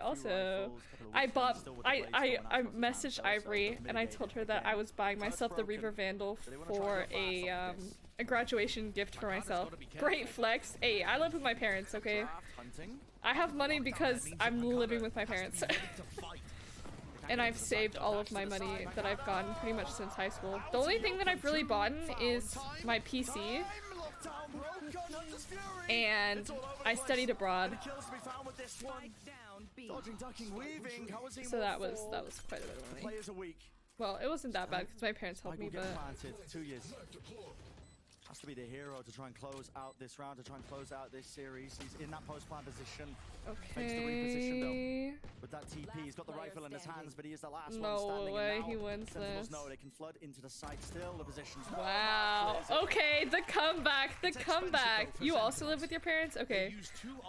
messaged Ivory and I told her that I was buying myself the Reaver Vandal for a graduation gift for myself. Great flex. Hey, I live with my parents, okay? I have money because I'm living with my parents. And I've saved all of my money that I've gotten pretty much since high school. The only thing that I've really bought is my PC. And I studied abroad. So that was quite a bit of money. Well, it wasn't that bad because my parents helped me, but 2 years. Has to be the hero to try and close out this round, to try and close out this series. He's in that post-plan position. Makes the reposition though. With that TP, he's got the rifle in his hands, but he is the last one standing. No way and now he wins Sentinels this. know they can flood into the site still. The position's Wow. Okay, the comeback. The comeback. You also live with your parents? Okay.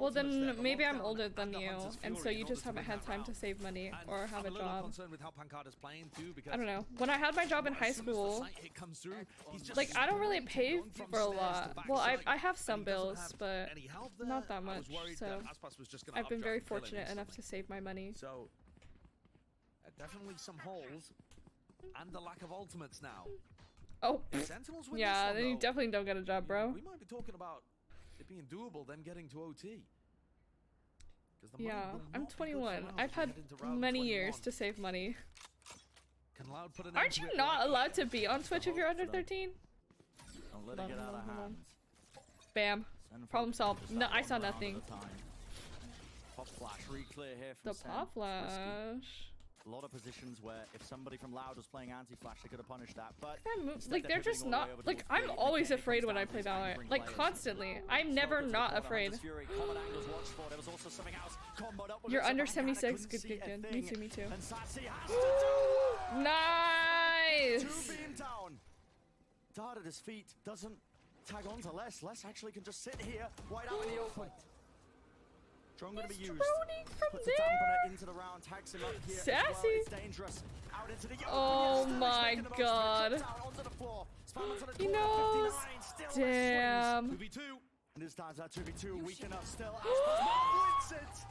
Well, then maybe I'm older than you, and so you just haven't had time to save money or have a job. I don't know. When I had my job in high school, like, I don't really pay for a lot. Well, I have some bills, but not that much. So I've been very fortunate enough to save my money. So definitely some holes and the lack of ultimates now. Oh, Sentinels win yeah, this one, then you though. definitely don't get a job, bro. We might be talking about it being doable, them getting to OT. Yeah, I'm 21. I've had many years to save money. Aren't you not allowed to be on Twitch if you're under 13? Don't let it get out of hand. Bam. Problem solved. No, I saw nothing. Pop flash, re-clear here from The pop flash. A lot of positions where if somebody from Loud was playing anti-flash, they could have punished that. But Like, they're just not. Like, I'm always afraid when I play Valorant. Like, constantly. I'm never not afraid. You're under 76. Good, good, good. Me too, me too. Nice! Dart at his feet doesn't tag on to Les. Les actually can just sit here, wide out in the open. Drone going to be used. Puts a dampener into the round, tags him up here. Sassy. As well. It's dangerous. Out into the open. Oh my god. He knows. Damn. 2v2. And this time's that 2v2. Weak enough still. Wins it.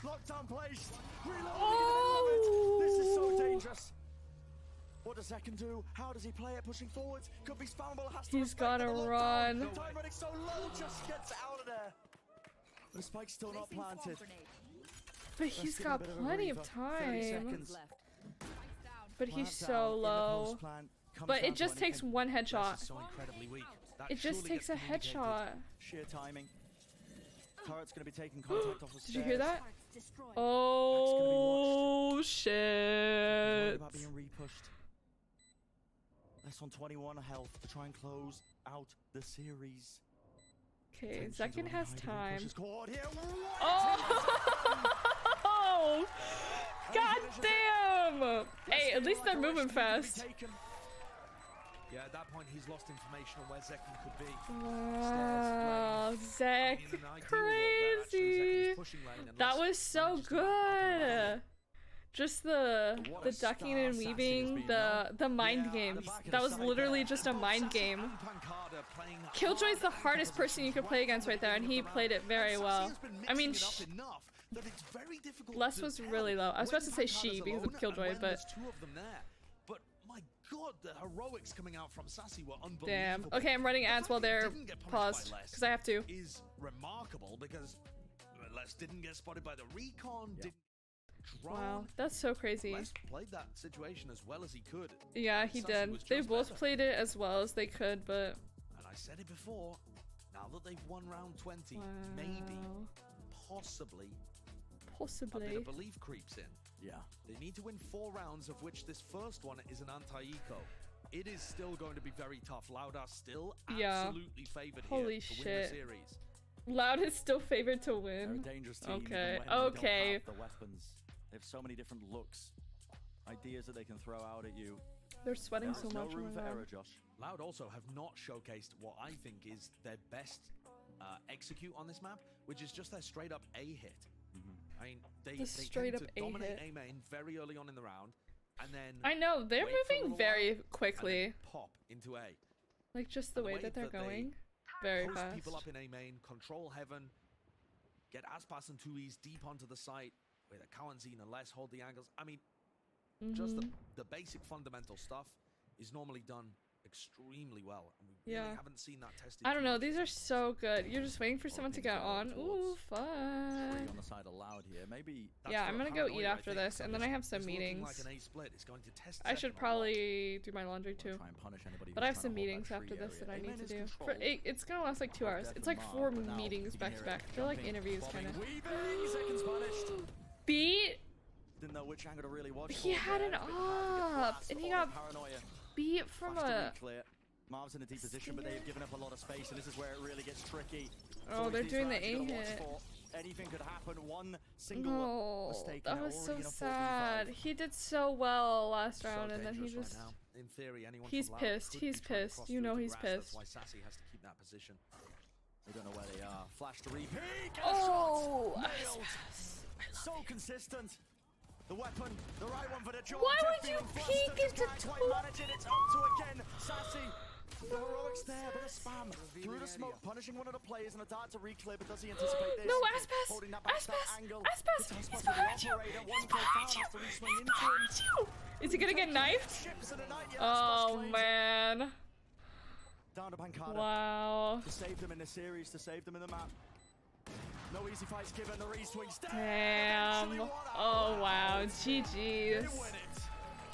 Lockdown placed. Reloading. This is so dangerous. What does Zek do? How does he play it? Pushing forwards. Could be spammable. He's gotta run. Time running so low, just gets out of there. The spike's still not planted. But he's got plenty of time. 30 seconds. But he's so low. But it just takes one headshot. So incredibly weak. That It just surely takes a gets communicated. headshot. Sheer timing. Turret's going to be taking contact off the Did you hear stairs. that? Oh shit. About being repushed. Less on 21 health to try and close out the series. Okay, Zekin has time. Oh! Oh! God damn! Hey, at least they're moving fast. Yeah, at that point he's lost information on where Zekin could be. Wow, Zek, crazy. That was so good. Just the ducking and weaving, the mind games. That was literally just a mind game. Killjoy's the hardest person you could play against right there, and he played it very well. I mean, Les was really low. I was about to say she because of Killjoy, but God, the heroics coming out from Sassy were unbelievable. damn. Okay, I'm running ads while they're paused because I have to. Is remarkable because Les didn't get spotted by the recon. Didn't Wow, that's so crazy. Les played that situation as well as he could. Yeah, he did. They both played it as well as they could, but. And I said it before. Now that they've won round 20, maybe, possibly, a bit of belief creeps in. Yeah. They need to win 4 rounds, of which this first one is an anti-eco. It is still going to be very tough. Loud are still absolutely favored Holy here to shit. win the series. Loud is still favored to win. They're a dangerous team. Okay, even when they don't okay. have the weapons. They have so many different looks, ideas that they can throw out at you. They're sweating so There's much. no room oh for my God. error, Josh. Loud also have not showcased what I think is their best execute on this map, which is just their straight up A hit. I mean, they straight tend up to A dominate hit. A main very early on in the round, and then I know, they're wait for a moving little very while, quickly. and then pop into A. Like just the And way that they're they going. Very post fast. people up in A main, control heaven, get Aspas and 2Es deep onto the site, where the Kawanzine and Les hold the angles. I mean, just the basic fundamental stuff is normally done extremely well, and we really haven't seen that tested. I don't know, these are so good. You're just waiting for someone to get on. Ooh, fun. On the side of Loud here. Maybe Yeah, I'm gonna go eat after this, and then I have some meetings. Like an A split. It's going to test I should probably do my laundry too. try and punish anybody But who's I have trying some to hold meetings that after tree this that I area. need to A-main is do. controlled. It's gonna last like 2 hours. It's like 4 meetings back to back. They're like interviews kind of. Seconds punished. Beat. Didn't know which angle to really watch. He had an up, and he got beat from a. Marv's in a deep position, but they've given up a lot of space, and this is where it really gets tricky. Oh, they're doing the A A hit. Anything could happen. One single No, mistake. that and was they're so already in a 4v5. sad. He did so well last round, and then he dangerous just. right now. In theory, anyone He's from Loud pissed. could be He's trying to pissed. cross You through know the he's grass. That's pissed. why Sassy has to keep that position. We don't know where they are. Flash to repeat. Oh, Nailed. So consistent. The weapon, the right one for the jump. Why would you peek into It's up to again. Sassy. The heroics there, but a spam through the smoke, punishing one of the players and a dart to reclear, but does he anticipate this? No, Aspas! Holding that backstab Aspas! angle. Aspas! It's He's behind you! He's behind you! He's behind you! Is he gonna get knifed? Oh man. Down to Pancada. Wow. To save them in the series, to save them in the map. No easy fights given, the re-swing. Damn. Oh wow. GG's.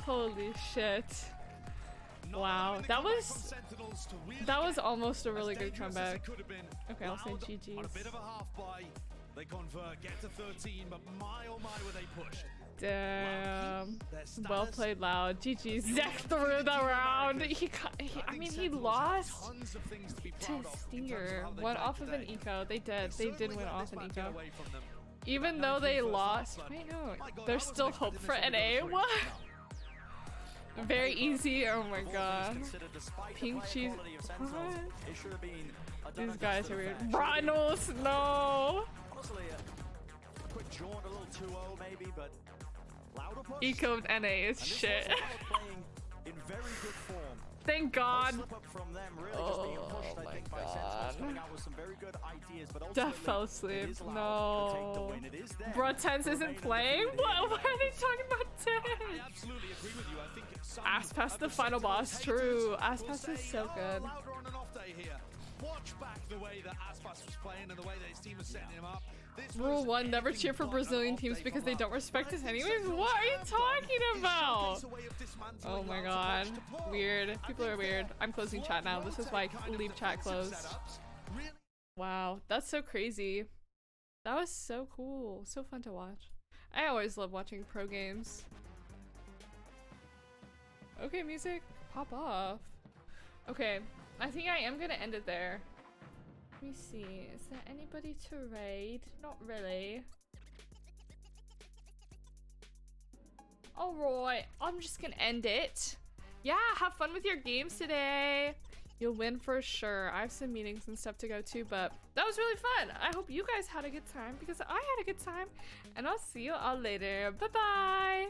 Holy shit. Wow. That was almost a really good comeback. Okay, I'll say GG's. On a bit of a half buy, they convert, get to 13, but my oh my were they pushed. Damn. Well played, Loud. GG. Zek through the round. He lost to Stinger. Went off of an eco. They did win off an eco. Even though they lost. Wait, no. There's still hope for NA. What? Very easy. Oh my god. Pink cheese. What? These guys are weird. Bronals, no. Honestly, a quick jaunt, a little 2-0 maybe, but louder push. Eco of NA is shit. Playing in very good form. Thank God. From them, really just being pushed, I think, by Sentinels, coming out with some very good ideas, but Def fell asleep. No. Bro, Tense isn't playing? What are they talking about Tense? I absolutely agree with you. I think Aspas the final boss, true. Aspas is so good. Louder on an off day here. Watch back the way that Aspas was playing and the way that his team was setting him up. Rule 1, never cheer for Brazilian teams because they don't respect us anyways? What are you talking about? Oh my god. Weird. People are weird. I'm closing chat now. This is why I leave chat closed. Wow, that's so crazy. That was so cool. So fun to watch. I always love watching pro games. Okay, music, pop off. Okay, I think I am gonna end it there. Let me see, is there anybody to raid? Not really. Alright, I'm just gonna end it. Yeah, have fun with your games today. You'll win for sure. I have some meetings and stuff to go to, but that was really fun. I hope you guys had a good time because I had a good time. And I'll see you all later. Bye-bye.